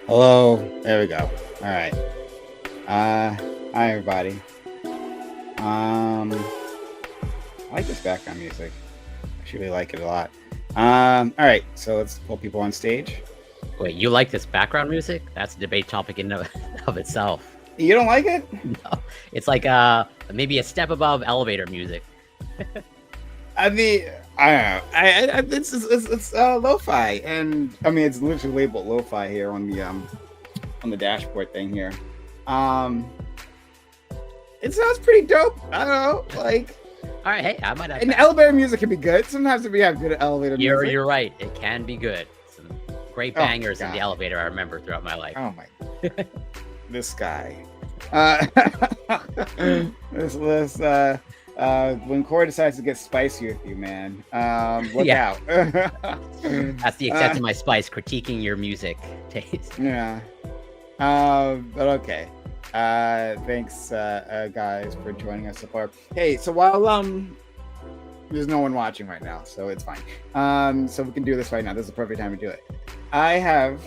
Hello. There we go. All right. Hi everybody. I like this background music. I actually really like it a lot. All right. So let's pull people on stage. Wait, you like this background music? That's a debate topic in of itself. You don't like it? No, it's like maybe a step above elevator music. I mean, I don't know. It's lo-fi, and I mean it's literally labeled lo-fi here on the dashboard thing here. It sounds pretty dope. I don't know, like. All right, hey, I might have. And elevator music can be good. Sometimes we have good elevator music. You're right. It can be good. Some great bangers in the elevator I remember throughout my life. Oh my! This guy. This when Corey decides to get spicy with you, man. Look out. That's the extent of my spice, critiquing your music taste. Yeah. But okay. Thanks, guys, for joining us so far. Hey, so while there's no one watching right now, so it's fine. So we can do this right now. This is the perfect time to do it. I have.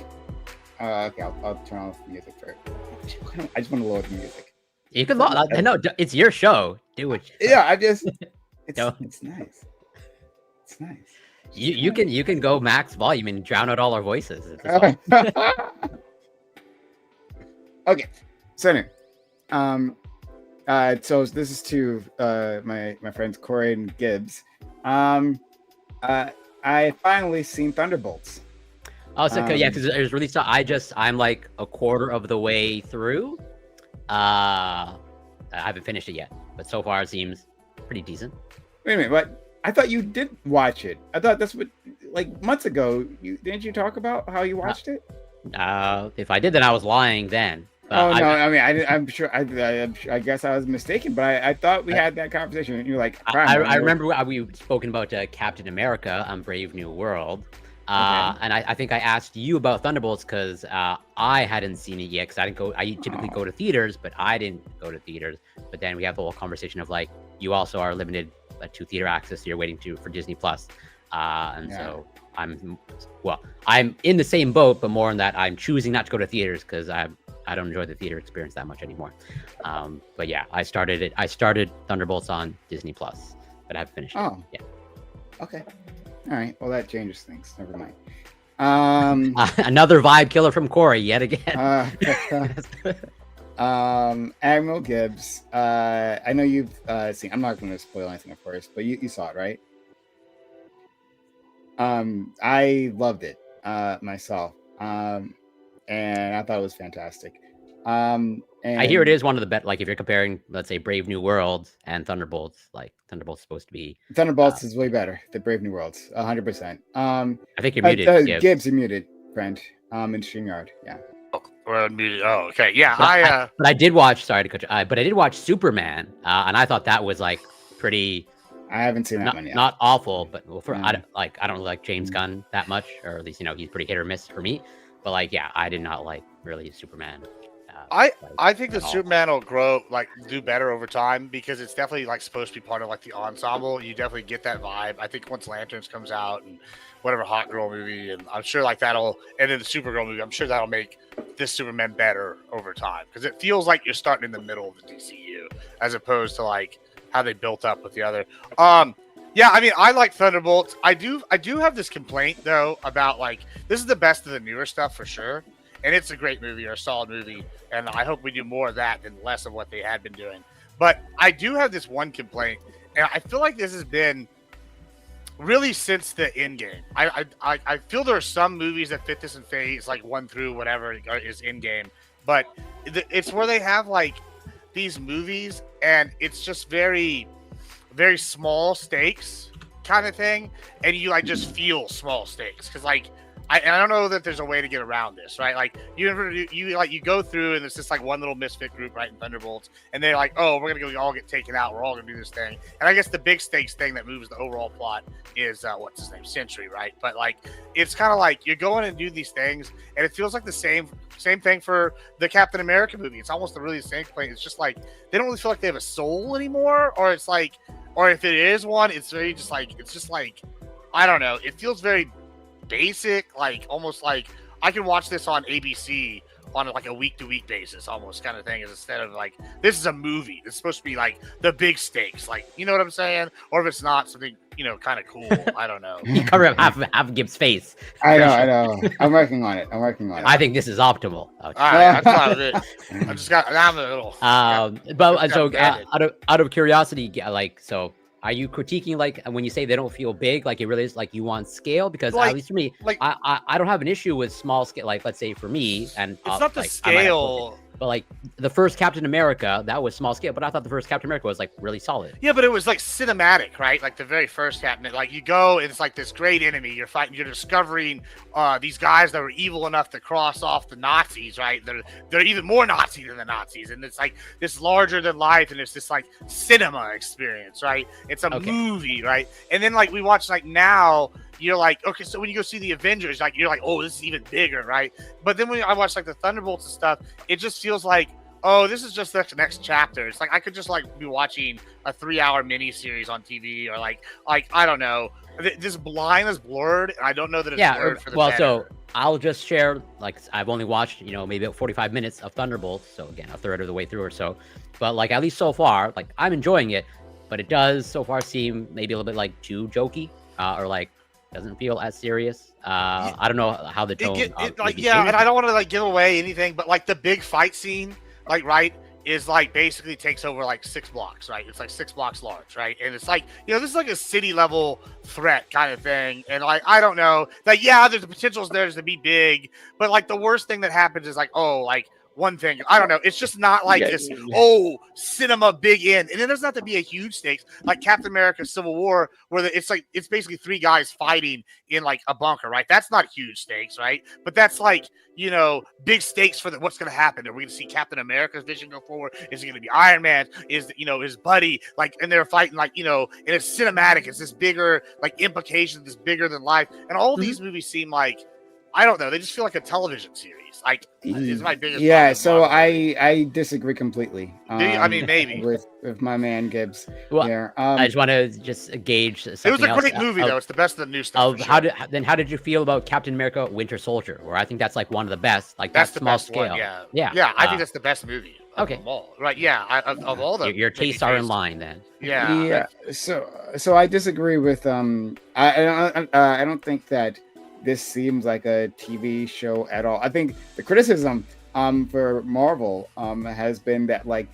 Okay, I'll turn off the music first. I just want to load the music. You can load. No, it's your show. Do it. Yeah, I just. It's nice. It's nice. You can go max volume and drown out all our voices. Okay, so anyway, so this is to my friends Corey and Gibbs. I finally seen Thunderbolts. Oh, so yeah, because it was released. I'm like a quarter of the way through. I haven't finished it yet, but so far it seems pretty decent. Wait a minute, but I thought you did watch it. I thought that's what, like months ago, didn't you talk about how you watched it? If I did, then I was lying then. Oh no! I mean, I'm sure. I guess I was mistaken, but I thought we had that conversation. And you're like, I remember we've spoken about Captain America on Brave New World, and I think I asked you about Thunderbolts because I hadn't seen it yet because I didn't go. I typically go to theaters, but I didn't go to theaters. But then we have the whole conversation of like, you also are limited to theater access. So you're waiting for Disney Plus, so I'm in the same boat, but more in that I'm choosing not to go to theaters because I don't enjoy the theater experience that much anymore. But yeah, I started Thunderbolts on Disney Plus, but I haven't finished it. Oh, yeah. Okay. All right. Well, that changes things. Never mind. Another vibe killer from Corey yet again. Admiral Gibbs. I know you've seen. I'm not going to spoil anything, of course, but you saw it, right? I loved it myself. And I thought it was fantastic. And I hear it is one of the best. Like if you're comparing, let's say, Brave New World and Thunderbolts, like Thunderbolts is supposed to be. Thunderbolts is way better than Brave New Worlds, 100%. I think you're muted. Gibbs, you're muted, friend. In StreamYard, yeah. We're muted. Oh, okay, yeah. But I did watch. Sorry to cut you. But I did watch Superman, and I thought that was like pretty. I haven't seen that one yet. Not awful, but I don't really like James Gunn that much, or at least he's pretty hit or miss for me. But like, yeah, I did not like really Superman. I think the Superman will do better over time because it's definitely like supposed to be part of like the ensemble. You definitely get that vibe. I think once Lanterns comes out and whatever Hot Girl movie, and I'm sure like and then the Supergirl movie, I'm sure that'll make this Superman better over time because it feels like you're starting in the middle of the DCU as opposed to like how they built up with the other. Yeah, I mean, I like Thunderbolts. I do have this complaint though about like this is the best of the newer stuff for sure, and it's a great movie or a solid movie, and I hope we do more of that than less of what they had been doing. But I do have this one complaint, and I feel like this has been really since the Endgame. I feel there are some movies that fit this in phase like 1 through whatever is Endgame, but it's where they have like these movies, and it's just very small stakes kind of thing, and you like just feel small stakes because like I don't know that there's a way to get around this, right? Like you go through and it's just like one little misfit group, right, in Thunderbolts, and they're like, oh, we're gonna all get taken out, we're all gonna do this thing, and I guess the big stakes thing that moves the overall plot is what's his name, Sentry, right? But like it's kind of like you're going and do these things, and it feels like the same thing for the Captain America movie. It's almost really the same thing. It's just like they don't really feel like they have a soul anymore, or it's like, or if it is one, it's very just like I don't know. It feels very basic, like almost like, I can watch this on ABC on like a week-to-week basis, almost kind of thing, instead of like this is a movie. It's supposed to be like the big stakes, like you know what I'm saying? Or if it's not something kind of cool, I don't know. You cover up half Gibbs' face. I know. I'm working on it. I think this is optimal. All right, that's about it. I'm a little. But so out of curiosity, like so. Are you critiquing like when you say they don't feel big, like it really is like you want scale? Because at least for me, like I don't have an issue with small scale. Like let's say for me, and it's not the scale. But like the first Captain America, that was small scale. But I thought the first Captain America was like really solid. Yeah, but it was like cinematic, right? Like the very first Captain, like you go, and it's like this great enemy. You're fighting. You're discovering these guys that were evil enough to cross off the Nazis, right? They're even more Nazi than the Nazis, and it's like this larger than life, and it's this like cinema experience, right? It's a movie, right? And then like we watch like now. You're like, okay, so when you go see the Avengers, like you're like, oh, this is even bigger, right? But then when I watch like the Thunderbolts and stuff, it just feels like, oh, this is just the next chapter. It's like I could just like be watching a 3-hour miniseries on TV, or like I don't know. This line is blurred, and I don't know that it's blurred for the better. So I'll just share, like I've only watched, maybe about 45 minutes of Thunderbolts, so again, a third of the way through or so. But like at least so far, like I'm enjoying it, but it does so far seem maybe a little bit like too jokey, or like doesn't feel as serious. I don't know how the tone. And I don't want to like give away anything, but like the big fight scene, like right, is like basically takes over like 6 blocks, right? It's like 6 blocks large, right? And it's like this is like a city level threat kind of thing, and like I don't know, like there's the potential there to be big, but like the worst thing that happens is like one thing, I don't know. It's just not like this, cinema big end. And it doesn't have to be a huge stakes like Captain America Civil War, where it's basically 3 guys fighting in like a bunker, right? That's not huge stakes, right? But that's like, big stakes for what's going to happen. Are we going to see Captain America's vision go forward? Is it going to be Iron Man? Is, his buddy, like, and they're fighting like, and it's cinematic. It's this bigger, like, implications, this bigger than life. And all these movies seem like, I don't know. They just feel like a television series. Like, is my biggest problem. So I disagree completely. I mean, maybe with my man Gibbs. Well, there. I just want to just gauge. It was a great movie, though. It's the best of the new stuff. How did you feel about Captain America: Winter Soldier? Where I think that's like one of the best. Like that's small scale. One, yeah. I think that's the best movie. Okay. Of them all. Right? Yeah. Of all the your tastes are in line then. Yeah. So I disagree with I don't think that this seems like a TV show at all. I think the criticism for Marvel has been that like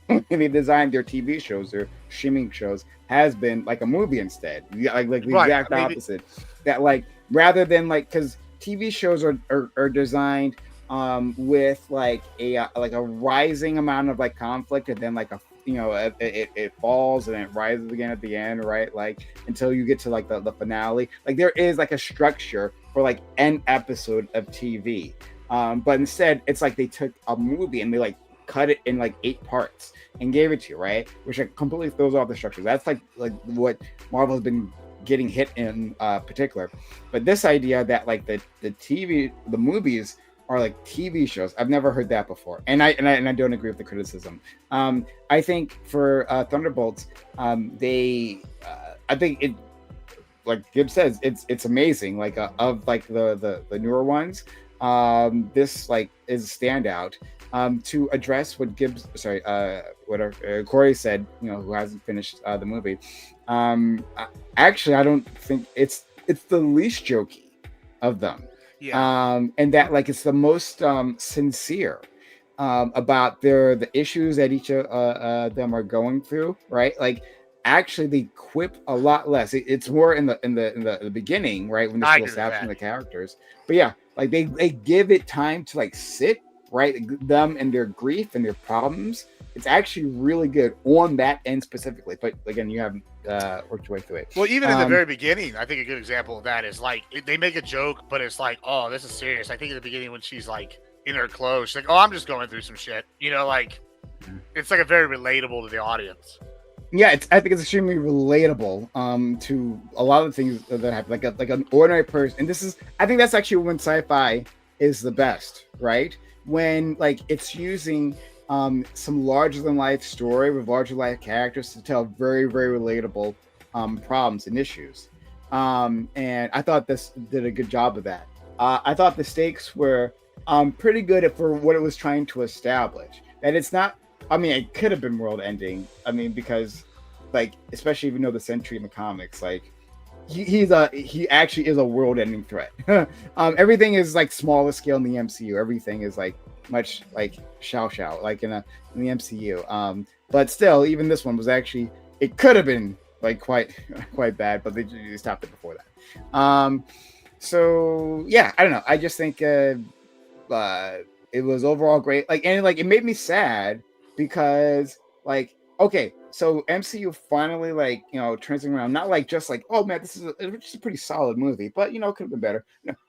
when they designed their TV shows or streaming shows has been like a movie instead. Like the exact opposite. That like rather than like because TV shows are designed with like a rising amount of like conflict and then like a it falls and it rises again at the end, right? Like until you get to like the finale. Like there is like a structure for like an episode of TV. But instead it's like they took a movie and they like cut it in like 8 parts and gave it to you, right? Which like completely throws off the structure. That's like what Marvel has been getting hit in particular. But this idea that like the movies are like TV shows. I've never heard that before, and I don't agree with the criticism. I think for Thunderbolts, I think it, like Gibbs says, it's amazing. Like of like the newer ones, this like is a standout to address what Corey said. Who hasn't finished the movie. Actually, I don't think it's the least jokey of them. Yeah. And that like it's the most sincere about the issues that each of them are going through, right? Like actually they quip a lot less. It's more in the beginning, right, when they're still establishing the characters. But yeah, like they give it time to like sit, right, them and their grief and their problems. It's actually really good on that end specifically. But again, you haven't worked your way through it. Well, even in the very beginning, I think a good example of that is like they make a joke, but it's like, oh, this is serious. I think in the beginning when she's like in her clothes, she's like, oh, I'm just going through some shit. Like it's like a very relatable to the audience. Yeah, I think it's extremely relatable to a lot of the things that happen. Like an ordinary person, and I think that's actually when sci-fi is the best, right? When like it's using some larger than life story with larger life characters to tell very, very relatable problems and issues. And I thought this did a good job of that. I thought the stakes were pretty good for what it was trying to establish. And it's not. I mean, it could have been world ending. I mean, because like, especially if you know the Sentry in the comics, like he actually is a world ending threat. Everything is like smaller scale in the MCU. Everything is like much like shao like in the MCU. But still, even this one was actually, it could have been like quite bad, but they stopped it before that. So yeah, I don't know. I just think it was overall great. Like, and like it made me sad because like, okay, so MCU finally like, you know, turns around, not like just like, oh man, this is just a pretty solid movie, but you know, it could have been better.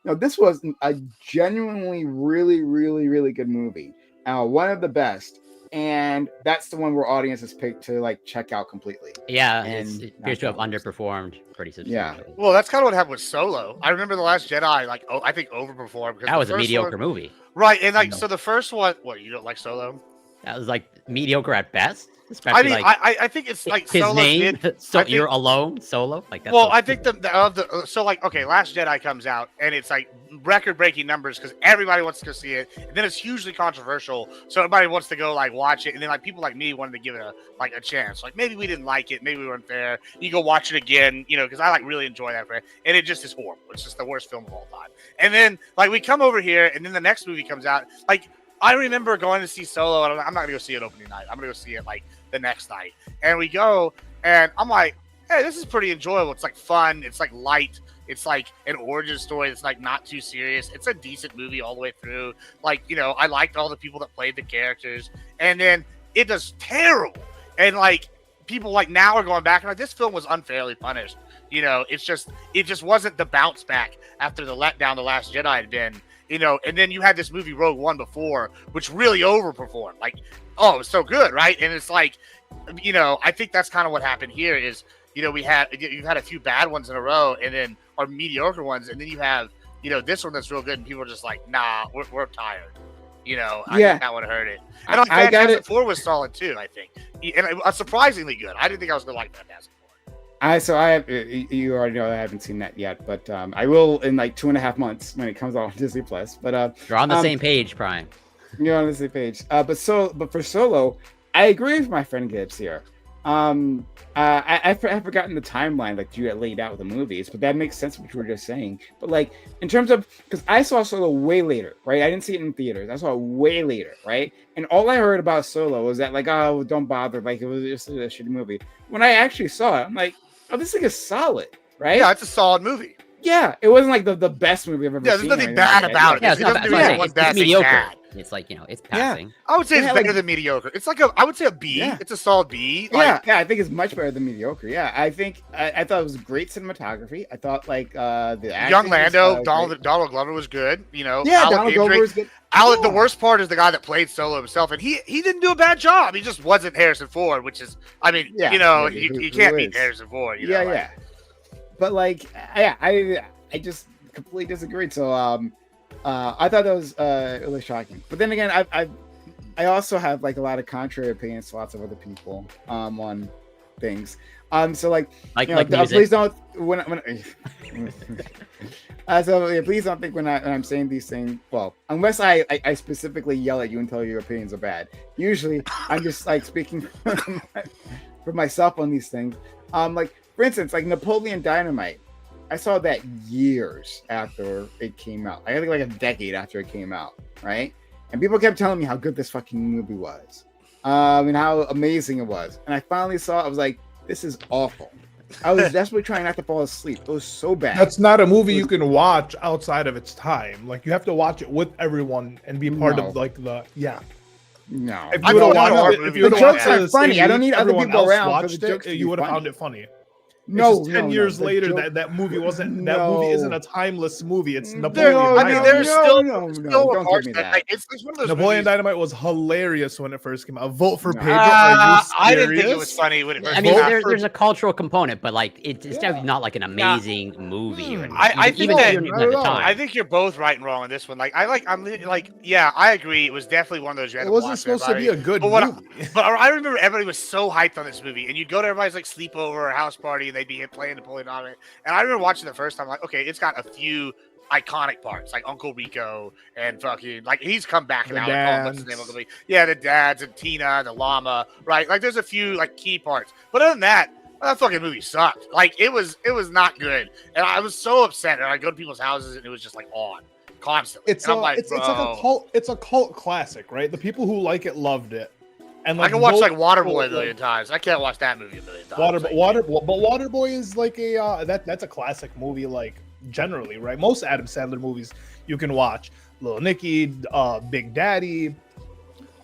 No, this was a genuinely really good movie. One of the best. And that's the one where audiences pick to like check out completely. Yeah, it appears to have underperformed pretty substantially. Yeah. Well, that's kind of what happened with Solo. I remember The Last Jedi, like, I think overperformed because that was a mediocre movie. Right, and like, so the first one, what, you don't like Solo? That was like mediocre at best. Especially, I mean, like, I think it's like his Solo name. Think, you're alone, Solo. Like that's well, I think so like, okay, Last Jedi comes out and it's like record-breaking numbers because everybody wants to go see it, and then it's hugely controversial, so everybody wants to go like watch it, and then like people like me wanted to give it a chance. Like maybe we didn't like it, maybe we weren't there. You go watch it again, you know, because I like really enjoy that, and it just is horrible. It's just the worst film of all time. And then like we come over here, and then the next movie comes out, like. I remember going to see Solo, and I'm not gonna go see it opening night. I'm gonna go see it like the next night. And we go, and I'm like, hey, this is pretty enjoyable. It's like fun. It's like light. It's like an origin story that's like not too serious. It's a decent movie all the way through. Like, you know, I liked all the people that played the characters. And then it does terrible. And like people like now are going back and like this film was unfairly punished. You know, it just wasn't the bounce back after the letdown The Last Jedi had been. You know, and then you had this movie Rogue One before, which really overperformed. Like, oh, it was so good, right? And it's like, you know, I think that's kind of what happened here is, you know, you've had a few bad ones in a row, and then or mediocre ones, and then you have, you know, this one that's real good, and people are just like, nah, we're tired. You know, I think that would have hurt it. And like Fantastic Four was solid too, I think, and surprisingly good. I didn't think I was gonna like Fantastic Four. You already know I haven't seen that yet, but I will in like 2.5 months when it comes out on Disney Plus. But you're on the same page, Prime. You're on the same page. But for Solo, I agree with my friend Gibbs here. I've forgotten the timeline like you had laid out with the movies, but that makes sense what you were just saying. But like in terms of, because I saw Solo way later, right? I didn't see it in theaters. I saw it way later, right? And all I heard about Solo was that like, oh, don't bother, like it was just a shitty movie. When I actually saw it, I'm like, oh, this thing is solid, right? Yeah, it's a solid movie. Yeah, it wasn't like the best movie I've ever seen. Yeah, there's nothing bad about it. Yeah, it's mediocre. Bad. It's like, you know, it's passing. Yeah. I would say it's better than mediocre. It's like I would say a B. Yeah. It's a solid B. Like, yeah, I think it's much better than mediocre. Yeah, I think I thought it was great cinematography. I thought like the young Lando, Donald Glover was good. You know, yeah, Donald Glover was good. The worst part is the guy that played Solo himself, and he didn't do a bad job. He just wasn't Harrison Ford, which is, I mean, you know, you can't beat Harrison Ford. You know, yeah. But like, yeah, I just completely disagreed. So I thought that was really shocking. But then again, I also have like a lot of contrary opinions to lots of other people on things. So like please don't please don't think when I'm saying these things. Well, unless I specifically yell at you and tell you your opinions are bad. Usually, I'm just like speaking for myself on these things. Like for instance, like Napoleon Dynamite. I saw that years after it came out. I think like a decade after it came out, right? And people kept telling me how good this fucking movie was, and how amazing it was. And I finally saw it. I was like, this is awful. I was desperately trying not to fall asleep. It was so bad. That's not a movie you can watch outside of its time. Like you have to watch it with everyone and be part of like the No, if you would have watched it, funny. I don't need other people around. You would have found it funny. No, 10 years later, that movie wasn't. That movie isn't a timeless movie. It's Napoleon. There's still don't give me that. It's one of those Napoleon Dynamite was hilarious when it first came out. Vote for Pedro. I didn't think it was funny when it first came out. There's a cultural component, but like it's definitely not like an amazing movie. I think you're both right and wrong on this one. Like I agree. It was definitely one of those. It wasn't supposed to be a good movie. But I remember everybody was so hyped on this movie, and you'd go to everybody's like sleepover or house party. They'd be playing Napoleon on it. And I remember watching the first time, like, okay, it's got a few iconic parts, like Uncle Rico and fucking like he's come back The now. Like, oh, what's the name of the dads. movie? Yeah, the dads and Tina, the llama, right? Like there's a few like key parts, but other than that fucking movie sucked. Like it was not good, and I was so upset. And I go to people's houses and it was just like on constantly. It's and I'm a like, it's like a cult. It's a cult classic, right? The people who like it loved it. And I like can watch those like Waterboy people, a million times. I can't watch that movie a million times. But Waterboy is like a that's a classic movie, like generally, right? Most Adam Sandler movies you can watch. Little Nicky, Big Daddy,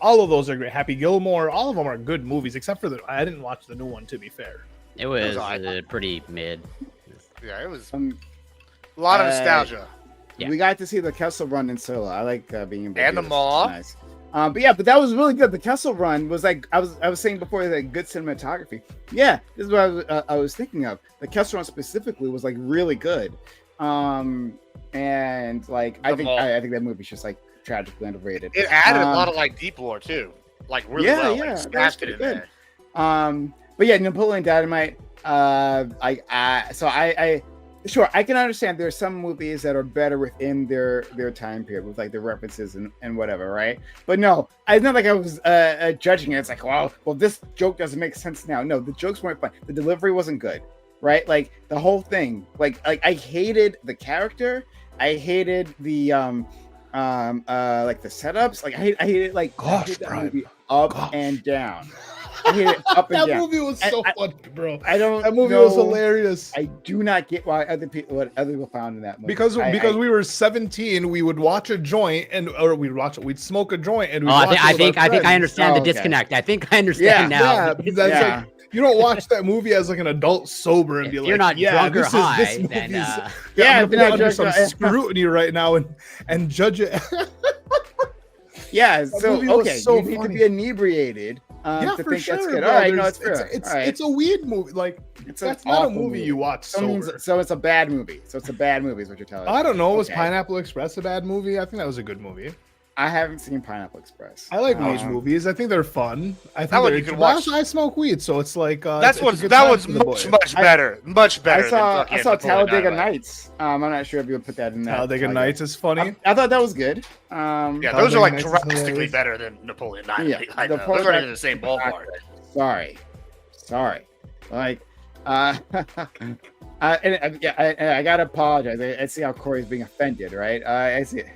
all of those are great. Happy Gilmore, all of them are good movies, except for I didn't watch the new one, to be fair. It was pretty mid. Yeah, it was a lot of nostalgia. Yeah. We got to see the Kessel Run in Solo. I like being in And the Maw. Nice. But that was really good. The Kessel Run was like I was saying before, like good cinematography. Yeah, this is what I was thinking of. The Kessel Run specifically was like really good. And like I think that movie's just like tragically underrated. It added a lot of like deep lore too, like really well. Yeah, Like, smashed it in good. there. But yeah, Napoleon Dynamite. Sure, I can understand there's some movies that are better within their time period with like the references and whatever, right? But no, it's not like I was judging it. It's like, well, this joke doesn't make sense now. No, the jokes weren't fun. The delivery wasn't good, right? Like the whole thing, like I hated the character. I hated the like the setups. Like I hated like that movie up and down. I hate it up and that down. movie was so funny, bro. I don't. That movie know, was hilarious. I do not get why other people found in that movie. Because we were 17, we would watch a joint we'd smoke a joint and I think I understand the disconnect. I think I understand now. Yeah, like, you don't watch that movie as like an adult sober and be like, you're not drunk or high. I'm gonna put under some scrutiny right now and judge it. Yeah, so okay, so you need to be inebriated. To for think sure. that's good. Bro, All right, no, it's fair. It's a weird movie. Like that's not a movie you watch. So it's a bad movie. So it's a bad movie, is what you're telling me. I don't know. Was Pineapple Express a bad movie? I think that was a good movie. I haven't seen Pineapple Express. I like those movies. I think they're fun. I think that one you can watch. I smoke weed, so it's like that one's much better. Much better. I saw Talladega Nights. I'm not sure if you would put that in there. Talladega Nights is funny. I thought that was good. Yeah, those are like drastically better than Napoleon Dynamite. Yeah, those aren't even the same ballpark. Sorry. Like, I gotta apologize. I see how Corey's being offended, right? I see it.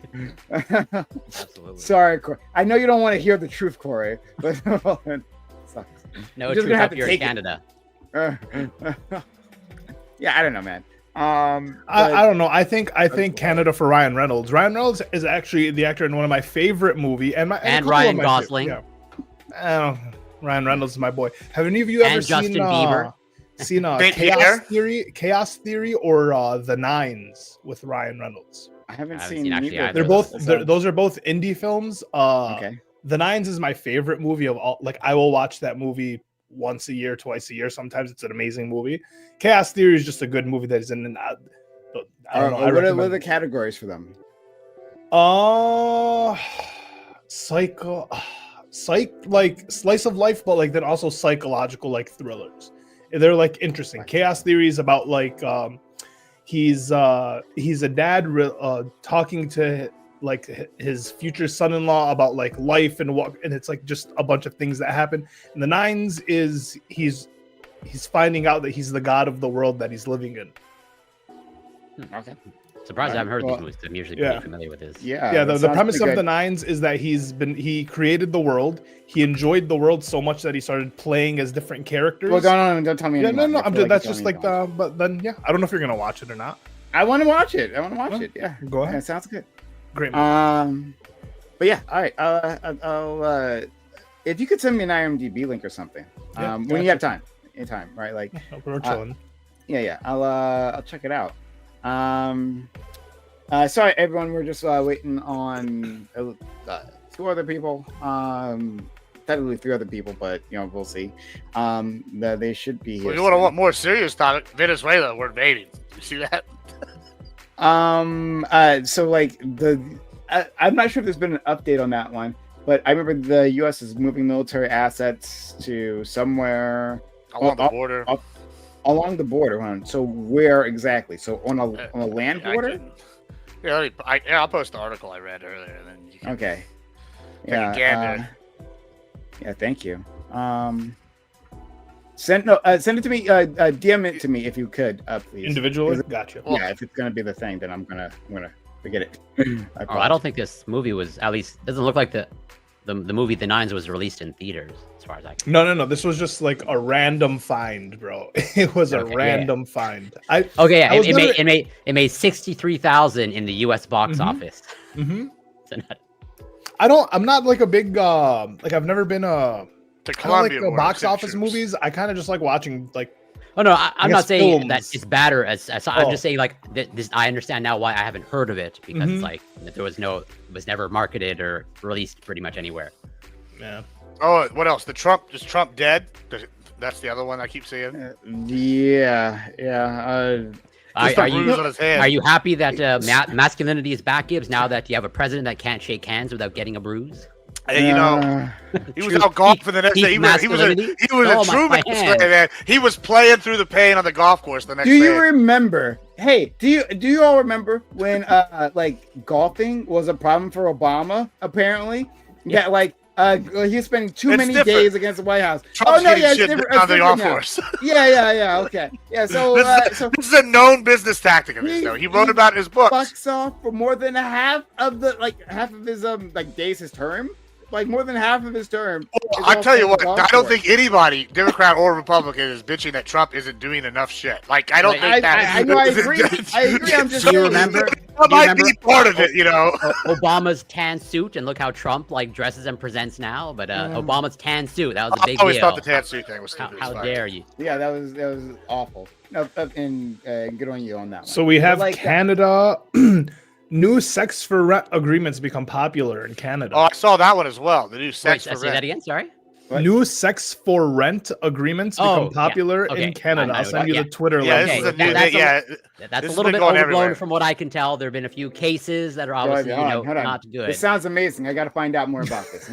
Absolutely. Sorry, Corey. I know you don't want to hear the truth, Corey, but sucks. No truth up here in Canada. Yeah, I don't know, man. I don't know. I think Canada for Ryan Reynolds. Ryan Reynolds is actually the actor in one of my favorite movie and Ryan Gosling. Ryan Reynolds is my boy. Have any of you ever Justin Bieber? seen Chaos Theory or The Nines with Ryan Reynolds? I haven't seen either. They're both those are both indie films. Okay. The Nines is my favorite movie of all. Like I will watch that movie once a year, twice a year. Sometimes it's an amazing movie. Chaos Theory is just a good movie that is in. I don't know. What are the categories for them? Like slice of life, but like then also psychological, like thrillers. They're like interesting. Chaos Theory is about like he's a dad talking to like his future son-in-law about like life and it's like just a bunch of things that happen. And the Nines is he's finding out that he's the god of the world that he's living in. Okay. Surprised I haven't heard these movies. I'm usually pretty familiar with this. Yeah. The premise of the Nines is that he created the world. He enjoyed the world so much that he started playing as different characters. Well, don't tell me. Yeah, no. That's just like the. But then, I don't know if you're gonna watch it or not. I want to watch it. Yeah, go ahead. Yeah, sounds good. Great. But yeah, all right. I'll if you could send me an IMDb link or something. When you have time. Anytime, right? Like we're chilling. Yeah. I'll check it out. Sorry, everyone. We're just waiting on 2 other people. Technically 3 other people, but we'll see. They should be here. Well, you want to want more serious topic? Venezuela, we're invading. You see that? So like I'm not sure if there's been an update on that one, but I remember the U.S. is moving military assets to somewhere along the border. Along the border, huh? So where exactly? So on a land border? Yeah, I'll post the article I read earlier. And then you can Okay. take a gander. Yeah, thank you. Send it to me. DM it to me if you could, please. Individually, gotcha. Yeah, if it's gonna be the thing, then I'm gonna forget it. I don't think this movie was, at least doesn't look like the movie The Nines was released in theaters, as far as I can. No. This was just like a random find, bro. It was a random find. It made 63,000 in the U.S. box office. Mm-hmm. So I'm not like a big like I've never been to like Columbia box office movies. I kind of just like watching like. Oh no, I'm not saying films. that it's bad or as I'm just saying like this. I understand now why I haven't heard of it because it's like it was never marketed or released pretty much anywhere. Yeah. Oh, what else? Is Trump dead? That's the other one I keep seeing. Yeah. Are you happy that masculinity is back, Gibbs? Now that you have a president that can't shake hands without getting a bruise? And, he was out golfing the next day. He was a true man. He was playing through the pain on the golf course the next day. Do you remember? Hey, do you all remember when like golfing was a problem for Obama? Apparently, yeah, like he was spending too many days against the White House. Trump's shit on the golf course. Yeah. Okay. Yeah. So this is a known business tactic of his. He wrote about it in his book. Fucks off for more than half of his days his term. Like more than half of his term. I tell you what, I don't think anybody, Democrat or Republican, is bitching that Trump isn't doing enough shit. Like I don't think that. I know. I agree. I'm just. Do you remember? That might be part of it, Obama's tan suit, and look how Trump like dresses and presents now. But Obama's tan suit, that was a big deal. I always thought the tan suit thing was stupid. How dare you? Yeah, that was awful. No, and good on you on that one. So we have Canada. New sex for rent agreements become popular in Canada. Oh, I saw that one as well. The new sex for rent. Say that again. Sorry. What? New sex for rent agreements become popular in Canada. I'll send you the Twitter link. That's a little bit overblown from what I can tell. There have been a few cases that are obviously not good. This sounds amazing. I got to find out more about this.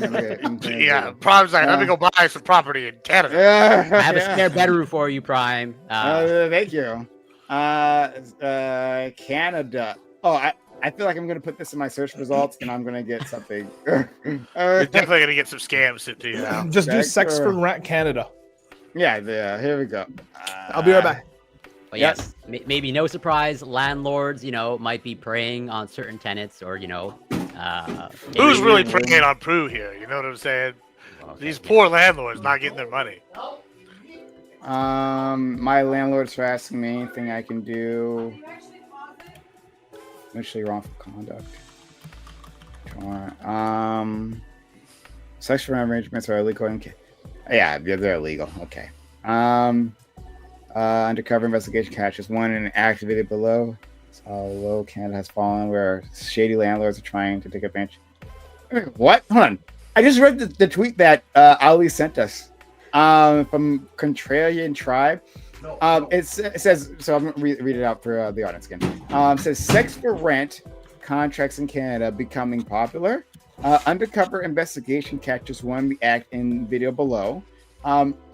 Prime's like, let me go buy some property in Canada. I have a spare bedroom for you, Prime. Thank you. Canada. Oh, I feel like I'm going to put this in my search results, and I'm going to get something. You're definitely going to get some scams sent to you now. Just do sex for rent Canada. Yeah, here we go. I'll be right back. But yes, maybe no surprise, landlords, might be preying on certain tenants or, who's really preying on Prue here? You know what I'm saying? Okay. These poor landlords not getting their money. My landlords are asking me anything I can do. Initially wrongful conduct. Sexual arrangements are illegal. Yeah, they're illegal. Okay. Undercover investigation catches one and activated below. How low Canada has fallen, where shady landlords are trying to take advantage. What? Hold on. I just read the tweet that Ali sent us from Contrarian Tribe. It says, so I'm going to read it out for the audience again. It says, sex for rent contracts in Canada becoming popular. Undercover investigation catches one, the act in video below.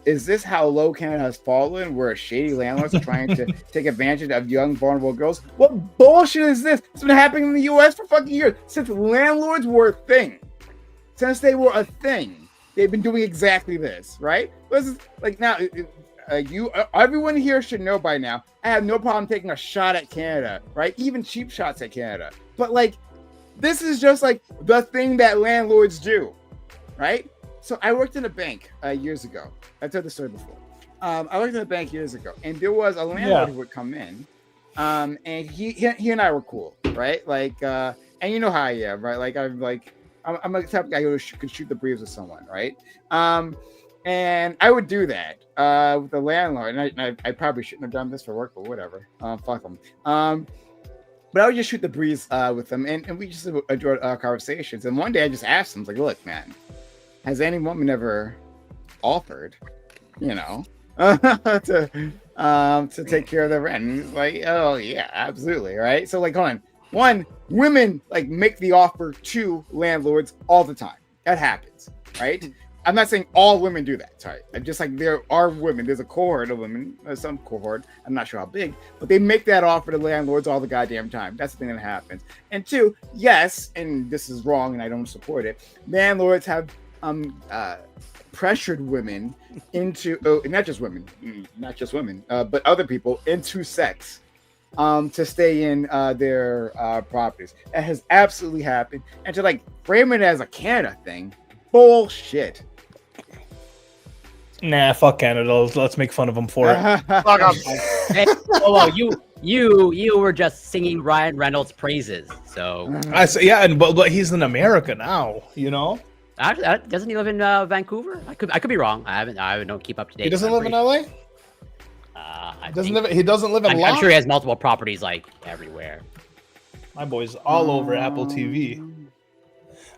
Is this how low Canada has fallen, where shady landlords are trying to take advantage of young, vulnerable girls? What bullshit is this? It's been happening in the U.S. for fucking years. Since landlords were a thing. Since they were a thing, they've been doing exactly this, right? This is like now... everyone here should know by now. I have no problem taking a shot at Canada, right? Even cheap shots at Canada. But like, this is just like the thing that landlords do, right? So I worked in a bank years ago. I've told the story before. I worked in a bank years ago, and there was a landlord who would come in, and he and I were cool, right? Like, and you know how I am, right? Like I'm the type of guy who could shoot the breeze with someone, right? And I would do that with the landlord. And I probably shouldn't have done this for work, but whatever. Fuck them. But I would just shoot the breeze with them. And we just enjoyed our conversations. And one day I just asked him, like, look, man, has any woman ever offered, to take care of the rent? And he's like, oh, yeah, absolutely. Right. So, like, hold on. One, women, like, make the offer to landlords all the time. That happens. Right. I'm not saying all women do that. Sorry, I'm just like there are women. There's a cohort of women, some cohort. I'm not sure how big, but they make that offer to landlords all the goddamn time. That's the thing that happens. And two, yes, and this is wrong, and I don't support it. Landlords have pressured women into not just women, but other people into sex. To stay in their properties. That has absolutely happened. And to like frame it as a Canada thing, bullshit. Nah, fuck Canada. Let's make fun of them for it. Fuck 'em. Hey, oh, you were just singing Ryan Reynolds' praises. So I say, yeah, but he's in America now. You know, doesn't he live in Vancouver? I could be wrong. I don't keep up to date. He doesn't live in LA. He doesn't live in. I'm sure he has multiple properties like everywhere. My boy's all over Apple TV.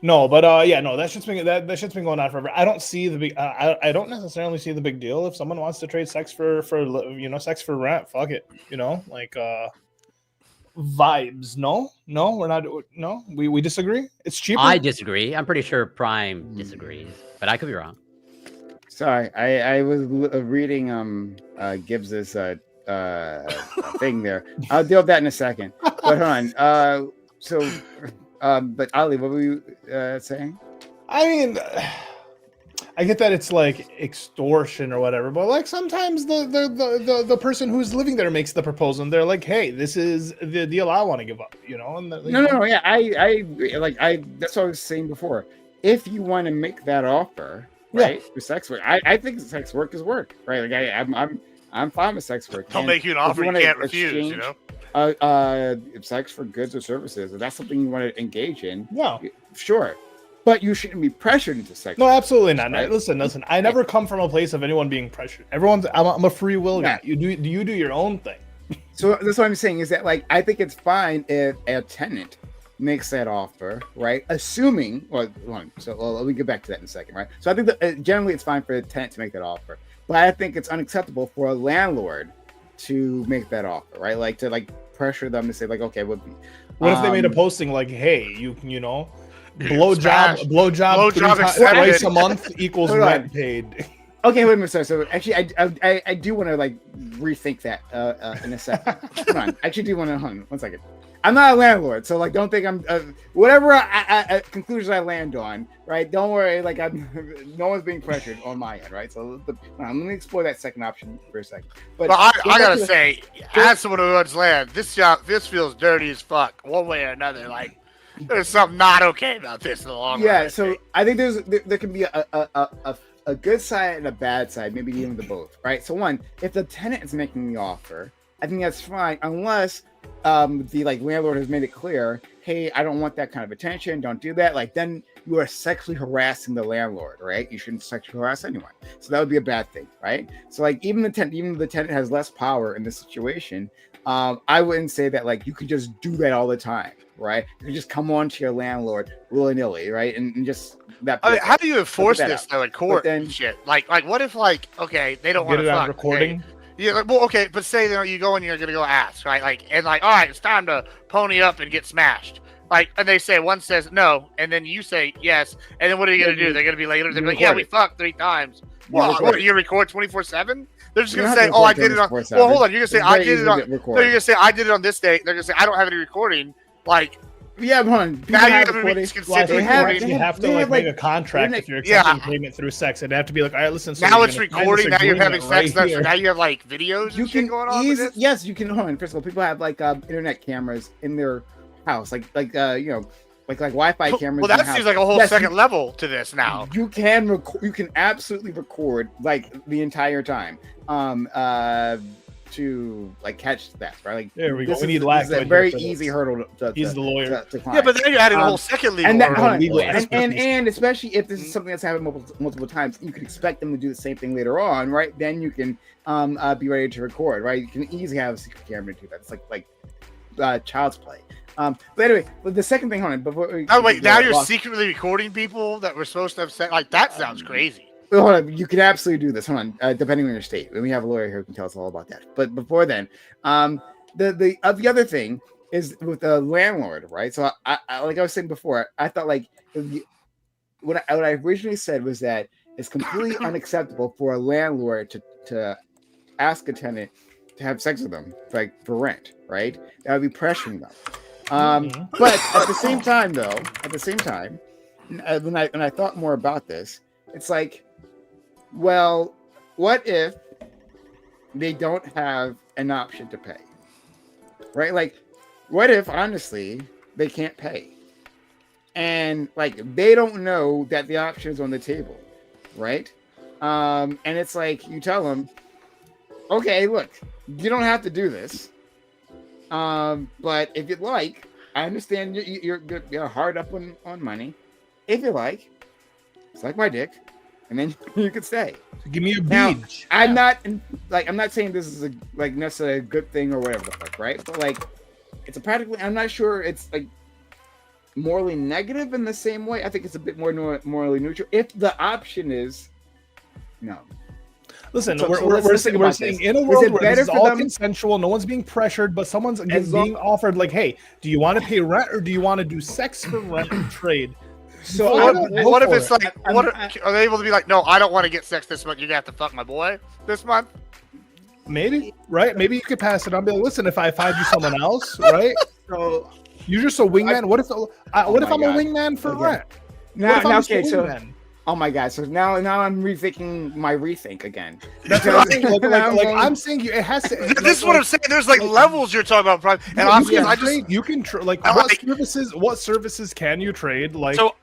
No, but yeah, no, that shit's been going on forever. I don't see the big. I don't necessarily see the big deal if someone wants to trade sex for sex for rent. Fuck it, like vibes. No, we're not. No, we disagree. It's cheaper. I disagree. I'm pretty sure Prime disagrees, but I could be wrong. Sorry, I was reading Gibbs's thing there. I'll deal with that in a second. But hold on. But Ali, what were you saying? I mean, I get that it's like extortion or whatever, but like sometimes the person who's living there makes the proposal and they're like, "Hey, this is the deal I want to give up," And no, yeah, I that's what I was saying before. If you want to make that offer. Right, for sex work. I think sex work is work, right? Like I'm fine with sex work. Don't make you an offer you can't refuse. Sex for goods or services. If that's something you want to engage in, yeah, sure. But you shouldn't be pressured into sex. No, absolutely not. Right? Listen. I never come from a place of anyone being pressured. I'm a free will guy. You do your own thing. So that's what I'm saying is that like I think it's fine if a tenant makes that offer, right? Assuming, let me get back to that in a second, right? So I think that generally it's fine for a tenant to make that offer, but I think it's unacceptable for a landlord to make that offer, right? Like to pressure them to say like, okay, what if they made a posting like, hey, blowjob twice a month equals rent paid. Okay, wait a minute. So actually, I do want to rethink that in a second. Hold on, I actually do want to. Hold on, 1 second. I'm not a landlord, so don't think I'm whatever conclusions I land on, right? Don't worry, no one's being pressured on my end, right? So let me explore that second option for a second. But I gotta say, as someone who owns land, this feels dirty as fuck, one way or another. Like there's something not okay about this in the long run. Yeah, so I think there can be a good side and a bad side, maybe even the both, right? So one, if the tenant is making the offer, I think that's fine, unless the landlord has made it clear, hey, I don't want that kind of attention. Don't do that. Then you are sexually harassing the landlord, right? You shouldn't sexually harass anyone. So that would be a bad thing, right? So even the tenant has less power in this situation. I wouldn't say that you could just do that all the time, right? You could just come on to your landlord willy-nilly, right? And just that. I mean, how do you enforce this though in court and shit? Like what if okay, they don't want to fuck recording? Hey, yeah, well, okay, but say you go and you're gonna go ask, right? All right, it's time to pony up and get smashed. And they say one says no, and then you say yes, and then what are you gonna do? They're gonna be later. They're like, yeah, we fucked 3 times. What you record 24/7? They're just gonna say, oh, I did it on. Well, hold on, you're gonna say I did it on. No, you're gonna say I did it on this date. They're gonna say I don't have any recording. Yeah, hold on. Now you have to make a contract if you're accepting payment through sex. It'd have to be all right, listen. So now it's recording. Now you're having sex. Now you have videos and shit going on with this? Yes, you can. Hold on. First of all, people have internet cameras in their house, like Wi-Fi cameras. Well, that seems like a whole second level to this now. You can record. You can absolutely record the entire time. To catch that, right? There we go. We need lag. This is a very easy hurdle to He's the lawyer. To climb. Yeah, but then you're adding a whole second legal hurdle. And especially if this is something that's happened multiple times, you can expect them to do the same thing later on, right? Then you can be ready to record, right? You can easily have a secret camera to do that. It's like child's play. But anyway, the second thing, hold on. Before now you're secretly recording people that were supposed to have sex. That sounds crazy. Hold on, you can absolutely do this. Hold on, depending on your state. And we have a lawyer here who can tell us all about that. But before then, the other thing is with the landlord, right? So I like I was saying before, I thought what I originally said was that it's completely unacceptable for a landlord to ask a tenant to have sex with them, like for rent, right? That would be pressuring them. But at the same time, though, when I thought more about this, it's like, well, what if they don't have an option to pay, right? Like, what if honestly they can't pay, and like they don't know that the option is on the table, right? And it's like you tell them, okay, look, you don't have to do this. But if you'd like, I understand you're hard up on money. If you like, it's like my dick, and then you could stay. So give me a Now, beach. I'm not saying this is like necessarily a good thing or whatever the fuck, right? But like, it's a practically. I'm not sure it's like morally negative in the same way. I think it's a bit more morally neutral if the option is no. Listen, So we're saying in a world where this is all them? consensual, no one's being pressured, but someone's being offered like, hey, do you want to pay rent or do you want to do sex for rent and trade? So what if it's like, are they able to be like, no, I don't want to get sex this month. You're gonna have to fuck my boy this month. Maybe, right? Maybe you could pass it on. Be like, listen, if I find you someone else, right? So You're just a wingman. What if I'm a God. wingman for Okay. rent? now, What if I'm okay, just a so wingman? oh my god, so now I'm rethinking my rethink again. That's what I'm saying. I'm saying it has to. This is what I'm saying. There's like levels you're talking about, and honestly, you can trade. Like I what like- services can you trade? Like so.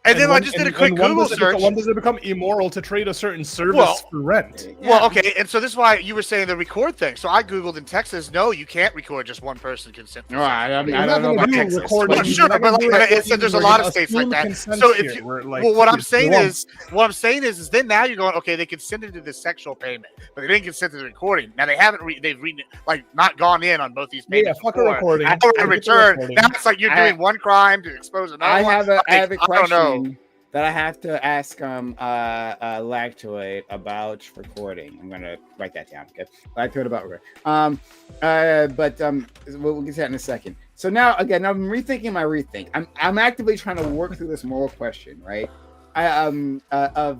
And then I just did a quick Google search. When does it become immoral to trade a certain service Well, for rent? Well, okay, and so this is why you were saying the record thing. So I Googled in Texas, no, you can't record just one person consent. All right, I You're don't know not about gonna do Texas. recording. Well, You're sure, not but gonna do like, it it said there's a we're lot gonna of states like assume that. consent So if here. you, We're like, well, what I'm it's saying lumps. is then now you're going, okay, they consented to this sexual payment, but they didn't consent to the recording. Now they haven't, like not gone in on both these Yeah, payments. fuck a before. recording. Now in Get the return, recording. now it's like you're doing one crime to expose another I one. have a I don't know. question that I have to ask Lactoid about recording. I'm gonna write that down. Okay, Lactoid about recording. We'll get to that in a second. So now again, I'm rethinking my rethink. I'm actively trying to work through this moral question, right? Of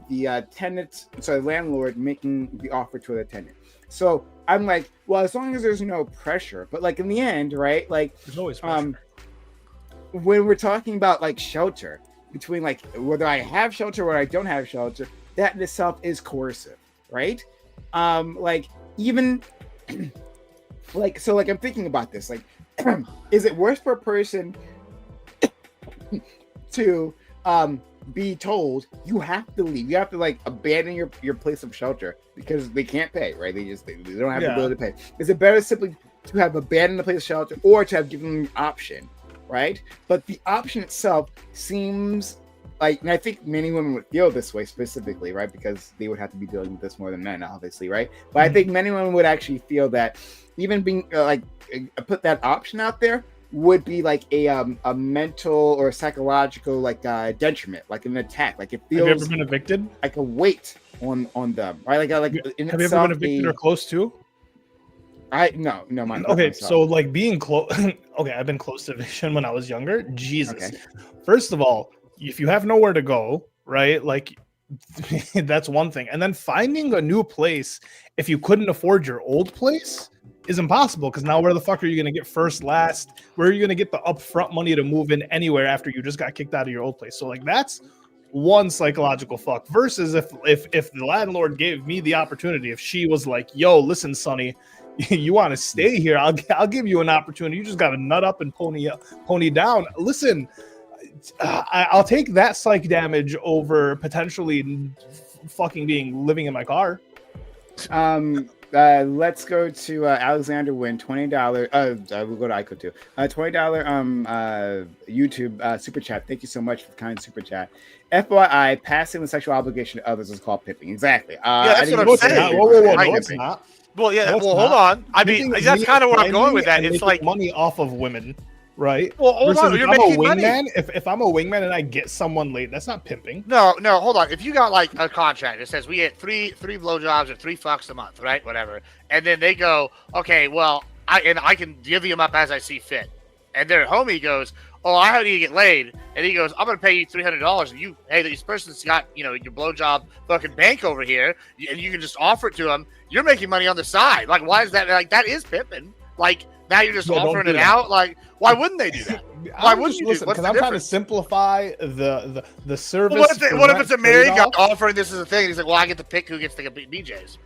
the landlord making the offer to the tenant. So I'm like, well, as long as there's no pressure, but like in the end, right? Like There's always pressure. when we're talking about like shelter, between like whether I have shelter or I don't have shelter, that in itself is coercive, right? Like even like so like I'm thinking about this, like is it worse for a person to be told you have to leave, you have to like abandon your place of shelter because they can't pay, right? They don't have the ability to pay. Is it better simply to have abandoned the place of shelter or to have given them the option, right? But the option itself seems like, and I think many women would feel this way specifically, right? Because they would have to be dealing with this more than men, obviously, right? But I think many women would actually feel that even being put that option out there would be like a mental or psychological like detriment, like an attack. Like it feels. Have you ever been evicted? Like a weight on them, right? Like in have you ever been evicted or close to? No, mine. Okay, so like being close. Okay, I've been close to eviction when I was younger. Jesus. Okay. First of all, if you have nowhere to go, right? Like that's one thing. And then finding a new place if you couldn't afford your old place is impossible, because now where the fuck are you going to get first, last? Where are you going to get the upfront money to move in anywhere after you just got kicked out of your old place? So like that's one psychological fuck, versus if the landlord gave me the opportunity, if she was like, yo, listen, Sonny, you want to stay here, I'll give you an opportunity. You just got to nut up and pony down. Listen, I'll take that psych damage over potentially fucking living in my car. Let's go to Alexander Wynn, $20. We'll go to Ico too. $20 YouTube super chat. Thank you so much for the kind super chat. FYI, passing the sexual obligation to others is called pimping. Exactly. That's what I'm saying. Whoa, no, I it's think. not. Well, yeah. No, it's well, not. hold on. I mean, that's kind of where I'm going with that. It's It's like money off of women, right? Well, hold on. Versus You're if I'm a making money. wingman, if I'm a wingman and I get someone late, that's not pimping. No, hold on. If you got like a contract that says we get three blowjobs or 3 fucks a month, right? Whatever, and then they go, okay, well, I can divvy them up as I see fit, and their homie goes, oh, I need to get laid, and he goes, I'm gonna pay you $300, and you, hey, this person's got, you know, your blowjob fucking bank over here, and you can just offer it to him. You're making money on the side. Like, why is that? Like, that is pimping. Like, now you're just offering it out. Like, why wouldn't they do that? Why wouldn't you? Listen, because I'm trying to simplify the service. Well, what if it's a married guy offering this as a thing? And he's like, well, I get to pick who gets to get BJ's.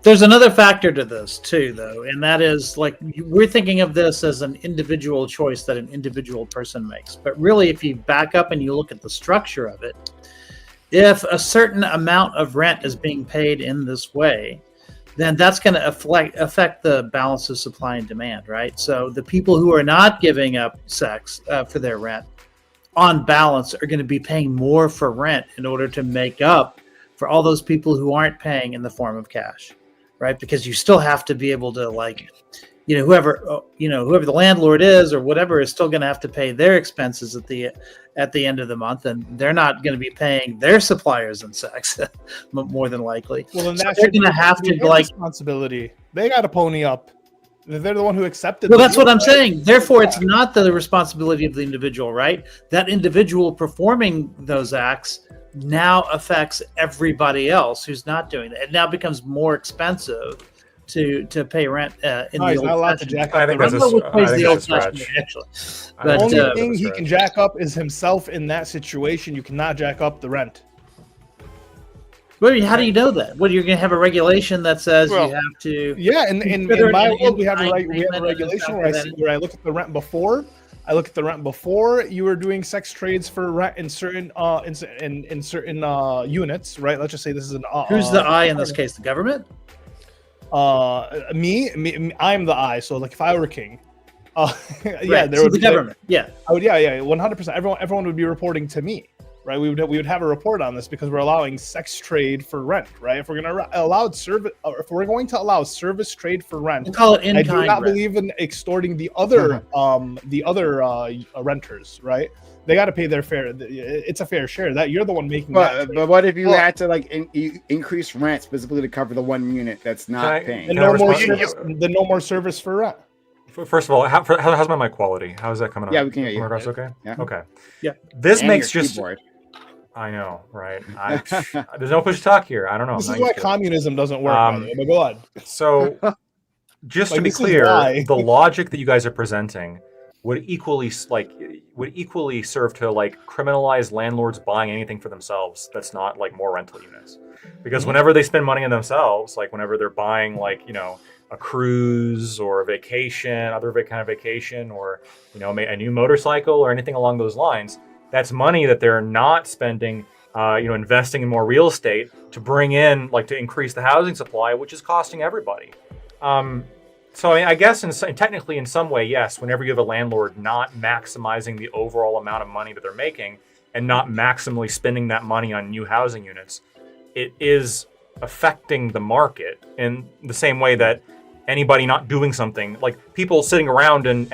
There's another factor to this too, though, and that is like we're thinking of this as an individual choice that an individual person makes. But really, if you back up and you look at the structure of it, if a certain amount of rent is being paid in this way, then that's going to affect the balance of supply and demand, right? So the people who are not giving up sex for their rent, on balance, are going to be paying more for rent in order to make up for all those people who aren't paying in the form of cash. Right, because you still have to be able to, like, whoever the landlord is or whatever is still going to have to pay their expenses at the end of the month, and they're not going to be paying their suppliers in sex more than likely. Well, then so they're going to have to like responsibility. They got to pony up. They're the one who accepted. Well, that's what I'm saying. Therefore, it's not the responsibility of the individual, right? That individual performing those acts now affects everybody else who's not doing that. It now becomes more expensive to pay rent in the old fashioned. I think that's a stretch. Actually. The only thing he can jack up is himself in that situation. You cannot jack up the rent. Well, how do you know that? What, you're going to have a regulation that says you have to? Yeah, in my world, we have a regulation where I look at the rent before. I look at the rent before you were doing sex trades for rent in certain in certain units, right? Let's just say this is an. Who's the I in this case? The government. Me, I'm the I. So like, if I were king, yeah, there would be the government. Yeah, I would. Yeah, 100%. Everyone would be reporting to me, right? We would have a report on this because we're allowing sex trade for rent, right? If we're going to allow service, or if we're going to allow service trade for rent, we'll call it in-kind I do not rent. believe in extorting the other renters, right? They got to pay their fair. It's a fair share. That you're the one making. But what if you had to like increase rent specifically to cover the one unit that's not paying? The no more service for rent. First of all, how's my mic quality? How's that coming up? Yeah, we can hear you. Okay. Yeah. Okay. Yeah. This And makes your just. keyboard. I know, right? There's no push to talk here. I don't know. This is why communism doesn't work. By the way, but go on. So, just to be clear, the logic that you guys are presenting would equally serve to like criminalize landlords buying anything for themselves that's not like more rental units, because whenever they spend money on themselves, like whenever they're buying like a cruise or a vacation, other kind of vacation, or a new motorcycle or anything along those lines. That's money that they're not spending, investing in more real estate to bring in, like to increase the housing supply, which is costing everybody. So I mean, I guess technically in some way, yes, whenever you have a landlord not maximizing the overall amount of money that they're making and not maximally spending that money on new housing units, it is affecting the market in the same way that anybody not doing something, like people sitting around and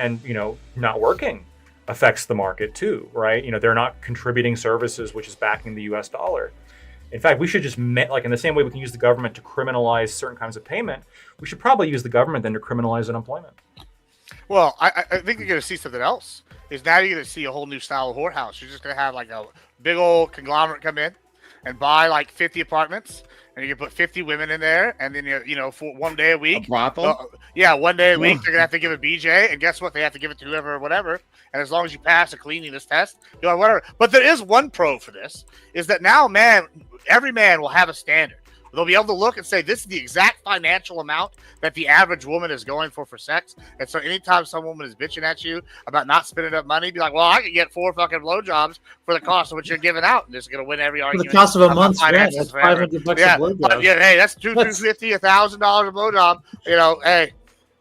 not working, affects the market too, right? They're not contributing services, which is backing the U.S. dollar. In fact, we should just, like in the same way we can use the government to criminalize certain kinds of payment, we should probably use the government then to criminalize unemployment. Well, I think you're going to see something else. Is now you're going to see a whole new style of whorehouse. You're just going to have like a big old conglomerate come in and buy like 50 apartments, and you can put 50 women in there, and then for one day a week. A brothel? One day a week they're gonna have to give a BJ, and guess what? They have to give it to whoever or whatever. And as long as you pass a cleanliness test, you're like whatever. But there is one pro for this: is that now, every man will have a standard. They'll be able to look and say, this is the exact financial amount that the average woman is going for sex. And so anytime some woman is bitching at you about not spending enough money, be like, well, I could get 4 fucking blowjobs for the cost of what you're giving out. And this is going to win every argument. For the cost of a month's rent, that's $500 a blowjob. Yeah, hey, that's $250, $1,000 a blowjob. Hey,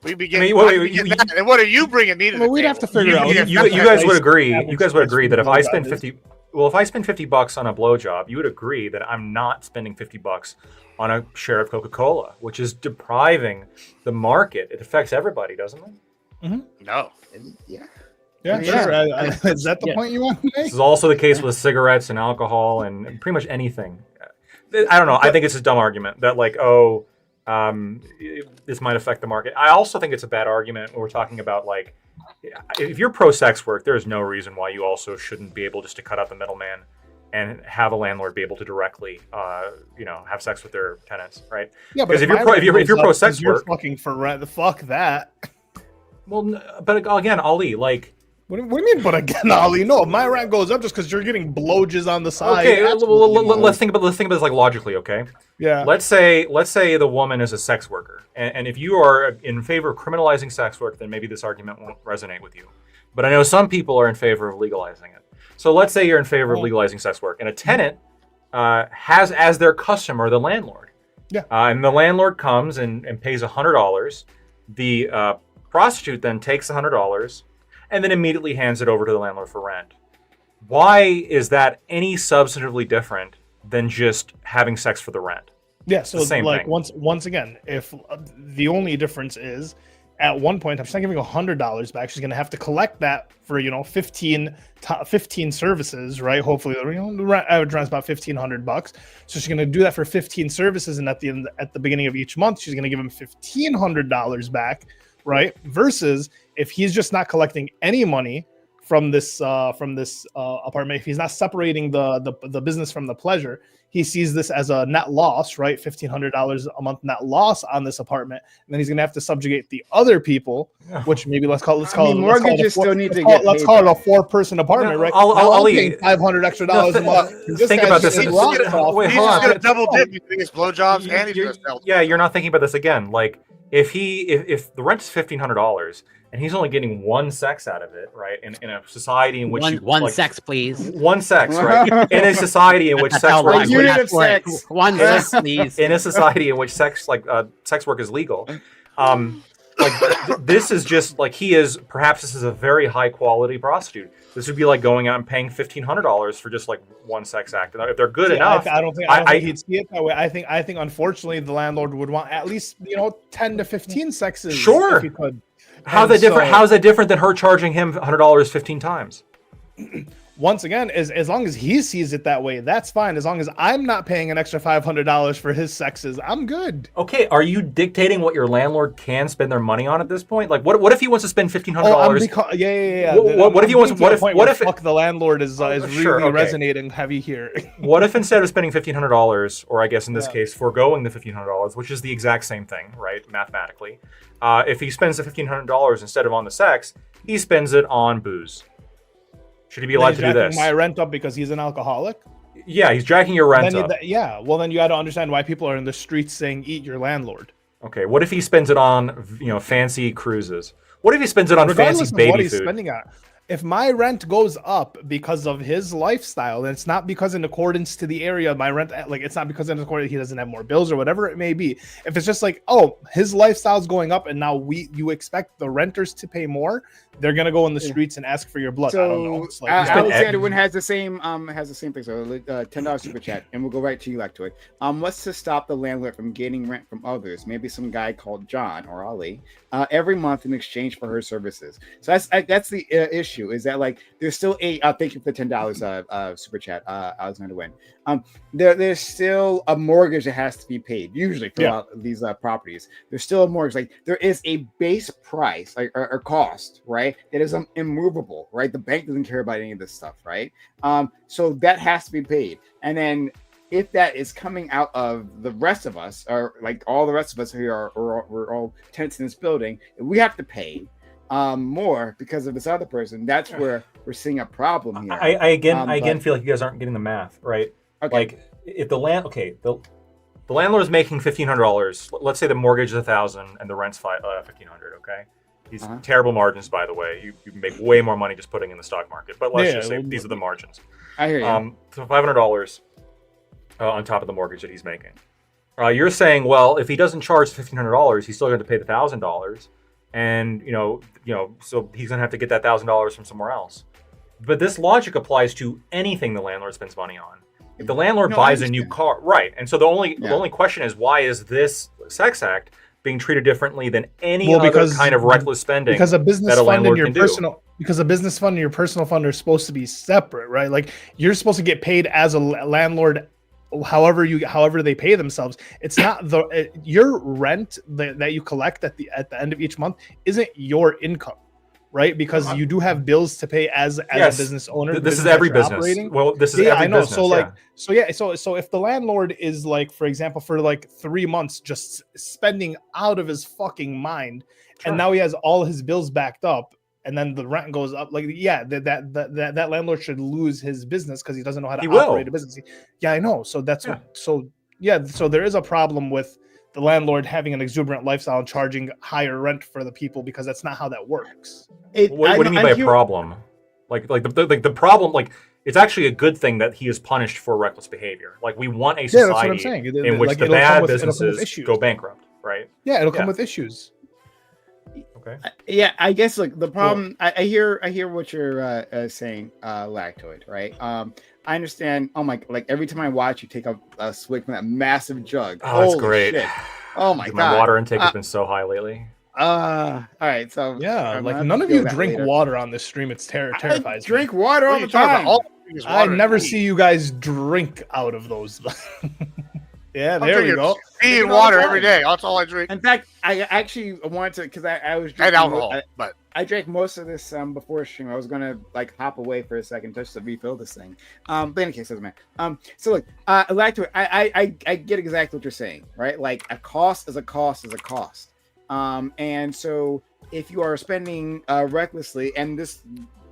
we'd be getting, that. And what are you bringing me to the table? We'd have to figure out. You guys would agree. You guys would agree that if I spend $50 on a blowjob, you would agree that I'm not spending $50 on a share of Coca-Cola, which is depriving the market. It affects everybody, doesn't it? Mm-hmm. No. Yeah. Yeah, sure. Is that the point you want to make? This is also the case with cigarettes and alcohol and pretty much anything. I don't know. I think it's a dumb argument that this might affect the market. I also think it's a bad argument when we're talking about like if you're pro sex work, there's no reason why you also shouldn't be able just to cut out the middleman and have a landlord be able to directly, have sex with their tenants, right? Yeah, because if you're pro sex work, you're fucking for rent. Fuck that. Well, but again, Ali, like. What do you mean? But again, Ali, no, my rent goes up just because you're getting blowjs on the side. Okay, let's think about this like logically. Okay. Yeah. Let's say the woman is a sex worker, and if you are in favor of criminalizing sex work, then maybe this argument won't resonate with you. But I know some people are in favor of legalizing it. So let's say you're in favor of legalizing sex work, and a tenant has as their customer the landlord. Yeah. And the landlord comes and pays $100. The prostitute then takes the $100 and then immediately hands it over to the landlord for rent. Why is that any substantively different than just having sex for the rent? Yeah, so same like thing. once again, if the only difference is at one point, if she's not giving $100 back, she's going to have to collect that for 15 services, right? Hopefully, the rent average rent's about $1,500. So she's going to do that for 15 services, and at the beginning of each month, she's going to give him $1,500 back, right? Versus if he's just not collecting any money from this apartment, if he's not separating the business from the pleasure, he sees this as a net loss, right? $1,500 a month net loss on this apartment, and then he's gonna have to subjugate the other people, which maybe let's call mortgages still need to get. Let's call it a 4-person apartment, right? I'll paying $500 extra a month. Think about this. He's just gonna double dip between his blowjobs and he's gonna sell. Yeah, you're not thinking about this again. Like if the rent is $1,500 and he's only getting one sex out of it, right? In a society in which one sex, please. One sex, right? In a society in which sex work is unit of sex. One sex, please. In a society in which sex work is legal, this is just like perhaps this is a very high quality prostitute. This would be like going out and paying $1,500 for just like one sex act. And if they're good enough, I don't think he'd see it that way. I think unfortunately the landlord would want at least 10 to 15 sexes. Sure. If he could. How's that different than her charging him $100 15 times? Once again, as long as he sees it that way, that's fine. As long as I'm not paying an extra $500 for his sexes, I'm good. Okay, are you dictating what your landlord can spend their money on at this point? Like, what if he wants to spend $1,500? Yeah. What if he wants? What if fuck the landlord is really resonating heavy here? What if instead of spending $1,500, or I guess in this case, foregoing the $1,500, which is the exact same thing, right, mathematically, if he spends the $1,500 instead of on the sex, he spends it on booze? Should he be allowed to do this? My rent up because he's an alcoholic? Yeah, he's jacking your rent up. Well, then you got to understand why people are in the streets saying, eat your landlord. Okay, what if he spends it on, fancy cruises? What if he spends it on fancy baby what he's food? Spending on. If my rent goes up because of his lifestyle, then it's not because in accordance to the area, my rent, it's not because in accordance he doesn't have more bills or whatever it may be. If it's just like, oh, his lifestyle's going up and now you expect the renters to pay more, they're gonna go in the streets and ask for your blood. So, I don't know. It's like, Alexander Wynn has the same thing. So $10 super chat, and we'll go right to you, Lactoid. What's to stop the landlord from getting rent from others? Maybe some guy called John or Ali every month in exchange for her services. So that's the issue. Is that like there's still thank you for the $10 super chat, Alexander Wynn. There's still a mortgage that has to be paid usually for these properties. There's still a mortgage. Like there is a base price or cost, right? That is immovable, right? The bank doesn't care about any of this stuff, right? So that has to be paid. And then if that is coming out of the rest of us, or like all the rest of us who we're all tenants in this building, we have to pay more because of this other person. That's where we're seeing a problem here. I again feel like you guys aren't getting the math right. Okay. Like if the landlord is making $1,500. Let's say the mortgage is $1,000 and the rent's $1,500. Okay. These terrible margins, by the way. You make way more money just putting in the stock market. But let's just say these are the margins. I hear you. So $500 on top of the mortgage that he's making. You're saying, well, if he doesn't charge $1,500, he's still going to pay the $1,000, and so he's going to have to get that $1,000 from somewhere else. But this logic applies to anything the landlord spends money on. If the landlord buys a new car, right? And so the only question is, why is this sex act being treated differently than any other kind of reckless spending? Because a business fund and your personal, because a business fund and your personal fund are supposed to be separate, right? Like you're supposed to get paid as a landlord, however they pay themselves. It's not your rent that you collect at the end of each month isn't your income. right? Because you do have bills to pay as Yes. a business owner. the This is business that every you're business. operating. Well, this is Yeah, every I know. business. So like, yeah. so if the landlord is like, for example, for like 3 months just spending out of his fucking mind, Sure. and now he has all his bills backed up, and then the rent goes up, like, yeah, that landlord should lose his business because he doesn't know how to He operate will. a business. Yeah, I know. So that's Yeah. so there is a problem with the landlord having an exuberant lifestyle and charging higher rent for the people, because that's not how that works. What do you mean by a problem? Like the problem, like, it's actually a good thing that he is punished for reckless behavior. Like, we want a Yeah, that's what I'm society saying. in which Like, the it'll come bad with- it'll come with businesses issues. go bankrupt, right? Yeah, it'll come with issues. Okay. Yeah, I guess like the problem. I hear what you're saying, Lactoid, right? I understand. Oh my! Like every time I watch you take a swig from that massive jug. Oh, it's Holy great. shit. Oh my Dude, god! my water intake has been so high lately. All right. So Yeah, I'm like gonna none of feel you that drink later. water on this stream. It's I terrifies me. drink water all What are the you talking about? time. All I drink is I water and never tea. see you guys drink out of those. Yeah, I'm there we drinking go. tea and Drinking all the water time. every day. That's all I drink. In fact, I actually wanted to because I was And drinking alcohol, but I drank most of this before stream. I was gonna like hop away for a second just to refill this thing. But in any case, doesn't matter. So look, Lactoid, I get exactly what you're saying, right? Like a cost is a cost is a cost. And so if you are spending recklessly, and this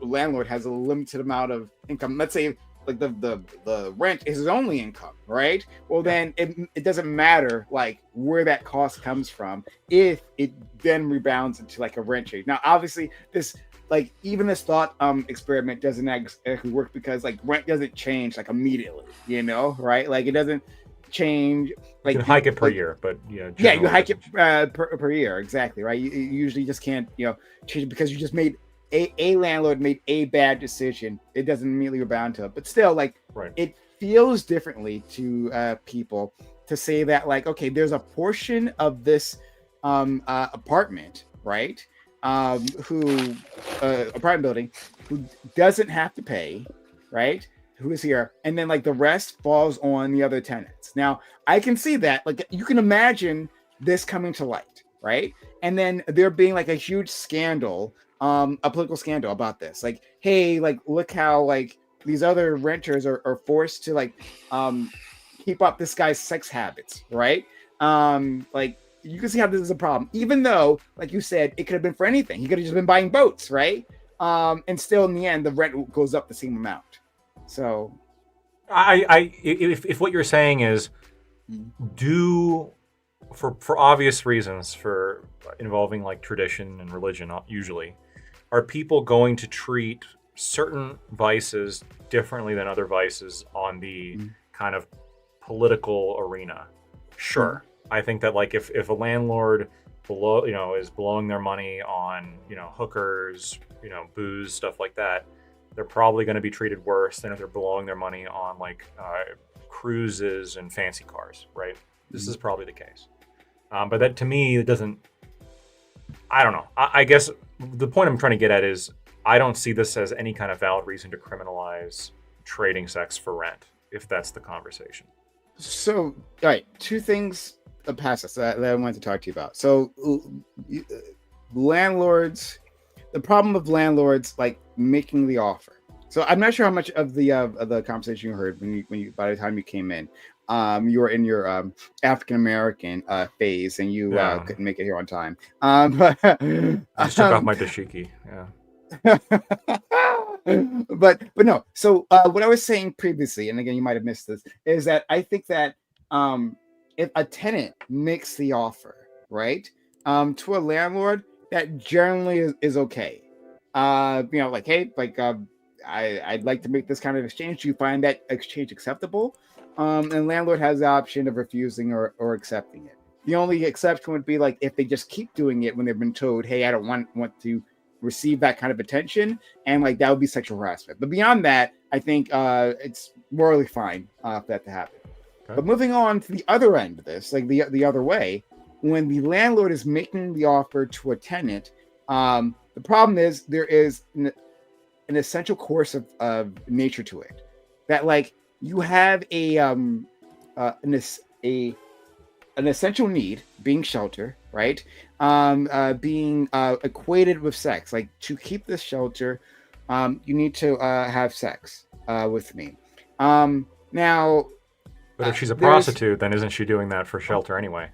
landlord has a limited amount of income, let's say like the rent is his only income, right? Well, then it doesn't matter like where that cost comes from if it then rebounds into like a rent change. Now, obviously, this like even this thought experiment doesn't actually work because like rent doesn't change like immediately, you know, right? Like it doesn't change. Like You can hike it per year, but yeah, you generally hike it it per year, exactly, right? You usually just can't change it because you just made a landlord made a bad decision. It doesn't immediately rebound to it, but still, like Right. it feels differently to people to say that like, okay, there's a portion of this apartment, right? Who apartment building who doesn't have to pay, right? Who is here, and then like the rest falls on the other tenants. Now I can see that, like you can imagine this coming to light, right? And then there being like a huge scandal, a political scandal about this. Like, hey, like look how like these other renters are forced to like keep up this guy's sex habits, right? Like you can see how this is a problem, even though, like you said, it could have been for anything. He could have just been buying boats, right? And still in the end, the rent goes up the same amount. So, if what you're saying is for obvious reasons, for involving like tradition and religion, usually, are people going to treat certain vices differently than other vices on the kind of political arena? Sure. I think that like if a landlord is blowing their money on hookers, booze, stuff like that, they're probably going to be treated worse than if they're blowing their money on like cruises and fancy cars, right? This is probably the case. But that to me, it doesn't. I don't know. I guess the point I'm trying to get at is I don't see this as any kind of valid reason to criminalize trading sex for rent, if that's the conversation. So, all right, two things past us that I wanted to talk to you about. So, landlords, the problem of landlords like making the offer. So, I'm not sure how much of the conversation you heard when you by the time you came in. You were in your African American phase, and you couldn't make it here on time. But I just took off my dashiki. Yeah. but no. So what I was saying previously, and again, you might have missed this, is that I think that if a tenant makes the offer, right, to a landlord, that generally is okay. Like, hey, like I'd like to make this kind of exchange. Do you find that exchange acceptable? And landlord has the option of refusing or accepting it. The only exception would be like if they just keep doing it when they've been told, hey, I don't want to receive that kind of attention, and like that would be sexual harassment. But beyond that, I think it's morally fine for that to happen. Okay. But moving on to the other end of this, like the other way, when the landlord is making the offer to a tenant, the problem is there is an essential course of nature to it. That like you have an essential need, being shelter, right? Being equated with sex. Like, to keep this shelter, you need to have sex with me. Now, But if she's a prostitute, then isn't she doing that for shelter anyway?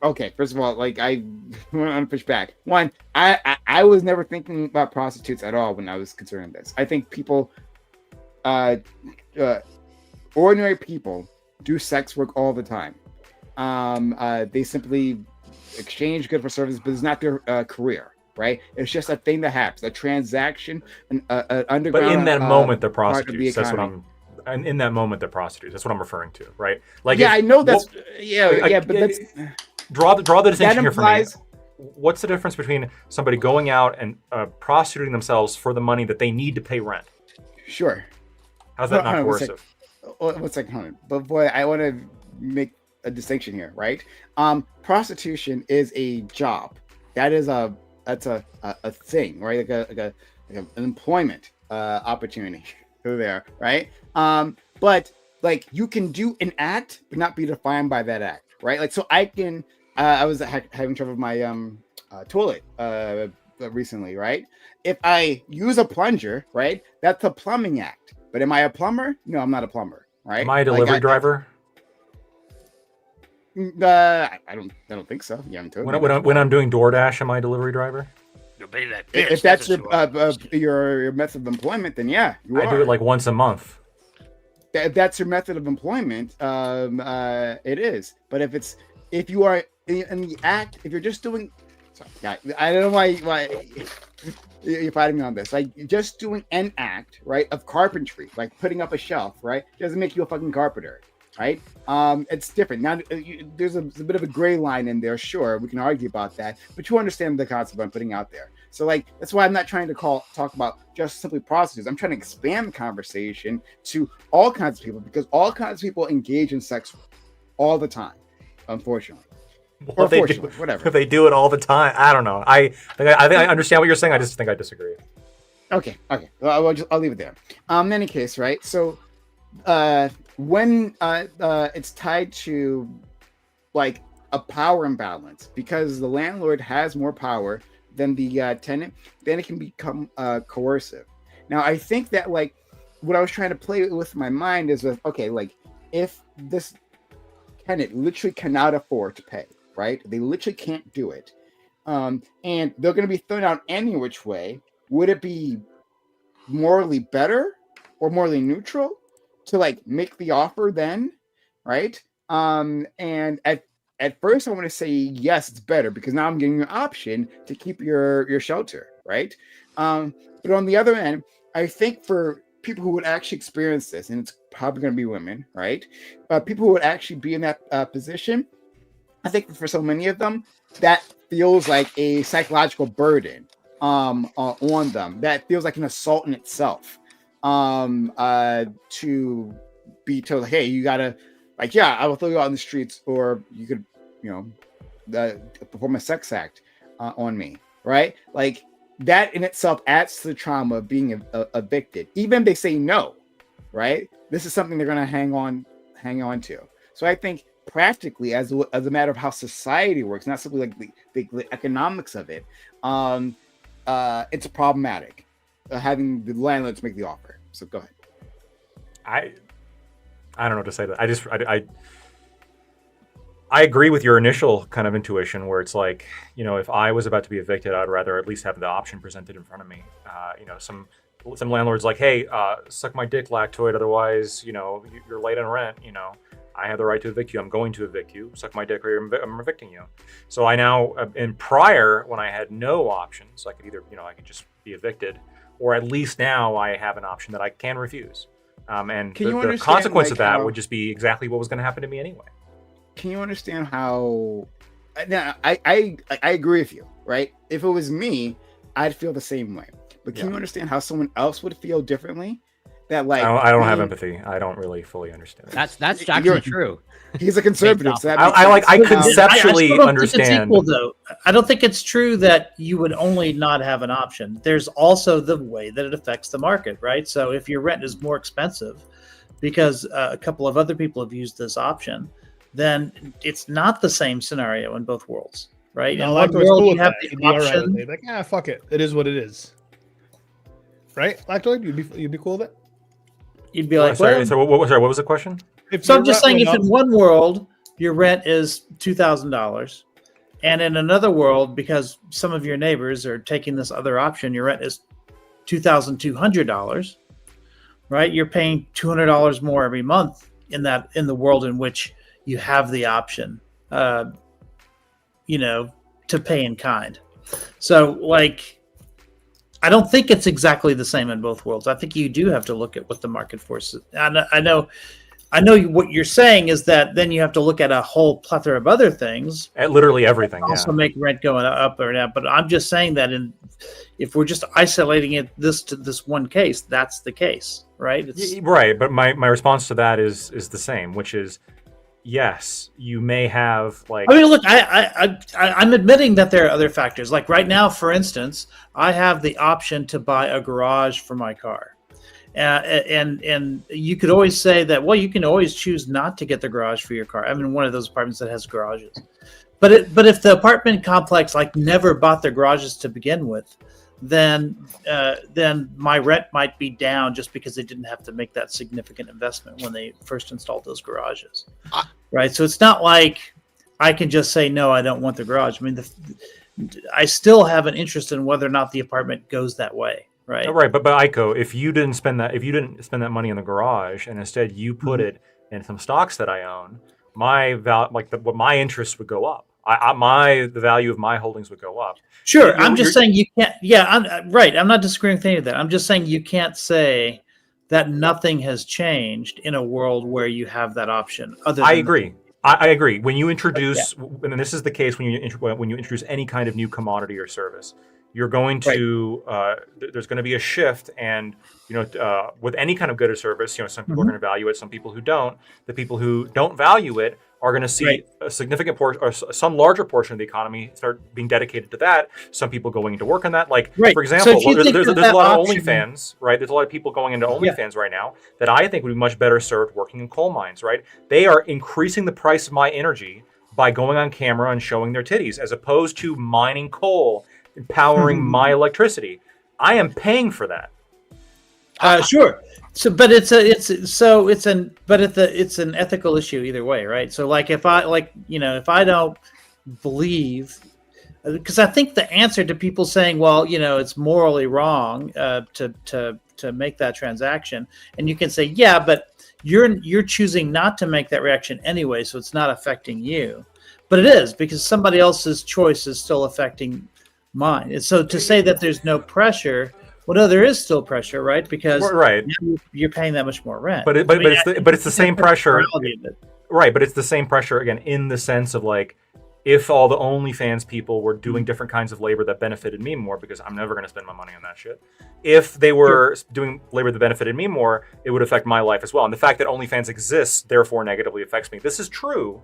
Okay, first of all, like, I want to push back. One, I was never thinking about prostitutes at all when I was considering this. I think people, ordinary people, do sex work all the time. They simply exchange good for service, but it's not their career, right? It's just a thing that happens, a transaction, an underground. But in that moment, they're prostitutes. That's what I'm. And in that moment, they're prostitutes. That's what I'm referring to, right? Like, yeah, I know that's but that's draw the distinction here for me. What's the difference between somebody going out and prostituting themselves for the money that they need to pay rent? Sure. How's that not coercive? One second, but boy, I want to make a distinction here, right? Prostitution is a job. That's a thing, right? Like an employment opportunity there, right? But like, you can do an act but not be defined by that act, right? Like, so I can I was having trouble with my toilet recently, right? If I use a plunger, right, that's a plumbing act. But am I a plumber? No, I'm not a plumber, right? Am I a delivery driver? I don't think so. Yeah, when I'm doing DoorDash, am I a delivery driver? If that's your method of employment, then yeah, I do it like once a month. If that's your method of employment, it is. But if you are in the act, if you're just doing, sorry, I don't know why you're fighting me on this. Like, just doing an act, right, of carpentry, like putting up a shelf, right, doesn't make you a fucking carpenter, right? It's different. Now, there's a bit of a gray line in there. Sure, we can argue about that, but you understand the concept I'm putting out there. So, like, that's why I'm not trying to talk about just simply prostitutes. I'm trying to expand the conversation to all kinds of people, because all kinds of people engage in sex all the time, unfortunately. Well, whatever. If they do it all the time, I don't know. I think I understand what you're saying. I just think I disagree. Okay. Well, I'll leave it there. In any case, right? So, when it's tied to like a power imbalance, because the landlord has more power than the tenant, then it can become coercive. Now, I think that, like, what I was trying to play with my mind is with, okay, like, if this tenant literally cannot afford to pay, right? They literally can't do it. And they're going to be thrown out any which way. Would it be morally better or morally neutral to, like, make the offer then, right? And at first I want to say yes, it's better, because now I'm getting an option to keep your shelter, right? But on the other end, I think for people who would actually experience this, and it's probably going to be women, right? People who would actually be in that position, I think for so many of them, that feels like a psychological burden on them. That feels like an assault in itself. To be told, hey, you gotta, like, yeah, I will throw you out in the streets, or you could, perform a sex act on me, right? Like, that in itself adds to the trauma of being evicted. Even if they say no, right? This is something they're gonna hang on to. So I think practically, as a matter of how society works, not simply like the economics of it, it's problematic having the landlords make the offer. So go ahead. I don't know what to say. That I agree with your initial kind of intuition, where it's like, if I was about to be evicted, I'd rather at least have the option presented in front of me. Some landlords like, hey, suck my dick, lactoid, otherwise, you're late on rent. I have the right to evict you. I'm going to evict you. Suck my dick, or I'm evicting you. So I now, and prior, when I had no options, I could either, I could just be evicted, or at least now I have an option that I can refuse. And the consequence of that would just be exactly what was going to happen to me anyway. Can you understand how? Now, I agree with you, right? If it was me, I'd feel the same way. But can you understand how someone else would feel differently? That, like, I don't have empathy. I don't really fully understand. That's actually true. He's a conservative. So I conceptually understand. It's equal, though. I don't think it's true that you would only not have an option. There's also the way that it affects the market, right? So if your rent is more expensive because a couple of other people have used this option, then it's not the same scenario in both worlds. right? No, In one Lactoid's world, cool you with have that. the He'd be all right option. with it. Like, fuck it. It is what it is. Right, Lactoid? You'd be cool with it? You'd be like, sorry, well, so what was the question? so I'm your just rent saying, went if in up- one world your rent is $2,000, and in another world, because some of your neighbors are taking this other option, your rent is $2,200, right? You're paying $200 more every month in the world in which you have the option, to pay in kind. So, like, I don't think it's exactly the same in both worlds. I think you do have to look at what the market forces. I know what you're saying is that then you have to look at a whole plethora of other things. At literally everything. Also make rent going up or down. But I'm just saying that if we're just isolating it to this one case, that's the case, right? Right. But my response to that is the same, which is, yes, you may have like. I mean, look, I'm admitting that there are other factors. Like right now, for instance, I have the option to buy a garage for my car. And you could always say that, well, you can always choose not to get the garage for your car. I'm in one of those apartments that has garages. But if the apartment complex like never bought their garages to begin with, then my rent might be down just because they didn't have to make that significant investment when they first installed those garages, right? So it's not like I can just say, no, I don't want the garage. I mean, I still have an interest in whether or not the apartment goes that way. Right. Right, but Aiko, if you didn't spend that money in the garage and instead you put it in some stocks that I own, what my interest would go up. The value of my holdings would go up. Sure, I'm just saying you can't. Yeah, I'm right. I'm not disagreeing with any of that. I'm just saying you can't say that nothing has changed in a world where you have that option. I agree. I agree. When you introduce, and this is the case when you introduce any kind of new commodity or service, you're going to there's going to be a shift, and with any kind of good or service, some people are going to value it, some people who don't. The people who don't value it are going to see a significant portion, or some larger portion of the economy start being dedicated to that. Some people going into work on that. Like for example, there's a lot of OnlyFans, right? There's a lot of people going into OnlyFans right now that I think would be much better served working in coal mines, right? They are increasing the price of my energy by going on camera and showing their titties, as opposed to mining coal and powering my electricity. I am paying for that. Sure. So, but it's an ethical issue either way, right? So, like, if I don't believe, because I think the answer to people saying, well, it's morally wrong to make that transaction, and you can say, yeah, but you're choosing not to make that reaction anyway, so it's not affecting you. But it is, because somebody else's choice is still affecting mine. And so to say that there's no pressure, well, no, there is still pressure, right? Because you're paying that much more rent. But it's the same pressure, right? But it's the same pressure again, in the sense of like, if all the OnlyFans people were doing different kinds of labor that benefited me more, because I'm never going to spend my money on that shit. If they were doing labor that benefited me more, it would affect my life as well. And the fact that OnlyFans exists therefore negatively affects me. This is true.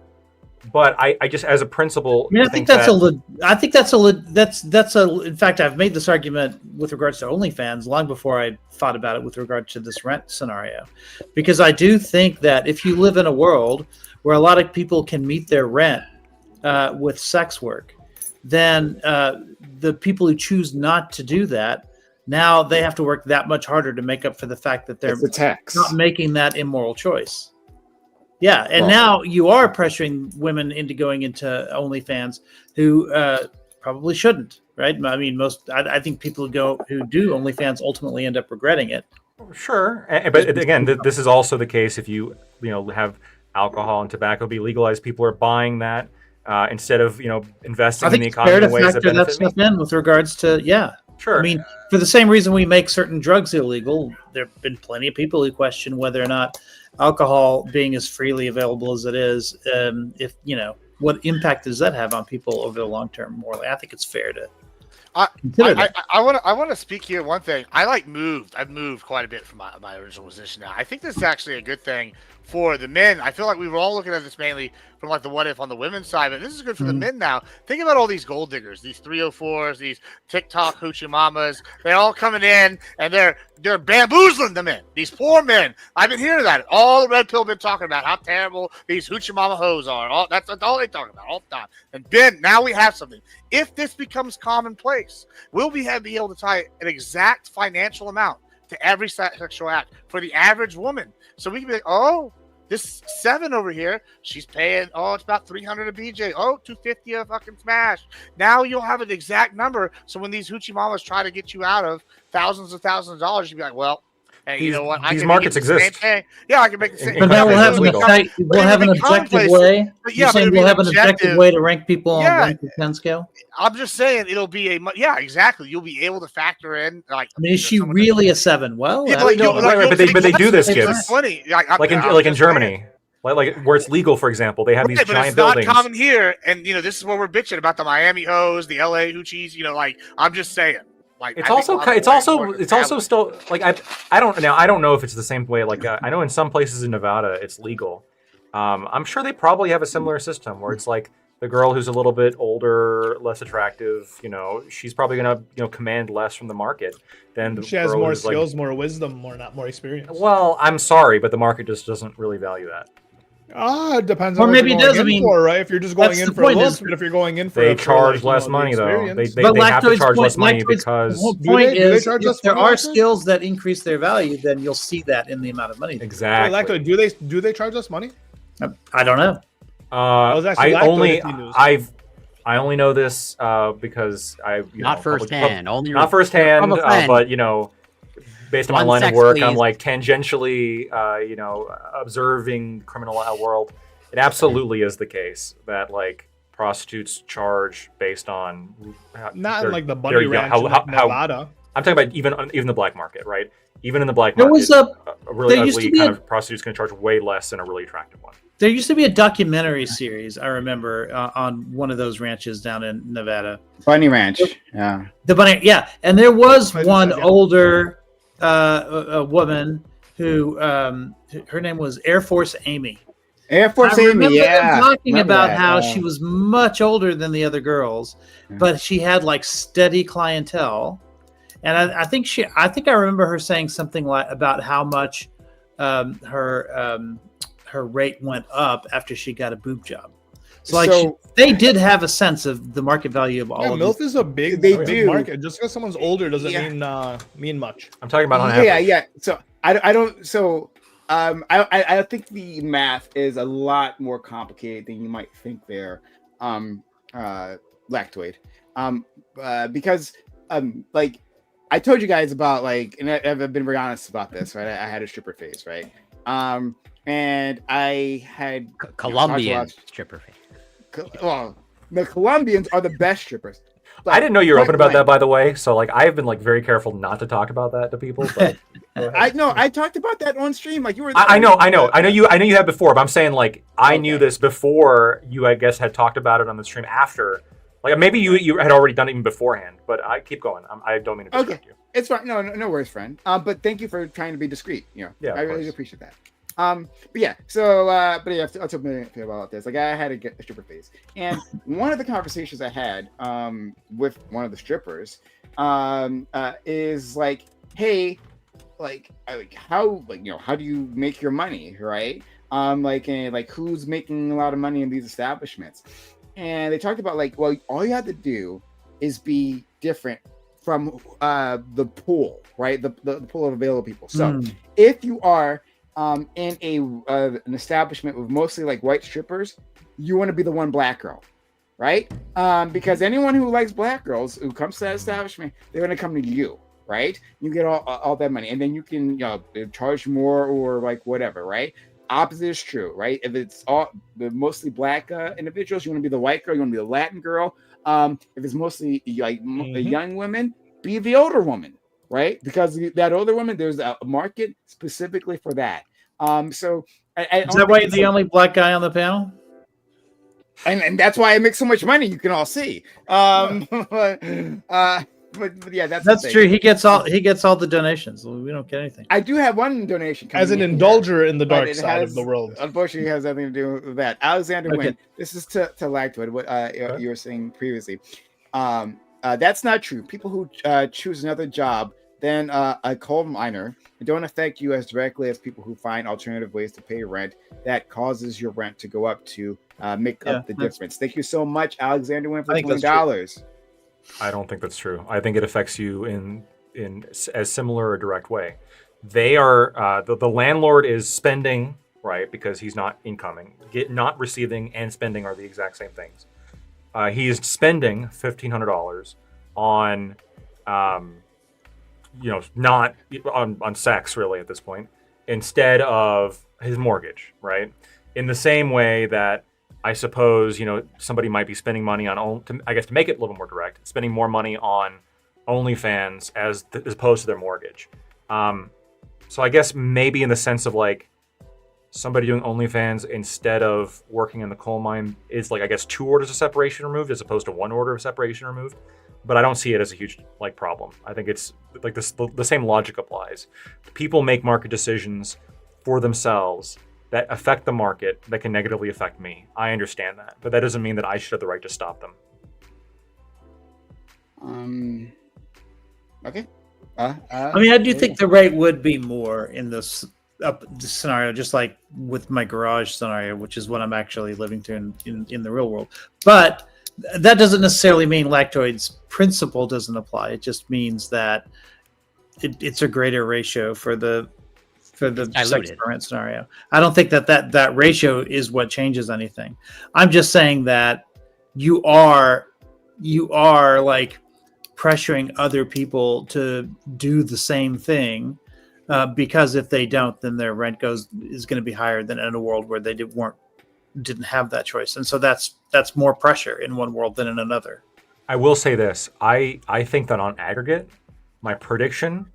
But I just, as a principle, I think that's in fact, I've made this argument with regards to OnlyFans long before I thought about it with regard to this rent scenario, because I do think that if you live in a world where a lot of people can meet their rent with sex work, then the people who choose not to do that, now they have to work that much harder to make up for the fact that they're not making that immoral choice. Yeah, and now you are pressuring women into going into OnlyFans who probably shouldn't, right? I mean, I think people who do OnlyFans ultimately end up regretting it. Sure, but again, this is also the case if you have alcohol and tobacco be legalized. People are buying that instead of investing in the economy in ways that benefit me. In with regards to Sure. I mean, for the same reason we make certain drugs illegal, there have been plenty of people who question whether or not alcohol being as freely available as it is, what impact does that have on people over the long term morally? I think it's fair to consider that. I want to speak here one thing. I've moved quite a bit from my original position now. I think this is actually a good thing for the men. I feel like we were all looking at this mainly from like the what if on the women's side, but this is good for the men now. Think about all these gold diggers, these 304s, these TikTok hoochie mamas. They're all coming in and they're bamboozling the men. These poor men. I've been hearing that. All the red pill been talking about how terrible these hoochie mama hoes are. That's all they talk about all the time. And Ben, now we have something. If this becomes commonplace, we'll be able to tie an exact financial amount to every sexual act for the average woman. So we can be like, oh, this 7 over here, she's paying, it's about 300 a BJ. Oh, 250 a fucking smash. Now you'll have an exact number. So when these hoochie mamas try to get you out of thousands of dollars, you'll be like, well, hey, you know what? These markets exist. Yeah, I can make the same. But now we'll have an objective way. You're saying we'll have an objective way to rank people on the 10 scale? I'm just saying it'll be exactly. You'll be able to factor in like. I mean, is she really a 7? Well, yeah, but they do this, kids. Like in Germany. Like where it's legal, for example, they have these giant buildings. It's not common here, and this is what we're bitching about the Miami hoes, the LA hoochies. Like I'm just saying. Like it's also still like I don't know if it's the same way. Like I know in some places in Nevada it's legal. I'm sure they probably have a similar system where it's like the girl who's a little bit older, less attractive, she's probably gonna command less from the market than the she has more skills, more wisdom, more experience. Well, I'm sorry, but the market just doesn't really value that. It depends on what you're going in for, right? If you're just going in for a look, but if you're going in for they charge less money though. They have to charge less money because the whole point is if there are skills that increase their value, then you'll see that in the amount of money. Exactly. Do they charge us money? I don't know. I only know this because not firsthand, but based on my line of work, I'm like tangentially, observing criminal world. It absolutely is the case that like prostitutes charge based on not in like the Bundy Ranch in Nevada. I'm talking about even the black market, right? Even in the black market, a really ugly kind of prostitute's going to charge way less than a really attractive one. There used to be a documentary series, I remember, on one of those ranches down in Nevada. Bunny Ranch, yeah. The Bunny, yeah. And there was one older a woman who, her name was Air Force Amy. Air Force Amy, yeah. Talking about how she was much older than the other girls, but she had like steady clientele. And I think I remember her saying something like about how much her rate went up after she got a boob job. So they did have a sense of the market value of all of MILF is a big market. Just because someone's older doesn't mean much. I'm talking about on average. Yeah. So I don't. So I think the math is a lot more complicated than you might think there, Lactoid. Because like I told you guys about and I've been very honest about this, right? I had a stripper phase, right? And I had Colombian stripper phase. Well, the Colombians are the best strippers. But I didn't know you were open about that, by the way. So I've been very careful not to talk about that to people. But I talked about that on stream. Like you were. I know you have before, but I'm saying I knew this before you, I guess, had talked about it on the stream after. Maybe you had already done it even beforehand. But I keep going. I don't mean to distract you. It's fine. No worries, friend. But thank you for trying to be discreet. Yeah, I really appreciate that. But yeah, I'll tell me about this. I had to get a stripper phase, and one of the conversations I had with one of the strippers is hey, how how do you make your money, right? And who's making a lot of money in these establishments? And they talked about well, all you have to do is be different from the pool, right? The pool of available people. So if you are in an establishment with mostly white strippers, you want to be the one black girl, right? Because anyone who likes black girls who comes to that establishment, they're going to come to you, right? You get all that money, and then you can charge more or whatever, right? Opposite is true, right? If it's mostly black individuals, you want to be the white girl, you want to be the Latin girl. If it's mostly young women, be the older woman. Right, because that older woman, there's a market specifically for that. So is that why you're the only black guy on the panel? And that's why I make so much money. You can all see. But but yeah, that's That's true. He gets all the donations. We don't get anything. I do have one donation coming As an in indulger here, in the but dark it side has, of the world. unfortunately, has nothing to do with that. Alexander Okay. Wynn, this is to Lactoid, what you were saying previously. That's not true. People who choose another job than a coal miner don't affect you as directly as people who find alternative ways to pay rent that causes your rent to go up to make up the difference. Thank you so much, Alexander Wynn, for $20. I don't think that's true. I think it affects you in as similar a direct way. They are the landlord is spending, right, because he's not incoming. Not receiving and spending are the exact same things. He is spending $1,500 on, not on sex really at this point, instead of his mortgage, right? In the same way that I suppose somebody might be spending money on to make it a little more direct, spending more money on OnlyFans as opposed to their mortgage. So I guess maybe in the sense of like somebody doing OnlyFans instead of working in the coal mine is like, I guess, 2 orders of separation removed as opposed to 1 order of separation removed. But I don't see it as a huge problem. I think it's like this, the same logic applies. People make market decisions for themselves that affect the market that can negatively affect me. I understand that, but that doesn't mean that I should have the right to stop them. Okay. I mean, I do think the rate would be more in this scenario, just like with my garage scenario, which is what I'm actually living to in the real world. But that doesn't necessarily mean Lactoid's principle doesn't apply. It just means that it's a greater ratio for the sex for rent scenario. I don't think that ratio is what changes anything. I'm just saying that you are like pressuring other people to do the same thing, because if they don't, then their rent is going to be higher than in a world where they didn't have that choice. And so that's more pressure in one world than in another. I will say this. I think that on aggregate, my prediction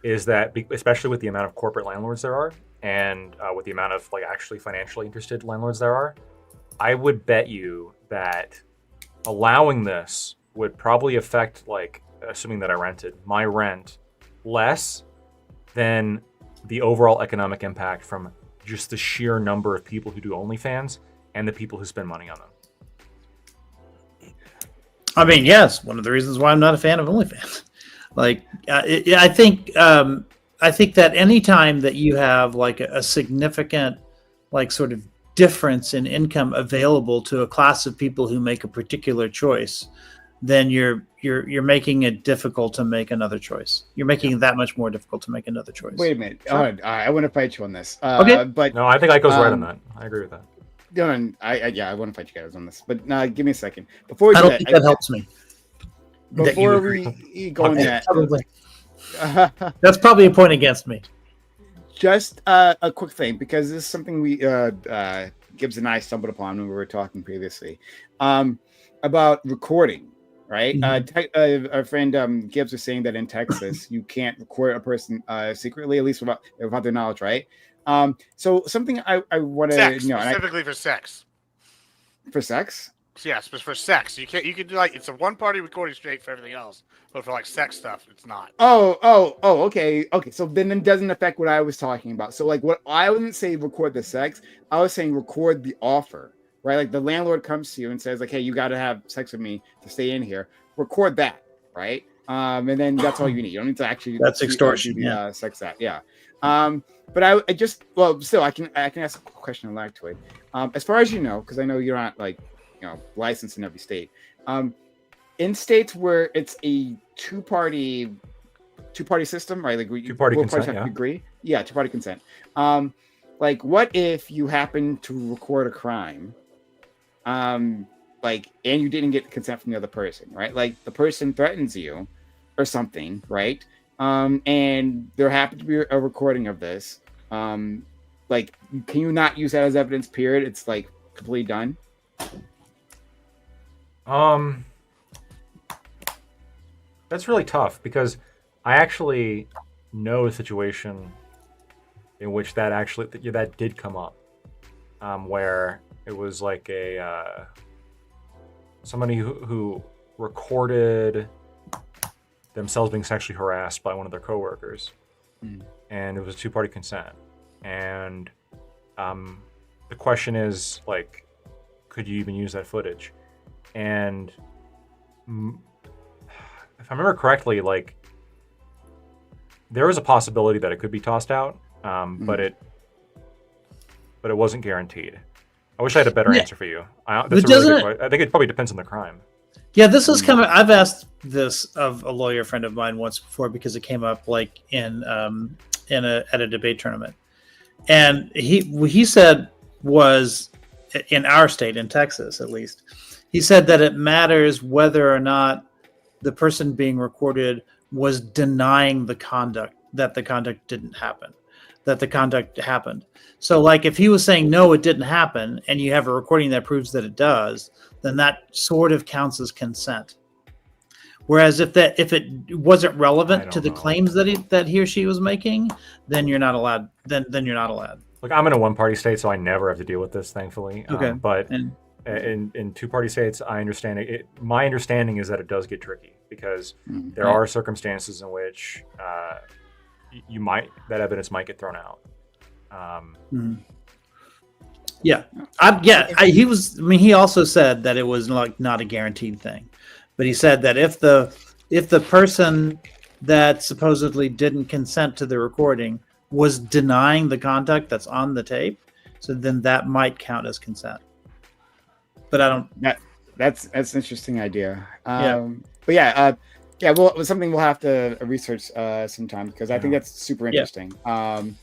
is that, especially with the amount of corporate landlords there are, and with the amount of like actually financially interested landlords there are, I would bet you that allowing this would probably affect, like, assuming that I rented, my rent less than the overall economic impact from just the sheer number of people who do OnlyFans and the people who spend money on them. I mean, yes, one of the reasons why I'm not a fan of OnlyFans. Like, I think that any time that you have like a significant, like, sort of difference in income available to a class of people who make a particular choice, then you're making it difficult to make another choice. You're making it that much more difficult to make another choice. Wait a minute. Sure. I want to fight you on this. Okay. But no, I think Iko's right on that. I agree with that. No, I want to fight you guys on this, but give me a second. Before I don't think that helps me. Before we go on that, that's probably a point against me. Just a quick thing, because this is something we Gibbs and I stumbled upon when we were talking previously, about recording. Right, our friend Gibbs was saying that in Texas you can't record a person secretly, at least without their knowledge, right? So something I want to know, specifically for sex. For sex? Yes, but for sex, you can do, like, it's a one-party recording straight for everything else, but for like sex stuff, it's not. Okay. So then it doesn't affect what I was talking about. So like, what I wouldn't say record the sex, I was saying record the offer. Right, like the landlord comes to you and says, like, "Hey, you got to have sex with me to stay in here." Record that, right? And then that's all you need. You don't need to actually. That's extortion. Do the sex act, yeah. But I just, well, still, I can ask a question on Lactoid. As far as you know, because I know you're not like, licensed in every state. In states where it's a two-party system, right? Like two-party consent, have to agree. Yeah, two-party consent. Like, what if you happen to record a crime? Like, and you didn't get consent from the other person, right? Like, the person threatens you or something, right? And there happened to be a recording of this. Like, can you not use that as evidence, period? It's like completely done. That's really tough, because I actually know a situation in which that did come up, where it was like somebody who recorded themselves being sexually harassed by one of their coworkers, Mm. and it was a two-party consent. And the question is, like, could you even use that footage? And if I remember correctly, like, there was a possibility that it could be tossed out, but it wasn't guaranteed. I wish I had a better answer for you. That's a really good question. I think it probably depends on the crime. Yeah, this is coming. I've asked this of a lawyer friend of mine once before because it came up like at a debate tournament, and he said was in our state, in Texas at least, he said that it matters whether or not the person being recorded was denying the conduct didn't happen, that the conduct happened. So like if he was saying no, it didn't happen, and you have a recording that proves that it does, then that sort of counts as consent. Whereas if it wasn't relevant to the claims that he or she was making, then you're not allowed. Then you're not allowed. Look, I'm in a one-party state, so I never have to deal with this, thankfully. Okay. But in two-party states, I understand it. My understanding is that it does get tricky because there are circumstances in which that evidence might get thrown out. He also said that it was like not a guaranteed thing, but he said that if the person that supposedly didn't consent to the recording was denying the conduct that's on the tape, so then that might count as consent. But I don't. That's an interesting idea. But well, something we'll have to research sometime because I think that's super interesting. Fair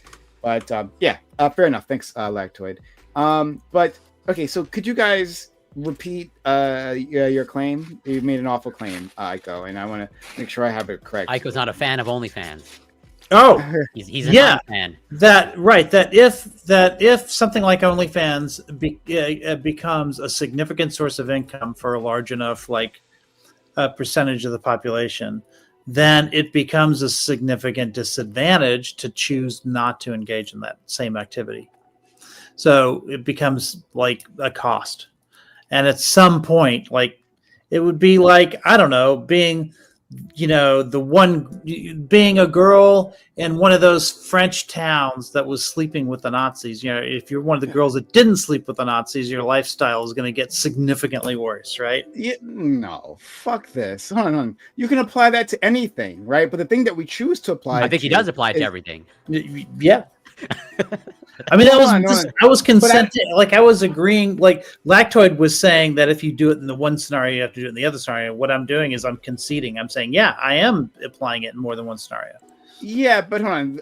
enough. Thanks, Lactoid. But okay, so could you guys repeat your claim? You made an awful claim, Aiko, and I want to make sure I have it correct. Aiko's not a fan of OnlyFans. Oh, he's an fan. That if something like OnlyFans becomes a significant source of income for a large enough percentage of the population, then it becomes a significant disadvantage to choose not to engage in that same activity. So it becomes like a cost. And at some point, like it would be like, I don't know, being a girl in one of those French towns that was sleeping with the Nazis. If you're one of the girls that didn't sleep with the Nazis, your lifestyle is going to get significantly worse, right? Yeah, no, fuck this. Hold on. You can apply that to anything, right? But the thing that we choose to apply, I think he does apply it to everything. Yeah. I mean, I was consenting. I was agreeing. Like Lactoid was saying that if you do it in the one scenario, you have to do it in the other scenario. What I'm doing is I'm conceding. I'm saying, yeah, I am applying it in more than one scenario. Yeah, but hold on.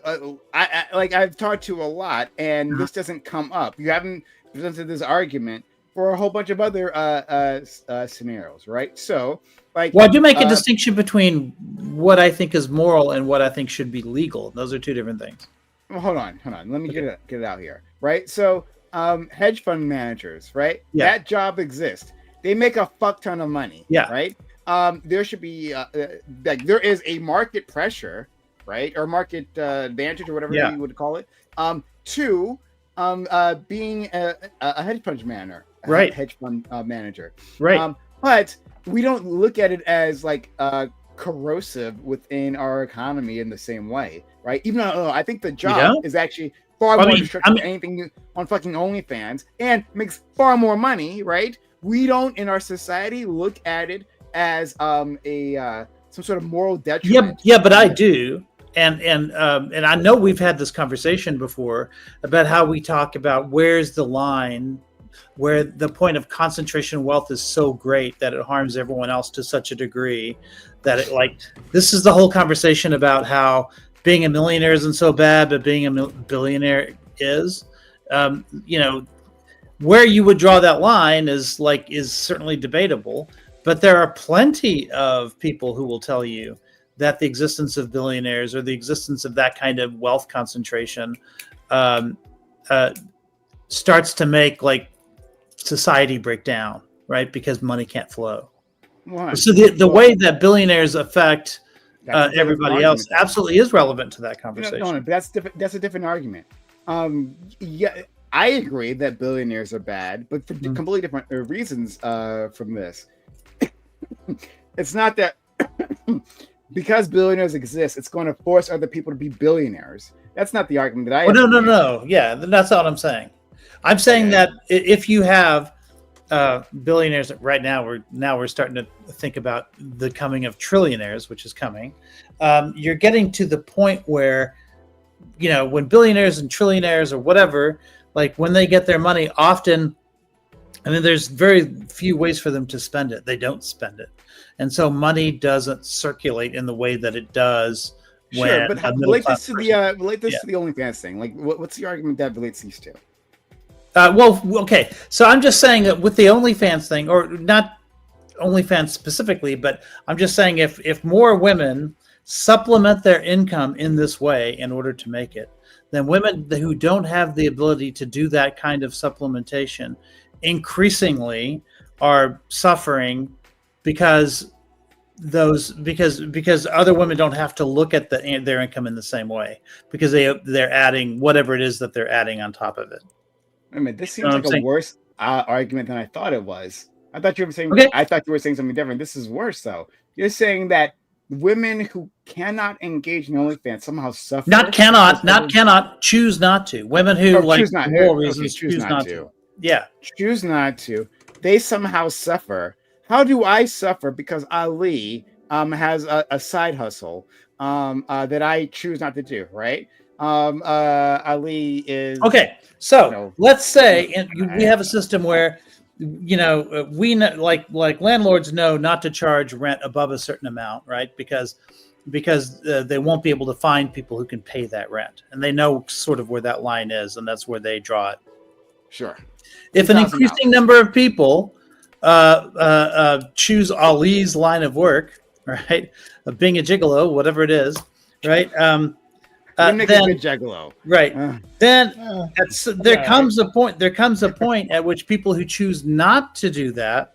I've talked to a lot, and this doesn't come up. You haven't presented this argument for a whole bunch of other scenarios, right? So, I do make a distinction between what I think is moral and what I think should be legal. Those are two different things. Well, hold on. Let me get it out here, right? So, hedge fund managers, right? Yeah. That job exists. They make a fuck ton of money. Yeah. Right. There should be there is a market pressure, right, or market advantage, or whatever you would call it, to being a hedge fund manager, right? Hedge fund manager, right? But we don't look at it as corrosive within our economy in the same way, right? Even though I think the job is actually far more destructive than anything on fucking OnlyFans and makes far more money, right? We don't in our society look at it as some sort of moral detriment. Yeah, but I do. And I know we've had this conversation before about how we talk about where's the line where the point of concentration of wealth is so great that it harms everyone else to such a degree that this is the whole conversation about how being a millionaire isn't so bad, but being a billionaire is. Where you would draw that line is certainly debatable, but there are plenty of people who will tell you that the existence of billionaires or the existence of that kind of wealth concentration starts to make society break down, right? Because money can't flow. Wow. So the way that billionaires affect everybody else absolutely is relevant to that conversation. No, but that's different. That's a different argument. Yeah, I agree that billionaires are bad, but for completely different reasons from this. It's not that because billionaires exist, it's going to force other people to be billionaires. That's not the argument that I. Well, no. Yeah, that's not what I'm saying. I'm saying that if you have billionaires right now, we're starting to think about the coming of trillionaires, which is coming. You're getting to the point where, when billionaires and trillionaires or whatever, like when they get their money, often, there's very few ways for them to spend it. They don't spend it. And so money doesn't circulate in the way that it does. Sure, but relate this to the OnlyFans thing. Like, what's the argument that relates these two? Okay. So I'm just saying that with the OnlyFans thing, or not OnlyFans specifically, but I'm just saying if more women supplement their income in this way in order to make it, then women who don't have the ability to do that kind of supplementation increasingly are suffering because other women don't have to look at their income in the same way because they're adding whatever it is that they're adding on top of it. This seems like a worse argument than I thought it was. I thought you were saying something different. This is worse though. You're saying that women who cannot engage in OnlyFans somehow suffer. Choose not to. Women who choose not to. Yeah, choose not to. They somehow suffer. How do I suffer because Ali has a side hustle that I choose not to do? Right? Ali is okay. So let's say we have a system where we like landlords know not to charge rent above a certain amount, right? Because they won't be able to find people who can pay that rent, and they know sort of where that line is, and that's where they draw it. Sure. If an increasing number of people choose Ali's line of work, right, of being a gigolo, whatever it is, right? Then a good gigolo. Right. Then there comes a point at which people who choose not to do that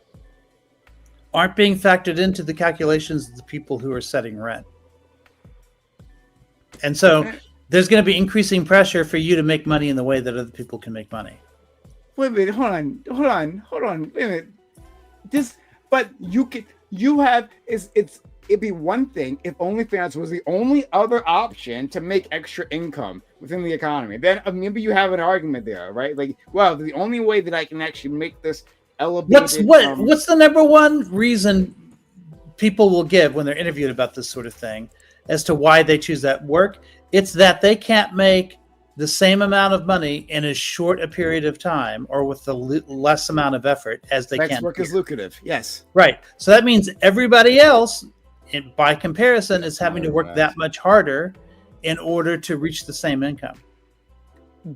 aren't being factored into the calculations of the people who are setting rent. And so there's going to be increasing pressure for you to make money in the way that other people can make money. Wait a minute, hold on. Wait a minute. It'd be one thing if OnlyFans was the only other option to make extra income within the economy. Then maybe you have an argument there, right? Like, well, the only way that I can actually make this elevated. What's the number one reason people will give when they're interviewed about this sort of thing as to why they choose that work? It's that they can't make the same amount of money in as short a period of time or with the less amount of effort as they can. Sex work is lucrative. Yes. Right. So that means everybody else, by comparison, is having to work that much harder in order to reach the same income.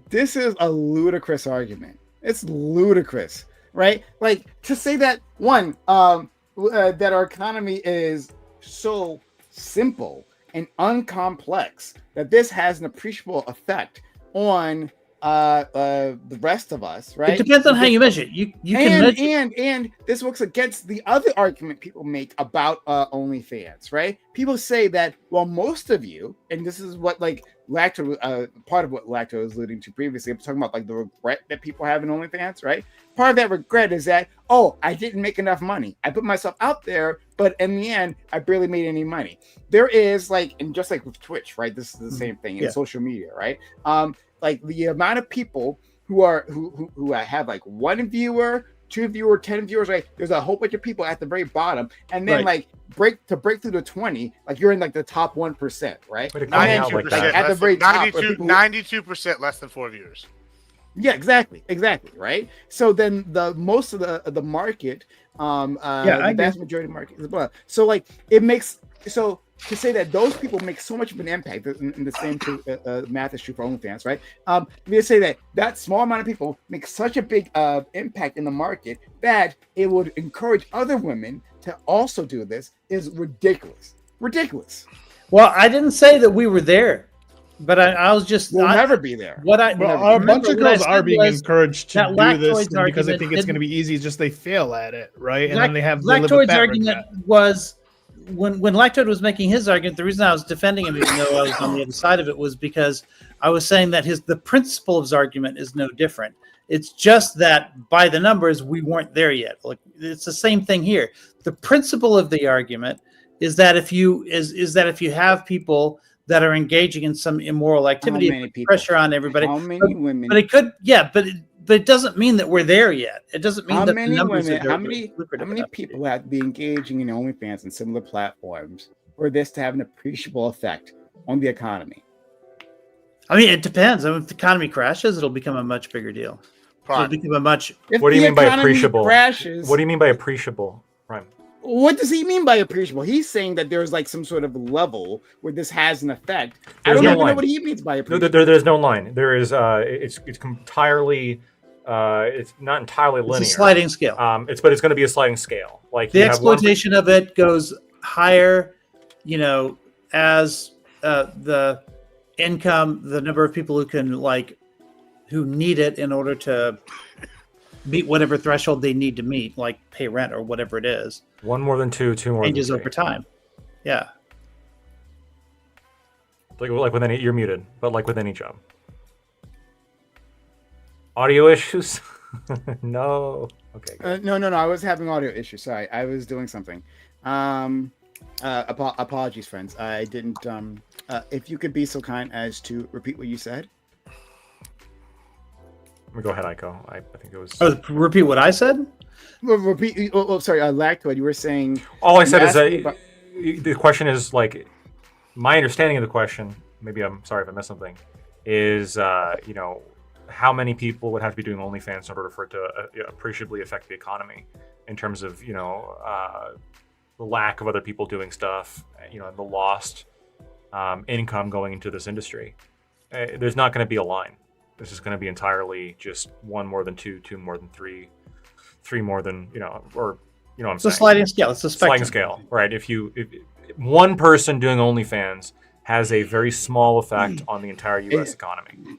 This is a ludicrous argument. It's ludicrous, right? Like to say that that our economy is so simple and uncomplex that this has an appreciable effect on the rest of us, right? It depends on how you measure it. You can measure. And this works against the other argument people make about OnlyFans, right? People say that, well, most of you, and this is what like Lacto, part of what Lacto was alluding to previously, I'm talking about like the regret that people have in OnlyFans, right? Part of that regret is that, I didn't make enough money. I put myself out there, but in the end, I barely made any money. There is like, and just like with Twitch, right? This is the same thing in social media, right? Like the amount of people who have like one viewer, 2 viewers, 10 viewers, right? There's a whole bunch of people at the very bottom, and then like break through the 20, like you're in like the top 1%, right? 92% at the very top, 92% less than 4 viewers. Yeah, exactly, right? So then the most of the market, the vast majority of the market is blah. So like it makes to say that those people make so much of an impact, in the same math is true for OnlyFans, right? We say that small amount of people make such a big impact in the market that it would encourage other women to also do this is ridiculous. Well, I didn't say that we were there, but I was just we'll never be there. A bunch of girls are being encouraged to do this because they think it's going to be easy. Just they fail at it, right? And then they have Lactoid's argument was. When Lactoid was making his argument, the reason I was defending him, even though I was on the other side of it, was because I was saying that the principle of his argument is no different. It's just that by the numbers, we weren't there yet. Like it's the same thing here. The principle of the argument is that if you have people that are engaging in some immoral activity, many people? pressure on everybody. How many women? But it could, yeah, but it doesn't mean that we're there yet. It doesn't mean How that many the numbers women? are How many people have to be engaging in OnlyFans and similar platforms for this to have an appreciable effect on the economy? I mean, it depends. I mean, if the economy crashes, it'll become a much bigger deal. It'll become a much. What do you mean by appreciable? What do you mean by appreciable, Ryan? What does he mean by appreciable? He's saying that there's like some sort of level where this has an effect. There's I don't no even know line. what he means by appreciable. There's no line. There is. It's entirely. It's not entirely linear. It's a sliding scale. But it's going to be a sliding scale. Like the exploitation of it goes higher, you know, as the income, the number of people who need it in order to meet whatever threshold they need to meet, like pay rent or whatever it is. One more than two, two more changes than three. over time. Yeah. Like with any, you're muted, but like with any job. Audio issues? No. Okay. No. I was having audio issues. Sorry, I was doing something. Apologies, friends. I didn't. If you could be so kind as to repeat what you said. Let me go ahead, Aiko. I think it was. Oh, repeat what I said? Repeat. Oh, sorry. Lactoid. You were saying. All I said is that the question is like, my understanding of the question. Maybe I'm sorry if I missed something. Is you know, how many people would have to be doing OnlyFans in order for it to appreciably affect the economy, in terms of, you know, the lack of other people doing stuff, you know, the lost income going into this industry. There's not going to be a line. This is going to be entirely just one more than two, two more than three, three more than, you know, or, you know what I'm saying? It's a sliding scale. It's a spectrum. Sliding scale, right? If one person doing OnlyFans has a very small effect on the entire U.S. economy.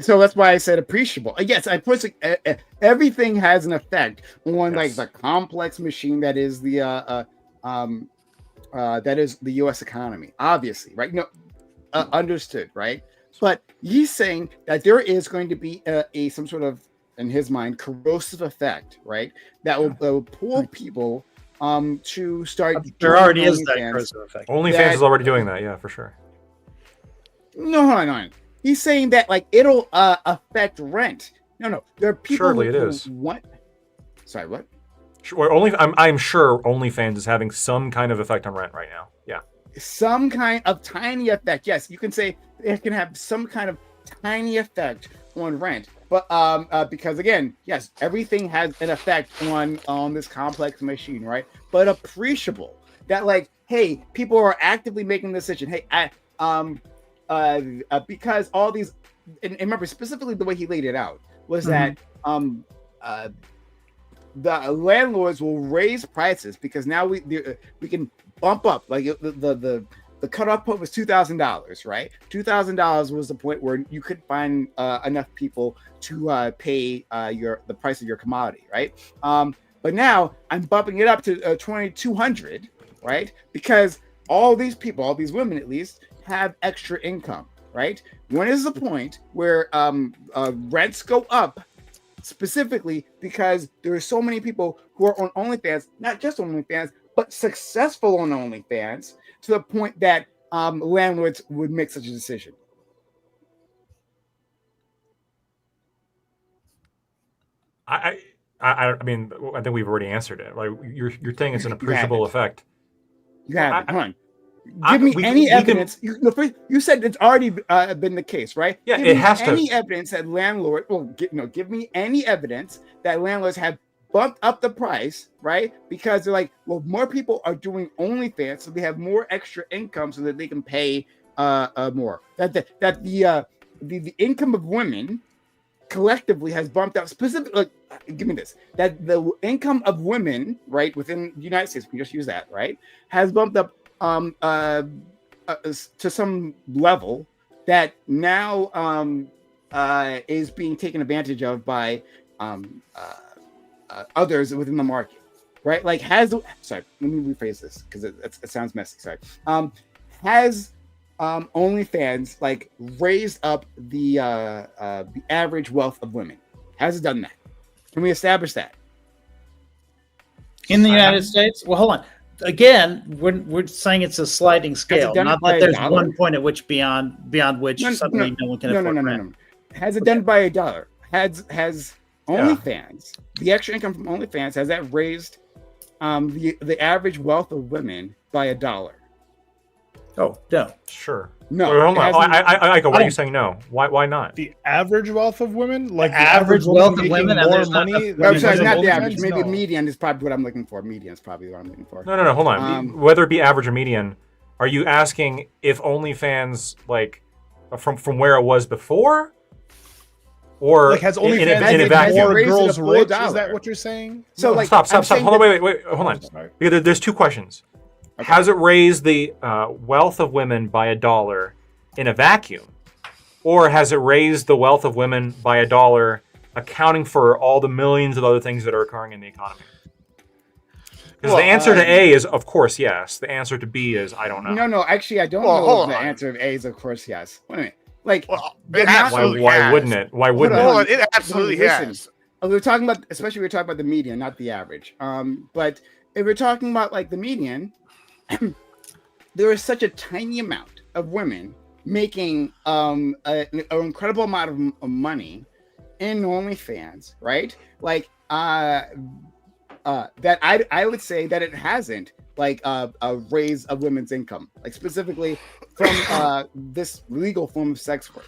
So that's why I said appreciable. Yes, I put everything has an effect on like the complex machine that is the U.S. economy. Obviously, right? No, understood, right? But he's saying that there is going to be some sort of, in his mind, corrosive effect, right? That will pull people to start. There already is that corrosive effect. OnlyFans is already doing that, yeah, for sure. No, hold on. He's saying that like it'll affect rent. No. There are people Surely it is. What? Sorry, what? Sure, I'm sure OnlyFans is having some kind of effect on rent right now. Yeah. Some kind of tiny effect. Yes, you can say it can have some kind of tiny effect on rent. But because again, yes, everything has an effect on this complex machine, right? But appreciable. That like, hey, people are actively making the decision. Hey, because all these, and remember specifically the way he laid it out was that the landlords will raise prices because now we can bump up. Like the cutoff point was $2,000, right? $2,000 was the point where you could find enough people to pay the price of your commodity, right? But now I'm bumping it up to $2,200, right? Because all these people, all these women at least, have extra income, right? When is the point where rents go up specifically because there are so many people who are on OnlyFans, not just OnlyFans, but successful on OnlyFans, to the point that landlords would make such a decision? I mean, I think we've already answered it. Like you're saying it's an appreciable effect. You have it. Hold on. Give me any evidence. You said it's already been the case, right? Yeah, give it has to. Any evidence that landlord? Well, give me any evidence that landlords have bumped up the price, right? Because they're like, well, more people are doing OnlyFans, so they have more extra income, so that they can pay more. That the income of women collectively has bumped up. Specifically, give me this: that the income of women, right, within the United States, we can just use that, right, has bumped up to some level that now is being taken advantage of by others within the market, right? Like sorry, let me rephrase this because it sounds messy. Sorry. Has OnlyFans like raised up the average wealth of women? Has it done that? Can we establish that? In the United States? Well, hold on. again, we're saying it's a sliding scale, done not by that a there's dollar? one point at which beyond which suddenly no one can afford rent. No. Has it done by a dollar? Has OnlyFans, the extra income from OnlyFans, has that raised the average wealth of women by a dollar? Oh, no. Sure. No. Wait, hold on. I go. Why are you saying no? Why not? The average wealth of women, like the average wealth of making women, and more there's not money. enough- I'm sorry, than not the OnlyFans? average. Maybe No. median is probably what I'm looking for. Median is probably what I'm looking for. No. Hold on. Whether it be average or median, are you asking if OnlyFans like from where it was before, or Like has in a OnlyFans vacuum? more Raised it girls a full rich? Is dollar. that what you're saying? So, like, Stop. I'm saying Hold on. that- Wait. Hold on. Sorry. Because there's two questions. Okay. Has it raised the wealth of women by a dollar in a vacuum, or has it raised the wealth of women by a dollar, accounting for all the millions of other things that are occurring in the economy? Because the answer to A is, of course, yes. The answer to B is, I don't know. No. Actually, I don't Well, know hold if the on. answer of A is, of course, yes. Wait a minute. Like, Well, the it amount- absolutely Why has. wouldn't it? Why Hold wouldn't on. it? Hold on, it absolutely Listen. has. we're talking about, especially we're talking about the median, not the average. But if we're talking about like the median, there is such a tiny amount of women making an incredible amount of money in OnlyFans, right? Like that I would say that it hasn't like a raise of women's income, like specifically from this legal form of sex work.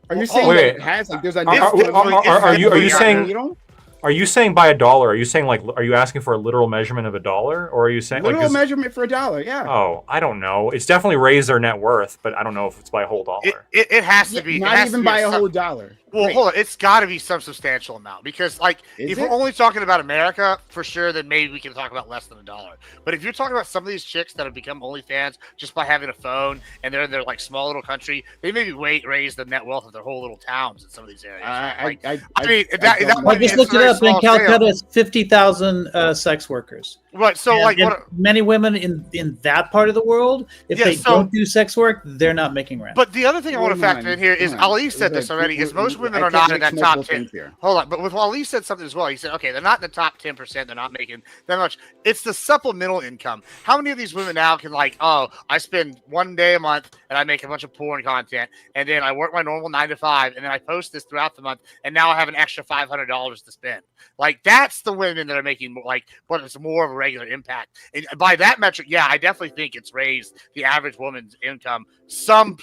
Are you saying that it has? Like, there's a Are you saying? you know, Are you saying by a dollar? Are you saying like? Are you asking for a literal measurement of a dollar, or are you saying literal like? measurement for a dollar? Yeah. Oh, I don't know. It's definitely raised their net worth, but I don't know if it's by a whole dollar. It has to be. Not even by a whole dollar. Well, Great. hold on. It's got to be some substantial amount because, like, Is if it? we're only talking about America, for sure, then maybe we can talk about less than a dollar. But if you're talking about some of these chicks that have become OnlyFans just by having a phone and they're in their like small little country, they maybe raise the net wealth of their whole little towns in some of these areas. I mean, don't that know. might I be just a looked it very up in small Calcutta. scale. It's 50,000 sex workers. Right. So, And- like, and what? many women in that part of the world, if Yeah, they so- don't do sex work, they're not making rent. But the other thing I want to Hold factor on, in here is hold on. Ali said this already. Is most women I are can't not in mix that top multiple 10. things here. Hold on, but with Ali said something as well. He said, okay, they're not in the top 10%. They're not making that much. It's the supplemental income. How many of these women now can like, oh, I spend one day a month and I make a bunch of porn content, and then I work my normal 9 to 5, and then I post this throughout the month, and now I have an extra $500 to spend. Like that's the women that are making like, but it's more of a regular impact. And by that metric, yeah, I definitely think it's raised the average woman's income some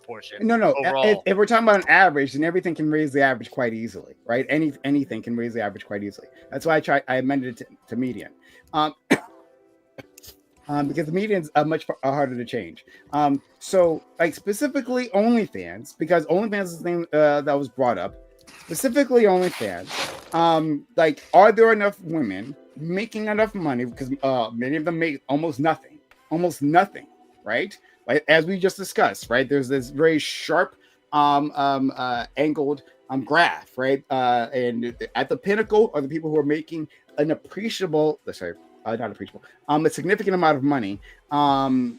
portion. No. Overall. If we're talking about an average, then everything can raise the average quite easily, right? Anything can raise the average quite easily. That's why I amended it to median, because the median's much harder to change. So like specifically OnlyFans, because OnlyFans is the thing that was brought up. Specifically OnlyFans, like, are there enough women making enough money? Because many of them make almost nothing, right? Like as we just discussed, right? There's this very sharp, angled graph, right? And at the pinnacle are the people who are making an appreciable, not appreciable, a significant amount of money, there,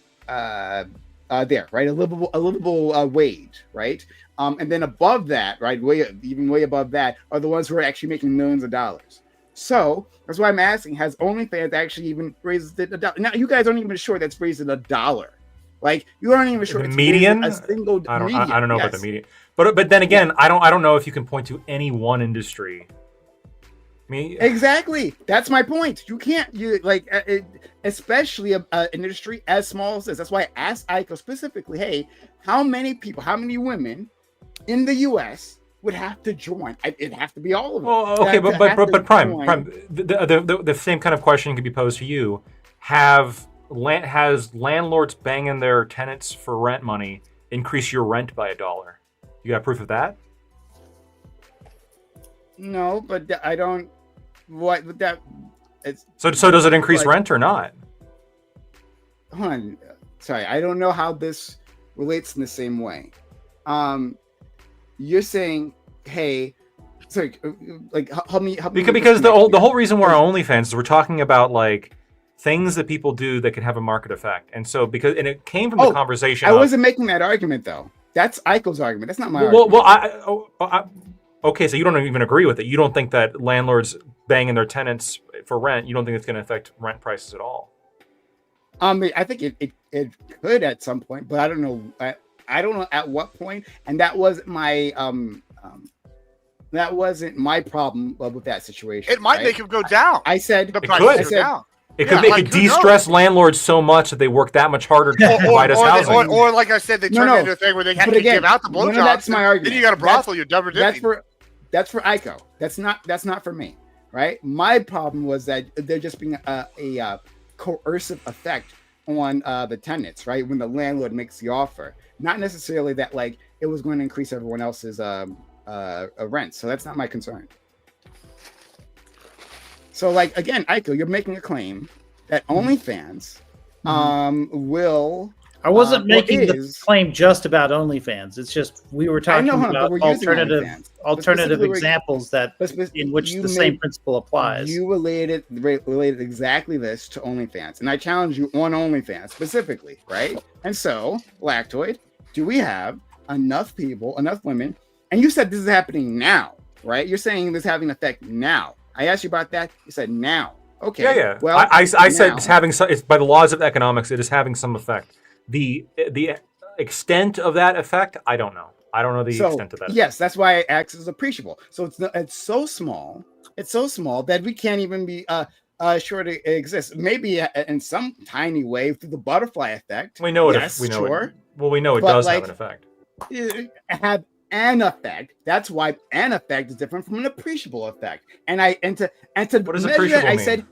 right? A livable wage, right? And then above that, right, way above that are the ones who are actually making millions of dollars. So that's why I'm asking: has OnlyFans actually even raised it a dollar? Now you guys aren't even sure that's raised it a dollar. Like you aren't even sure The it's median? raised a single. I don't median. know about the Yes. median, but then again, I don't know if you can point to any one industry. I mean, Exactly. That's my point. You can't, especially an industry as small as this. That's why I asked Aiko specifically, hey, how many women in the U.S. would have to join? It'd have to be all of them. well, okay, but Prime, the same kind of question can be posed to you. Has landlords banging their tenants for rent money increase your rent by $1? You got proof of that? No, but I don't. What would that? It's So does it increase like- rent or not? hold on. Sorry, I don't know how this relates in the same way. You're saying, hey, sorry, like help me. Because the whole reason we're on OnlyFans is we're talking about like things that people do that can have a market effect, and so it came from the conversation. I wasn't making that argument though. That's Aiko's argument. That's not my Well, argument. okay, so you don't even agree with it. You don't think that landlords banging their tenants for rent, you don't think it's going to affect rent prices at all? I think it could at some point, but I don't know. I don't know at what point. And that wasn't my problem with that situation. It might make him go down. I said the It price could. go down. It could de-stress landlords so much that they work that much harder to provide us housing. Or like I said, they turn it into a thing where they have to give out the blowjobs. That's my argument. Then you got a brothel, you're double dipping. That's for ICO. That's not for me, right? My problem was that there just being a coercive effect on the tenants, right? When the landlord makes the offer, not necessarily that like it was going to increase everyone else's rent. So that's not my concern. So like again, Aiko, you're making a claim that OnlyFans will. I wasn't making the claim just about OnlyFans. It's just we were talking about alternative examples in which the same principle applies. You related exactly this to OnlyFans, and I challenge you on OnlyFans specifically, right? And so, Lactoid, do we have enough people, enough women? And you said this is happening now, right? You're saying this is having an effect now. I asked you about that. You said now. Okay. Yeah. Well, I said it's having some. It's by the laws of economics. It is having some effect. The extent of that effect, I don't know. I don't know the extent of that. Yes, that's why it acts as appreciable. So it's so small. It's so small that we can't even be sure to exist. Maybe in some tiny way through the butterfly effect. We know it. Yes, we know sure. it. Well, we know it does have an effect. Have an effect. That's why an effect is different from an appreciable effect. And to what does measure that, I mean? said,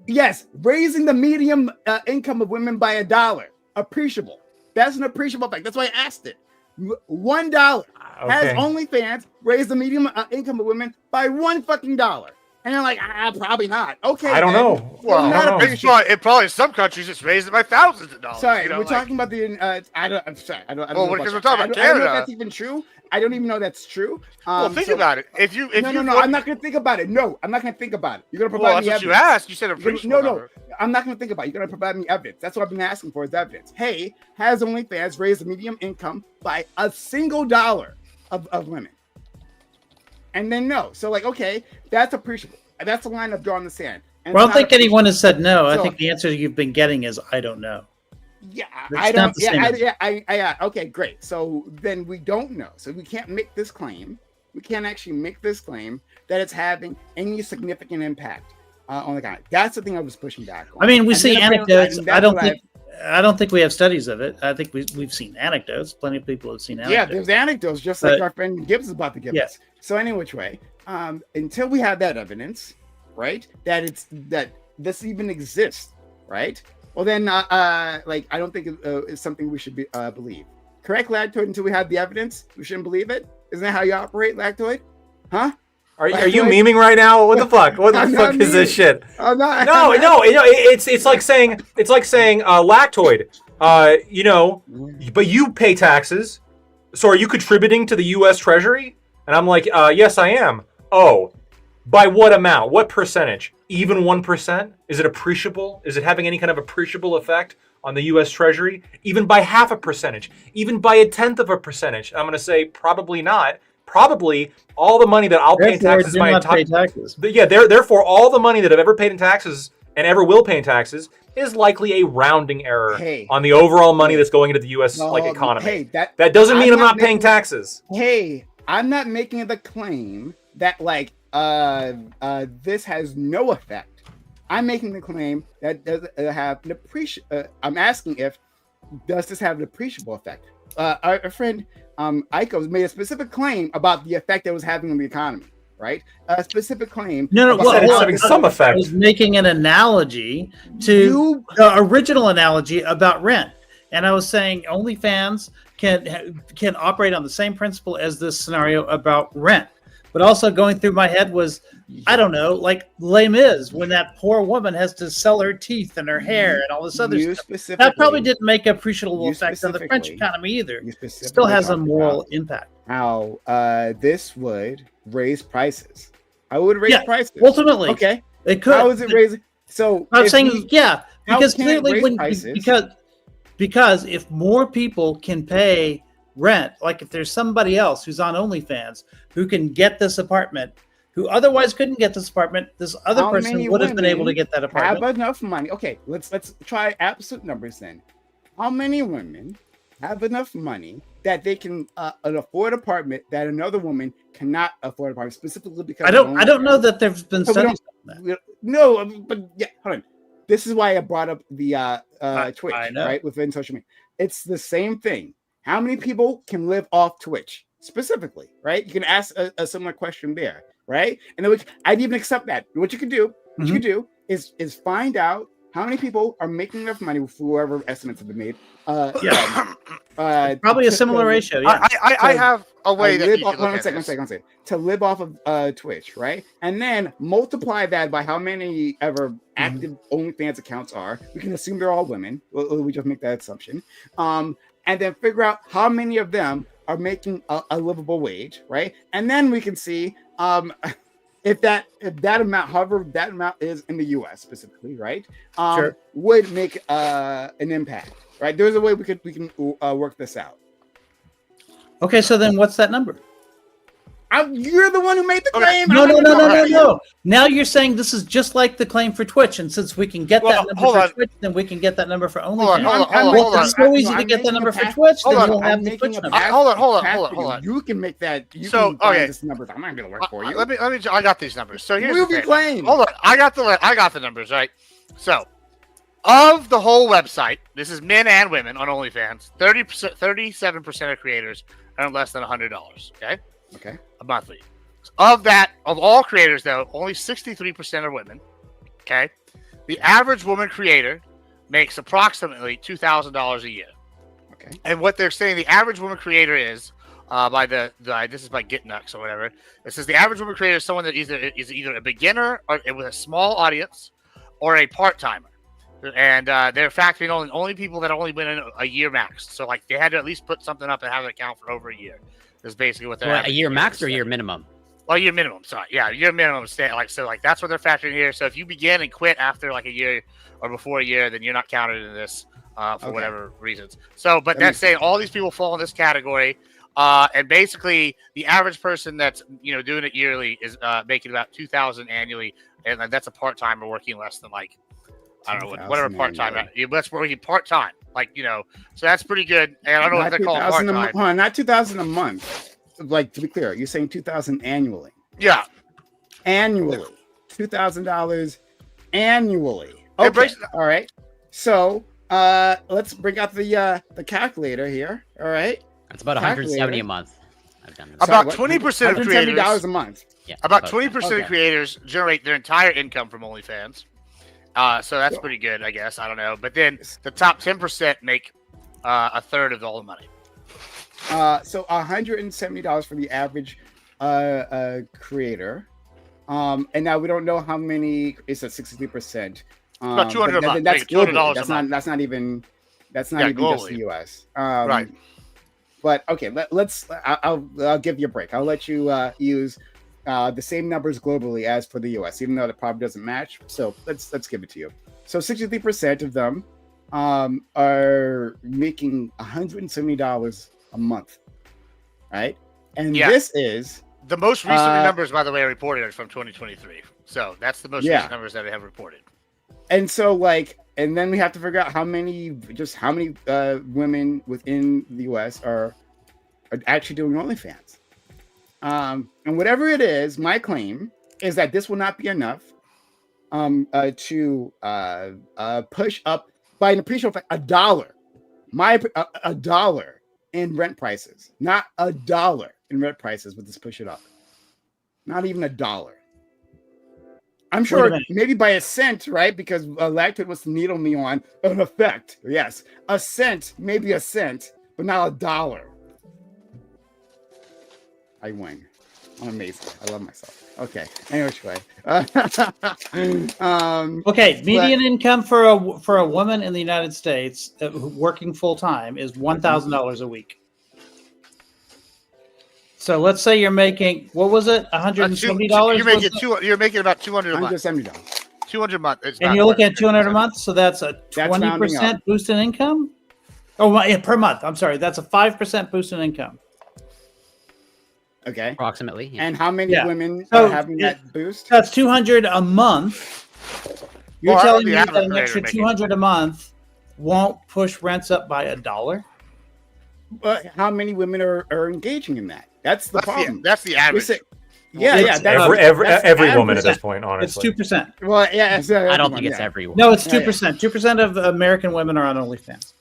yes, raising the medium income of women by $1. Appreciable. That's an appreciable effect. That's why I asked it. $1 has OnlyFans raised the medium income of women by $1 And you're like, probably not. Okay, I don't know. Well, it probably in some countries it's raised it by thousands of dollars. Sorry, we're talking about the. I'm sorry. I don't. Well, because we're talking about Canada. I don't know if that's even true. I don't even know that's true. Well, think about it. If you no, I'm not going to think about it. No, I'm not going to think about it. You're going to provide me evidence. That's what you asked. You said appreciable. No, I'm not going to think about it. You're going to provide me evidence. That's what I've been asking for is evidence. Hey, has OnlyFans raised the medium income by $1 of women? And then no. So like, okay, that's appreciable. That's the line I've drawn in the sand. Well, I don't think anyone has said no. I think the answer you've been getting is I don't know. Yeah, I don't. Yeah, okay, great. So then we don't know. So we can't make this claim. We can't actually make this claim that it's having any significant impact on the economy. That's the thing I was pushing back on. I mean, we see anecdotes. I don't think we have studies of it. I think we've seen anecdotes. Plenty of people have seen anecdotes. Yeah, there's anecdotes, just like our friend Gibbs is about to give us. So any which way, until we have that evidence, right, that this even exists, right? Well, then, I don't think it's something we should believe. Correct, Lactoid? Until we have the evidence, we shouldn't believe it. Isn't that how you operate, Lactoid? Huh? Are you memeing right now? What the fuck? What the fuck is this shit? I'm not. No. It's like saying Lactoid. But you pay taxes. So are you contributing to the U.S. Treasury? And I'm like, yes, I am. Oh, by what amount? What percentage? Even 1%? Is it appreciable? Is it having any kind of appreciable effect on the U.S. Treasury? Even by 0.5%? Even by 1/10%? I'm going to say probably not. Probably all the money that I'll pay in taxes my entire taxes. Yeah, therefore all the money that I've ever paid in taxes and ever will pay in taxes is likely a rounding error on the overall money that's going into the U.S. economy. Hey, that doesn't mean I'm not paying taxes. Hey, I'm not making the claim that this has no effect. I'm making the claim that does have an I'm asking does this have an appreciable effect? Our friend Aiko made a specific claim about the effect it was having on the economy, right? A specific claim. No. Well, it's having some effect. I was making an analogy to the original analogy about rent, and I was saying OnlyFans can operate on the same principle as this scenario about rent. But also going through my head was, I don't know, like Les Mis, when that poor woman has to sell her teeth and her hair and all this other stuff. That probably didn't make an appreciable effect on the French economy either. It still has a moral impact. How this would raise prices. I would raise prices. Ultimately. Okay. It could. How is it raising? So I'm saying, because clearly because if more people can pay rent, like if there's somebody else who's on OnlyFans who can get this apartment who otherwise couldn't get this apartment, this other How person many would have been able to women get that apartment. have enough money? Okay, let's try absolute numbers then. How many women have enough money that they can afford an apartment that another woman cannot afford an apartment, specifically because I don't know that there's been studies on that. No, but yeah, hold on. This is why I brought up the Twitch, I know. right? Within social media. It's the same thing. How many people can live off Twitch specifically, right? You can ask a similar question there, right? And then I'd even accept that. What you can do, is find out how many people are making enough money with whoever estimates have been made. Probably a similar ratio. Yeah. I have a way that you can look at one second. To live off of Twitch, right? And then multiply that by how many ever active OnlyFans accounts are. We can assume they're all women. We just make that assumption. And then figure out how many of them are making a livable wage, right? And then we can see if that amount, however that amount is in the U.S. specifically, right? Would make an impact, right? There's a way we can work this out. Okay, so then what's that number? You're the one who made the claim. No. Now you're saying this is just like the claim for Twitch, and since we can get that number for Twitch, then we can get that number for OnlyFans. Hold on. It's so easy to get that number for Twitch, then we'll have the Twitch number. Hold on. You can make that. You can find this number. I'm not going to work for you. Let me. I got these numbers. So here's the claim. Hold on. I got the numbers right. So, of the whole website, this is men and women on OnlyFans. 37% of creators earn less than $100. Okay. A monthly. Of all creators, though, only 63% are women. Okay. The average woman creator makes approximately $2,000 a year. Okay. And what they're saying the average woman creator is, this is by GetNux or whatever. It says the average woman creator is someone that is either a beginner or with a small audience or a part-timer. And they're factoring only people that only been in a year max. So like they had to at least put something up and have an account for over a year. Is basically what they're a year max or year minimum? Well, year minimum. Sorry, yeah, year minimum. That's what they're factoring here. So if you begin and quit after like a year or before a year, then you're not counted in this for whatever reasons. So, but that's saying all these people fall in this category. And basically, the average person that's doing it yearly is making about $2,000 annually, and that's a part timer working less than like I don't know whatever part time. That's working part time. So that's pretty good. And I don't know what they call it part time. Not $2,000 a month. Like to be clear, you're saying $2,000 annually. Yeah, annually, $2,000 annually. Okay, all right. So let's bring out the calculator here. All right, that's about $170 a month. I've done this. About 20% of creators $170 a month. Yeah, about 20% of creators generate their entire income from OnlyFans. So that's pretty good, I guess. I don't know. But then the top 10% make a third of all the money. So $170 for the average creator. And now we don't know how many. It's at 63%. About $200 a month. That's globally. That's not. That's not even just the US. Right. But okay, I'll give you a break. I'll let you use the same numbers globally as for the US, even though the problem doesn't match. So let's give it to you. So 63% of them are making $170 a month, right? And this is the most recent numbers, by the way, reported are from 2023. So that's the most recent numbers that they have reported. And so, and then we have to figure out how many women within the U.S. are actually doing OnlyFans. And whatever it is, my claim is that this will not be enough to push up by an appreciable fact $1. $1 in rent prices, not $1 in rent prices. Would this push it up? Not even $1. I'm sure maybe by a cent, right? Because Lactate was to needle me on an effect. Yes, a cent, maybe a cent, but not $1. I win. I'm amazing. I love myself. Okay. Anyway, okay. Median income for a woman in the United States working full time is $1,000 a week. So let's say you're making, what was it? $170. You're making about $200 a month. $170. $200 a month. And you're looking at $200 a month. So that's a 20% boost in income. Oh, yeah, per month. I'm sorry. That's a 5% boost in income. Okay. approximately. Yeah. And how many Yeah. women So are having that boost? That's $200 a month. You're Well, telling the me that average an rate extra are making- $200 a month won't push rents up by $1? But how many women are engaging in that? That's the problem. That's the average. Yeah, It's that's Every that's woman at average. this point, It's honestly. 2%. Well, yeah, I don't think it's everyone. No, it's Yeah, 2%. 2% of American women are on OnlyFans.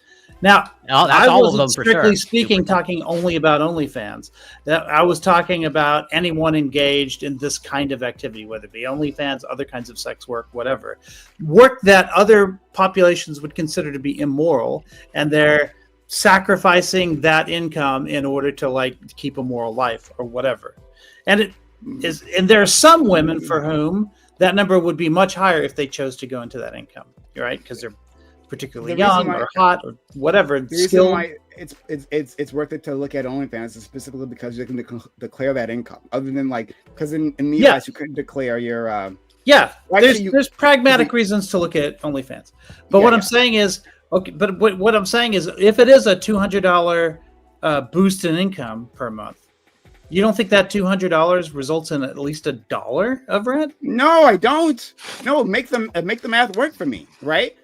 Now, Oh, that's I all of wasn't them for strictly sure. speaking, 2%. talking only about OnlyFans. That I was talking about anyone engaged in this kind of activity, whether it be OnlyFans, other kinds of sex work, whatever. Work that other populations would consider to be immoral, and they're sacrificing that income in order to like keep a moral life or whatever. And it is, and there are some women for whom that number would be much higher if they chose to go into that income, right? Because they're particularly young or hot or whatever. The reason why it's worth it to look at OnlyFans is specifically because you can declare that income. Other than like, because in the US you couldn't declare your. There's pragmatic reasons to look at OnlyFans, but what I'm saying is, okay, but what I'm saying is, if it is a $200 boost in income per month, you don't think that $200 results in at least $1 of rent? No, I don't. No, make the math work for me, right?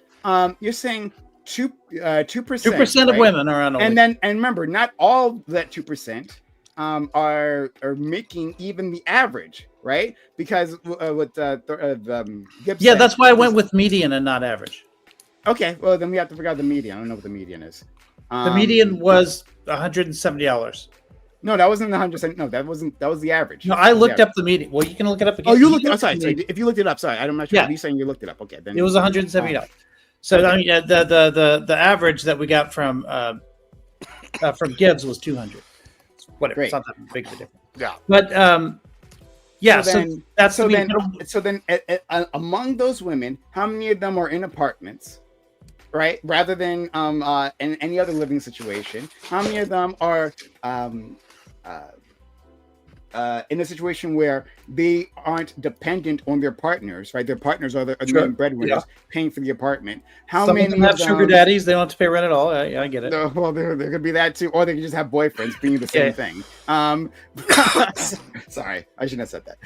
You're saying 2%. 2% of women are on OnlyFans. And remember, not all that 2% are making even the average, right? Because with Gibson, that's why I went with median and not average. Okay, well then we have to figure out the median. I don't know what the median is. The median was $170. No, that wasn't the 100%. No, that was the average. No, I looked up the median. Well, you can look it up again. Oh, you looked it up. Sorry. If you looked it up, sorry. I'm not sure. Yeah. You're saying you looked it up. Okay. Then it was $170. So I mean, the average that we got from Gibbs was 200. Whatever. Great. It's not that big of a difference. Yeah. But so then among those women, how many of them are in apartments, right? Rather than in any other living situation, how many of them are in a situation where they aren't dependent on their partners, right? Their partners are the main breadwinners paying for the apartment. Some of them have sugar daddies; they don't have to pay rent at all. I get it. Well, there could be that too, or they could just have boyfriends being the same thing. Sorry, I shouldn't have said that.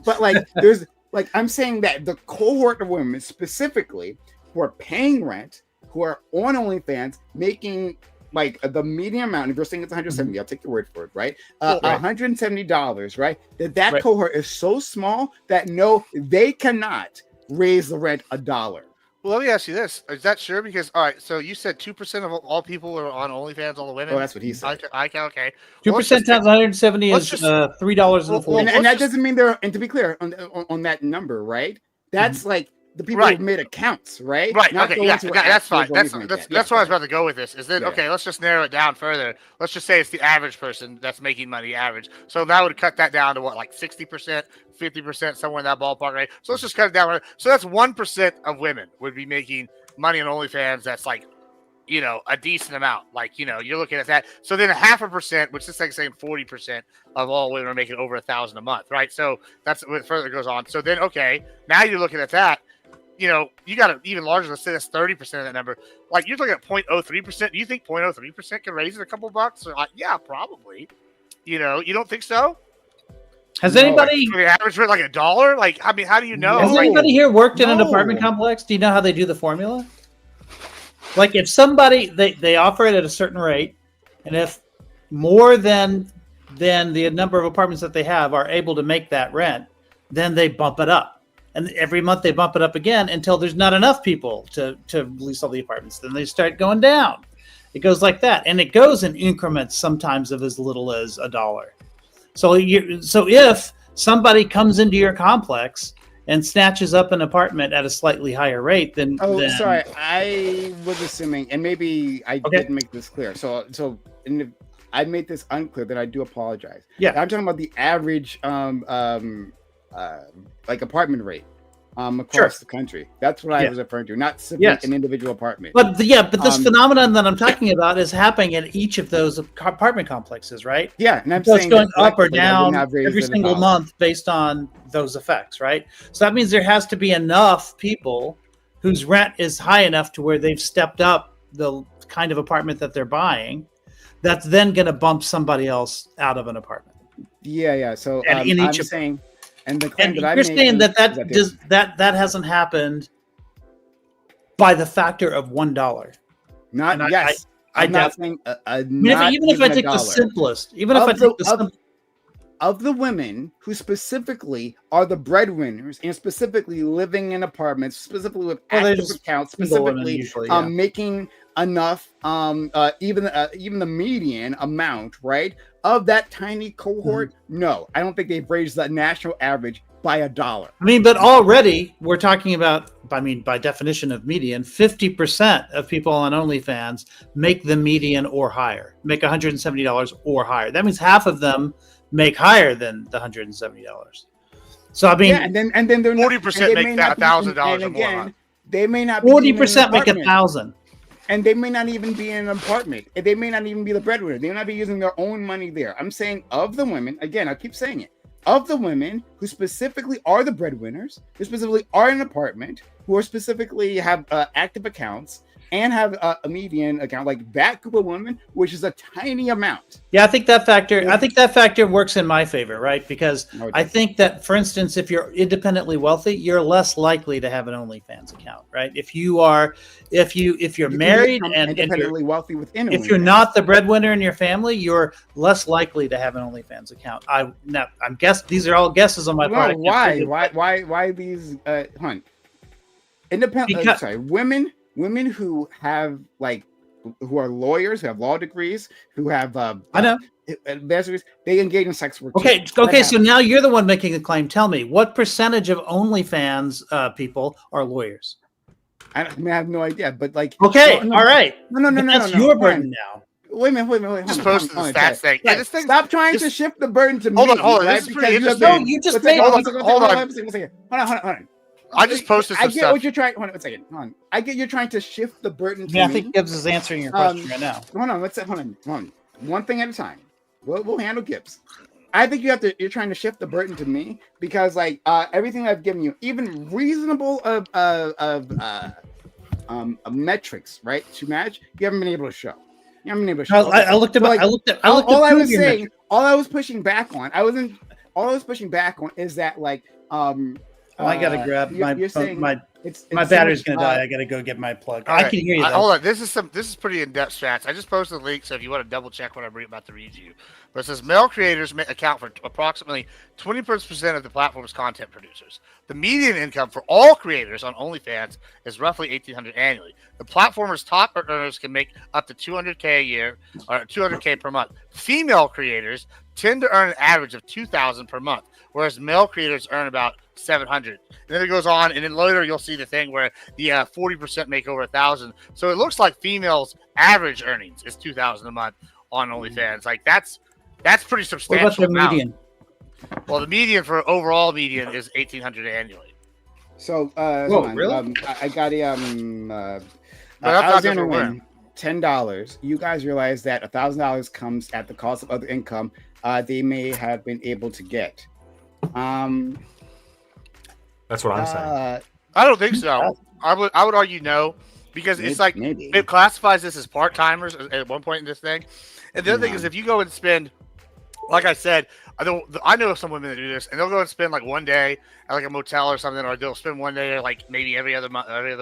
But like, there's like, I'm saying that the cohort of women specifically who are paying rent, who are on OnlyFans, making like the median amount, if you're saying it's 170, I'll take your word for it, right? $170, right? That cohort is so small that they cannot raise the rent $1. Well, let me ask you this: is that sure? Because all right, so you said 2% of all people are on OnlyFans, all the women. Oh, that's what he said. Okay. 2% times 170 is $3.40. And that doesn't mean they're. And to be clear on that number, right? That's like the people who've made accounts, right? Right. Not okay. That's fine. That's where I was about to go with this. Is that okay? Let's just narrow it down further. Let's just say it's the average person that's making money average. So that would cut that down to what, like 60%, 50%, somewhere in that ballpark, right? So let's just cut it down. So that's 1% of women would be making money on OnlyFans. That's like, a decent amount. Like, you're looking at that. So then 0.5%, which is like saying 40% of all women are making over $1,000 a month, right? So that's what further goes on. So then, okay, now you're looking at that. You got it even larger. Let's say that's 30% of that number. Like, you're looking at 0.03%. Do you think 0.03% can raise it a couple bucks? Or like, yeah, probably. You don't think so? Has anybody for the average rate like $1? Like, I mean, how do you know? Has anybody here worked in an apartment complex? Do you know how they do the formula? Like, if somebody they offer it at a certain rate, and if more than the number of apartments that they have are able to make that rent, then they bump it up. And every month they bump it up again until there's not enough people to lease all the apartments. Then they start going down. It goes like that. And it goes in increments sometimes of as little as $1. So if somebody comes into your complex and snatches up an apartment at a slightly higher rate, then... sorry. I was assuming, and maybe I didn't make this clear. So if I made this unclear, then I do apologize. Yeah. I'm talking about the average like apartment rate across the country. That's what I was referring to, not simply an individual apartment. But this phenomenon that I'm talking about is happening at each of those apartment complexes, right? Yeah, and I'm saying saying it's going up or down every single month based on those effects, right? So that means there has to be enough people whose rent is high enough to where they've stepped up the kind of apartment that they're buying, that's then going to bump somebody else out of an apartment. Yeah. So And in I'm each saying, and the claim And that I'm you're saying making that is that hasn't happened by the factor of $1. not And yes. I I'm not doubt. saying Even if I take the simplest, even if I take the simplest. Of the women who specifically are the breadwinners and specifically living in apartments, specifically with active accounts, specifically usually, making enough, even the median amount, right, of that tiny cohort. No, I don't think they've raised the national average by $1. I mean, but already we're talking about, by definition of median, 50% of people on OnlyFans make the median or higher, make $170 or higher. That means half of them make higher than the $170. So I mean, yeah, and then they're 40% make that $1,000 or more. They may not be 40% make $1,000, and they may not even be in an apartment. They may not even be the breadwinner. They may not be using their own money there. I'm saying of the women, again, I keep saying it, of the women who specifically are the breadwinners, who specifically are in an apartment, who are specifically have active accounts and have a median account, like that group of women, which is a tiny amount. Yeah, I think that factor works in my favor, right? Because I think that, for instance, if you're independently wealthy, you're less likely to have an OnlyFans account, right? If you're married and independently wealthy within, if you're not the breadwinner in your family, you're less likely to have an OnlyFans account. I'm guessing these are all guesses on my part. Why these Hunt? Independent. Women who have who are lawyers, who have law degrees, who have I know bachelors, they engage in sex work. Okay. So now you're the one making a claim. Tell me, what percentage of OnlyFans people are lawyers? I have no idea, but all right. No. That's your burden now. Wait a minute. Just post the stats thing. Yeah, stop trying to shift the burden to me. Hold on. Right? This is pretty interesting. No, you just made. Hold on. One second. Hold on. I just posted some stuff. I get what you're trying. Hold on a second. Hold on. I get you're trying to shift the burden to me. I think Gibbs is answering your question right now. Hold on. One thing at a time. We'll handle Gibbs. I think you're trying to shift the burden to me because everything I've given you, even reasonable metrics, right, to match, you haven't been able to show. You haven't been able to show. I looked at. All I was saying, all I was pushing back on, is that I gotta grab my phone. My battery's gonna die. I gotta go get my plug. I can hear you. Hold on. This is pretty in-depth stats. I just posted a link, so if you want to double check what I'm about to read to you. But it says male creators account for approximately 20% of the platform's content producers. The median income for all creators on OnlyFans is roughly $1,800 annually. The platform's top earners can make up to $200K a year or $200K per month. Female creators tend to earn an average of $2,000 per month, whereas male creators earn about $700. And then it goes on, and then later you'll see the thing where the 40% make over $1,000. So it looks like females' average earnings is $2,000 a month on OnlyFans. That's pretty substantial. What about the median? Well, the median for overall median is $1,800 annually. So, really? I got Alexander win $10. You guys realize that $1,000 comes at the cost of other income they may have been able to get. That's what I'm saying. I don't think so. I would argue no, because it's maybe it classifies this as part-timers at one point in this thing. And the other thing is, if you go and spend, like I said, I know some women that do this, and they'll go and spend one day at a motel or something, or they'll spend one day maybe every other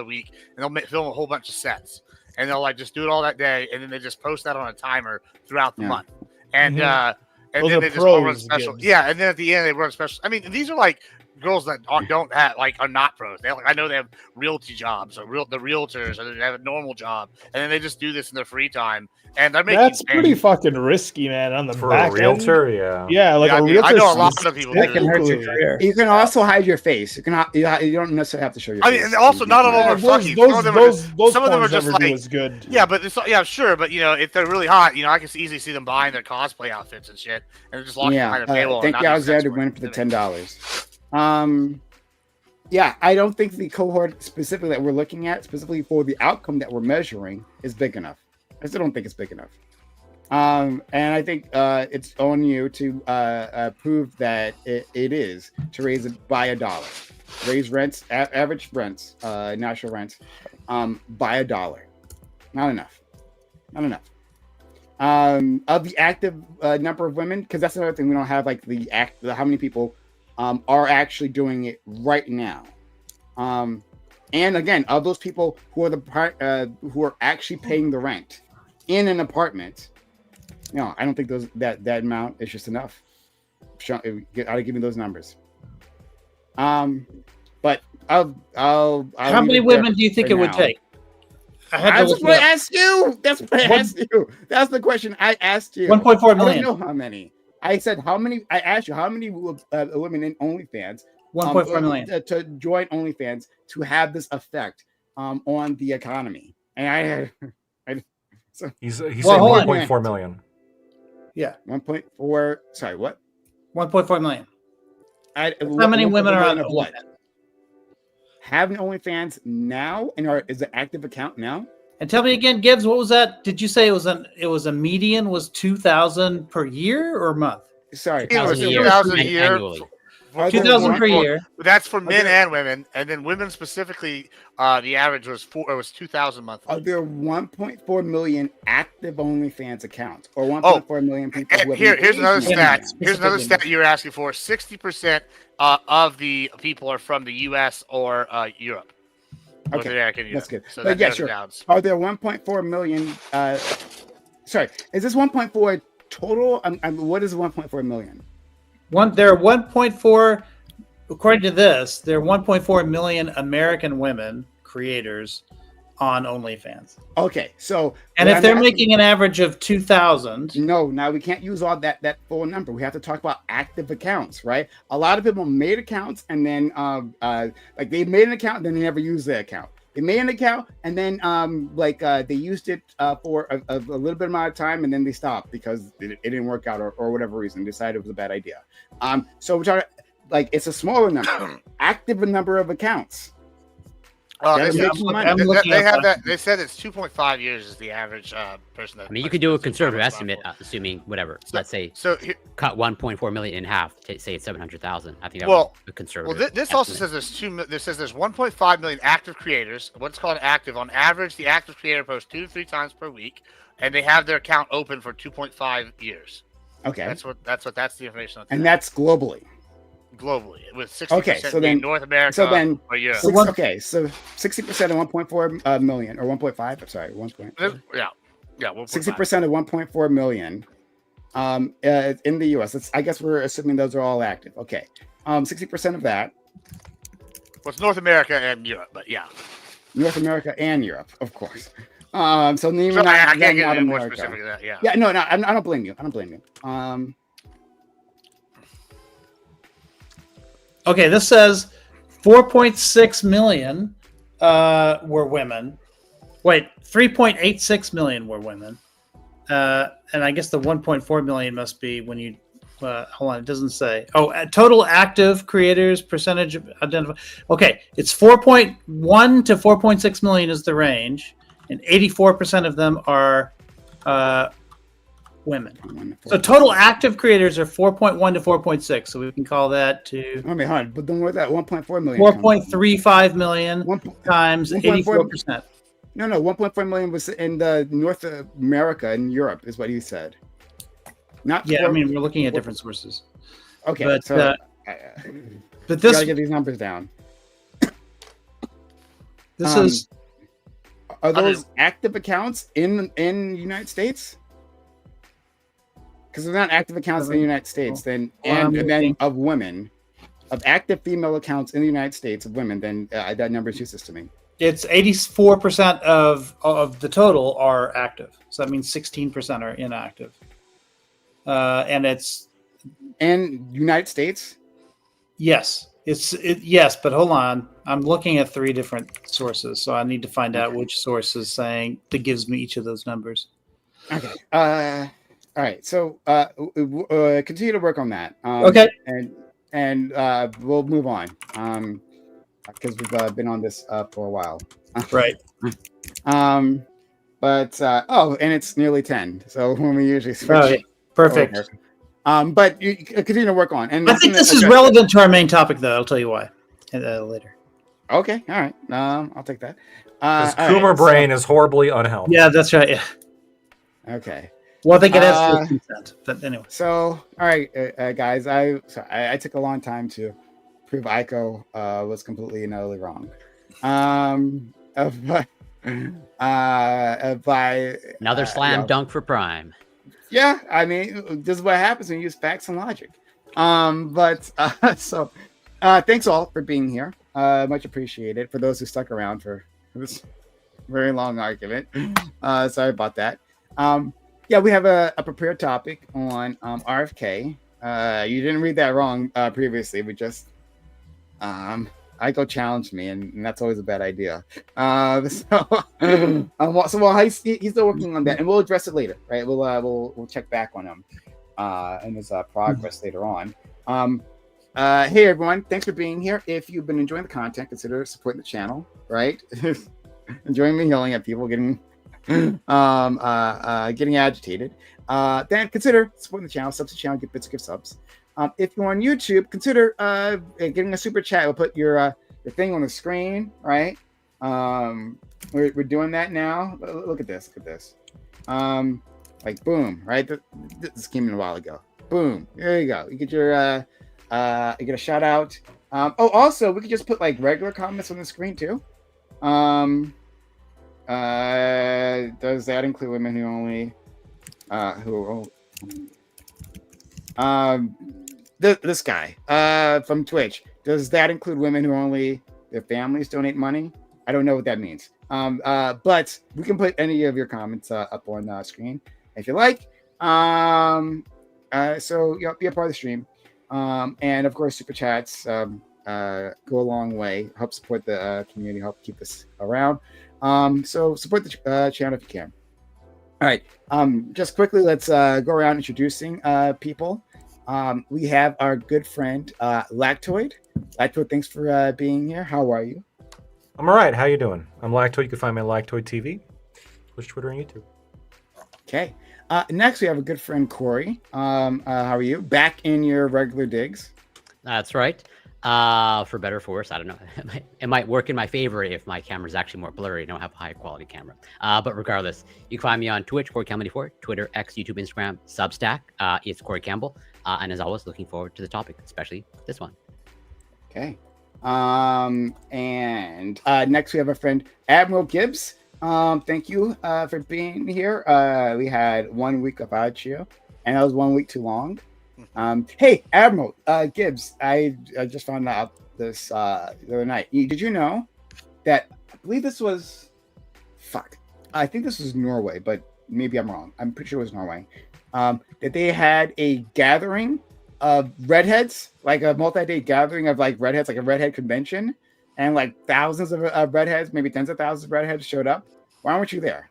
week, and they'll film a whole bunch of sets, and they'll just do it all that day, and then they just post that on a timer throughout the month, and and then they just all run special. Yeah, and then at the end they run special. I mean, these are girls that don't have are not pros. They I know they have realty jobs or the realtors, or they have a normal job, and then they just do this in their free time, and they're making. That's pretty fucking risky, man. On the for back a realtor, end. yeah, a realtor. I know a lot of people. That can hurt your career. You can also hide your face. You don't necessarily have to show your face. I mean, and also not all of them are fucking. Some of them are just good. Yeah, but sure. But if they're really hot, I can easily see them buying their cosplay outfits and shit, and they're just locking behind a paywall. Thank you, Alexander, win for the $10. Yeah, I don't think the cohort specifically that we're looking at, specifically for the outcome that we're measuring, is big enough. I still don't think it's big enough. And I think it's on you to prove that it is, to raise it by $1. Raise rents, average rents, national rents, by $1. Not enough. of the active number of women, because that's another thing we don't have, like how many people are actually doing it right now. And again, of those people who are who are actually paying the rent in an apartment, I don't think that amount is just enough. I'll give me those numbers. But I'll how many women do you think it would take? That's what I asked you. That's what I asked you. That's the question I asked you. 1.4 million. I don't know how many. I said how many. I asked you how many women in OnlyFans 1.4 million to join OnlyFans to have this effect on the economy. And he's saying 1.4 million. Yeah, 1.4. Sorry, what? 1.4 million. How many women are on what? Having OnlyFans now is an active account now? And tell me again, Gibbs, what was that? Did you say it was a median was 2,000 per year or month? Sorry, 2,000 a year. Annually. 2,000 per year. That's for men and women, and then women specifically. The average was 2,000 monthly. Are there 1.4 million active OnlyFans accounts, or 1.4 million people? Here's another stat. Here's another stat you were asking for. 60% of the people are from the U.S. or Europe. Okay, American, that's good. So but yeah, sure. Are there 1.4 million? Sorry, is this 1.4 total? What is 1.4 million? There are 1.4, according to this, there are 1.4 million American women creators on OnlyFans. Okay, so and if they're making an average of 2,000, no, now we can't use all that full number. We have to talk about active accounts, right? A lot of people made accounts and then like they made an account and then they never used the account. They made an account and then they used it for a little bit amount of time and then they stopped because it didn't work out or whatever reason, decided it was a bad idea. So we're talking like it's a smaller number, active number of accounts. They have that. They said it's 2.5 years is the average person. That you could do a conservative estimate, assuming whatever. Let's say cut 1.4 million in half. Say it's 700,000. I think that was a conservative. Well, this also says there's 1.5 million active creators. What's called active? On average, the active creator posts 2 to 3 times per week, and they have their account open for 2.5 years. Okay, that's the information. That's globally. Globally, with 60% being North America or Europe. So 60% of 1.4 million or 1.5. I'm sorry, 1. Yeah. 60% of 1.4 million in the U.S. I guess we're assuming those are all active. Okay, 60% of that. Well, it's North America and Europe, but yeah. North America and Europe, of course. So I can't get more specific than that. Yeah. Yeah. No. I don't blame you. Okay, this says 4.6 million were women. Wait, 3.86 million were women. And I guess the 1.4 million must be when you hold on, it doesn't say. Oh, total active creators percentage identified. Okay, it's 4.1 to 4.6 million is the range, and 84% of them are women. So total active creators are 4.1 to 4.6. So we can call that to. I mean, hard, but then where that 1.4 million? 4.35 million times 84%. No, 1.4 million was in the North America and Europe, is what he said. Not. Yeah, I mean, we're looking at different sources. Okay, but but this. Gotta get these numbers down. This is. Are those active accounts in the United States? Because they're not active accounts in the United States, then of women, of active female accounts in the United States of women, then that number is useless to me. It's 84% of the total are active, so that means 16% are inactive, and it's in United States. Yes, yes, but hold on, I'm looking at 3 different sources, so I need to find out which source is saying that gives me each of those numbers. Okay. All right, so continue to work on that. Okay, and we'll move on because we've been on this for a while. Right. But and it's nearly 10. So when we usually switch. Oh, yeah. Perfect. Over. But you continue to work on. And I think this is relevant to our main topic, though. I'll tell you why later. Okay. All right. I'll take that. His Coomer brain is horribly unhealthy. Yeah, that's right. Yeah. Okay. Well, I think it has consent, but anyway. So, all right, guys, I took a long time to prove Aiko was completely and utterly wrong. By another slam dunk for Prime. Yeah, I mean, this is what happens when you use facts and logic. So thanks all for being here. Much appreciated. For those who stuck around for this very long argument, sorry about that. Yeah, we have a prepared topic on RFK. You didn't read that wrong previously. We just Aiko challenged me, and that's always a bad idea. So while he's still working on that, and we'll address it later, right? We'll check back on him and his progress later on. Hey everyone, thanks for being here. If you've been enjoying the content, consider supporting the channel, right? Enjoying me yelling at people, getting agitated. Then consider supporting the channel, subs to the channel, get bits of gift subs. If you're on YouTube, consider getting a super chat. We'll put your thing on the screen, right? We're doing that now. Look at this. Like boom, right? This came in a while ago. Boom. There you go. You get your you get a shout out. Also we could just put like regular comments on the screen too. Does that include women who only this guy from Twitch, does that include women who only their families donate money? I don't know what that means. But we can put any of your comments up on the screen if you like. So be a part of the stream. And of course, super chats go a long way, help support the community, help keep us around. So support the channel if you can. All right. Just quickly, let's go around introducing people. We have our good friend Lactoid. Lactoid, thanks for being here. How are you? I'm all right. How you doing? I'm Lactoid. You can find me on Lactoid TV, Twitch, Twitter, and YouTube. Okay. Next, we have a good friend Corey. How are you? Back in your regular digs. That's right. For better or for worse, I don't know. It might work in my favor if my camera is actually more blurry. I don't have a high quality camera. But regardless, you can find me on Twitch, Corey Campbell 94, Twitter, X, YouTube, Instagram, Substack. It's Corey Campbell. And as always, looking forward to the topic, especially this one. Okay. And next we have our friend Admiral Gibbs. Thank you for being here. We had 1 week without you, and that was 1 week too long. Hey, Admiral Gibbs, I just found out this the other night. Did you know that I believe this was I think this was Norway, but maybe I'm wrong. I'm pretty sure it was Norway. That they had a gathering of redheads, like a multi-day gathering of like redheads, like a redhead convention, and like thousands of redheads, maybe tens of thousands of redheads showed up. Why weren't you there?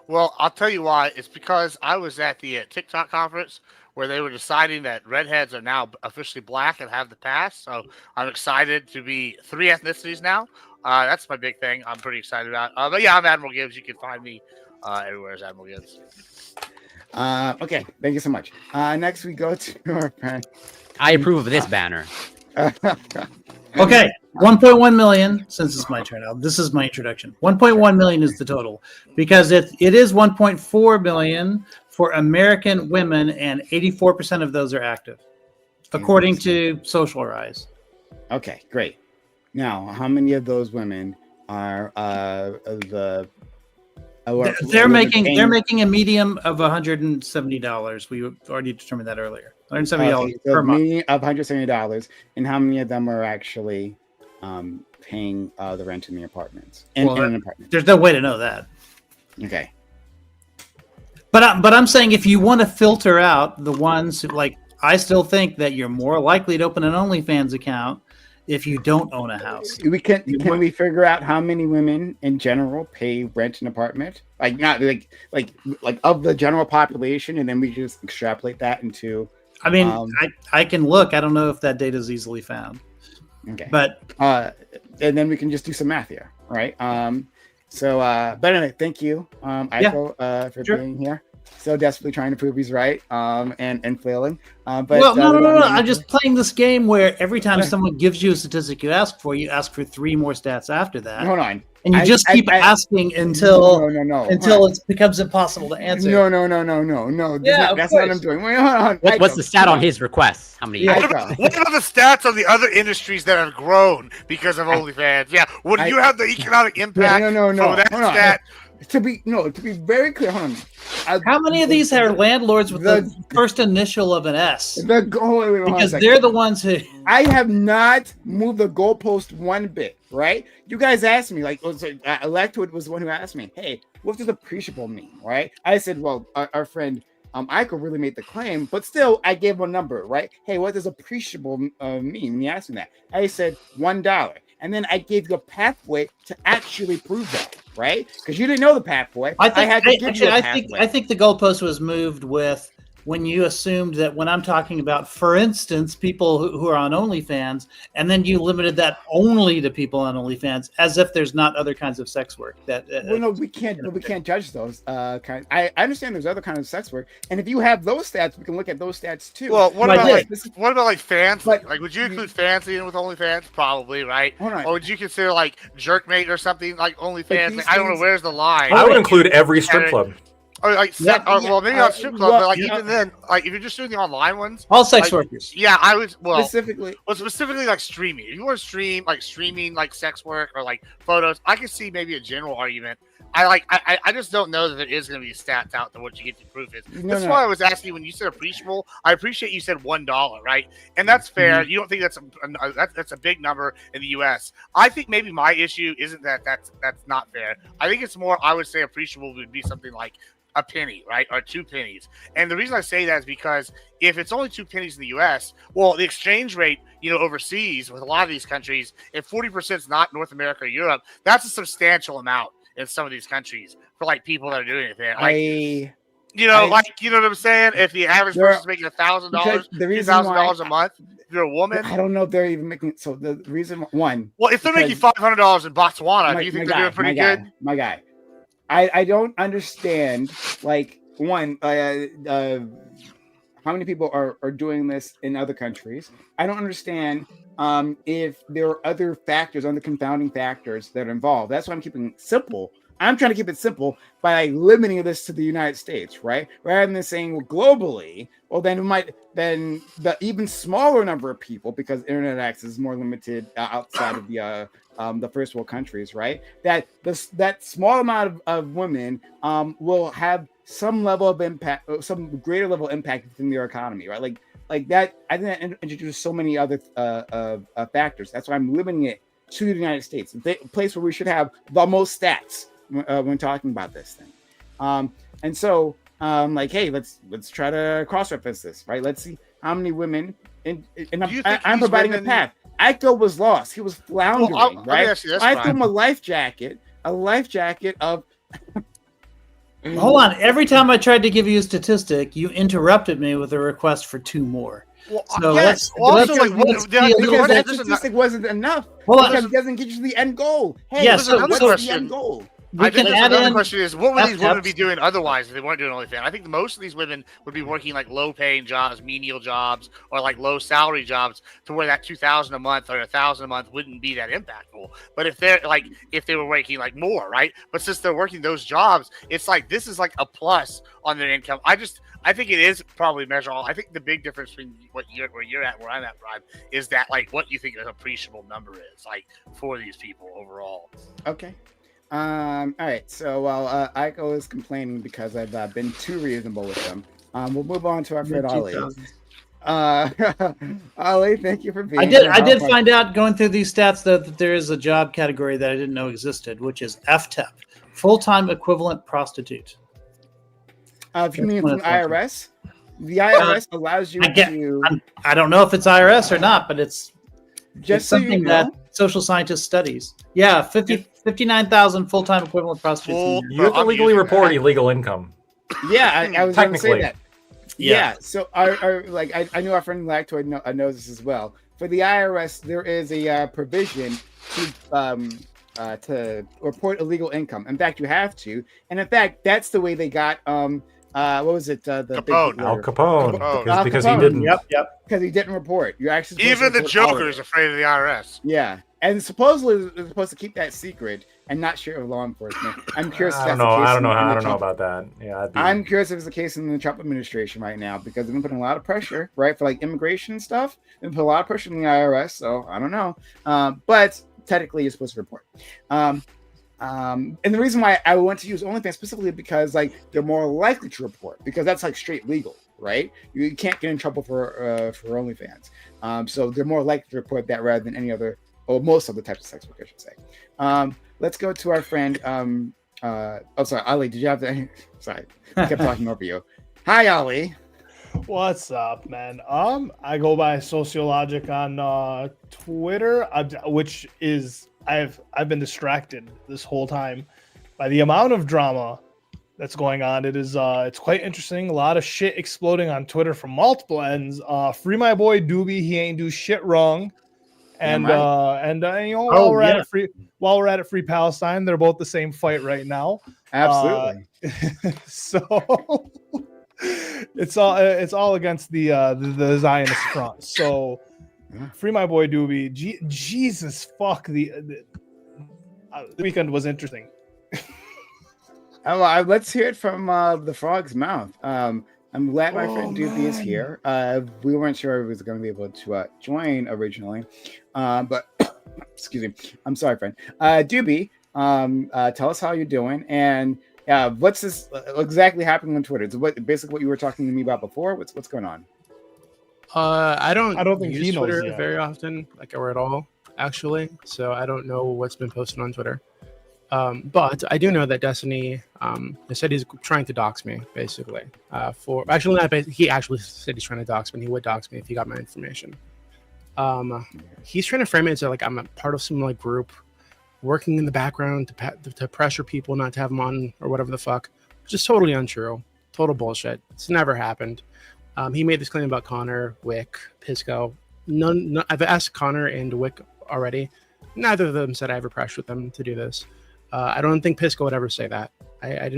Well, I'll tell you why. It's because I was at the TikTok conference where they were deciding that redheads are now officially black and have the pass. So I'm excited to be 3 ethnicities now. That's my big thing. I'm pretty excited about. But yeah, I'm Admiral Gibbs. You can find me everywhere as Admiral Gibbs. Okay, thank you so much. Next we go to our friend. I approve of this banner. Okay, 1.1 million, since it's my turn now. This is my introduction. 1.1 million is the total, because it is 1.4 million for American women, and 84% of those are active, according to Social Rise. Okay, great. Now, how many of those women are they're making a medium of $170. We already determined that earlier. $170 per month. Median of $170, and how many of them are actually paying the rent in the apartments? In an apartment. There's no way to know that. Okay. But I'm saying if you want to filter out the ones who, like, I still think that you're more likely to open an OnlyFans account if you don't own a house. Can we figure out how many women in general pay rent an apartment? Like not like of the general population, and then we just extrapolate that into. I mean, I can look. I don't know if that data is easily found. Okay. But and then we can just do some math here, right? But anyway, thank you, Aiko, for being here. still desperately trying to prove he's right, and failing. But well, no. I'm just playing this game where every time someone gives you a statistic you ask for 3 more stats after that. Hold on. And you just keep asking until it becomes impossible to answer. No. Yeah, that's not what I'm doing. Wait, hold on. What's the stat on his request? How many? What about the stats of the other industries that have grown because of OnlyFans? Yeah, would you have the economic impact? No. From that stat? To be very clear, hold on. How many of these are landlords with the first initial of an S? Because they're they're the ones who. I have not moved the goalpost one bit, right? You guys asked me, like, Electwood was the one who asked me, hey, what does appreciable mean, right? I said, well, our friend Iko really made the claim, but still, I gave him a number, right? Hey, what does appreciable mean when you asked me that? I said $1. And then I gave you a pathway to actually prove that, right? Because you didn't know the pathway. I think the goalpost was moved with when you assumed that when I'm talking about, for instance, people who are on OnlyFans, and then you limited that only to people on OnlyFans, as if there's not other kinds of sex work. We can't judge those kinds. I understand there's other kinds of sex work, and if you have those stats, we can look at those stats too. Well, what about fans? Like, would you include fans in with OnlyFans? Probably, right? Hold on. Or would you consider like Jerkmate or something like OnlyFans? I don't know where's the line. I would include every strip club. Or like, well, maybe not strip club, but like even then, like if you're just doing the online ones, all sex workers. Yeah, I was specifically like streaming. If you want to streaming like sex work or like photos, I can see maybe a general argument. I just don't know that there is going to be stats out there what you get to prove is. That's why I was asking when you said appreciable. I appreciate you said $1, right? And that's fair. You don't think that's a big number in the U.S. I think maybe my issue isn't that's not fair. I think it's more. I would say appreciable would be something like a penny, right? Or 2 pennies. And the reason I say that is because if it's only 2 pennies in the US, well, the exchange rate, overseas with a lot of these countries, if 40% is not North America or Europe, that's a substantial amount in some of these countries for like people that are doing it there. Like, you know what I'm saying? If the average person's making $1,000, $2,000 a month, if you're a woman, I don't know if they're even making. So the reason one, well, if they're making $500 in Botswana, do you think they're doing pretty good? My guy. I don't understand, like, one, how many people are doing this in other countries. I don't understand if there are other factors, other confounding factors that are involved. That's why I'm keeping it simple. I'm trying to keep it simple by limiting this to the United States, right? Rather than saying globally, well, then the even smaller number of people, because internet access is more limited outside of the first world countries, right? That small amount of women will have some level of impact, some greater level of impact within their economy, right? Like that. I think that introduces so many other factors. That's why I'm limiting it to the United States, the place where we should have the most stats when talking about this thing. And so like, hey, let's try to cross-reference this, right? Let's see how many women and I'm providing a path. Iko was lost. He was floundering, right? I threw him a life jacket of Hold on. Every time I tried to give you a statistic, you interrupted me with a request for 2 more. Well, so yes. That statistic wasn't enough. Well, because it doesn't get you to the end goal. Hey, what's the end goal? Another question is, what would these women be doing otherwise if they weren't doing OnlyFans? I think most of these women would be working like low-paying jobs, menial jobs, or like low-salary jobs, to where that $2,000 a month or $1,000 a month wouldn't be that impactful. But if they were working like more, right? But since they're working those jobs, it's like this is like a plus on their income. I think it is probably measurable. I think the big difference between where you're at, where I'm at, Brian, is that like what you think an appreciable number is like for these people overall. Okay. All right. So while Iko is complaining because I've been too reasonable with them, we'll move on to our friend Ali. Ali, thank you for being here. I did find out going through these stats though that there is a job category that I didn't know existed, which is FTEP, full-time equivalent prostitute. If you mean from IRS, the IRS allows you to. I don't know if it's IRS or not, but it's something that social scientists studies. Yeah, 59,000 full-time equivalent prostitutes. You can legally report illegal income. Yeah, I was going to say that. Yeah. So I know our friend Lactoid knows this as well. For the IRS, there is a provision to report illegal income. In fact, you have to. And in fact, that's the way they got what was it? The Capone. big Al Capone, Capone. because Al he Capone. didn't. Yep. Because he didn't report. You're actually Even the supposed to report all of Joker it. is afraid of the IRS. Yeah, and supposedly they're supposed to keep that secret and not share it with law enforcement. I'm curious. If I that's don't know. the case I don't know. in the I don't know Trump- about that. Yeah, I'm curious if it's the case in the Trump administration right now because they've been putting a lot of pressure, right, for like immigration stuff. They've put a lot of pressure on the IRS, so I don't know. But technically, you're supposed to report. And the reason why I want to use OnlyFans specifically because like they're more likely to report because that's like straight legal, right? You can't get in trouble for OnlyFans. So they're more likely to report that rather than any other or most of the types of sex work, I should say. Let's go to our friend. Sorry, Ali. Did you have to? Sorry, I kept talking over you. Hi, Ali. What's up, man? I go by Sociologic on Twitter, which is I've been distracted this whole time by the amount of drama that's going on. It is it's quite interesting. A lot of shit exploding on Twitter from multiple ends. Free my boy Doobie, he ain't do shit wrong. And you know, while we're at it, Free Palestine, they're both the same fight right now. Absolutely. So it's all against the Zionist front. So free my boy Doobie. Jesus fuck the weekend was interesting. Let's hear it from the frog's mouth. I'm glad my friend Doobie is here. We weren't sure he was going to be able to join originally, but excuse me. I'm sorry, friend. Doobie, tell us how you're doing and what's this exactly happening on Twitter? It's basically what you were talking to me about before. What's going on? I don't think he use knows Twitter yet. very often, or at all, actually. So I don't know what's been posted on Twitter. But I do know that Destiny, they said he's trying to dox me, basically. He actually said he's trying to dox me. And he would dox me if he got my information. He's trying to frame it as like I'm a part of some like group working in the background to pressure people not to have him on or whatever the fuck, which is totally untrue, total bullshit. It's never happened. He made this claim about Connor, Wick, Pisco. None. I've asked Connor and Wick already. Neither of them said I ever pressured them to do this. I don't think Pisco would ever say that. I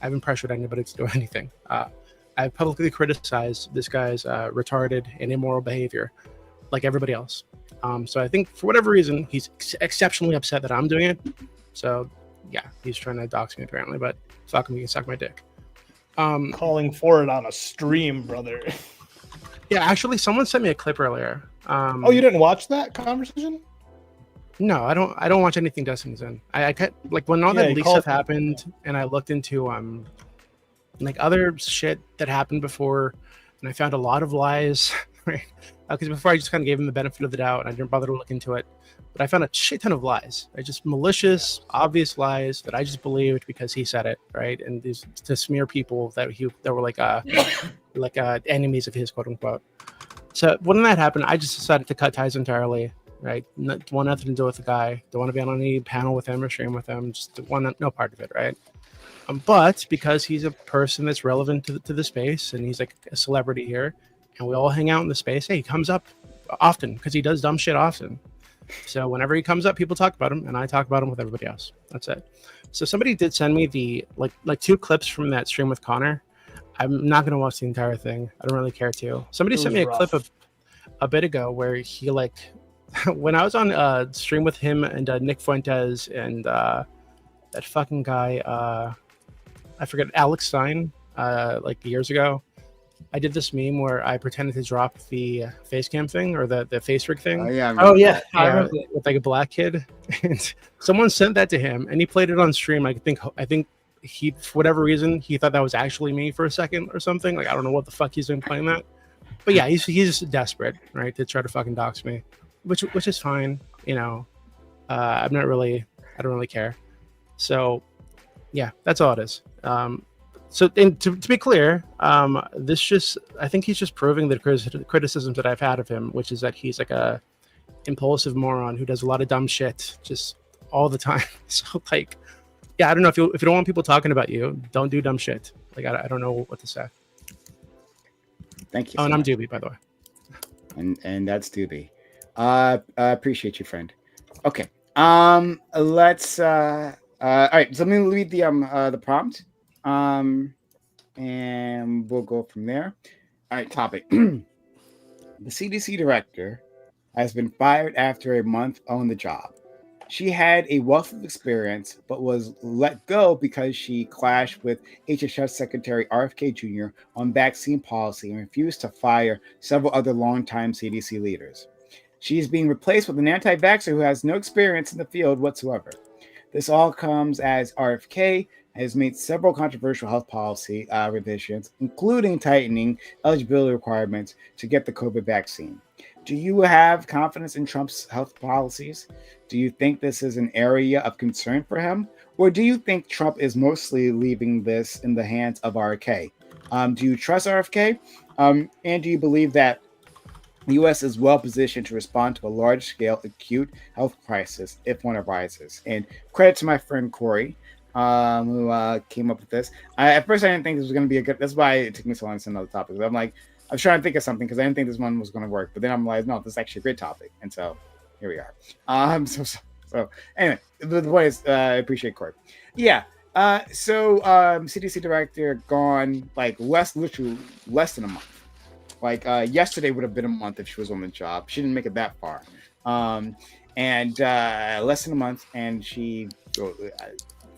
haven't pressured anybody to do anything. I publicly criticized this guy's retarded and immoral behavior, like everybody else. So I think for whatever reason, he's exceptionally upset that I'm doing it. So yeah, he's trying to dox me apparently, but fuck him, he can suck my dick. Calling for it on a stream, brother. Yeah, actually, someone sent me a clip earlier. Oh, you didn't watch that conversation? No, I don't watch anything Destiny's in. I like when all that leak stuff happened, and I looked into like other shit that happened before, and I found a lot of lies. Right? Because before I just kind of gave him the benefit of the doubt, and I didn't bother to look into it. But I found a shit ton of lies. Just malicious, obvious lies that I just believed because he said it, right? And these to smear people that were like enemies of his, quote unquote. So when that happened, I just decided to cut ties entirely. Right, want nothing to do with the guy. Don't want to be on any panel with him or stream with him. Just want no part of it, right? But because he's a person that's relevant to the space, and he's like a celebrity here, and we all hang out in the space. Hey, he comes up often because he does dumb shit often. So whenever he comes up, people talk about him, and I talk about him with everybody else. That's it. So somebody did send me the like 2 clips from that stream with Connor. I'm not gonna watch the entire thing. I don't really care to. Somebody sent me a clip of a bit ago where he like. When I was on stream with him and Nick Fuentes and that fucking guy, I forget, Alex Stein, like years ago, I did this meme where I pretended to drop the face cam thing or the face rig thing. I remember with like a black kid. And someone sent that to him and he played it on stream. I think he, for whatever reason, he thought that was actually me for a second or something. Like, I don't know what the fuck he's doing playing that. But yeah, he's desperate, right, to try to fucking dox me. Which is fine, you know. I don't really care. So, yeah, that's all it is. So to be clear, I think he's just proving the criticisms that I've had of him, which is that he's like a impulsive moron who does a lot of dumb shit just all the time. So like, yeah, I don't know if you don't want people talking about you, don't do dumb shit. Like I don't know what to say. Thank you. Oh, and I'm Doobie, by the way. And that's Doobie. I appreciate you, friend. Okay. Let's all right, so let me read the prompt. and we'll go from there. All right, topic. The CDC director has been fired after a month on the job. She had a wealth of experience, but was let go because she clashed with HHS Secretary RFK Jr. on vaccine policy and refused to fire several other longtime CDC leaders. She is being replaced with an anti-vaxxer who has no experience in the field whatsoever. This all comes as RFK has made several controversial health policy revisions, including tightening eligibility requirements to get the COVID vaccine. Do you have confidence in Trump's health policies? Do you think this is an area of concern for him? Or do you think Trump is mostly leaving this in the hands of RFK? Do you trust RFK? And do you believe that the U.S. is well positioned to respond to a large-scale acute health crisis if one arises? And credit to my friend Corey, who came up with this. At first, I didn't think this was going to be a good. That's why it took me so long to send another topic. I'm like, I was trying to think of something because I didn't think this one was going to work. But then I'm like, no, this is actually a great topic. And so here we are. So anyway, the point is, I appreciate Corey. Yeah. So CDC director gone like literally less than a month. Like yesterday would have been a month if she was on the job. She didn't make it that far. And less than a month, and she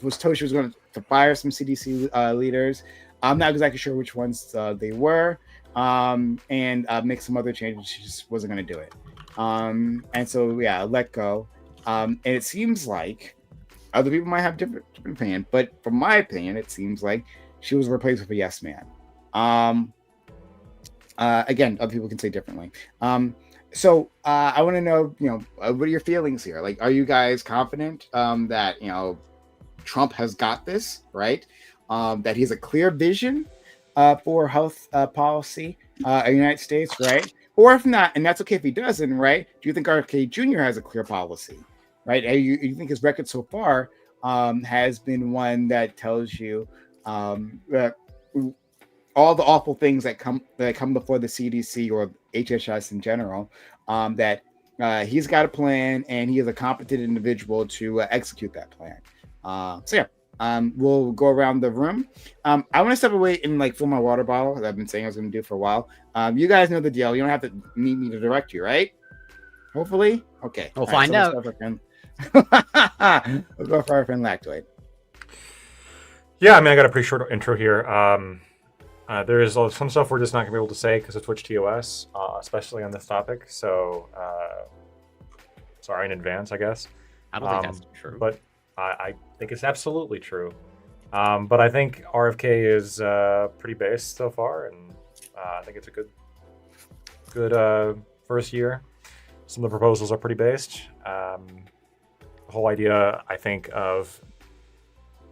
was told she was going to fire some CDC leaders. I'm not exactly sure which ones they were, and make some other changes. She just wasn't going to do it. And so, yeah, let go. And it seems like other people might have different opinion, but from my opinion, it seems like she was replaced with a yes man. Again, other people can say differently. So I want to know, what are your feelings here? Like, are you guys confident that, Trump has got this, right? That he has a clear vision for health policy in the United States, right? Or if not, and that's okay if he doesn't, right? Do you think RFK Jr. has a clear policy, right? You think his record so far has been one that tells you that all the awful things that come before the CDC or HHS in general, that he's got a plan and he is a competent individual to execute that plan. We'll go around the room. I want to step away and fill my water bottle that I've been saying I was going to do for a while. You guys know the deal. You don't have to need me to direct you, right? Hopefully. Okay. We'll find out. We'll go for our friend Lactoid. Yeah, I mean, I got a pretty short intro here. There is some stuff we're just not going to be able to say because of Twitch TOS, especially on this topic. So, sorry in advance, I guess. I don't think that's true. But I think it's absolutely true. But I think RFK is pretty based so far, and I think it's a good first year. Some of the proposals are pretty based. The whole idea, I think, of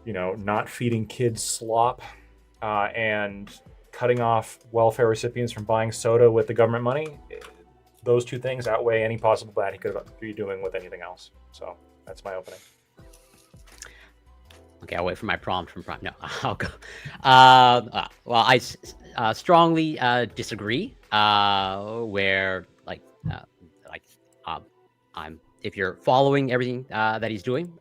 not feeding kids slop and cutting off welfare recipients from buying soda with the government money, those two things outweigh any possible bad he could be doing with anything else. So that's my opening. Okay, I'll wait for my prompt from Prime. No, I'll go. Well, I strongly disagree. Where if you're following everything that he's doing,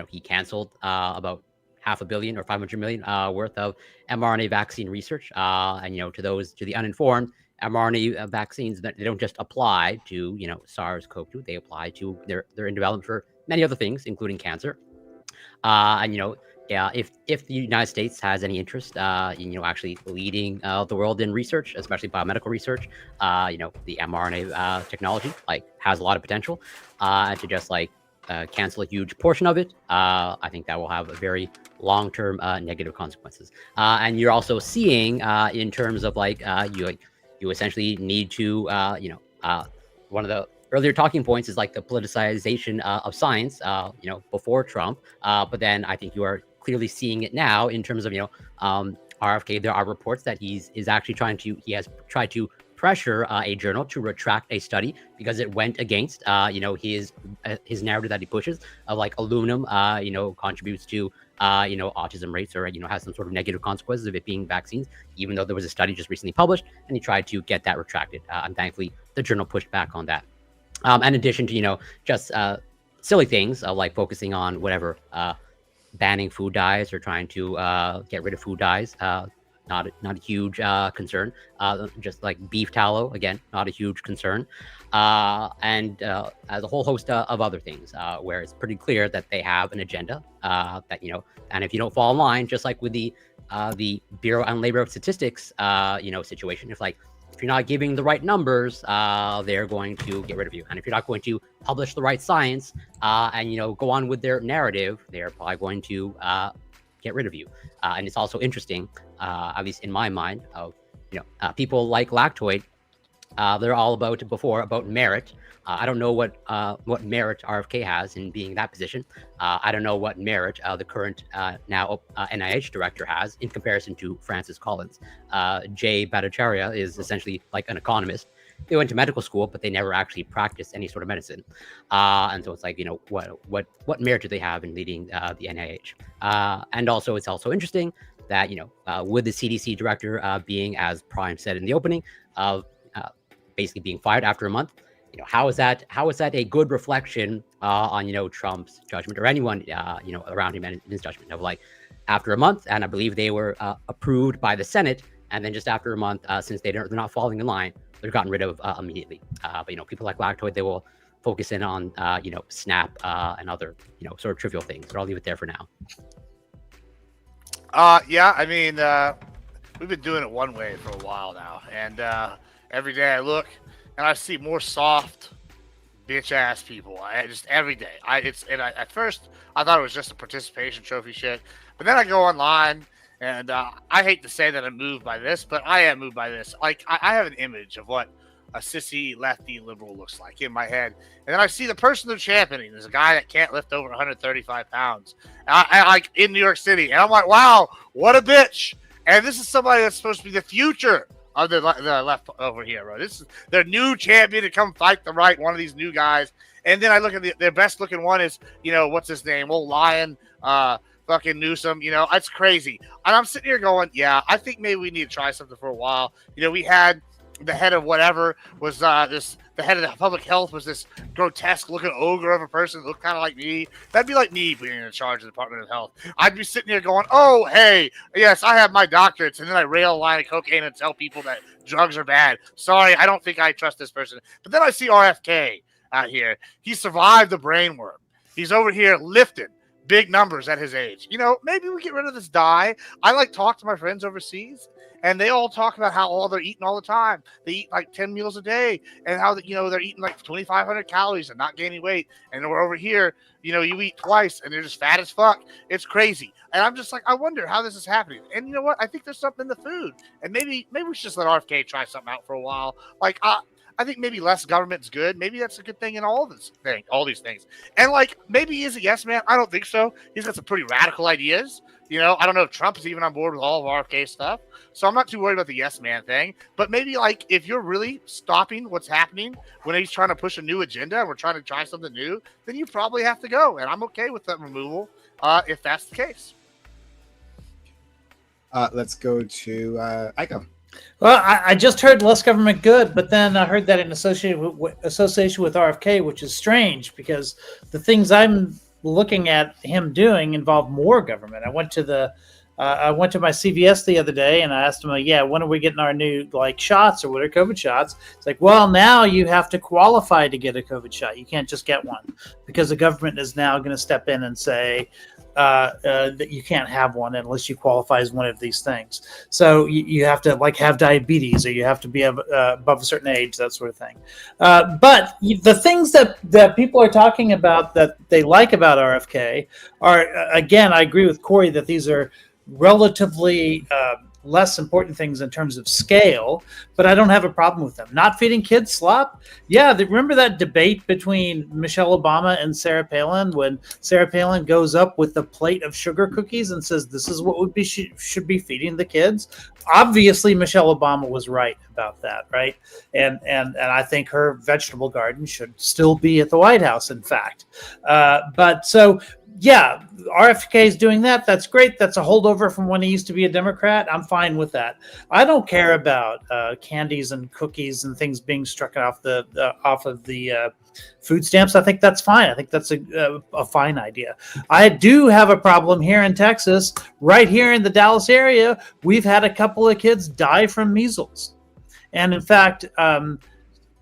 he canceled about $500 million or $500 million worth of mRNA vaccine research. And to the uninformed, mRNA vaccines, that they don't just apply to SARS-CoV-2. They apply to they're in development for many other things, including cancer. If the United States has any interest in actually leading the world in research, especially biomedical research, the mRNA technology has a lot of potential. And to just cancel a huge portion of it, I think that will have a very long-term negative consequences. And you're also seeing in terms of you essentially need to one of the earlier talking points is the politicization of science, before Trump. But then I think you are clearly seeing it now in terms of, RFK. There are reports that he has tried to pressure a journal to retract a study because it went against, his narrative that he pushes of aluminum, contributes to, autism rates or, has some sort of negative consequences of it being vaccines, even though there was a study just recently published and he tried to get that retracted. And thankfully the journal pushed back on that. In addition to, just silly things focusing on whatever, banning food dyes or trying to get rid of food dyes. not a huge concern. Just like beef tallow, again, not a huge concern. And as a whole host of other things, where it's pretty clear that they have an agenda that, and if you don't fall in line, just like with the Bureau on Labor Statistics, situation, if you're not giving the right numbers, they're going to get rid of you. And if you're not going to publish the right science, and go on with their narrative, they're probably going to get rid of you. And it's also interesting, at least in my mind, of people like Lactoid. They're all about merit. I don't know what merit RFK has in being that position. I don't know what merit the current now NIH director has in comparison to Francis Collins. Jay Bhattacharya is essentially like an economist. They went to medical school, but they never actually practiced any sort of medicine. And so it's like, what merit do they have in leading the NIH? And also, it's also interesting that, with the CDC director being, as Prime said in the opening, of basically being fired after a month, how is that a good reflection on Trump's judgment, or anyone around him and his judgment of, like, after a month? And I believe they were approved by the Senate, and then just after a month, since they're not falling in line, they're gotten rid of immediately. But people like Lactoid, they will focus in on SNAP and other sort of trivial things. But I'll leave it there for now. Yeah, I mean, we've been doing it one way for a while now, and every day I look and I see more soft bitch ass people. Just every day. At first I thought it was just a participation trophy shit, but then I go online and I hate to say that I'm moved by this, but I am moved by this. Like, I have an image of what a sissy lefty liberal looks like in my head, and then I see the person they're championing. There's a guy that can't lift over 135 pounds, I like, in New York City, and I'm like, wow, what a bitch. And this is somebody that's supposed to be the future of the left over here, bro. This is their new champion to come fight the right, one of these new guys. And then I look at their best looking one is, what's his name? Old Lion, fucking Newsom. It's crazy. And I'm sitting here going, yeah, I think maybe we need to try something for a while. We had the head of whatever was the head of the public health was this grotesque looking ogre of a person that looked kind of like me. That'd be like me being in charge of the Department of Health. I'd be sitting here going, oh, hey, yes, I have my doctorates. And then I rail a line of cocaine and tell people that drugs are bad. Sorry, I don't think I trust this person. But then I see RFK out here. He survived the brain worm. He's over here lifting big numbers at his age. Maybe we get rid of this dye. I talk to my friends overseas, and they all talk about how they're eating all the time. They eat like 10 meals a day, and how they're eating like 2,500 calories and not gaining weight. And we're over here, you eat twice and they're just fat as fuck. It's crazy. And I'm just like, I wonder how this is happening. And you know what? I think there's something in the food. And maybe we should just let RFK try something out for a while. I think maybe less government's good. Maybe that's a good thing in all these things. And maybe he's a yes man. I don't think so. He's got some pretty radical ideas. I don't know if Trump is even on board with all of RFK stuff. So I'm not too worried about the yes man thing. But maybe if you're really stopping what's happening when he's trying to push a new agenda and we're trying to try something new, then you probably have to go. And I'm okay with that removal if that's the case. Let's go to Iko. Well, I just heard less government good, but then I heard that in association with RFK, which is strange because the things I'm looking at him doing involve more government. I went to my CVS the other day and I asked him, when are we getting our new shots, or what are COVID shots? It's like, well, now you have to qualify to get a COVID shot. You can't just get one because the government is now going to step in and say that you can't have one unless you qualify as one of these things. So you have to have diabetes, or you have to be above a certain age, that sort of thing. But the things that people are talking about that they like about RFK are, again, I agree with Corey that these are relatively less important things in terms of scale, but I don't have a problem with them. Not feeding kids slop. Yeah, remember that debate between Michelle Obama and Sarah Palin when Sarah Palin goes up with a plate of sugar cookies and says, this is what should be feeding the kids? Obviously, Michelle Obama was right about that, right? And I think her vegetable garden should still be at the White House, in fact. But so, yeah, RFK is doing that. That's great. That's a holdover from when he used to be a Democrat. I'm fine with that. I don't care about candies and cookies and things being struck off of the Food stamps, I think that's fine. I think that's a fine idea. I do have a problem here in Texas, right here in the Dallas area. We've had a couple of kids die from measles. And in fact,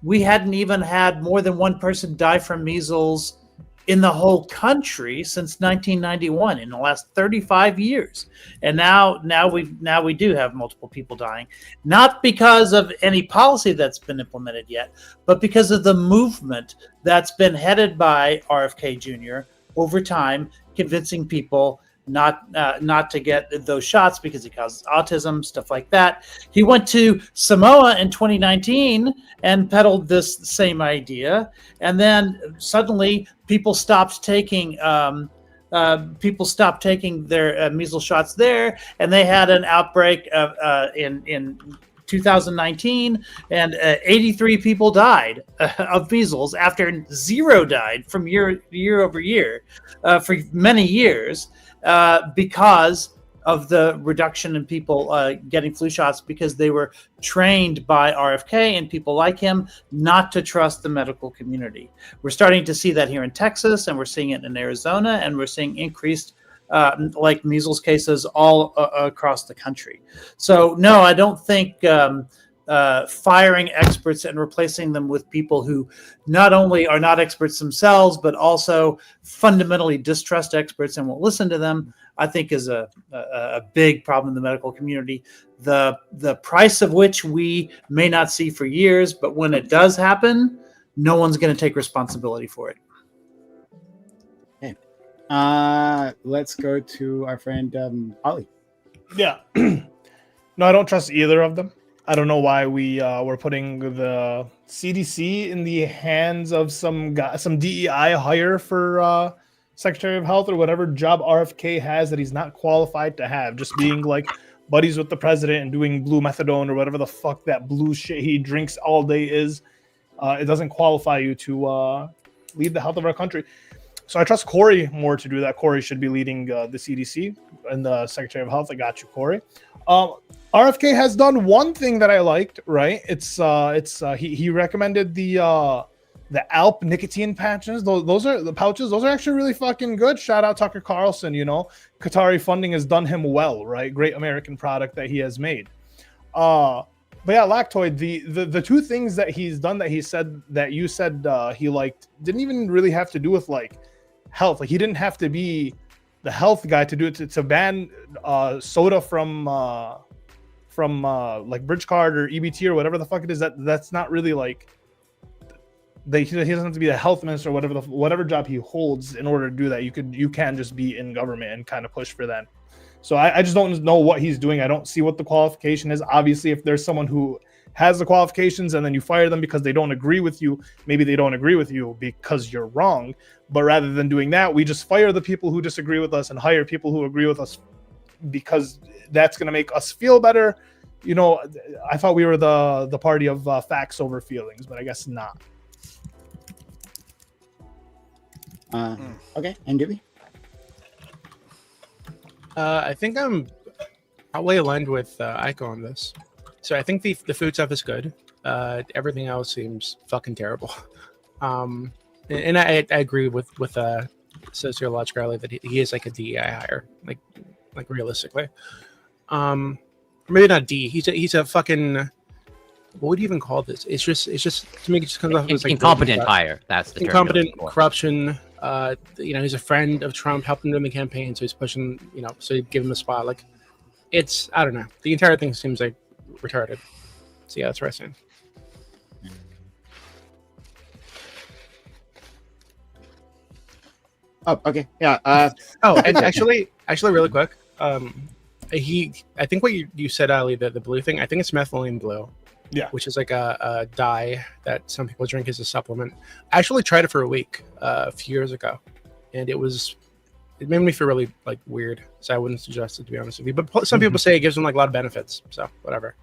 we hadn't even had more than one person die from measles in the whole country since 1991, in the last 35 years. And now we do have multiple people dying, not because of any policy that's been implemented yet, but because of the movement that's been headed by RFK Jr. over time, convincing people not to get those shots because it causes autism, stuff like that. He went to Samoa in 2019 and peddled this same idea, and then suddenly people stopped taking their measles shots there, and they had an outbreak in 2019, and 83 people died of measles after 0 died from year over year for many years. Because of the reduction in people getting flu shots, because they were trained by RFK and people like him not to trust the medical community. We're starting to see that here in Texas, and we're seeing it in Arizona, and we're seeing increased like measles cases all across the country. So no, I don't think firing experts and replacing them with people who not only are not experts themselves, but also fundamentally distrust experts and won't listen to them, I think is a big problem in the medical community. The price of which we may not see for years, but when it does happen, no one's going to take responsibility for it. Okay. Let's go to our friend Ollie. Yeah. No, I don't trust either of them. I don't know why we're putting the CDC in the hands of some DEI hire for Secretary of Health or whatever job RFK has that he's not qualified to have. Just being like buddies with the president and doing blue methadone or whatever the fuck that blue shit he drinks all day is. It doesn't qualify you to lead the health of our country. So I trust Corey more to do that. Corey should be leading the CDC and the Secretary of Health. I got you, Corey. RFK has done one thing that I liked, right? He recommended the Alp nicotine patches. Those are the pouches. Those are actually really fucking good. Shout out Tucker Carlson. You know, Qatari funding has done him well, right? Great American product that he has made. But yeah, Lactoid. The two things that he's done that he said that you said he liked didn't even really have to do with like health. Like he didn't have to be the health guy to do it to ban soda from like Bridgecard or EBT or whatever the fuck it is. That's not really like he doesn't have to be the health minister or whatever job he holds in order to do that. You can just be in government and kind of push for that. So I just don't know what he's doing. I don't see what the qualification is. Obviously, if there's someone who has the qualifications and then you fire them because they don't agree with you, maybe they don't agree with you because you're wrong. But rather than doing that, we just fire the people who disagree with us and hire people who agree with us because that's going to make us feel better. You know, I thought we were the party of facts over feelings, but I guess not. Okay, and Dibby? I think I'm probably aligned with Aiko on this. So I think the food stuff is good. Everything else seems fucking terrible. And I agree with sociologically that he is like a DEI hire, like realistically. Maybe not D. He's a fucking. What would you even call this? It's just to make it just comes off as like incompetent hire. That's the term. Incompetent, corruption. He's a friend of Trump, helped him in the campaign, so he's pushing. So he give him a spot. Like, I don't know. The entire thing seems like retarded. So yeah, that's what I say. Oh, okay, yeah. And actually, really quick. I think what you said, Ali, the blue thing. I think it's methylene blue. Yeah, which is like a dye that some people drink as a supplement. I actually tried it for a week a few years ago, and it made me feel really like weird. So I wouldn't suggest it, to be honest with you. But some people say it gives them like a lot of benefits. So whatever.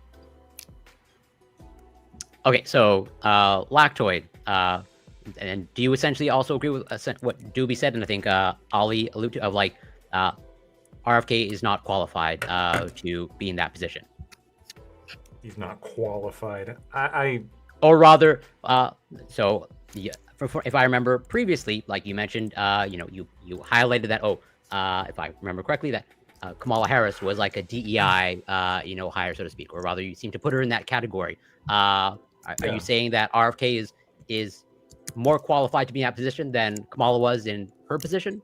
Okay, so Lactoid. And do you essentially also agree with what Doobie said? And I think Ali alluded to, of like RFK is not qualified to be in that position. He's not qualified. Or rather, so yeah, if I remember previously, like you mentioned, you highlighted that. If I remember correctly, that Kamala Harris was like a DEI, hire, so to speak, or rather, you seem to put her in that category. Are you saying that RFK is more qualified to be in that position than Kamala was in her position?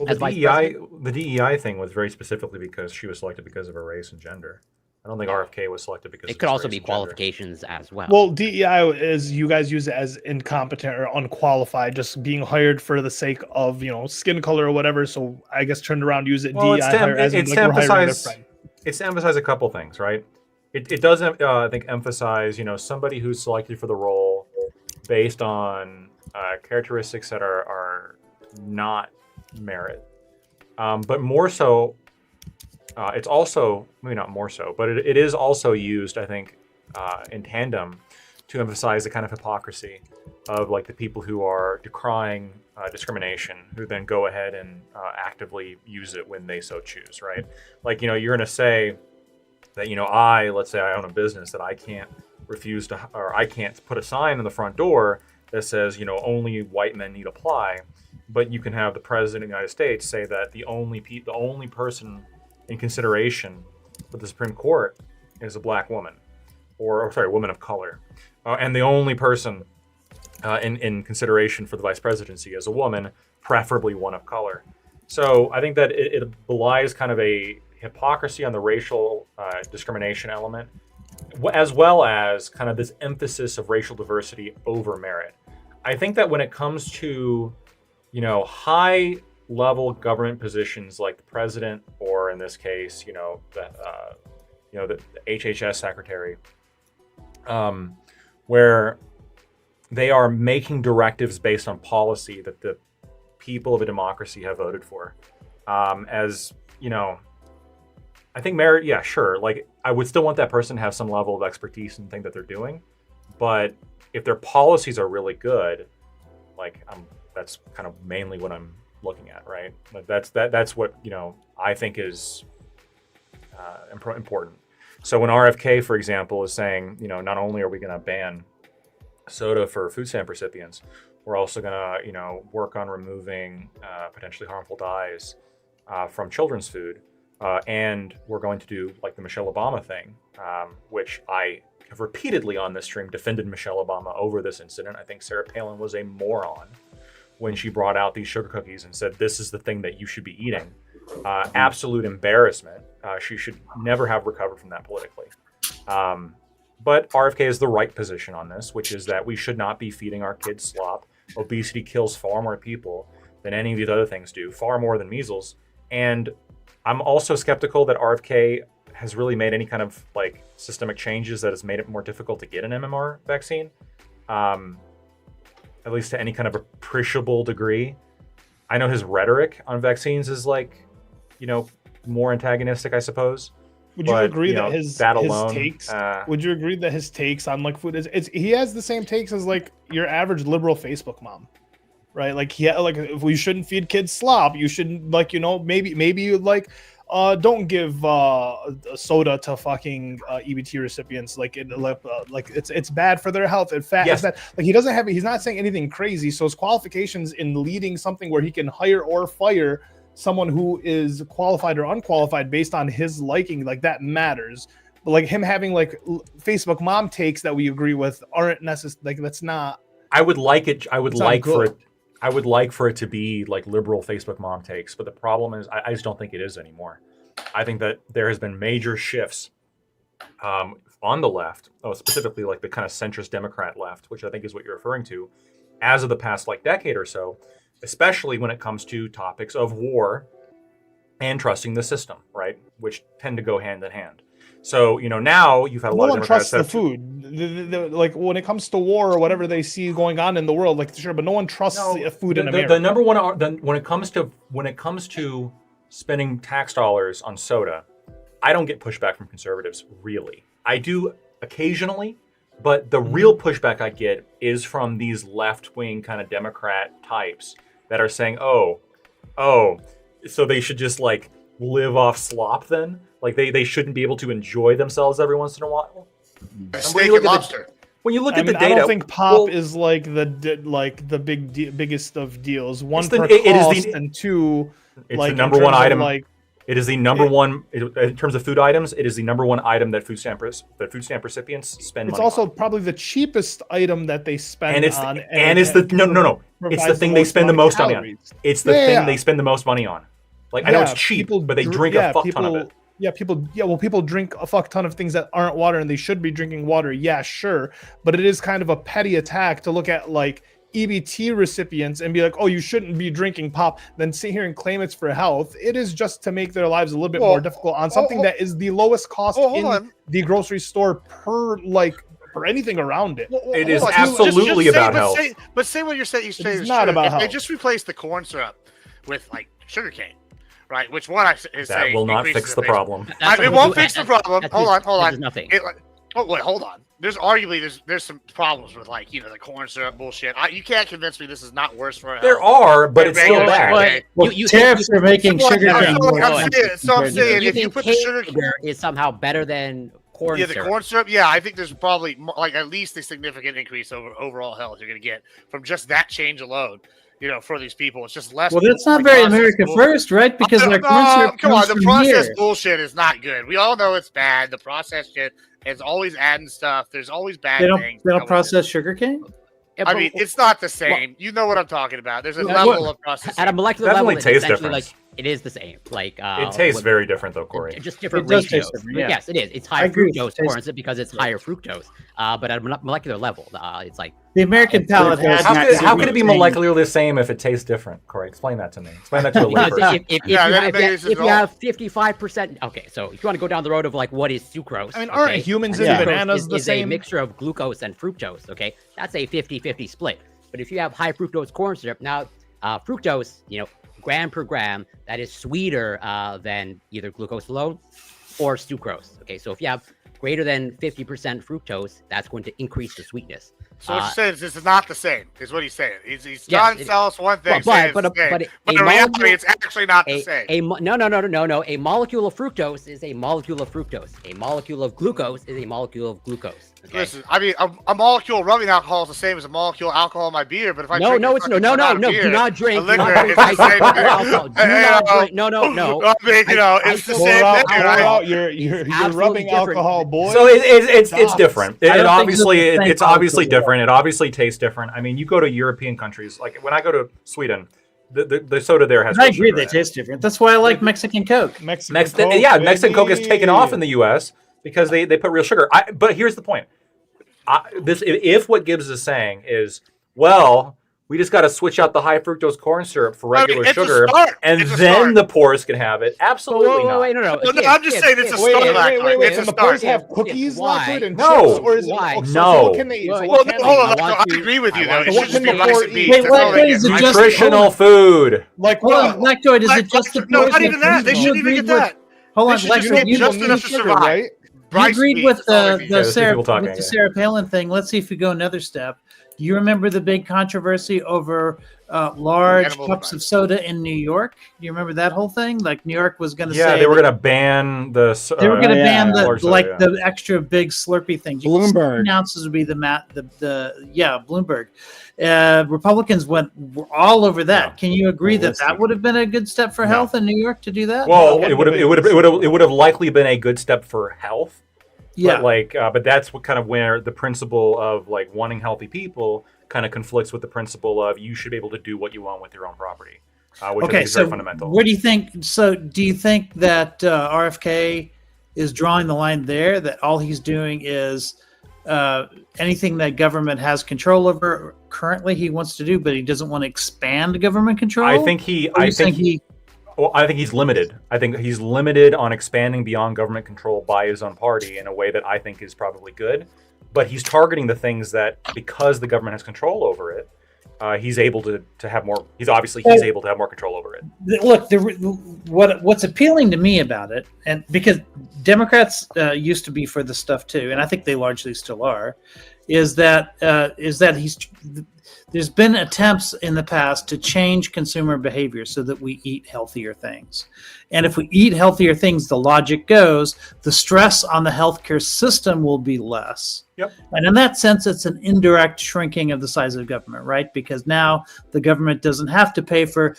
Well, the DEI thing was very specifically because she was selected because of her race and gender. I don't think RFK was selected because it could also be qualifications as well. Well, DEI is you guys use it as incompetent or unqualified, just being hired for the sake of skin color or whatever. So I guess turned around use it. Well, DEI it's to emphasize a couple things, right? It does I think emphasize somebody who's selected for the role based on characteristics that are not merit, but more so. It's also, maybe not more so, but it is also used, I think, in tandem to emphasize the kind of hypocrisy of like the people who are decrying discrimination, who then go ahead and actively use it when they so choose, right? Like, you're going to say that, let's say I own a business that I can't refuse to, or I can't put a sign on the front door that says, only white men need apply, but you can have the president of the United States say that the only person in consideration for the Supreme Court is a black woman, or sorry, woman of color, and the only person in consideration for the vice presidency is a woman, preferably one of color. So I think that it belies kind of a hypocrisy on the racial discrimination element, as well as kind of this emphasis of racial diversity over merit. I think that when it comes to high level government positions like the president, or in this case, the HHS secretary, where they are making directives based on policy that the people of a democracy have voted for. I think merit, yeah, sure. Like, I would still want that person to have some level of expertise in the thing that they're doing, but if their policies are really good, like, that's kind of mainly what I'm looking at, right? Like that's what I think is important. So when RFK, for example, is saying, not only are we going to ban soda for food stamp recipients, we're also going to work on removing potentially harmful dyes from children's food, and we're going to do like the Michelle Obama thing, which I have repeatedly on this stream defended Michelle Obama over this incident. I think Sarah Palin was a moron when she brought out these sugar cookies and said, this is the thing that you should be eating. Absolute embarrassment. She should never have recovered from that politically. But RFK is the right position on this, which is that we should not be feeding our kids slop. Obesity kills far more people than any of these other things do, far more than measles. And I'm also skeptical that RFK has really made any kind of like systemic changes that has made it more difficult to get an MMR vaccine. At least to any kind of appreciable degree. I know his rhetoric on vaccines is like, more antagonistic, I suppose. Would you agree that his takes? Would you agree that his takes on like food he has the same takes as like your average liberal Facebook mom, right? Like if we shouldn't feed kids slop, you shouldn't maybe you don't give soda to fucking EBT recipients. It's bad for their health. In fact, yes. He's not saying anything crazy. So his qualifications in leading something where he can hire or fire someone who is qualified or unqualified based on his liking, like that matters. But like him having like Facebook mom takes that we agree with aren't necessary. Like that's not. I would like for it to be like liberal Facebook mom takes, but the problem is I just don't think it is anymore. I think that there has been major shifts on the left, specifically like the kind of centrist Democrat left, which I think is what you're referring to, as of the past like decade or so, especially when it comes to topics of war and trusting the system, right? Which tend to go hand in hand. So, now you've had a lot of Democrats. No one trusts the food. Like when it comes to war or whatever they see going on in the world, like sure, but no one trusts the food in America. The number one, when it comes to spending tax dollars on soda, I don't get pushback from conservatives, really. I do occasionally, but the real pushback I get is from these left-wing kind of Democrat types that are saying, oh, so they should just like live off slop then? Like they shouldn't be able to enjoy themselves every once in a while? Steak and lobster. when you look at the data, I don't think pop is like the biggest of deals. One, per cost, and two, it's like the number one item. Like, it is the number one in terms of food items. It is the number one item that food stamp recipients spend. It's money also on. probably the cheapest item that they spend and it's on. It's the thing they spend the most money on. It's the thing they spend the most money on. Like I know it's cheap, but they drink a fuck ton of it. Yeah, people drink a fuck ton of things that aren't water, and they should be drinking water. Yeah, sure, but it is kind of a petty attack to look at like EBT recipients and be like, oh, you shouldn't be drinking pop, then sit here and claim it's for health. It is just to make their lives a little bit more difficult on something that is the lowest cost in the grocery store per anything around it. It is absolutely about health. But say what you're saying. It's not about health. They just replaced the corn syrup with like sugarcane. Right, which one that will not fix the problem. It won't fix the problem. Hold on. Nothing. Hold on. There's some problems with like the corn syrup bullshit. You can't convince me this is not worse for health. There are, but it's still bad. Tariffs are making sugar cane. So I'm saying if you put the sugar is somehow better than corn syrup. Yeah, the corn syrup. Yeah, I think there's probably like at least a significant increase over overall health you're going to get from just that change alone. For these people, it's just less. Well, that's not very America first, right? Because come on, the processed bullshit is not good. We all know it's bad. The processed shit is always adding stuff. There's always bad things. They don't process sugarcane. I mean, it's not the same. You know what I'm talking about. There's a level of processing. At a molecular level, it's essentially like it is the same. Like it tastes very different though, Corey. Just different ratios. Yes, it is. It's higher fructose corn syrup because it's higher fructose. But at a molecular level, it's like the American palate has. How could it be molecularly the same if it tastes different, Corey? Explain that to me. Explain that to a layperson. If you have 55%, okay, so if you want to go down the road of like what is sucrose? I mean, aren't humans and bananas the same? A mixture of glucose and fructose. Okay, that's a 50-50 split. But if you have high fructose corn syrup, now fructose, gram per gram, that is sweeter than either glucose alone or sucrose. Okay, so if you have greater than 50% fructose, that's going to increase the sweetness. So what you're saying is this is not the same, is what he's saying. He's trying to tell us one thing, but in reality, it's actually not the same. No. A molecule of fructose is a molecule of fructose. A molecule of glucose is a molecule of glucose. Okay? Listen, I mean, a molecule of rubbing alcohol is the same as a molecule of alcohol in my beer, but if I do not drink liquor, it's the same alcohol. Do not drink. No. I mean, it's the same thing, right? You're rubbing alcohol, boy. So it's different. It's obviously different. It obviously tastes different. I mean, you go to European countries, like when I go to Sweden, the soda there has. I agree, they taste different. That's why I like Mexican Coke. Mexican Coke has taken off in the U.S. because they put real sugar. But here's the point: if what Gibbs is saying is, well, we just got to switch out the high fructose corn syrup for regular sugar, and then the poorest can have it. Absolutely not. Wait, no. I'm just saying it's a start. Wait. And the poorest have cookies left with and no. chips, or is it no? So what can they eat? Hold on. I agree with you though. It should just be rice and beans. Nutritional food. Like what? Lactoid, is it just the no? Not even that. They shouldn't even get that. Hold on, Lactoid just enough to survive. You agreed with the Sarah Palin thing. Let's see if we go another step. Do you remember the big controversy over large cups of soda in New York? Do you remember that whole thing? Like New York was going to say they were going to ban the. They were going to ban the extra big Slurpee things. Bloomberg ounces would be Bloomberg. Republicans were all over that. Yeah. Can you agree that would have been a good step for health in New York to do that? Well, it would have likely been a good step for health. Yeah, but that's where the principle of like wanting healthy people kind of conflicts with the principle of you should be able to do what you want with your own property, which I think is very fundamental. What do you think? So, do you think that RFK is drawing the line there? That all he's doing is anything that government has control over currently he wants to do, but he doesn't want to expand government control? I think he's limited. I think he's limited on expanding beyond government control by his own party in a way that I think is probably good. But he's targeting the things that, because the government has control over it, he's able to have more. He's able to have more control over it. Look, what's appealing to me about it, and because Democrats used to be for this stuff too, and I think they largely still are, is that there's been attempts in the past to change consumer behavior so that we eat healthier things. And if we eat healthier things, the logic goes, the stress on the healthcare system will be less. Yep. And in that sense, it's an indirect shrinking of the size of government, right? Because now the government doesn't have to pay for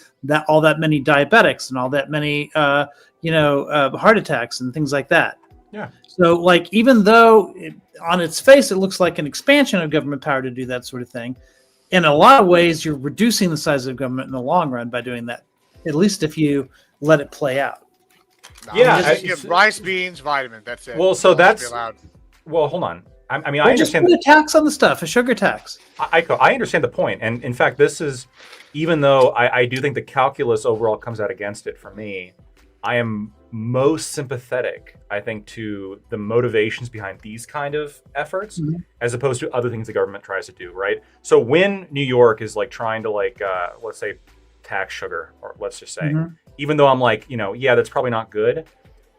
all that many diabetics and all that many, heart attacks and things like that. Yeah. So, like, even though on its face it looks like an expansion of government power to do that sort of thing, in a lot of ways you're reducing the size of government in the long run by doing that. At least if you let it play out. No, Yeah, just give rice, beans, vitamin. That's it. Well, so that's well. Hold on. I mean, I just understand put a tax on the stuff, a sugar tax. I understand the point, and in fact, this is even though I do think the calculus overall comes out against it for me. I am most sympathetic, I think, to the motivations behind these kind of efforts, as opposed to other things the government tries to do. Right. So when New York is like trying to let's say tax sugar, or let's just say, even though I'm like, yeah, that's probably not good.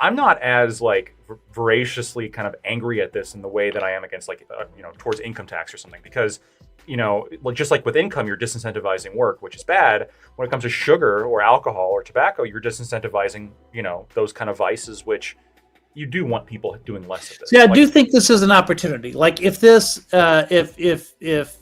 I'm not as like voraciously kind of angry at this in the way that I am against towards income tax or something, because, just like with income, you're disincentivizing work, which is bad. When it comes to sugar or alcohol or tobacco, you're disincentivizing, those kind of vices, which you do want people doing less of this. See, I do think this is an opportunity. Like if this, if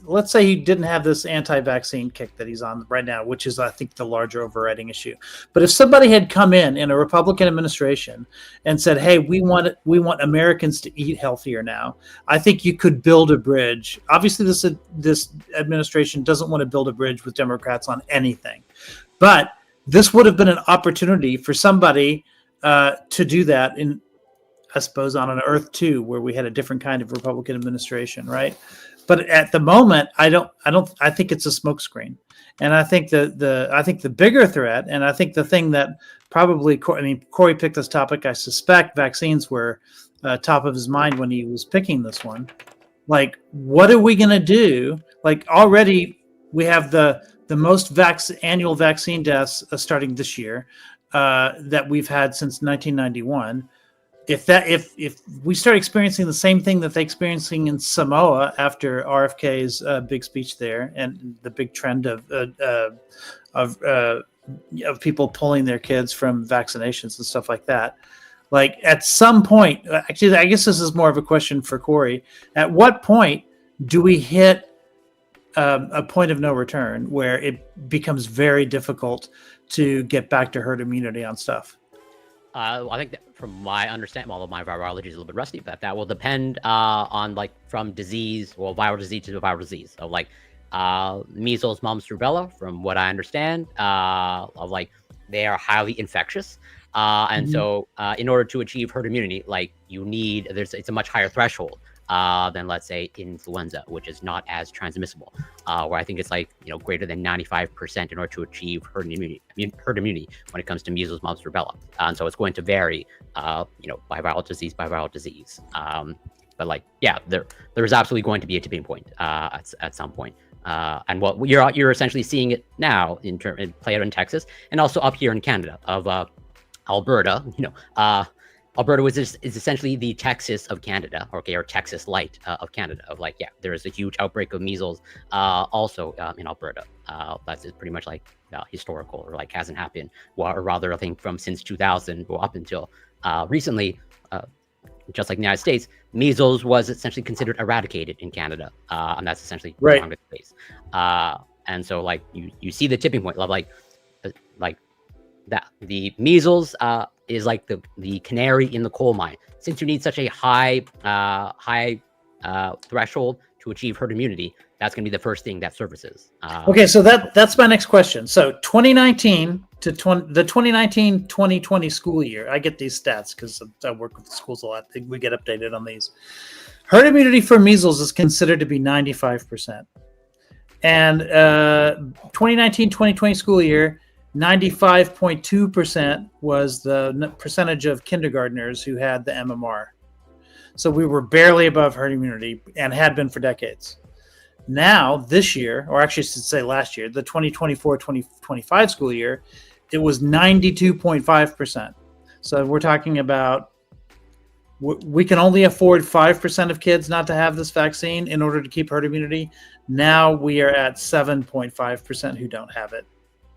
let's say he didn't have this anti-vaccine kick that he's on right now, which is, I think, the larger overriding issue. But if somebody had come in a Republican administration and said, "Hey, we want Americans to eat healthier now," I think you could build a bridge. Obviously, this administration doesn't want to build a bridge with Democrats on anything, but this would have been an opportunity for somebody to do that in, I suppose, on an Earth 2, where we had a different kind of Republican administration, right? But at the moment, I think it's a smokescreen, and I think the bigger threat, and I think the thing that probably, Corey picked this topic. I suspect vaccines were top of his mind when he was picking this one. Like, what are we going to do? Like, already we have the most annual vaccine deaths starting this year that we've had since 1991. If we start experiencing the same thing that they're experiencing in Samoa after RFK's big speech there, and the big trend of people pulling their kids from vaccinations and stuff like that, like at some point, actually, I guess this is more of a question for Corey. At what point do we hit a point of no return where it becomes very difficult to get back to herd immunity on stuff? I think that from my understanding, although my virology is a little bit rusty, but that will depend on from disease, viral disease to viral disease. So measles, mumps, rubella, from what I understand, they are highly infectious. And so in order to achieve herd immunity, it's a much higher threshold than, let's say, influenza, which is not as transmissible, where I think it's greater than 95% in order to achieve herd immunity when it comes to measles, mumps, rubella. And so it's going to vary, by viral disease. But there is absolutely going to be a tipping point at some point. And what you're essentially seeing it now play out in Texas, and also up here in Canada of Alberta. Alberta is essentially the Texas of Canada, or Texas light of Canada. There is a huge outbreak of measles also in Alberta. That's pretty much historical, or hasn't happened, or rather, I think since 2000 or up until recently, just like the United States, measles was essentially considered eradicated in Canada, and that's essentially the longest case. And so you see the tipping point, that the measles is the canary in the coal mine. Since you need such a high threshold to achieve herd immunity, that's going to be the first thing that surfaces. Okay, so that's my next question. So 2019 to the 2019-2020 school year, I get these stats because I work with the schools a lot. We get updated on these. Herd immunity for measles is considered to be 95%. And 2019-2020 school year, 95.2% was the percentage of kindergartners who had the MMR. So we were barely above herd immunity and had been for decades. Now, this year, or actually I should say last year, the 2024-2025 school year, it was 92.5%. So we're talking about we can only afford 5% of kids not to have this vaccine in order to keep herd immunity. Now we are at 7.5% who don't have it.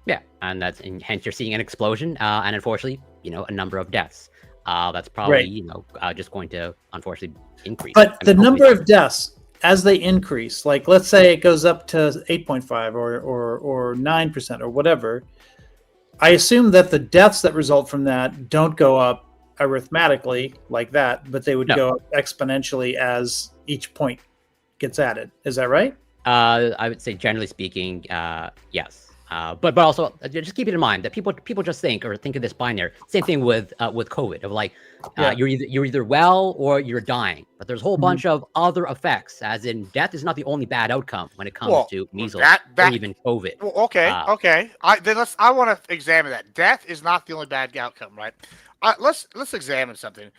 Yeah, and hence you're seeing an explosion, and unfortunately, a number of deaths. That's probably just going to unfortunately increase. But the number of deaths as they increase, like let's say it goes up to 8.5 or 9% or whatever, I assume that the deaths that result from that don't go up arithmetically like that, but they would go up exponentially as each point gets added. Is that right? I would say generally speaking, yes. But also just keep it in mind that people just think of this binary. Same thing with COVID of like you're either well or you're dying. But there's a whole bunch of other effects, as in death is not the only bad outcome when it comes to measles or even COVID. Well, okay. I want to examine that. Death is not the only bad outcome, right? Let's examine something.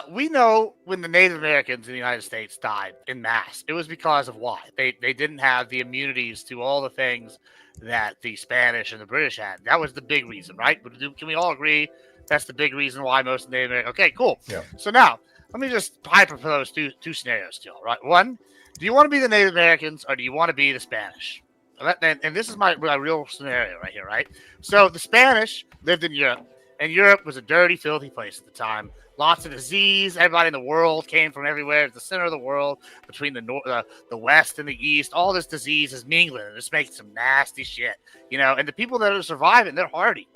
We know when the Native Americans in the United States died in mass, it was because of why? They didn't have the immunities to all the things that the Spanish and the British had. That was the big reason, right? But can we all agree that's the big reason why most Native Americans... Okay, cool. Yeah. So now, let me just propose two scenarios to you, right? One, do you want to be the Native Americans or do you want to be the Spanish? And this is my real scenario right here, right? So the Spanish lived in Europe, and Europe was a dirty, filthy place at the time. Lots of disease. Everybody in the world came from everywhere. It's the center of the world, between the west and the east. All this disease is mingling and it's making some nasty shit, And the people that are surviving, they're hardy.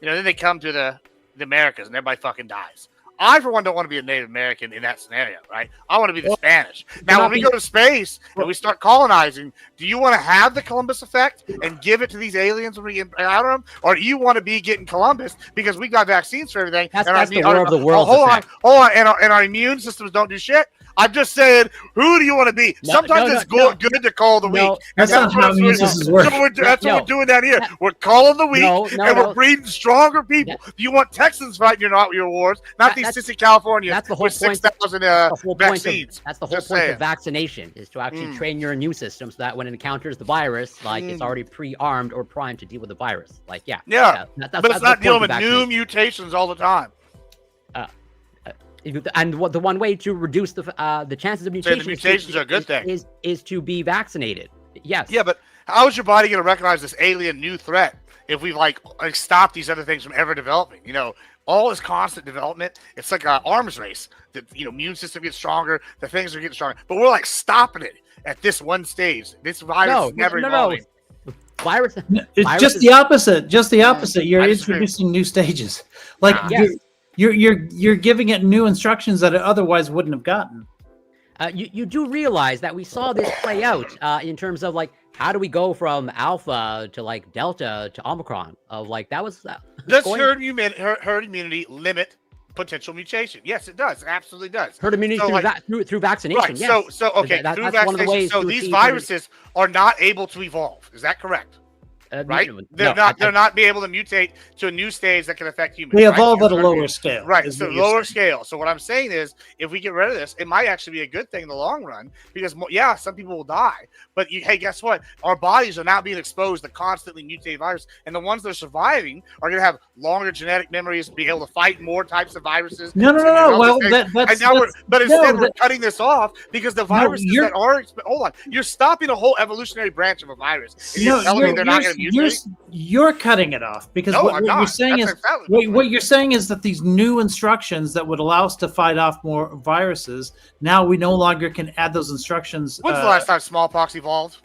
Then they come to the Americas and everybody fucking dies. I, for one, don't want to be a Native American in that scenario, right? I want to be the Spanish. Now, when we go to space and we start colonizing, do you want to have the Columbus effect and give it to these aliens when we get out of them? Or do you want to be getting Columbus because we got vaccines for everything? That's the War of the Worlds effect. Hold on. And our immune systems don't do shit? I'm just saying, who do you want to be? Sometimes it's good to call the weak. That's not how immune systems work. That's what we're doing down here. We're calling the weak, and we're breeding stronger people. Do you want Texans fighting your wars, not these sissy Californians that's the whole with 6,000 vaccines? That's the whole point of vaccination, is to actually train your immune system so that when it encounters the virus, it's already pre-armed or primed to deal with the virus. But it's not dealing with new mutations all the time. And the one way to reduce the chances of mutations, the mutations are a good thing, is to be vaccinated. Yes. Yeah, but how is your body going to recognize this alien new threat if we like stop these other things from ever developing? All this constant development, it's like an arms race. The immune system gets stronger, the things are getting stronger, but we're like stopping it at this one stage. This virus is never evolving. It's just the opposite. Just the opposite. You're introducing new stages. Like you're giving it new instructions that it otherwise wouldn't have gotten. You do realize that we saw this play out in terms of like, how do we go from alpha to like delta to omicron? Of like that was does herd immunity limit potential mutation? Yes, it does. It absolutely does. Herd immunity through vaccination. Right. Yes. So okay, through vaccination. So these viruses are not able to evolve. Is that correct? Right? They're not be able to mutate to a new stage that can affect humans. They evolve at a lower scale. Right. So lower scale. So what I'm saying is, if we get rid of this, it might actually be a good thing in the long run because, some people will die. But hey, guess what? Our bodies are now being exposed to constantly mutated viruses. And the ones that are surviving are going to have longer genetic memories, be able to fight more types of viruses. No. Well, we're cutting this off because the viruses that are... Hold on. You're stopping a whole evolutionary branch of a virus. And you're telling me they're not going to You're cutting it off because what you're saying what you're saying is that these new instructions that would allow us to fight off more viruses, now we no longer can add those instructions. When's the last time smallpox evolved?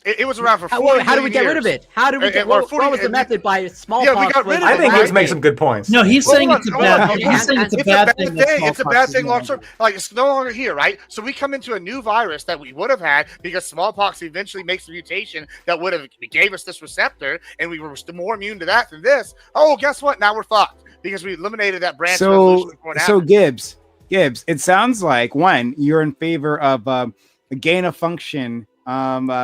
It was around for 40 How do we get rid of it? How do we get what was the method by smallpox? Yeah, we got rid of it. I think he's making some good points. No, he's saying it's a bad thing. He's saying it's a bad thing. It's a bad thing long term. Like, it's no longer here, right? So we come into a new virus that we would have had because smallpox eventually makes a mutation that would have gave us this receptor, and we were more immune to that than this. Oh, guess what? Now we're fucked because we eliminated that branch of evolution before it happened. Gibbs, it sounds like, one, you're in favor of the gain of function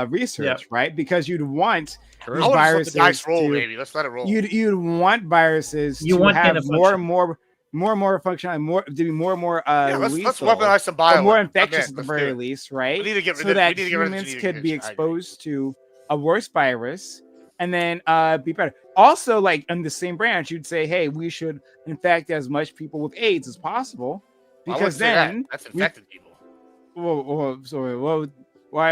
research, right? Because you'd want these viruses dice roll, maybe. Let's let it roll. You'd want viruses to have more and more function, and more to be more and more let's weaponize some bio, more infectious at the very least, right? We need to get rid of that humans could be exposed to a worse virus and then be better. Also, like in the same branch, you'd say, hey, we should infect as much people with AIDS as possible. Because then that's infected people. Why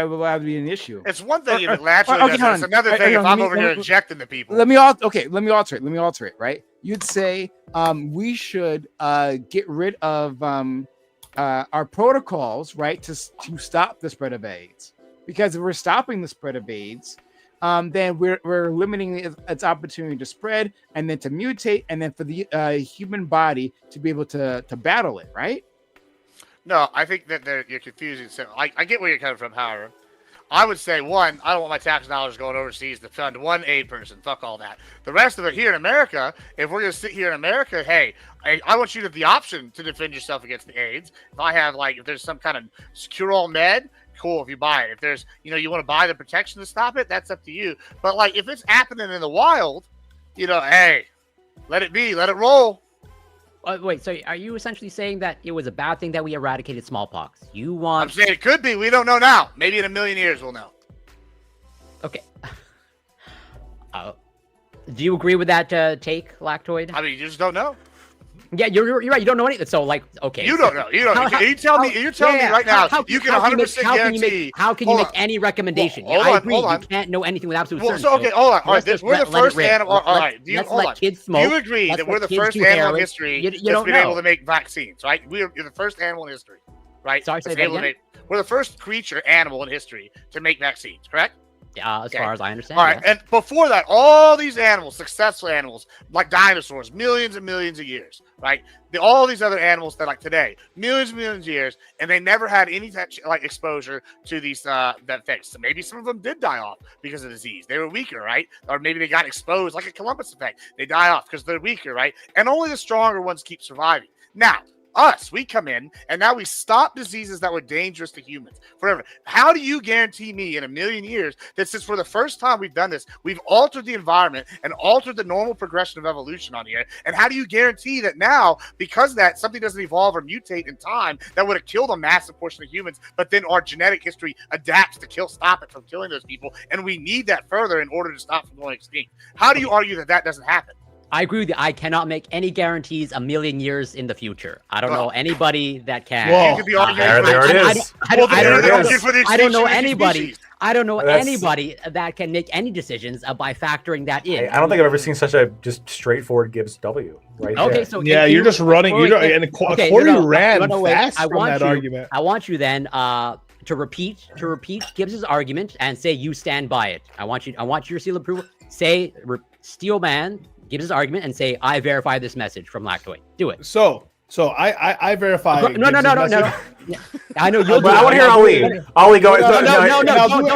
would that be an issue? It's one thing if it naturally does. It's another thing if I'm over here injecting the people. Let me alter it. Right? You'd say we should get rid of our protocols, right, to stop the spread of AIDS. Because if we're stopping the spread of AIDS, then we're limiting its opportunity to spread and then to mutate and then for the human body to be able to battle it, right? No, I think that you're confusing. So I get where you're coming from, however. I would say, one, I don't want my tax dollars going overseas to fund one aid person. Fuck all that. The rest of it here in America, if we're going to sit here in America, hey, I want you to have the option to defend yourself against the AIDS. If there's some kind of cure-all med, cool, if you buy it. If there's, you want to buy the protection to stop it, that's up to you. But, if it's happening in the wild, hey, let it be. Let it roll. Wait, so are you essentially saying that it was a bad thing that we eradicated smallpox? I'm saying it could be. We don't know now. Maybe in a million years we'll know. Okay. Do you agree with that take, Lactoid? I mean, you just don't know. Yeah, you're right. You don't know anything. So, okay. You don't know. You don't know. You're telling me right now you can 100% guarantee. How can you make any recommendation? I agree. You can't know anything with absolute certainty. So, okay, hold on. All right, we're the first animal. All right, let's let kids smoke. Do you agree that we're the first animal in history that's been able to make vaccines, right? You're the first animal in history, right? Sorry, say that again? We're the first animal in history to make vaccines, correct? As far as I understand. All right, and before that, all these animals, successful animals, like dinosaurs, millions and millions of years, right? All these other animals that today, millions and millions of years, and they never had any exposure to these that things. So maybe some of them did die off because of disease. They were weaker, right? Or maybe they got exposed, like a Columbus effect. They die off because they're weaker, right? And only the stronger ones keep surviving. Now, we come in and now we stop diseases that were dangerous to humans forever. How do you guarantee me in a million years that since for the first time we've done this, we've altered the environment and altered the normal progression of evolution on here? And how do you guarantee that now, because of that, something doesn't evolve or mutate in time that would have killed a massive portion of humans, but then our genetic history adapts to stop it from killing those people, and we need that further in order to stop from going extinct? How do you argue that doesn't happen? I agree with you. I cannot make any guarantees a million years in the future. I don't know anybody that can. Whoa. You could be arguing there it is. I don't know anybody. I don't know anybody that can make any decisions by factoring that in. I don't think I've ever seen such a just straightforward Gibbs W. Right. Okay, there. so you're just running. Corey ran fast from that argument. I want you then to repeat Gibbs's argument and say you stand by it. I want you to seal approval. Say Steelman gives his argument and say, I verify this message from Lactoid. Do it. So I verify. No. I know you'll. But I want to hear Ali. Ali, go.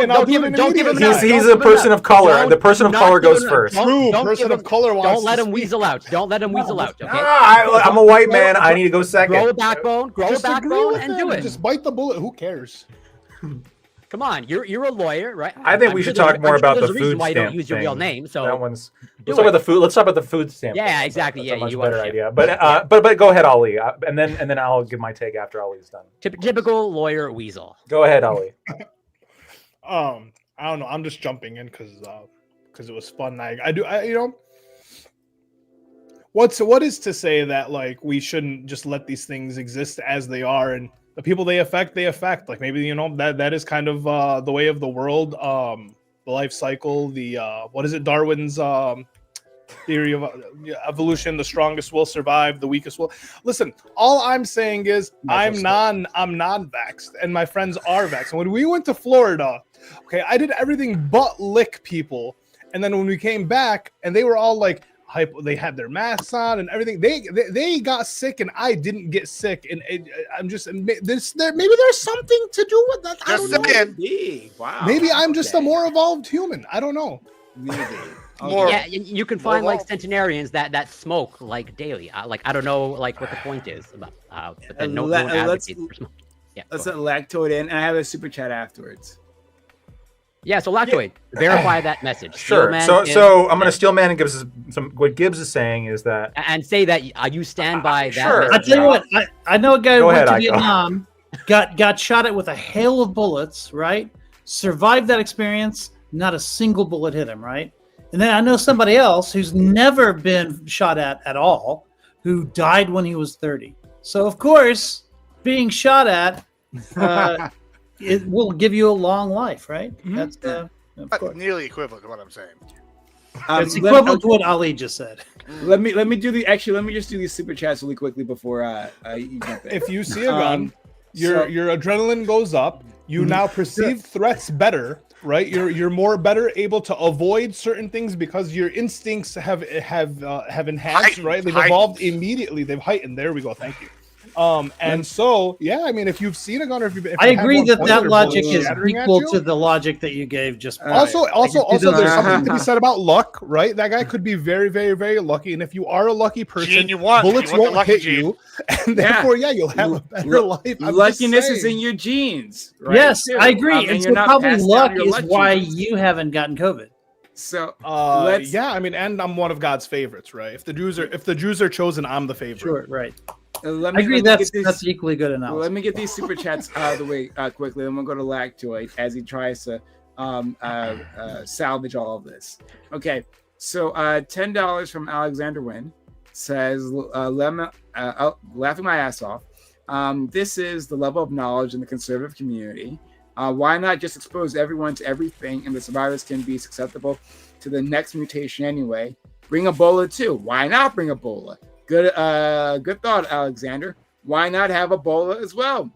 Don't give him. He's a person of color. The person of color goes first. True. Person of color wants. Don't let him weasel out. Okay. I'm a white man. I need to go second. Grow a backbone, and do it. Just bite the bullet. Who cares? Come on, you're a lawyer, right? I think we should talk more about the food why you stamp don't use your real name. So that one's. Let's talk about the food. Let's talk about the food stamp. Yeah, exactly. That's a much better idea. But go ahead, Ali, and then I'll give my take after Ali's done. Typical lawyer weasel. Go ahead, Ali. I don't know. I'm just jumping in because it was fun. What is to say that we shouldn't just let these things exist as they are, and the people they affect. Like maybe that is kind of the way of the world, the life cycle. The what is it? Darwin's theory of evolution: the strongest will survive, the weakest will. Listen, all I'm saying is I'm non-vaxxed, and my friends are vaxxed. And when we went to Florida, okay, I did everything but lick people, and then when we came back, and they were all they had their masks on and everything. They got sick and I didn't get sick. And I'm just maybe there's something to do with that. I don't know. Wow. Maybe I'm just a more evolved human. I don't know. Maybe. Yeah, you can find centenarians that smoke daily. I don't know what the point is about. But then no one advocates for smoking. Yeah. Let's let Lactoid in, and I have a super chat afterwards. Yeah, so Lactoid, verify that message. Sure. So I'm going to steal man and Gibbs what Gibbs is saying is that and say that you stand by that. Sure. I tell you what, I know a guy who went to Vietnam, got shot at with a hail of bullets, right? Survived that experience, not a single bullet hit him, right? And then I know somebody else who's never been shot at all, who died when he was 30. So of course, being shot at, it will give you a long life, right? Mhm. That's of course. Nearly equivalent to what I'm saying. It's equivalent to what Ali just said. Let me just do these super chats really quickly before you jump in. If you see a gun, your adrenaline goes up. You now perceive threats better, right? You're more better able to avoid certain things because your instincts have enhanced, right? They've evolved immediately. They've heightened. There we go. Thank you. And so, yeah, I mean, if you've seen a gun, or if I agree that logic is shattering at equal you. to the logic that you gave just. Also, there's something to be said about luck, right? That guy could be very, very, very lucky, and if you are a lucky person, bullets won't hit you, and therefore, you'll have a better life. Luckiness is in your genes, right? Yes, I agree. And so probably luck is luck why genes. you haven't gotten COVID. So I mean, and I'm one of God's favorites, right? If the Jews are chosen, I'm the favorite. Sure, right. I agree. That's equally good analysis. Let me get these super chats out of the way quickly. Then we'll go to Lactoid as he tries to salvage all of this. Okay, so $10 from Alexander Wynn says, laughing my ass off. This is the level of knowledge in the conservative community. Why not just expose everyone to everything, and the survivors can be susceptible to the next mutation anyway? Bring Ebola too. Why not bring Ebola? Good thought, Alexander. Why not have Ebola as well?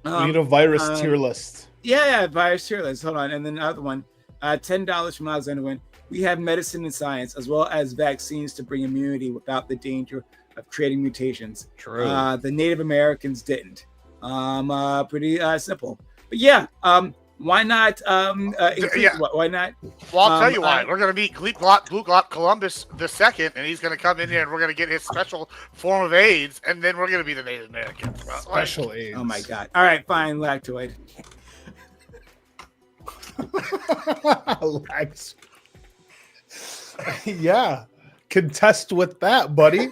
We need a virus tier list. Yeah, virus tier list. Hold on. And then another one, $10 from Alexander Wynn. We have medicine and science as well as vaccines to bring immunity without the danger of creating mutations. True. The Native Americans didn't. Pretty simple. But yeah, why not? Why not? Well, I'll tell you why. We're going to meet Blue Glop Columbus II, and he's going to come in here, and we're going to get his special form of AIDS, and then we're going to be the Native Americans. Special AIDS. Oh my God! All right, fine, Lactoid. Yeah, contest with that, buddy.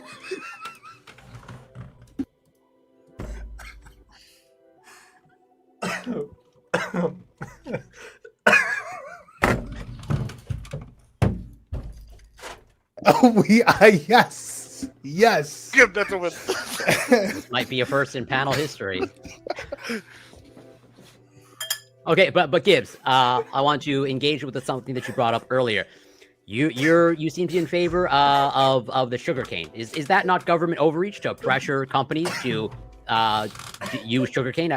Yes. Give that to win. This might be a first in panel history. Okay, but Gibbs, I want to engage with something that you brought up earlier. You seem to be in favor of the sugarcane. Is that not government overreach to pressure companies to use sugarcane?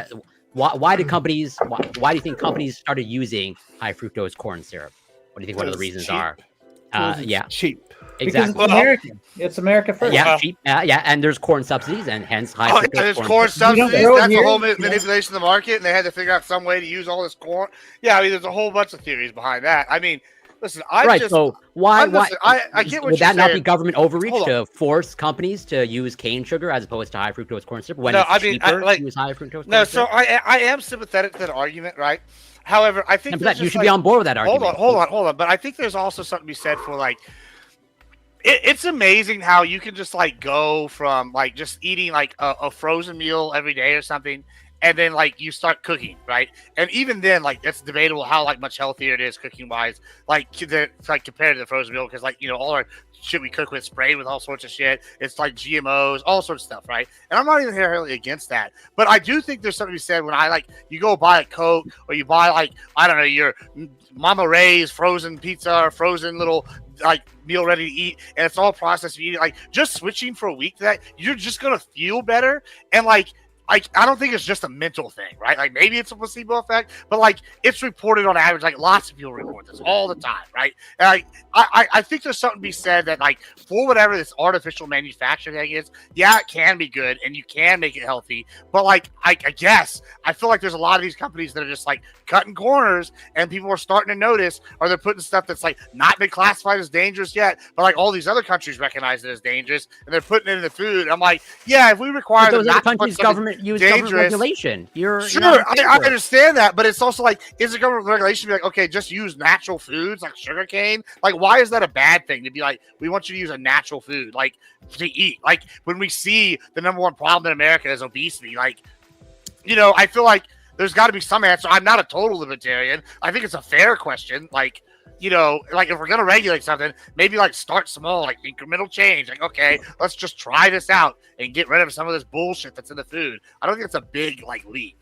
Why do you think companies started using high fructose corn syrup? What do you think one of the reasons cheap. are? Cheap. Exactly. Because it's American. It's America first. Yeah, cheap. And there's corn subsidies, and hence high fructose There's corn corn subsidies. That's a whole manipulation of the market, and they had to figure out some way to use all this corn. Yeah, I mean, there's a whole bunch of theories behind that. I mean, listen, I get what would that you're not saying. be government overreach to force companies to use cane sugar as opposed to high fructose corn syrup when it's cheaper to use high fructose corn syrup? So I am sympathetic to that argument, right? However, I think you should be on board with that argument. Hold on. But I think there's also something to be said for like, it's amazing how you can just like go from like just eating like a frozen meal every day or something, and then like you start cooking, right? And even then, like it's debatable how like much healthier it is cooking wise, like compared to the frozen meal, because like all our shit we cook with sprayed with all sorts of shit. It's like GMOs, all sorts of stuff, right? And I'm not even inherently against that, but I do think there's something to be said when you go buy a Coke or you buy like I don't know your Mama Ray's frozen pizza or frozen little like meal ready to eat, and it's all processed. You eat it, like just switching for a week to that, you're just gonna feel better, and like I don't think it's just a mental thing, right? Like maybe it's a placebo effect, but like it's reported on average, like lots of people report this all the time, right? And I think there's something to be said that like for whatever this artificial manufacturing thing is, yeah, it can be good and you can make it healthy, but like I guess I feel like there's a lot of these companies that are just like cutting corners, and people are starting to notice, or they're putting stuff that's like not been classified as dangerous yet, but like all these other countries recognize it as dangerous, and they're putting it in the food. I'm like, yeah, if we require those them other not to put countries' government use government regulation. Sure, I understand that, but it's also like, is the government regulation be like, okay, just use natural foods like sugarcane? Like, why is that a bad thing to be like, we want you to use a natural food like to eat? Like when we see the number one problem in America is obesity, like, I feel like there's got to be some answer. I'm not a total libertarian. I think it's a fair question. Like, you know, like if we're gonna regulate something, maybe like start small, like incremental change. Like, okay, let's just try this out and get rid of some of this bullshit that's in the food. I don't think it's a big like leap.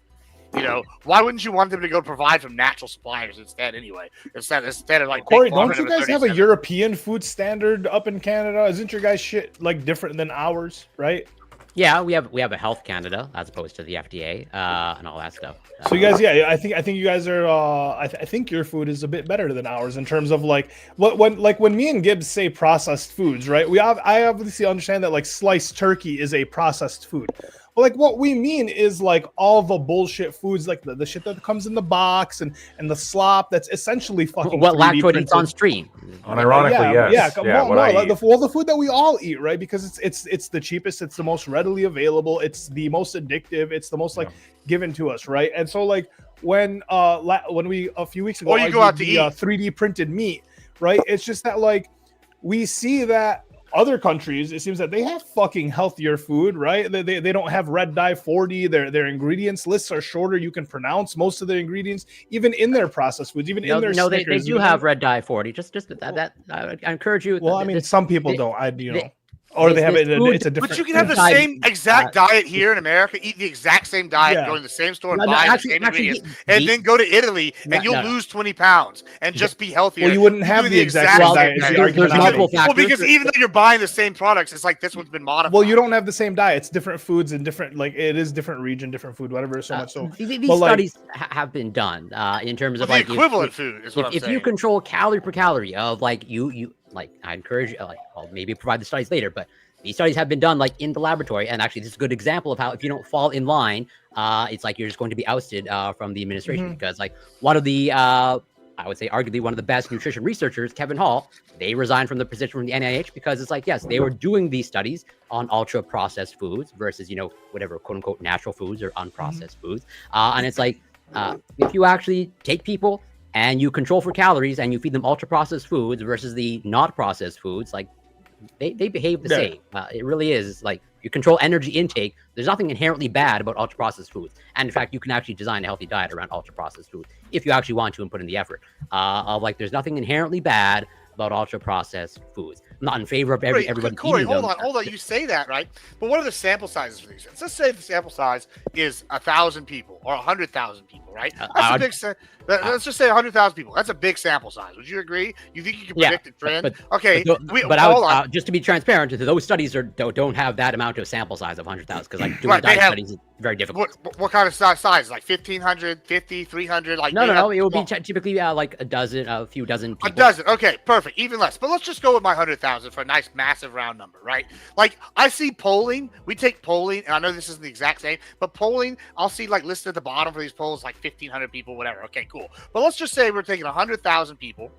You know, why wouldn't you want them to go provide from natural suppliers instead? Anyway, instead of like Corey, don't you guys have a European food standard up in Canada? Isn't your guys shit like different than ours, right? Yeah, we have a Health Canada as opposed to the FDA and all that stuff. So you guys, yeah, I think you guys are. I think your food is a bit better than ours in terms of like when me and Gibbs say processed foods, right? I obviously understand that like sliced turkey is a processed food. But like what we mean is like all the bullshit foods, like the shit that comes in the box and the slop that's essentially fucking what 3D Lactoid eats on stream. Unironically, yes. The food that we all eat, right? Because it's the cheapest, it's the most readily available, it's the most addictive, it's the most like given to us, right? And so like when we a few weeks ago, or you go out to eat 3D printed meat, right? It's just that like we see that other countries, it seems that they have fucking healthier food, right? They don't have red dye 40. Their ingredients lists are shorter. You can pronounce most of the ingredients, even in their processed foods, even in their Snickers. They do have red red dye 40. Just that I encourage you. Well, I mean, some people don't. Or they have it. It's a different. But you can have the same exact diet here in America, eat the exact same diet, go to the same store and buy the same ingredients, and then go to Italy and you'll lose 20 pounds and just be healthier. Well, you wouldn't have the exact same diet. There's multiple factors. Well, because even though you're buying the same products, it's like this one's been modified. Well, you don't have the same diet. It's different foods and different, like it is different region, different food, whatever. So much so. These studies have been done in terms of like the equivalent food. Is what I'm saying. If you control calorie per calorie of like you like, I encourage you. Like, I'll maybe provide the studies later, but these studies have been done like in the laboratory, and actually this is a good example of how if you don't fall in line, it's like you're just going to be ousted from the administration. Because like one of the I would say arguably one of the best nutrition researchers, Kevin Hall, they resigned from the position from the NIH because it's like, yes, they were doing these studies on ultra processed foods versus, whatever quote unquote natural foods or unprocessed foods. And it's like, if you actually take people and you control for calories and you feed them ultra processed foods versus the not processed foods, like they behave the same. It really is like you control energy intake. There's nothing inherently bad about ultra processed foods. And in fact, you can actually design a healthy diet around ultra processed foods if you actually want to and put in the effort. There's nothing inherently bad about ultra processed foods. I'm not in favor of everybody Corey, eating them. hold on. You say that, right? But what are the sample sizes for these? Let's say the sample size is 1,000 people or 100,000 people, right? That's a big. Let's just say 100,000 people. That's a big sample size. Would you agree? You think you can predict a trend? Just to be transparent, those studies don't have that amount of sample size of 100,000 because like doing diet studies is very difficult. What kind of size? Like 1,500, 50, 300? Like no. It would be typically like a few dozen people. A dozen. Okay, perfect. Even less. But let's just go with my 100,000 for a nice, massive round number, right? Like I see polling. We take polling, and I know this isn't the exact same, but polling, I'll see like listed at the bottom for these polls like 1,500 people, whatever. Okay, cool. But let's just say we're taking 100,000 people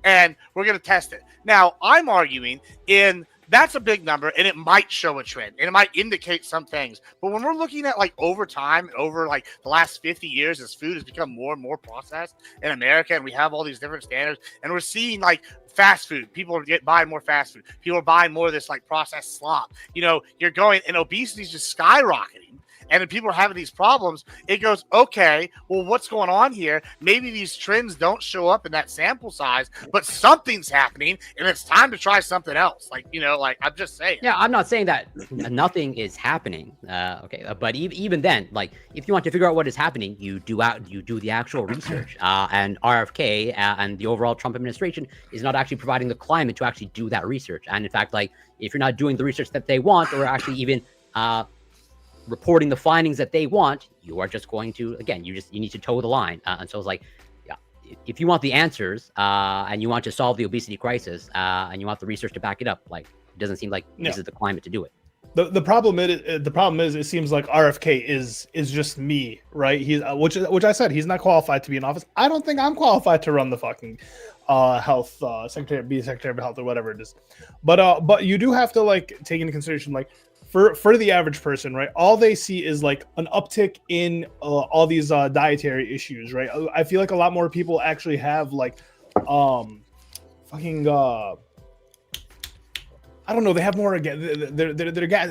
and we're going to test it. Now, I'm arguing that's a big number and it might show a trend and it might indicate some things. But when we're looking at like over time, over like the last 50 years, as food has become more and more processed in America and we have all these different standards and we're seeing like fast food. People are buying more fast food. People are buying more of this like processed slop. You're going and obesity is just skyrocketing. And if people are having these problems, it goes, okay, well, what's going on here? Maybe these trends don't show up in that sample size, but something's happening, and it's time to try something else. Like I'm just saying. Yeah, I'm not saying that nothing is happening. But even then, like if you want to figure out what is happening, you do the actual research. And RFK and the overall Trump administration is not actually providing the climate to actually do that research. And in fact, like if you're not doing the research that they want, or actually even reporting the findings that they want, you are just going to, again, you need to toe the line. And so it's like, if you want the answers and you want to solve the obesity crisis and you want the research to back it up, like it doesn't seem like this is the climate to do it. The problem is it seems like RFK is just me, right? He's which I said he's not qualified to be in office. I don't think I'm qualified to run the fucking health secretary of health or whatever it is. But you do have to like take into consideration like for the average person, right? All they see is like an uptick in all these dietary issues, right? I feel like a lot more people actually have like I don't know. They have more again. They're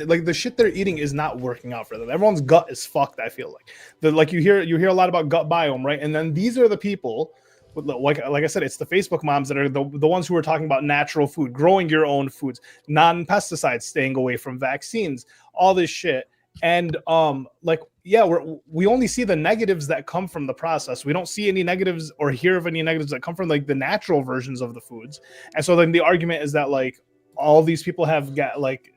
like the shit they're eating is not working out for them. Everyone's gut is fucked. I feel like you hear a lot about gut biome, right? And then these are the people like I said, it's the Facebook moms that are the ones who are talking about natural food, growing your own foods, non-pesticides, staying away from vaccines, all this shit. And we only see the negatives that come from the process. We don't see any negatives or hear of any negatives that come from like the natural versions of the foods. And so then the argument is that like all these people have got like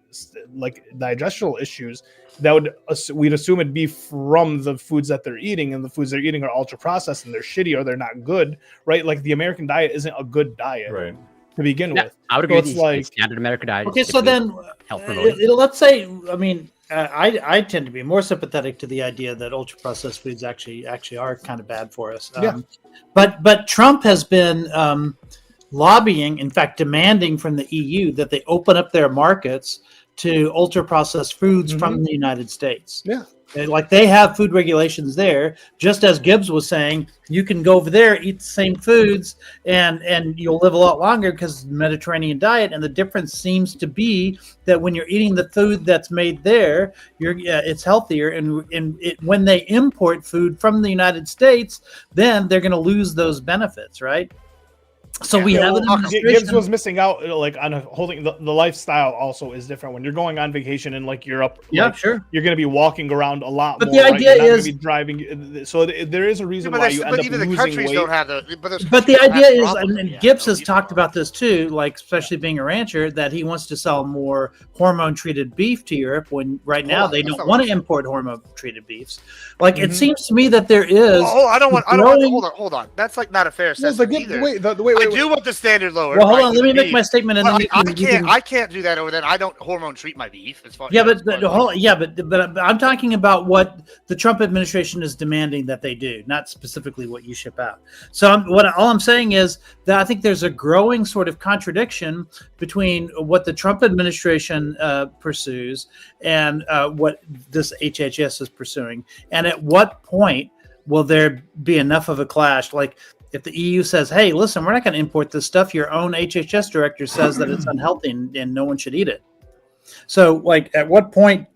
digestional issues that we'd assume it'd be from the foods that they're eating, and the foods they're eating are ultra processed and they're shitty or they're not good, right? Like the American diet isn't a good diet, right, to begin with. I would agree. So like standard American diet. Okay, so then let's say, I mean, I tend to be more sympathetic to the idea that ultra processed foods actually are kind of bad for us. But Trump has been lobbying, in fact, demanding from the EU that they open up their markets to ultra processed foods from the United States. Yeah. Like they have food regulations there, just as Gibbs was saying, you can go over there, eat the same foods, and you'll live a lot longer because Mediterranean diet. And the difference seems to be that when you're eating the food that's made there, it's healthier. And when they import food from the United States, then they're going to lose those benefits, right? So we have an administration. Gibbs was missing out, like on holding the lifestyle. Also, is different when you're going on vacation in like Europe. Yeah, like, sure. You're going to be walking around a lot. But more, the idea right? You're not is gonna be driving. So there is a reason why you end up even the losing countries weight. don't have the. But the idea is, and Gibbs has talked about this too, like especially being a rancher, that he wants to sell more hormone-treated beef to Europe. When right now they don't want to import hormone-treated beefs. Like it seems to me that there is. Oh, I don't want. Hold on. That's like not a fair assessment either. Wait, I do want the standard lower. Well, hold on. Let me make my statement, and then I can't do that over there. I don't hormone treat my beef. As far but I'm talking about what the Trump administration is demanding that they do, not specifically what you ship out. So all I'm saying is that I think there's a growing sort of contradiction between what the Trump administration pursues and what this HHS is pursuing. And at what point will there be enough of a clash? Like, if the EU says, hey, listen, we're not going to import this stuff, your own HHS director says that it's unhealthy and no one should eat it. So, like, at what point,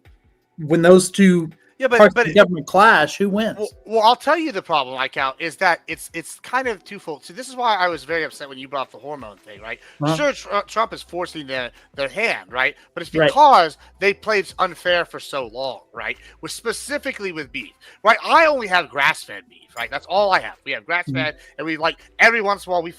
when those two parts of the government clash, who wins? Well, I'll tell you the problem, Cal, is that it's kind of twofold. So this is why I was very upset when you brought up the hormone thing, right? Sure, Trump is forcing their hand, right? But it's because they played unfair for so long, right? Specifically with beef, right? I only have grass-fed beef. Right, that's all I have. We have grass fed, and we like every once in a while we're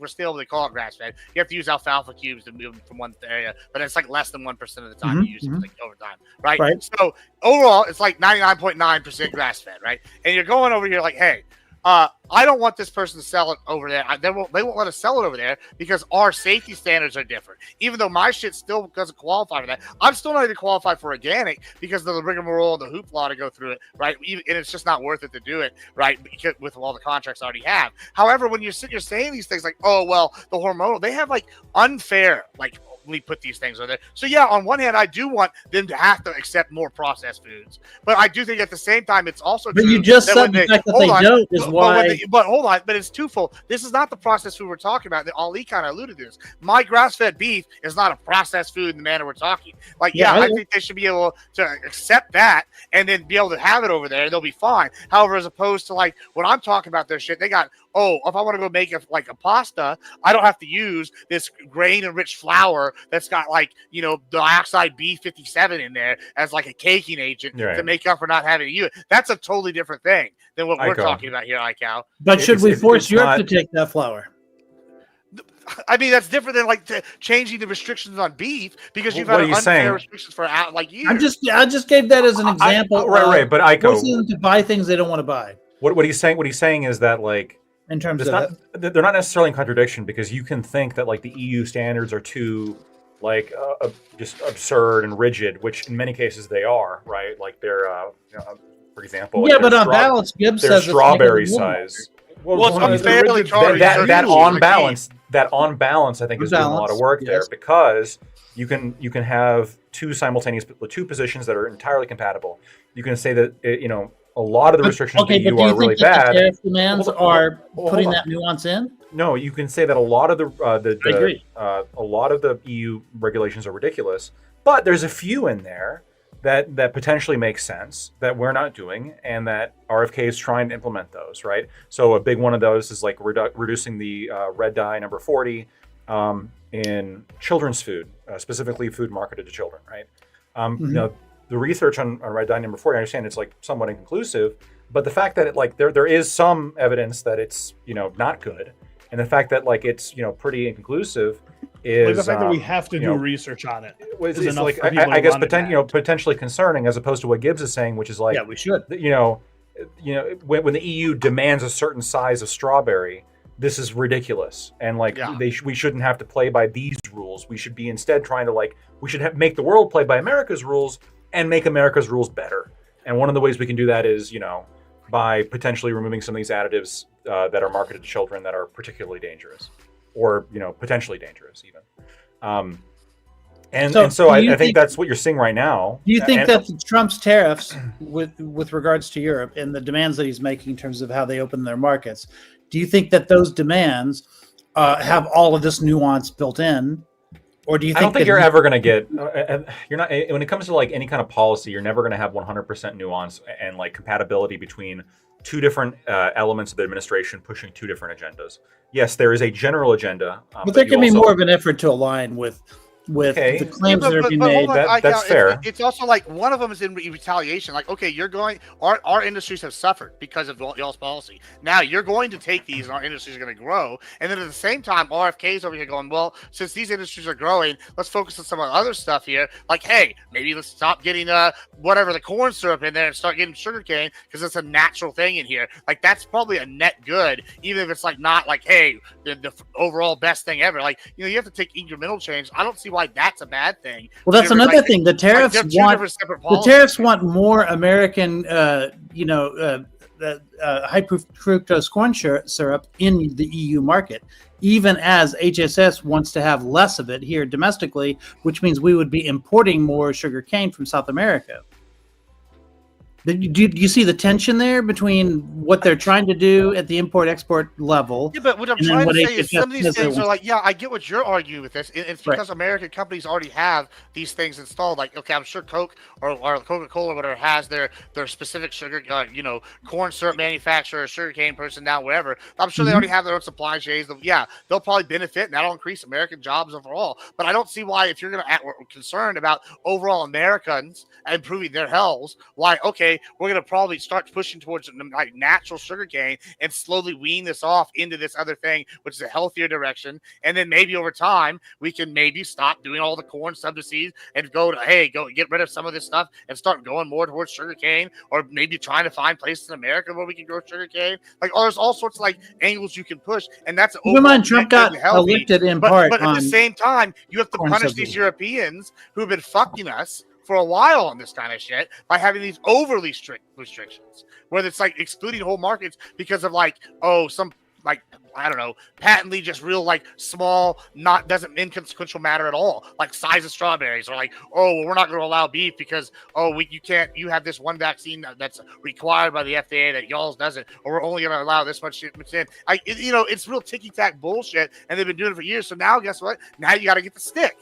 still able to call it grass fed. You have to use alfalfa cubes to move them from one area, but it's like less than 1% of the time you use it like over time, right? So overall, it's like 99.9% grass fed, right? And you're going over here like, hey, I don't want this person to sell it over there. They won't let us sell it over there because our safety standards are different. Even though my shit still doesn't qualify for that, I'm still not even qualified for organic because of the rigmarole and the hoopla to go through it, right? And it's just not worth it to do it, right? Because with all the contracts I already have. However, when you're saying these things like, oh well, the hormonal, they have like unfair like. We put these things on there. So yeah, on one hand, I do want them to have to accept more processed foods, but I do think at the same time, it's also but true you just said the fact that they don't is why. But hold on, but it's twofold. This is not the processed food we're talking about. Ali kind of alluded to this. My grass-fed beef is not a processed food in the manner we're talking. Like, I think they should be able to accept that and then be able to have it over there, and they'll be fine. However, as opposed to like when I'm talking about their shit, they got. Oh, if I want to go make a pasta, I don't have to use this grain-enriched flour that's got like, dioxide B57 in there as like a caking agent to make up for not having to use it. That's a totally different thing than what we're talking about here, Cal. But should we force Europe to take that flour? I mean, that's different than like changing the restrictions on beef because you've had unfair restrictions for like years. I just gave that as an example. Right. But Iko, forcing them to buy things they don't want to buy. What he's saying? What he's saying is that like. In terms of they're not necessarily in contradiction because you can think that like the EU standards are too like just absurd and rigid, which in many cases they are, right? Like they're, for example, but on balance, Gibbs says strawberry size. Well, it's unfairly charged. That on balance, I think is doing a lot of work there because you can have two positions that are entirely compatible. You can say that a lot of the restrictions in the EU are really bad. The tariff demands are putting that nuance in? No, you can say that a lot of the EU regulations are ridiculous, but there's a few in there that potentially make sense that we're not doing, and that RFK is trying to implement those, right? So a big one of those is like reducing the red dye number 40 in children's food, specifically food marketed to children, right? The research on red dye number 40, I understand it's like somewhat inconclusive, but the fact that it like there is some evidence that it's not good, and the fact that like it's pretty inconclusive is the fact that we have to do research on it. Is like I guess potentially concerning, as opposed to what Gibbs is saying, which is like we should. When the EU demands a certain size of strawberry, this is ridiculous, and like we shouldn't have to play by these rules. We should be instead trying to make the world play by America's rules and make America's rules better. And one of the ways we can do that is by potentially removing some of these additives that are marketed to children that are particularly dangerous, or potentially dangerous even. So I think that's what you're seeing right now. Do you think that Trump's tariffs with regards to Europe and the demands that he's making in terms of how they open their markets, do you think that those demands have all of this nuance built in? Or do you think I don't think you're ever going to get you're not when it comes to like any kind of policy, you're never going to have 100% nuance and like compatibility between two different elements of the administration pushing two different agendas. Yes, there is a general agenda, but there can be more of an effort to align with the claims that are being made. That's fair. It's also like one of them is in retaliation. Like, okay, our industries have suffered because of y'all's policy. Now you're going to take these and our industries are going to grow. And then at the same time, RFK is over here going, well, since these industries are growing, let's focus on some of the other stuff here. Like, hey, maybe let's stop getting the corn syrup in there and start getting sugarcane because it's a natural thing in here. Like, that's probably a net good, even if it's like not like, hey, the overall best thing ever. Like, you have to take incremental change. I don't see why that's a bad thing. Well, that's another thing. The tariffs want more American, high fructose corn syrup in the EU market, even as HSS wants to have less of it here domestically, which means we would be importing more sugar cane from South America. Do you see the tension there between what they're trying to do at the import-export level? Yeah, but what I'm trying to say is some of these things are like, I get what you're arguing with this. It's because American companies already have these things installed. Like, okay, I'm sure Coke or Coca-Cola or whatever has their specific sugar, corn syrup manufacturer, sugarcane person now, wherever. I'm sure they already have their own supply chains. They'll probably benefit, and that'll increase American jobs overall. But I don't see why, if you're concerned about overall Americans improving their health, why, okay, we're going to probably start pushing towards like natural sugarcane and slowly wean this off into this other thing, which is a healthier direction. And then maybe over time, we can maybe stop doing all the corn subsidies and go get rid of some of this stuff and start going more towards sugarcane, or maybe trying to find places in America where we can grow sugarcane. Like, there's all sorts of like angles you can push. And that's Trump got elected in part. But at the same time, you have to punish these Europeans who have been fucking us for a while on this kind of shit by having these overly strict restrictions, where it's like excluding whole markets because of some patently just real small, doesn't inconsequential matter at all, like size of strawberries, or we're not going to allow beef because you have this one vaccine that's required by the FDA that y'all's doesn't, or we're only going to allow this much shit in. It's real ticky-tack bullshit, and they've been doing it for years. So now guess what? Now you got to get the stick.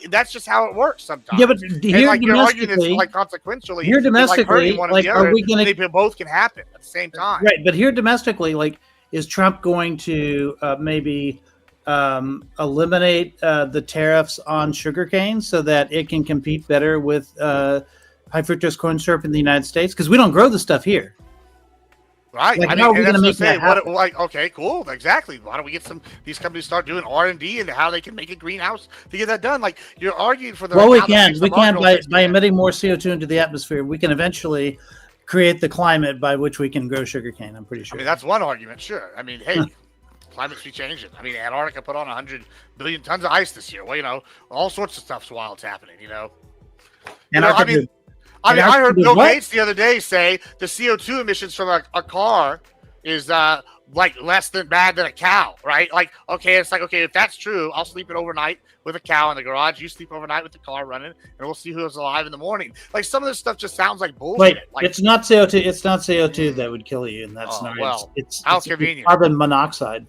That's just how it works sometimes. Yeah, but here you're arguing this consequentially. Here domestically, are we going to? Both can happen at the same time, right? But here domestically, is Trump going to maybe eliminate the tariffs on sugarcane so that it can compete better with high fructose corn syrup in the United States? Because we don't grow the stuff here. Right. How are we going to make that happen? Okay, cool. Exactly. Why don't we get these companies start doing R&D into how they can make a greenhouse to get that done? Like, you're arguing for the. Well, we can by emitting more CO2 into the atmosphere. We can eventually create the climate by which we can grow sugarcane. I'm pretty sure. I mean, that's one argument. Sure. I mean, hey, climate's changing. I mean, Antarctica put on 100 billion tons of ice this year. Well, all sorts of stuff's while it's happening. I heard Bill Gates the other day say the CO2 emissions from a car is less bad than a cow, right? If that's true, I'll sleep it overnight with a cow in the garage. You sleep overnight with the car running, and we'll see who's alive in the morning. Like, some of this stuff just sounds like bullshit. Wait, it's not CO2. It's not CO2 that would kill you, and that's not. Well, it's convenient. Carbon monoxide.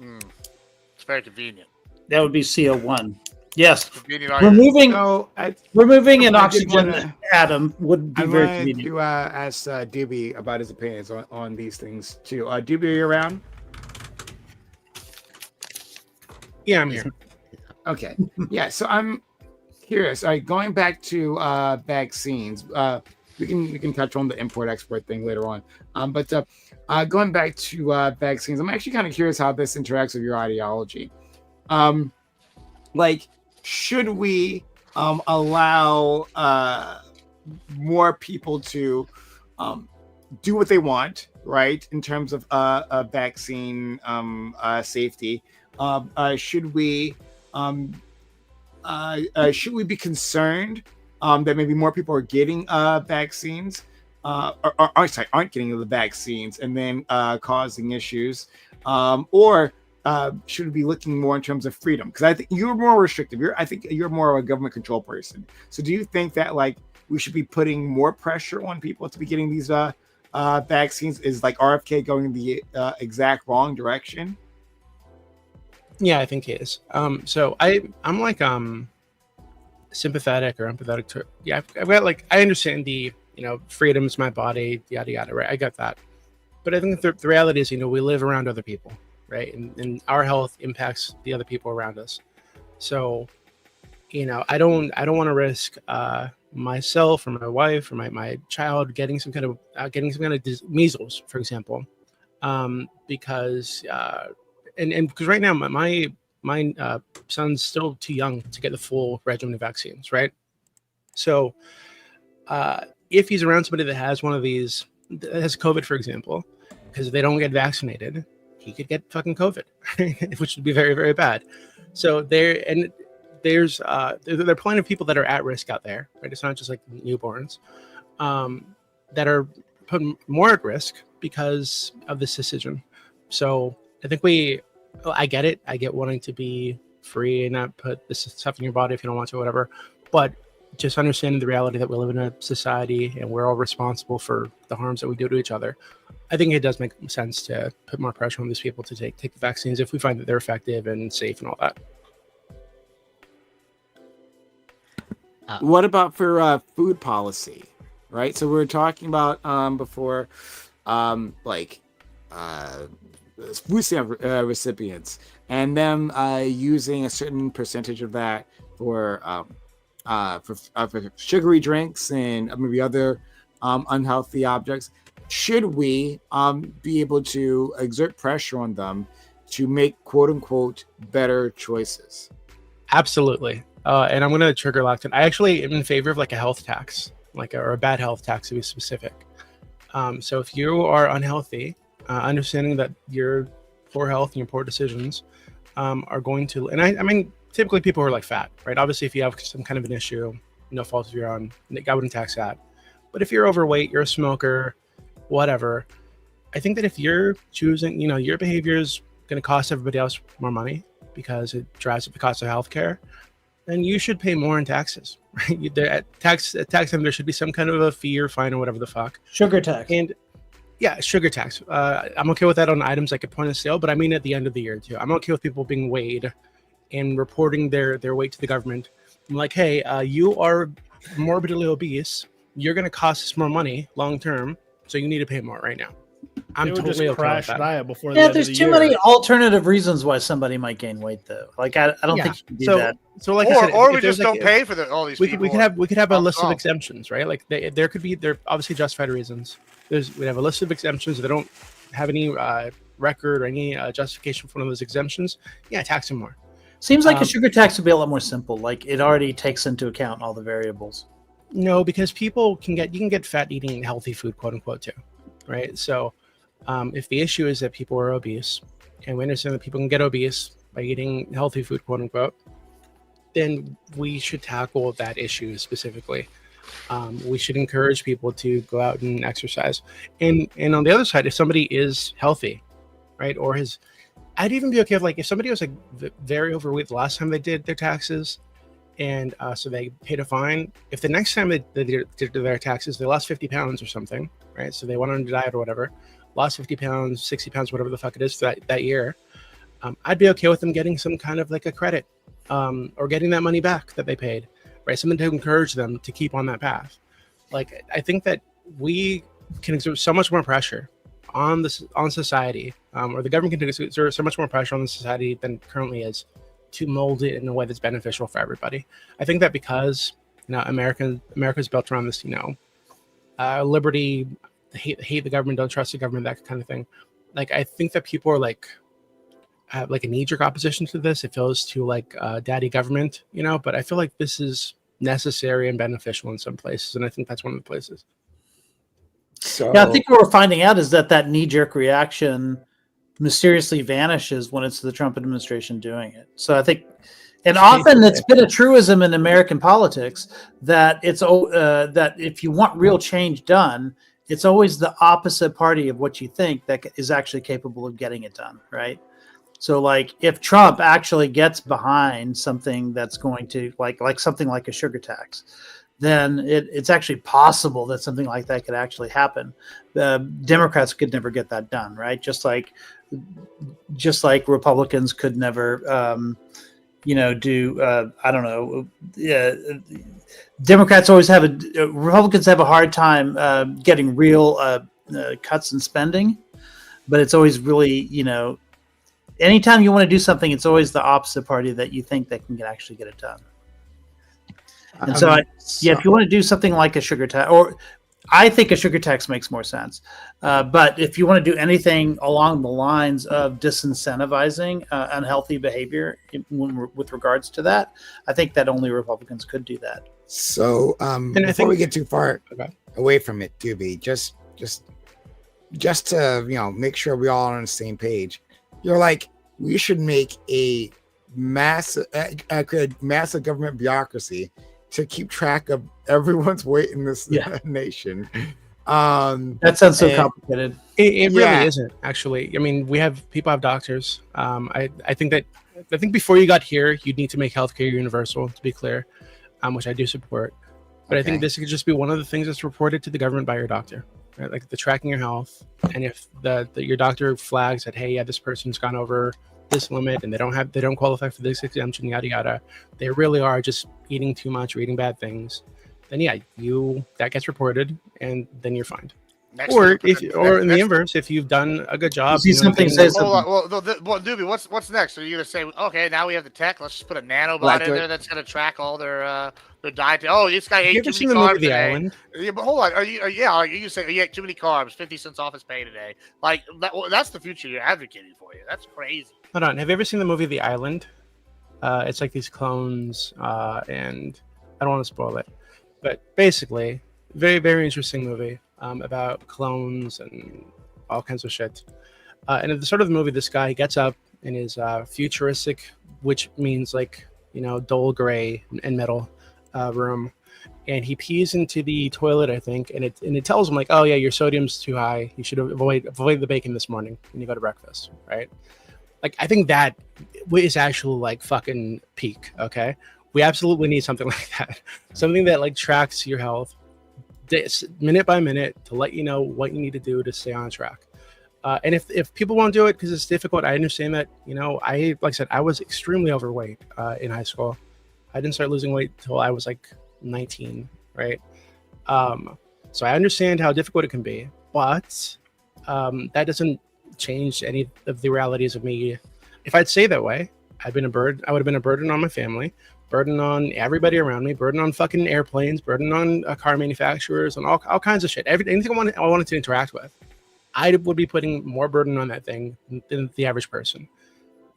It's very convenient. That would be CO1. Yes, we're moving an oxygen Adam would be I very wanted convenient. to ask Doobie about his opinions on these things too. Doobie, are you around? Yeah, I'm here. Okay. Yeah. So I'm curious. All right, going back to vaccines. We can touch on the import export thing later on. But going back to vaccines, I'm actually kind of curious how this interacts with your ideology. Like, should we allow more people to do what they want, right? In terms of vaccine safety, should we be concerned that maybe more people are getting vaccines, aren't getting the vaccines, and then causing issues, or should we be looking more in terms of freedom? Because I think you're more restrictive. I think you're more of a government control person. So do you think that like we should be putting more pressure on people to be getting these vaccines? Is like RFK going the exact wrong direction? Yeah, I think he is. So I'm like sympathetic or empathetic to. Yeah, I've got like I understand the freedom is my body, yada yada. Right, I got that. But I think the reality is we live around other people, right? And our health impacts the other people around us. So I don't want to risk myself or my wife or my child getting some kind of measles, for example, because and because right now my son's still too young to get the full regimen of vaccines, right? So if he's around somebody that has one of these, that has COVID, for example, because if they don't get vaccinated, he could get fucking COVID, which would be very, very bad. So there are plenty of people that are at risk out there, right? It's not just like newborns that are put more at risk because of this decision. So I think I get it. I get wanting to be free and not put this stuff in your body if you don't want to, whatever. But just understanding the reality that we live in a society and we're all responsible for the harms that we do to each other. I think it does make sense to put more pressure on these people to take the vaccines if we find that they're effective and safe and all that. What about for food policy, right? So we were talking about before, food stamp recipients and them using a certain percentage of that for sugary drinks and maybe other unhealthy objects. Should we be able to exert pressure on them to make quote unquote better choices? Absolutely. And I'm going to trigger Lacton. I actually am in favor of like a health tax, or a bad health tax to be specific. So if you are unhealthy, understanding that your poor health and your poor decisions are going to, and I mean, typically people who are like fat, right? Obviously, if you have some kind of an issue, no fault of your own, I wouldn't tax that. But if you're overweight, you're a smoker, whatever, I think that if you're choosing, your behavior is going to cost everybody else more money because it drives up the cost of healthcare, then you should pay more in taxes, right? At tax time, there should be some kind of a fee or fine or whatever the fuck. Sugar tax. And yeah, sugar tax. I'm okay with that on items like a point of sale, but I mean at the end of the year too. I'm okay with people being weighed and reporting their weight to the government. I'm like, hey, you are morbidly obese. You're going to cost us more money long term, so you need to pay more right now. I'm they would totally just okay crash with that. diet before the end there's of the too year. many alternative reasons why somebody might gain weight, though. Like I don't think you can do that. So like I said, Or if we there's, just like, don't pay for all these people. We could have a list of off. exemptions, right? Like there could be obviously justified reasons. We have a list of exemptions. They don't have any record or any justification for one of those exemptions. Yeah, tax them more. Seems like a sugar tax would be a lot more simple. Like it already takes into account all the variables. No, because people you can get fat eating healthy food, quote unquote, too, right? So if the issue is that people are obese, and we understand that people can get obese by eating healthy food, quote unquote, then we should tackle that issue specifically. We should encourage people to go out and exercise. And on the other side, if somebody is healthy, right, or I'd even be okay with, like, if somebody was like very overweight the last time they did their taxes, and so they paid a fine. If the next time they did their taxes, they lost 50 pounds or something, right? So they went on a diet or whatever, lost 50 pounds, 60 pounds, whatever the fuck it is that year. I'd be okay with them getting some kind of like a credit, or getting that money back that they paid, right? Something to encourage them to keep on that path. Like, I think that we can exert so much more pressure on society, or the government can exert so much more pressure on the society than currently is, to mold it in a way that's beneficial for everybody. I think that because America's built around this, liberty, hate the government, don't trust the government, that kind of thing. Like, I think that people are like have like a knee-jerk opposition to this. It feels to like daddy government, but I feel like this is necessary and beneficial in some places, and I think that's one of the places. So yeah, I think what we're finding out is that knee-jerk reaction mysteriously vanishes when it's the Trump administration doing it. So I think, and often it's been a truism in American politics that it's that if you want real change done, it's always the opposite party of what you think that is actually capable of getting it done, right? So, like, if Trump actually gets behind something that's going to like something like a sugar tax, then it's actually possible that something like that could actually happen. Democrats could never get that done, right? Just like Republicans could never, do I don't know. Democrats always Republicans have a hard time getting real cuts in spending, but it's always really, anytime you want to do something, it's always the opposite party that you think that can actually get it done. And if you want to do something like a sugar tax, or I think a sugar tax makes more sense. But if you want to do anything along the lines of disincentivizing unhealthy behavior with regards to that, I think that only Republicans could do that. So before we get too far away from it, Doobie, just to make sure we all are on the same page, you're like, we should make a massive government bureaucracy to keep track of everyone's weight in this nation. That sounds so complicated. It really isn't, actually. I mean, people have doctors. I think before you got here, you'd need to make healthcare universal, to be clear, which I do support. But I think this could just be one of the things that's reported to the government by your doctor, right? Like the tracking your health, and if your doctor flags that, hey, yeah, this person's gone over this limit and they don't qualify for this exemption, yada yada, they really are just eating too much or eating bad things, then that gets reported and then you're fined. Or in the inverse, if you've done a good job, Well, Doobie, what's next? Are you gonna say, okay, now we have the tech, let's just put a nanobot in there that's gonna track all their diet? Oh, this guy ate too many carbs today. Yeah, but hold on, are you saying he ate too many carbs, 50 cents off his pay today? Like that's the future you're advocating for you. That's crazy. Hold on, have you ever seen the movie The Island? It's like these clones, and I don't want to spoil it, but basically, very, very interesting movie about clones and all kinds of shit. And at the start of the movie, this guy gets up in his futuristic, which means like, dull gray and metal room, and he pees into the toilet, I think, and it tells him like, oh yeah, your sodium's too high. You should avoid the bacon this morning when you go to breakfast, right? Like, I think that is actual like fucking peak. Okay, we absolutely need something like that, something that like tracks your health minute by minute to let you know what you need to do to stay on track. And if people won't do it because it's difficult, I understand that. Like I said, I was extremely overweight in high school. I didn't start losing weight until I was like 19, right? So I understand how difficult it can be, but that doesn't change any of the realities of me. If I'd stay that way, I would have been a burden on my family, burden on everybody around me, burden on fucking airplanes, burden on car manufacturers, and all kinds of shit. Anything I wanted to interact with, I would be putting more burden on that thing than the average person.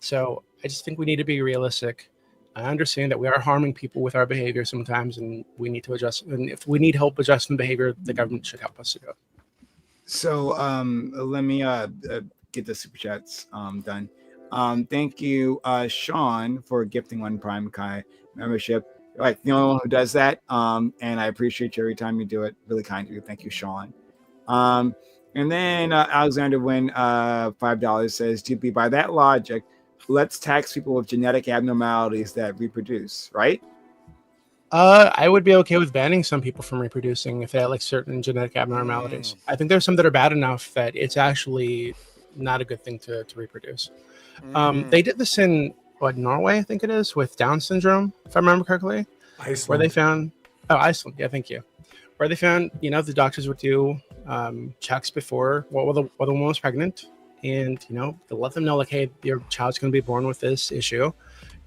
So I just think we need to be realistic. I understand that we are harming people with our behavior sometimes, and we need to adjust. And if we need help adjusting behavior, the government should help us to do it. So let me get the super chats done. Thank you, Sean, for gifting one Prime Kai membership. Like the only one who does that. And I appreciate you every time you do it. Really kind of you. Thank you, Sean. And then Alexander Wynn, $5 says, to be by that logic, let's tax people with genetic abnormalities that reproduce, right? I would be okay with banning some people from reproducing if they had like certain genetic abnormalities. I think there's some that are bad enough that it's actually not a good thing to reproduce. They did this in Norway, I think it is, with Down syndrome, if I remember correctly. Iceland. Where they found Iceland, yeah, thank you. where they found, the doctors would do checks before while the woman was pregnant, and they let them know like, hey, your child's going to be born with this issue,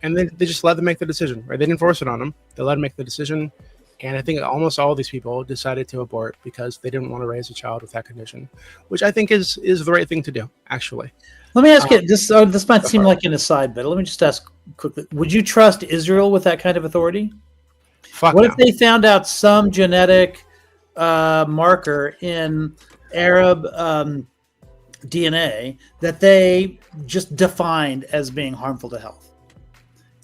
and then they just let them make the decision. Right? They didn't force it on them. They let them make the decision, and I think almost all of these people decided to abort because they didn't want to raise a child with that condition, which I think is the right thing to do. Actually, let me ask you this. This might seem like an aside, but let me just ask quickly: would you trust Israel with that kind of authority? What if they found out some genetic marker in Arab DNA that they just defined as being harmful to health?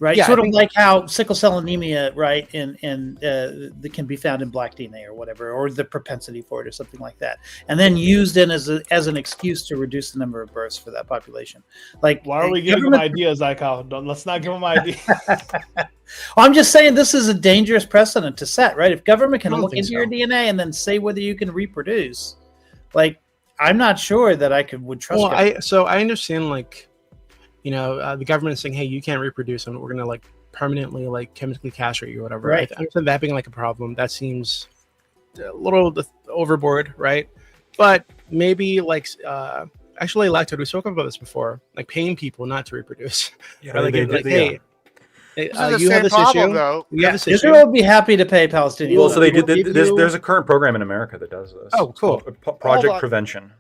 Right, sort of like how sickle cell anemia, right, that can be found in black DNA or whatever, or the propensity for it or something like that, and then used as an excuse to reduce the number of births for that population. Like, why are we giving them ideas, Icon? Let's not give them ideas. I'm just saying this is a dangerous precedent to set, right? If government can look into your DNA and then say whether you can reproduce, like, I'm not sure that I would trust. Well, I understand, like, the government is saying, hey, you can't reproduce, and we're gonna like permanently like chemically castrate you or whatever. Right. I understand that being like a problem. That seems a little overboard, right? But maybe like actually, Lactode, we spoke about this before, like paying people not to reproduce. Yeah, hey, This is you the have same this problem, issue. though. You have this issue. Israel would be happy to pay Palestinians. Well, so they did. There's a current program in America that does this. Oh, cool. It's called Project Prevention.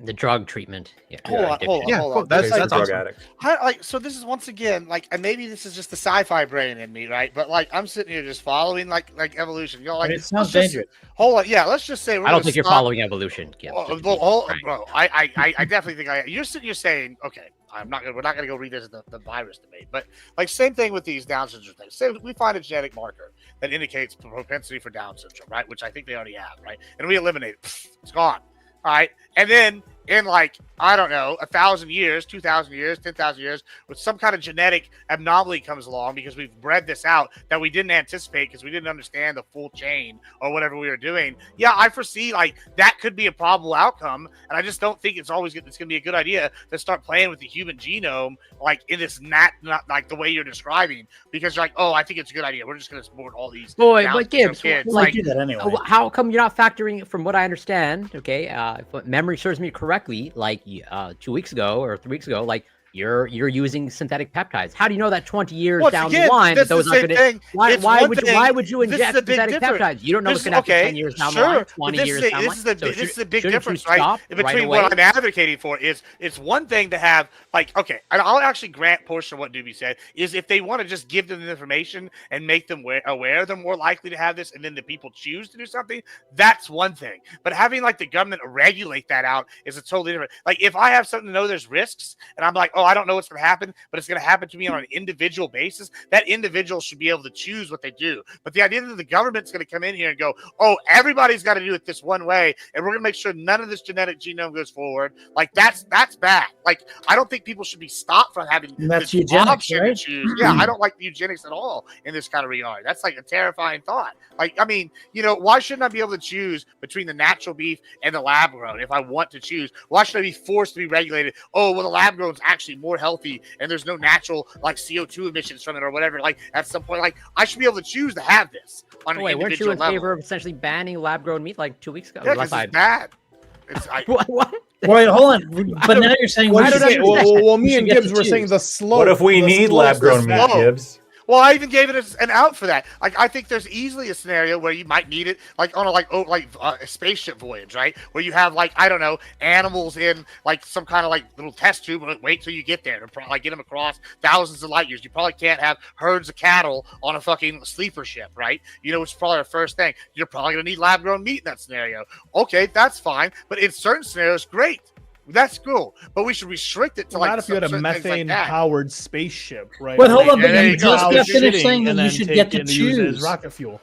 The drug treatment. Yeah. Hold on. Cool. That's awesome. So this is once again and maybe this is just the sci-fi brain in me, right? But like I'm sitting here just following like evolution. Like it sounds dangerous. Hold on, yeah. Let's just say I don't think you're following evolution. Yeah, bro, I definitely think you're sitting here saying, okay, we're not gonna go revisit the virus debate, but like same thing with these Down syndrome things. Say we find a genetic marker that indicates propensity for Down syndrome, right? Which I think they already have, right? And we eliminate it. It's gone. All right. And then in like, I don't know, 1,000 years, 2,000 years, 10,000 years, with some kind of genetic anomaly comes along because we've bred this out that we didn't anticipate because we didn't understand the full chain or whatever we were doing. Yeah, I foresee like that could be a probable outcome. And I just don't think it's going to be a good idea to start playing with the human genome like in this not like the way you're describing, because you're like, oh, I think it's a good idea. We're just going to support all these. Boy, but Gibbs, kids. Like, do that anyway. How come you're not factoring, from what I understand, okay, if memory serves me correctly, like 2 weeks ago or 3 weeks ago, like you're using synthetic peptides. How do you know that 20 years down the line that those aren't going to? Why would you inject synthetic peptides? You don't know what's going to happen 10 years down the line, 20 years down the line. This is the big difference, right? Between what I'm advocating for is it's one thing to have like, okay, and I'll actually grant portion of what Doobie said is if they want to just give them the information and make them aware, they're more likely to have this, and then the people choose to do something. That's one thing. But having like the government regulate that out is a totally different. Like if I have something to know there's risks, and I'm like, oh, I don't know what's going to happen, but it's going to happen to me on an individual basis, that individual should be able to choose what they do. But the idea that the government's going to come in here and go, oh, everybody's got to do it this one way, and we're going to make sure none of this genetic genome goes forward, like that's bad. Like I don't think people should be stopped from having that's eugenics, right? to choose. Yeah, I don't like eugenics at all in this kind of regard. That's like a terrifying thought. Like, I mean, why shouldn't I be able to choose between the natural beef and the lab grown if I want to choose? Why should I be forced to be regulated? Oh, well, the lab grown is actually more healthy and there's no natural like CO2 emissions from it or whatever. Like at some point, like I should be able to choose to have this on an individual weren't you in level. favor of essentially banning lab grown meat like 2 weeks ago? Yeah, because it's bad. What? Wait, hold on. But now you're saying well, me and Gibbs were saying the slope. What if we need lab grown meat, Gibbs? Well, I even gave it an out for that. Like, I think there's easily a scenario where you might need it, like on a spaceship voyage, right? Where you have like, I don't know, animals in like some kind of like little test tube. Wait till you get there to like get them across thousands of light years. You probably can't have herds of cattle on a fucking sleeper ship, right? Which is probably the first thing. You're probably gonna need lab grown meat in that scenario. Okay, that's fine. But in certain scenarios, great. That's cool, but we should restrict it to not if you had a methane-powered spaceship, right? But hold on, but you just got finished saying that you should get to choose rocket fuel.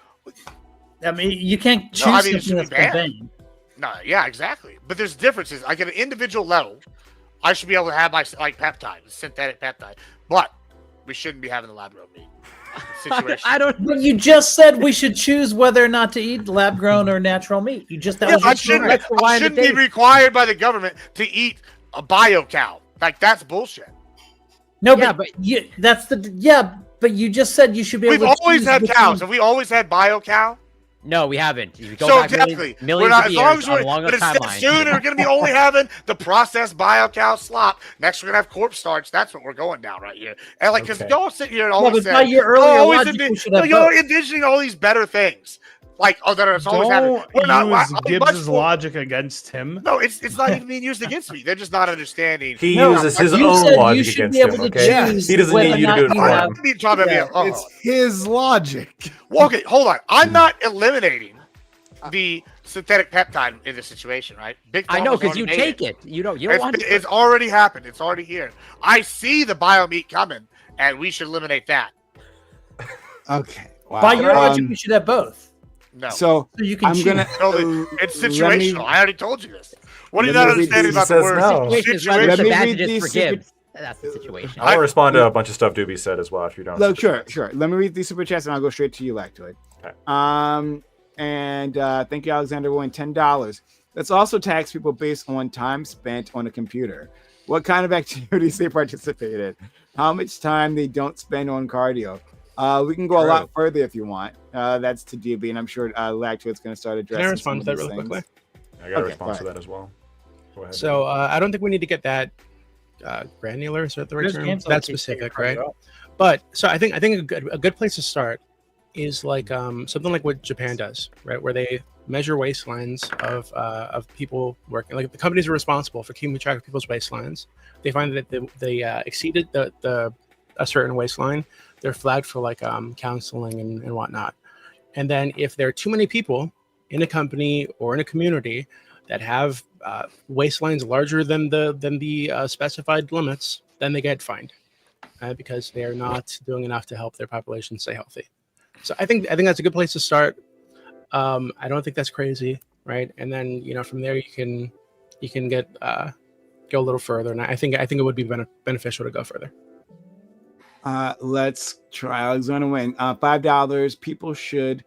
I mean, you can't choose something that's banned. No, yeah, exactly. But there's differences. Like at an individual level, I should be able to have my peptide, synthetic peptide, but we shouldn't be having the lab grown meat. Situation. I don't. But you just said we should choose whether or not to eat lab-grown or natural meat. You just I shouldn't be required by the government to eat a bio cow. Like that's bullshit. No, yeah, but but you just said you should be able. We've always had cows. Have we always had bio cow? No, we haven't. You go So back exactly, millions we're not, of as long years as on we're, a long but enough instead timeline. soon we're going to be only having the processed bio cow slop. Next, we're going to have corpse starch. That's what we're going down right here. And like, because y'all sit here and always but say, by your earlier logic, we should have you're both. envisioning all these better things. Like, oh, that it's always happening. Don't use Gibbs's more, logic against him. no, it's not even being used against me. They're just not understanding. He uses his you own said you logic should against be able him. to Okay, choose he doesn't whether need you or to do it not you for have- him. It's his logic. Well, okay, hold on. I'm not eliminating the synthetic peptide in this situation, right? Big I know, Pharma's because you already made take it. You don't want it. It's already happened. It's already here. I see the bio meat coming, and we should eliminate that. Okay. Wow. By your logic, we should have both. No. So you can I'm choose. gonna. It's let situational. me- I already told you this. What are you let not me read understanding these. about the He word? says no. Situation is whether Let it's me read advantages these for super- Gibbs. That's the situation. I'll respond to a bunch of stuff Doobie said as well if you don't. Sure. Let me read these super chats and I'll go straight to you, Lactoid. Okay. And thank you, Alexander, won $10. Let's also tax people based on time spent on a computer. What kind of activities they participate in, how much time they don't spend on cardio. We can go a lot further if you want. That's to DB, and I'm sure Lactoid's going to start addressing. Can I respond to that some real of these quickly? I got a Okay, response to right. that as well. Go ahead. So I don't think we need to get that granular. Is that the right There's term? games That that keep specific, figuring right? it out. But so I think a good place to start is like something like what Japan does, right? Where they measure waistlines of people working. Like the companies are responsible for keeping track of people's waistlines. They find that they exceeded the a certain waistline, they're flagged for like counseling and whatnot. And then if there are too many people in a company or in a community that have waistlines larger than the specified limits, then they get fined because they are not doing enough to help their population stay healthy. So I think that's a good place to start. I don't think that's crazy, right? And then from there you can get go a little further, and I think it would be beneficial to go further. Let's try Alexander Wayne. $5. People should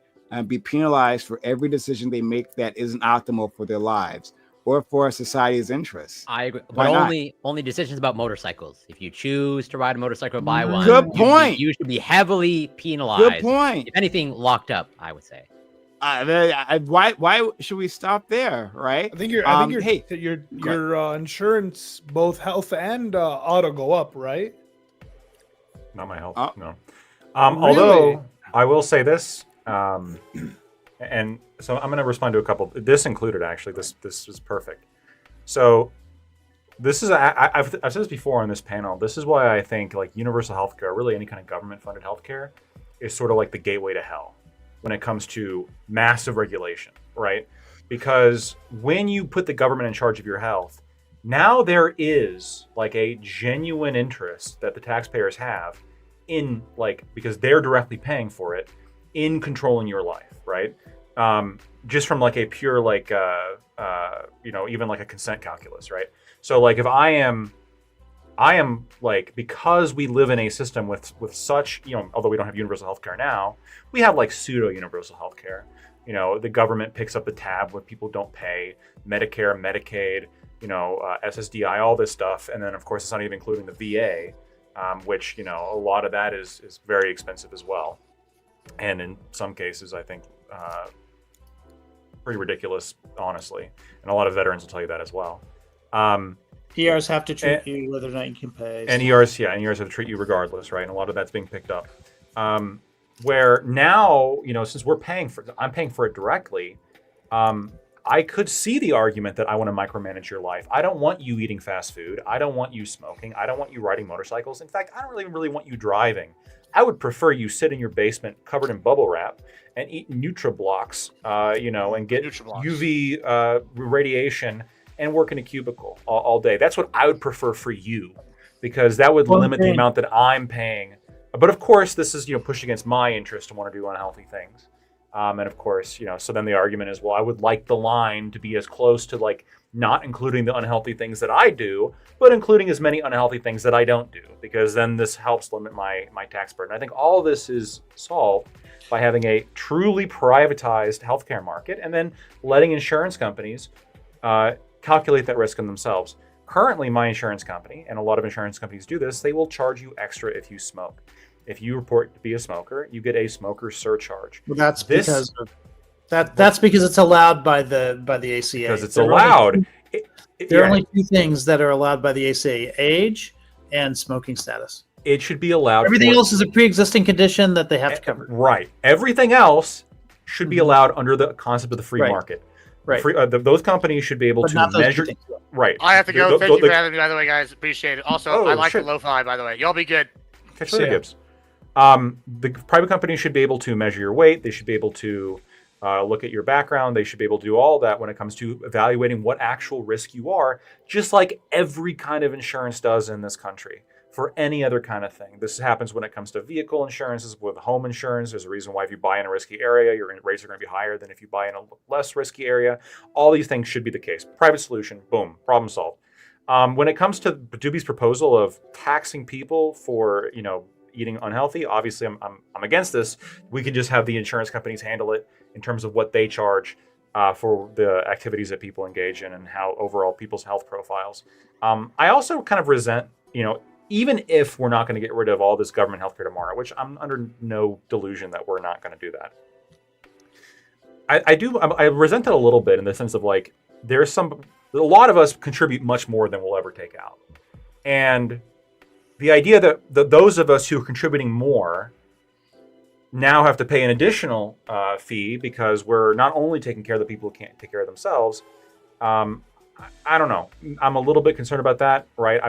be penalized for every decision they make that isn't optimal for their lives or for society's interests. I agree, Why but not? only decisions about motorcycles. If you choose to ride a motorcycle or buy one, Good point. You should be heavily penalized. Good point. If anything, locked up, I would say. Why should we stop there? Right? I think your insurance, both health and auto, go up, right? Not my health. Oh. No. Really? Although I will say this, and so I'm going to respond to a couple. This included actually. This is perfect. So this is I've said this before on this panel. This is why I think like universal healthcare, really any kind of government-funded healthcare, is sort of like the gateway to hell when it comes to massive regulation, right? Because when you put the government in charge of your health, now there is like a genuine interest that the taxpayers have in because they're directly paying for it in controlling your life, right? Just from like a pure even like a consent calculus, right? So like if I am like, because we live in a system with such, although we don't have universal healthcare now, we have like pseudo universal healthcare. The government picks up the tab when people don't pay, Medicare, Medicaid, SSDI, all this stuff. And then of course, it's not even including the VA, which, a lot of that is very expensive as well. And in some cases, I think, pretty ridiculous, honestly. And a lot of veterans will tell you that as well. ERs have to treat you whether or not you can pay. And ERs have to treat you regardless, right? And a lot of that's being picked up. Where now, since I'm paying for it directly, I could see the argument that I want to micromanage your life. I don't want you eating fast food. I don't want you smoking. I don't want you riding motorcycles. In fact, I don't really want you driving. I would prefer you sit in your basement covered in bubble wrap and eat NutriBlocks, and get UV radiation and work in a cubicle all day. That's what I would prefer for you, because that would limit the amount that I'm paying. But of course, this is push against my interest to want to do unhealthy things. And of course, so then the argument is, well, I would like the line to be as close to like not including the unhealthy things that I do, but including as many unhealthy things that I don't do, because then this helps limit my tax burden. I think all this is solved by having a truly privatized healthcare market and then letting insurance companies calculate that risk in themselves. Currently, my insurance company, and a lot of insurance companies do this, they will charge you extra if you smoke. If you report to be a smoker, you get a smoker surcharge. Well, that's because of That's because it's allowed by the ACA. Because it's allowed. There are only two things that are allowed by the ACA: age and smoking status. It should be allowed. Everything else is a pre-existing condition that they have to cover. Right. Everything else should be allowed under the concept of the free market. Right. Those companies should be able to measure. Right. I have to go. Thank you for having me, by the way, guys. Appreciate it. Also, I like the lo-fi, by the way. Y'all be good. Catch you later, Gibbs. The private companies should be able to measure your weight. They should be able to look at your background. They should be able to do all that when it comes to evaluating what actual risk you are, just like every kind of insurance does in this country for any other kind of thing. This happens when it comes to vehicle insurances, with home insurance. There's a reason why if you buy in a risky area, your rates are going to be higher than if you buy in a less risky area. All these things should be the case. Private solution, boom, problem solved. When it comes to Doobie's proposal of taxing people for, eating unhealthy, obviously I'm against this. We can just have the insurance companies handle it in terms of what they charge for the activities that people engage in and how overall people's health profiles. I also kind of resent, even if we're not going to get rid of all this government healthcare tomorrow, which I'm under no delusion that we're not going to do that. I resent it a little bit in the sense of like, a lot of us contribute much more than we'll ever take out. And the idea that those of us who are contributing more now have to pay an additional fee because we're not only taking care of the people who can't take care of themselves. I don't know. I'm a little bit concerned about that, right?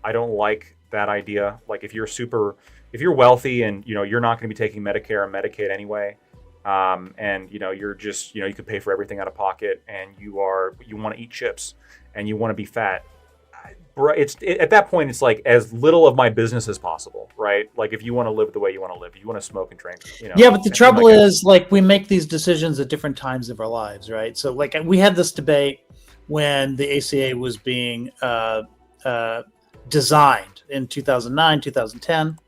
I don't like that idea. Like if you're wealthy and you're not going to be taking Medicare and Medicaid anyway, and you're just you can pay for everything out of pocket, and you want to eat chips and you want to be fat. At that point, it's like as little of my business as possible, right? Like if you want to live the way you want to live, you want to smoke and drink. Yeah, but the trouble is, like, we make these decisions at different times of our lives, right? So, like, we had this debate when the ACA was being designed in 2009, 2010,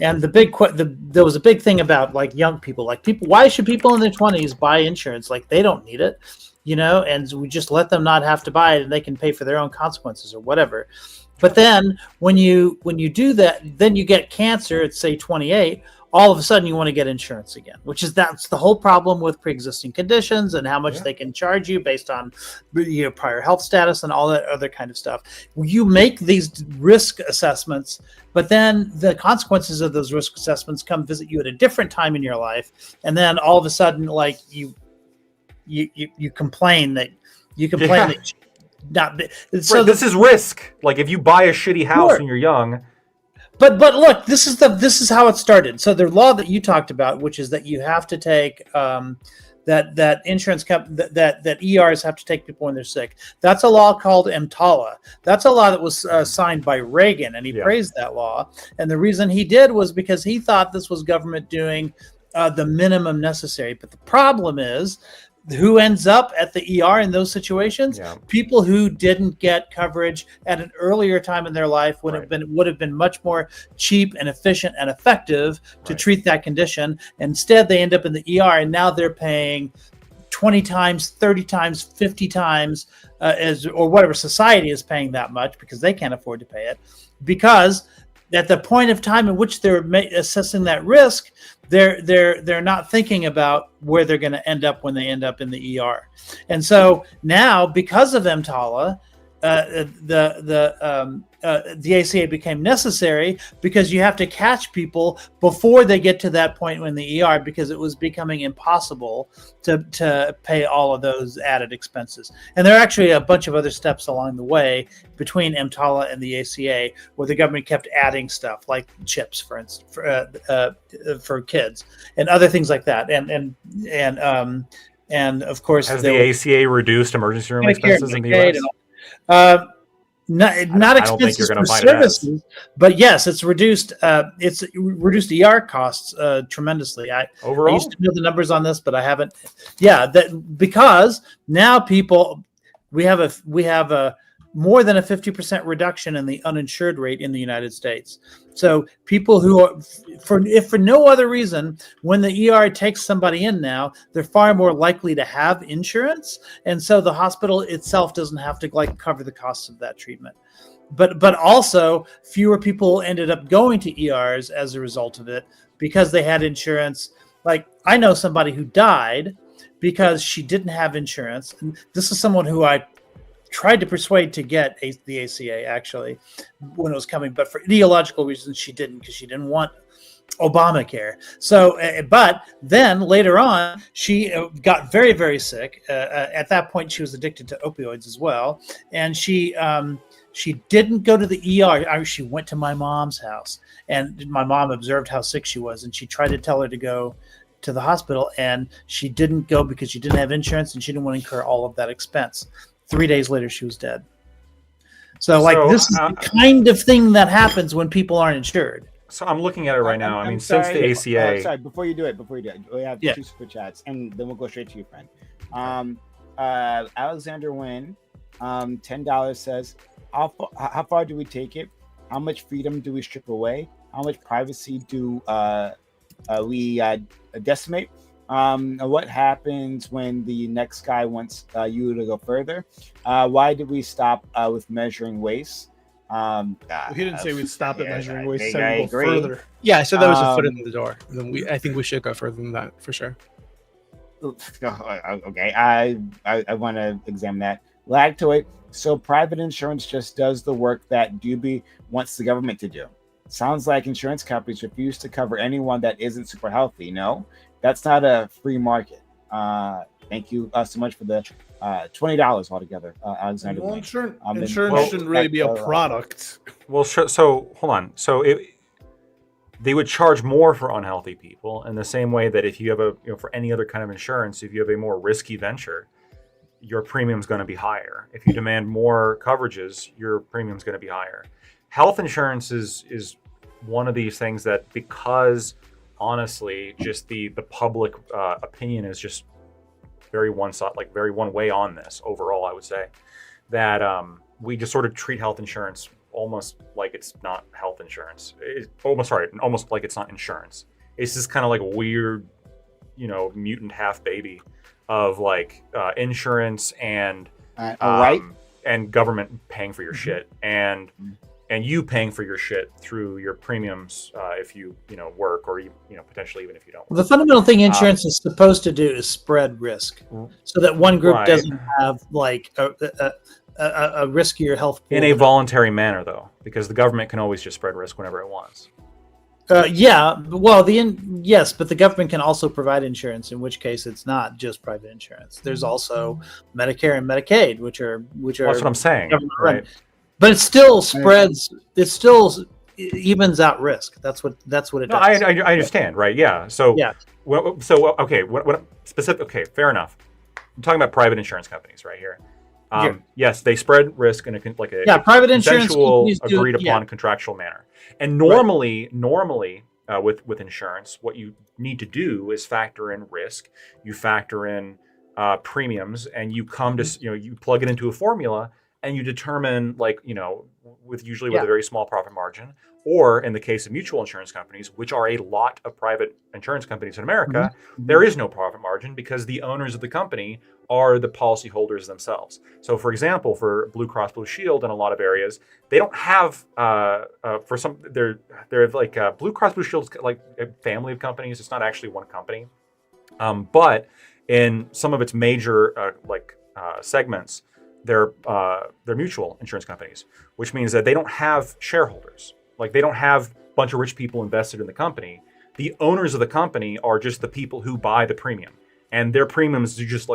and there was a big thing about like young people, why should people in their 20s buy insurance? Like they don't need it. And we just let them not have to buy it and they can pay for their own consequences or whatever. But then when you do that, then you get cancer at say 28, all of a sudden you want to get insurance again, that's the whole problem with pre-existing conditions and how much they can charge you based on your prior health status and all that other kind of stuff. You make these risk assessments, but then the consequences of those risk assessments come visit you at a different time in your life. And then all of a sudden, like you complain that that not so this is risk. Like if you buy a shitty house when you're young. But look, this is how it started. So the law that you talked about, which is that you have to take that insurance that ERs have to take people when they're sick. That's a law called EMTALA. That's a law that was signed by Reagan, and he praised that law. And the reason he did was because he thought this was government doing the minimum necessary. But the problem is, who ends up at the ER in those situations? People who didn't get coverage at an earlier time in their life would have been much more cheap and efficient and effective to treat that condition. Instead, they end up in the ER, and now they're paying 20 times, 30 times, 50 times or whatever society is paying that much because they can't afford to pay it. Because at the point of time in which they're assessing that risk, they're not thinking about where they're going to end up when they end up in the ER. And so now, because of EMTALA, the ACA became necessary because you have to catch people before they get to that point in the ER, because it was becoming impossible to pay all of those added expenses. And there are actually a bunch of other steps along the way between EMTALA and the ACA where the government kept adding stuff like chips, for instance, for kids and other things like that. And of course, has the ACA reduced emergency room expenses in the US? Not expenses for services, but yes, it's reduced. It's reduced ER costs tremendously. I used to know the numbers on this, but I haven't. Yeah, because now we have a more than a 50% reduction in the uninsured rate in the United States. So people who are, if for no other reason, when the ER takes somebody in now, they're far more likely to have insurance. And so the hospital itself doesn't have to cover the costs of that treatment. But also fewer people ended up going to ERs as a result of it because they had insurance. Like, I know somebody who died because she didn't have insurance. And this is someone who I tried to persuade to get the ACA, actually, when it was coming. But for ideological reasons, she didn't, because she didn't want Obamacare. So, but then later on, she got very, very sick. At that point, she was addicted to opioids as well. And she didn't go to the ER. She went to my mom's house, and my mom observed how sick she was, and she tried to tell her to go to the hospital, and she didn't go because she didn't have insurance, and she didn't want to incur all of that expense. 3 days later, she was dead. So this is the kind of thing that happens when people aren't insured. So I'm looking at it right now. I mean, since the ACA. Sorry, before you do it, we have 2 super chats, and then we'll go straight to you, friend. Alexander Wynn, $10 says, how far do we take it? How much freedom do we strip away? How much privacy do we decimate? What happens when the next guy wants you to go further? Why did we stop with measuring waste? He didn't say we'd stop at measuring waste. He said we'd go further. Yeah, I said that was a foot in the door. I think we should go further than that for sure. Okay, I want to examine that. Lactoid. So private insurance just does the work that Doobie wants the government to do. Sounds like insurance companies refuse to cover anyone that isn't super healthy. No, that's not a free market. Thank you so much for the $20 altogether, Alexander. Well, insurance shouldn't really be a product. Well, so hold on. So they would charge more for unhealthy people in the same way that if you have for any other kind of insurance, if you have a more risky venture, your premium's going to be higher. If you demand more coverages, your premium's going to be higher. Health insurance is one of these things that, because honestly, just the public opinion is just very one way on this overall. I would say that we just sort of treat health insurance almost like it's not health insurance. Almost like it's not insurance. It's just kind of like a weird, mutant half baby of insurance and and government paying for your shit and you paying for your shit through your premiums if you work, or potentially even if you don't work. The fundamental thing insurance is supposed to do is spread risk, so that one group doesn't have a riskier health pool. In a voluntary manner, though, because the government can always just spread risk whenever it wants. Yes, but the government can also provide insurance, in which case it's not just private insurance. There's also Medicare and Medicaid, which are that's what I'm saying, right? But it still spreads. It still evens out risk. That's what it does. I understand, right? Yeah. So okay. What specific? Okay, fair enough. I'm talking about private insurance companies right here. Yes, they spread risk in a private insurance agreed upon contractual manner. And normally, with insurance, what you need to do is factor in risk. You factor in premiums, and you come to you plug it into a formula, and you determine with a very small profit margin, or in the case of mutual insurance companies, which are a lot of private insurance companies in America, there is no profit margin because the owners of the company are the policyholders themselves. So, for example, for Blue Cross Blue Shield in a lot of areas, they don't have they're Blue Cross Blue Shield's like a family of companies. It's not actually one company, but in some of its major segments, they're mutual insurance companies, which means that they don't have shareholders. Like, they don't have a bunch of rich people invested in the company. The owners of the company are just the people who buy the premium, and their premiums are just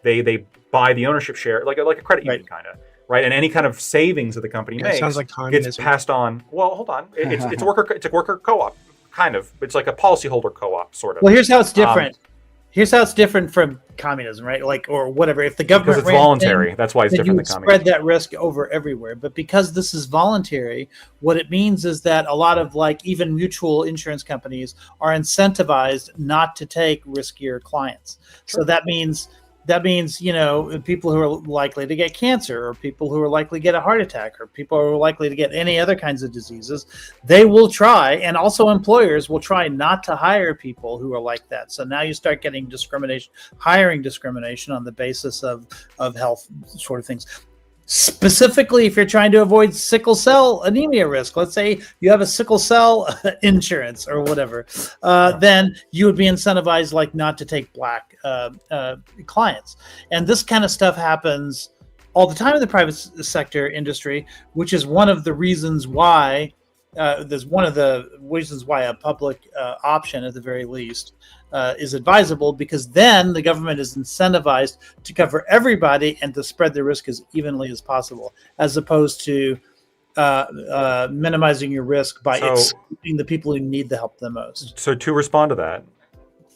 they buy the ownership share, like a credit union kind of, right? And any kind of savings that the company makes sounds like gets passed on. Well, hold on, it's a worker co-op kind of. It's like a policyholder co-op sort of. Well, here's how it's different. Here's how it's different from communism, right? Or whatever. If the government because it's voluntary, that's why it's different than communism. Spread that risk over everywhere. But because this is voluntary, what it means is that a lot of even mutual insurance companies are incentivized not to take riskier clients. Sure. So that means people who are likely to get cancer, or people who are likely to get a heart attack, or people who are likely to get any other kinds of diseases, they will try, and also employers will try not to hire people who are like that. So now you start getting hiring discrimination on the basis of health sort of things. Specifically, if you're trying to avoid sickle cell anemia risk, let's say you have a sickle cell insurance or whatever, then you would be incentivized like not to take black clients. And this kind of stuff happens all the time in the private sector industry, which is one of the reasons why a public option at the very least is advisable, because then the government is incentivized to cover everybody and to spread the risk as evenly as possible, as opposed to minimizing your risk by excluding the people who need the help the most. So to respond to that,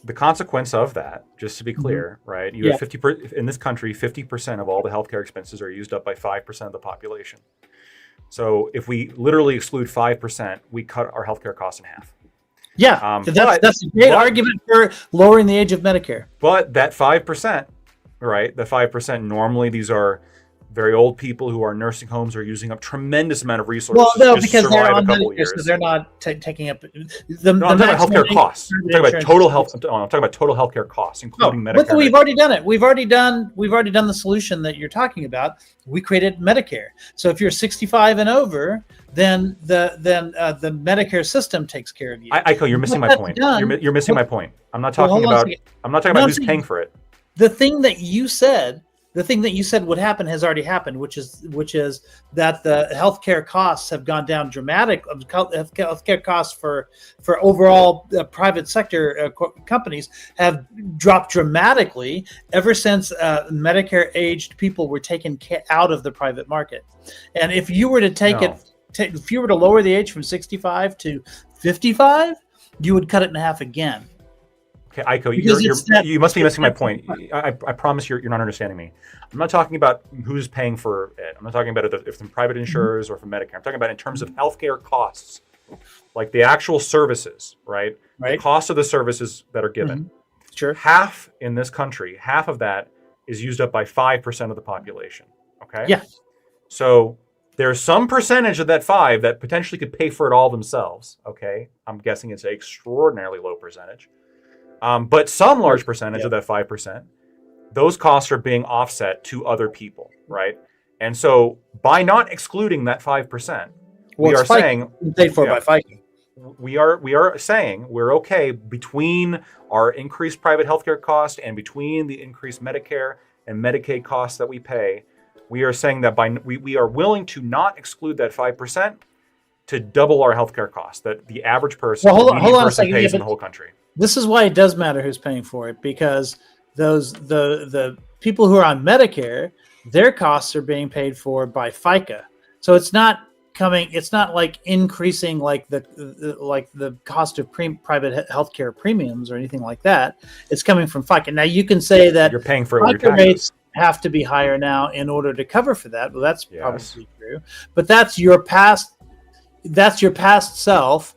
the consequence of that, just to be clear, right? You have 50% in this country. 50% of all the healthcare expenses are used up by 5% of the population. So if we literally exclude 5%, we cut our healthcare costs in half. Yeah, that's a great argument for lowering the age of Medicare. But that 5%, right? The 5%, normally these are very old people who are in nursing homes, are using up tremendous amount of resources. Well, no, because they're on Medicare, so they're not taking up the. No, I'm talking about healthcare costs. I'm talking about total health. I'm talking about total healthcare costs, including Medicare. But we've already done it. We've already done the solution that you're talking about. We created Medicare. So if you're 65 and over, then the Medicare system takes care of you. Iko, you're missing my point. You're missing my point. I'm not talking about. I'm not talking about who's paying for it. The thing that you said would happen has already happened, which is that the healthcare costs have gone down dramatically. Healthcare costs for overall private sector companies have dropped dramatically ever since Medicare aged people were taken out of the private market. And if you were to if you were to lower the age from 65 to 55, you would cut it in half again. Okay, Iko, you must be missing my point. I promise you're not understanding me. I'm not talking about who's paying for it. I'm not talking about if from private insurers or from Medicare. I'm talking about in terms of healthcare costs, like the actual services, right? The cost of the services that are given. Mm-hmm. Sure. Half in this country, half of that is used up by 5% of the population. Okay. Yeah. So there's some percentage of that 5 that potentially could pay for it all themselves. Okay. I'm guessing it's an extraordinarily low percentage. But some large percentage of that 5%, those costs are being offset to other people, right? And so by not excluding that 5%, we are saying paid for by FICA. We are saying we're okay between our increased private healthcare cost and between the increased Medicare and Medicaid costs that we pay. We are saying that we are willing to not exclude that 5% to double our healthcare costs that the average person, hold on a second, pays in the whole country. This is why it does matter who's paying for it, because the people who are on Medicare, their costs are being paid for by FICA. So it's not like increasing like the cost of private healthcare premiums or anything like that. It's coming from FICA. Now you can say that you're paying for FICA rates have to be higher now in order to cover for that. Well, that's probably true, but that's your past self.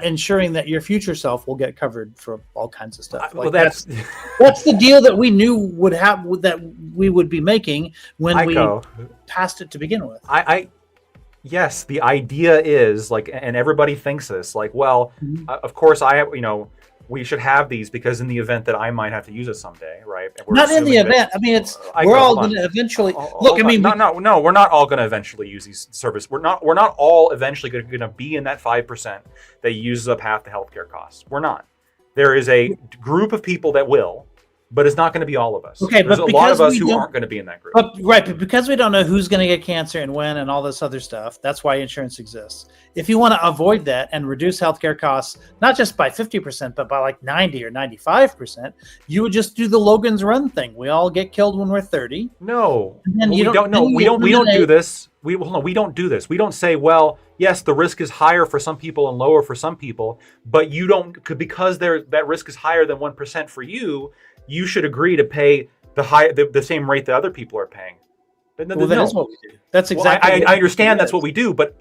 Ensuring that your future self will get covered for all kinds of stuff. Well, that's the deal that we knew would happen, that we would be making when we passed it to begin with. Yes, the idea is like, and everybody thinks this, like, well, of course we should have these because in the event that I might have to use it someday, right? Not in the event. I mean, we're all going to eventually look. I mean, no, we're not all going to eventually use these services. We're not all eventually going to be in that 5% that uses up half the healthcare costs. We're not. There is a group of people that will, but it's not going to be all of us. Okay, there's a lot of us who aren't going to be in that group. But because we don't know who's going to get cancer and when and all this other stuff, that's why insurance exists. If you want to avoid that and reduce healthcare costs, not just by 50%, but by like 90 or 95%, you would just do the Logan's Run thing. We all get killed when we're 30. No, we don't do this. We don't do this. We don't say, well, yes, the risk is higher for some people and lower for some people, but you don't, because that risk is higher than 1% for you. You should agree to pay the same rate that other people are paying. Well, that is what we do. That's exactly. I understand that's what we do, but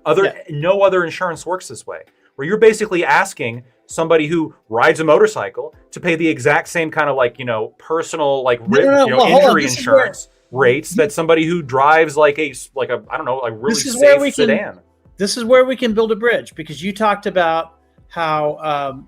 no other insurance works this way. Where you're basically asking somebody who rides a motorcycle to pay the exact same kind of personal injury insurance rates that somebody who drives like a I don't know, like really safe sedan. This is where we can build a bridge, because you talked about how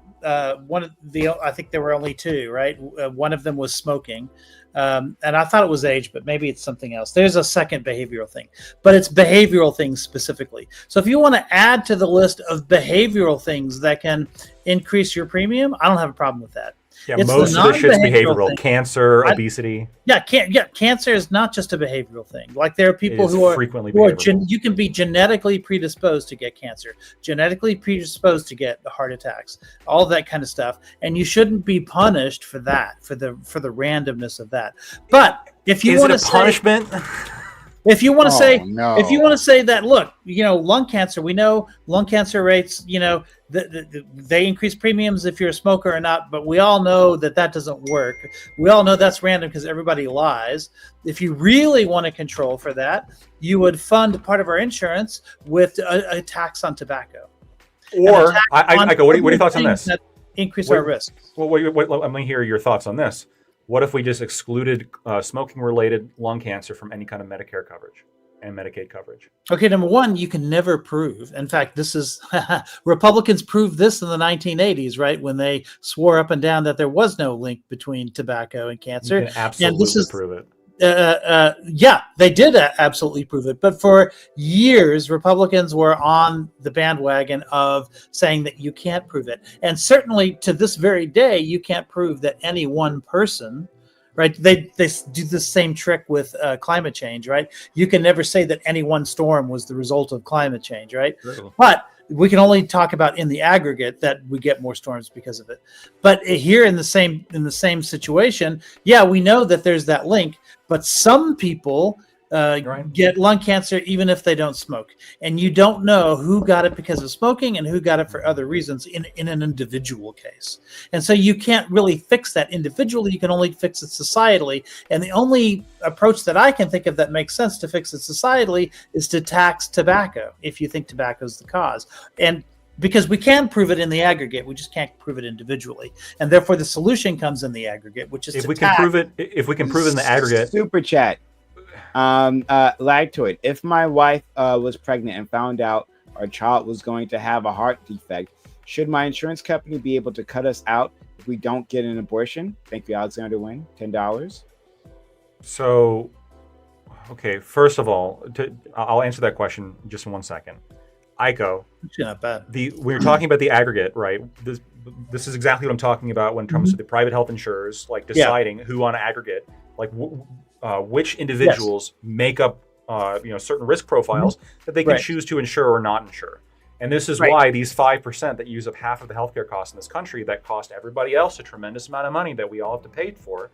one of the, I think there were only two, right? One of them was smoking. And I thought it was age, but maybe it's something else. There's a second behavioral thing, but it's behavioral things specifically. So if you want to add to the list of behavioral things that can increase your premium, I don't have a problem with that. Yeah, it's most of the shit's behavioral. Cancer, obesity. Cancer is not just a behavioral thing. Like there are people who are frequently you can be genetically predisposed to get cancer, genetically predisposed to get heart attacks, all that kind of stuff, and you shouldn't be punished for that, for the randomness of that. But if you want to say punishment. If you want to if you want to say that, look, lung cancer, we know lung cancer rates, they increase premiums if you're a smoker or not, but we all know that doesn't work. We all know that's random because everybody lies. If you really want to control for that, you would fund part of our insurance with a tax on tobacco. Or, I go, what are your thoughts on this? That increase our risk. Well, let me hear your thoughts on this. What if we just excluded smoking-related lung cancer from any kind of Medicare coverage and Medicaid coverage? Okay, number one, you can never prove. In fact, this is Republicans proved this in the 1980s, right? When they swore up and down that there was no link between tobacco and cancer. You can absolutely prove it. Yeah, they did absolutely prove it. But for years, Republicans were on the bandwagon of saying that you can't prove it. And certainly to this very day, you can't prove that any one person, right? They do the same trick with climate change, right? You can never say that any one storm was the result of climate change, right? True. But we can only talk about in the aggregate that we get more storms because of it. But here in the same situation, yeah, we know that there's that link, but some people get lung cancer even if they don't smoke. And you don't know who got it because of smoking and who got it for other reasons in an individual case. And so you can't really fix that individually. You can only fix it societally. And the only approach that I can think of that makes sense to fix it societally is to tax tobacco, if you think tobacco is the cause. And because we can prove it in the aggregate, we just can't prove it individually, and therefore the solution comes in the aggregate, which is if we can prove it in the aggregate. Super chat. Lactoid. If my wife was pregnant and found out our child was going to have a heart defect, should my insurance company be able to cut us out if we don't get an abortion? Thank you, Alexander Wynn. $10. So, okay. First of all, I'll answer that question just in 1 second. Aiko, not bad. We're talking about the aggregate, right? This is exactly what I'm talking about when it comes to the private health insurers, like deciding who on aggregate, like which individuals make up certain risk profiles that they can choose to insure or not insure. And this is why these 5% that use up half of the healthcare costs in this country, that cost everybody else a tremendous amount of money that we all have to pay for,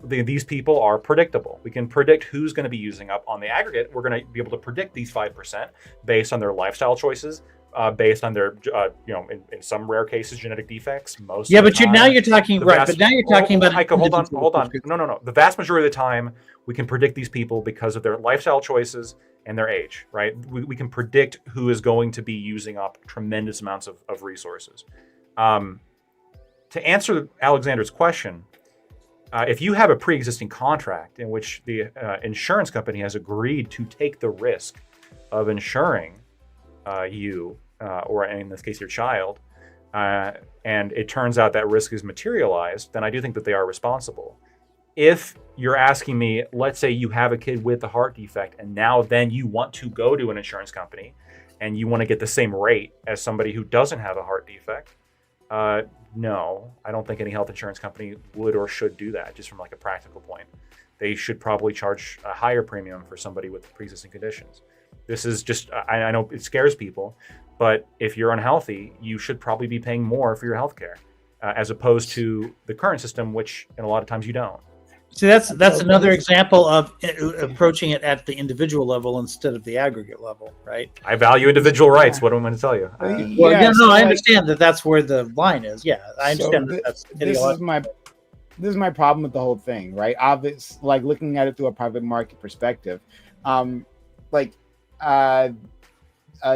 these people are predictable. We can predict who's going to be using up on the aggregate. We're going to be able to predict these 5% based on their lifestyle choices, based on their, in some rare cases, genetic defects. But now you're talking about. Hold on. No. The vast majority of the time, we can predict these people because of their lifestyle choices and their age, right? We can predict who is going to be using up tremendous amounts of resources. To answer Alexander's question, if you have a pre-existing contract in which the insurance company has agreed to take the risk of insuring you, or in this case, your child, and it turns out that risk is materialized, then I do think that they are responsible. If you're asking me, let's say you have a kid with a heart defect and now then you want to go to an insurance company and you want to get the same rate as somebody who doesn't have a heart defect, no, I don't think any health insurance company would or should do that, just from like a practical point. They should probably charge a higher premium for somebody with pre-existing conditions. This is just, I know it scares people, but if you're unhealthy, you should probably be paying more for your healthcare, as opposed to the current system, which in a lot of times you don't. See, that's another example of approaching it at the individual level instead of the aggregate level, right? I value individual rights. What am I going to tell you? I understand that's where the line is. Yeah, I understand that's this is my problem with the whole thing, right? Obvious, like looking at it through a private market perspective,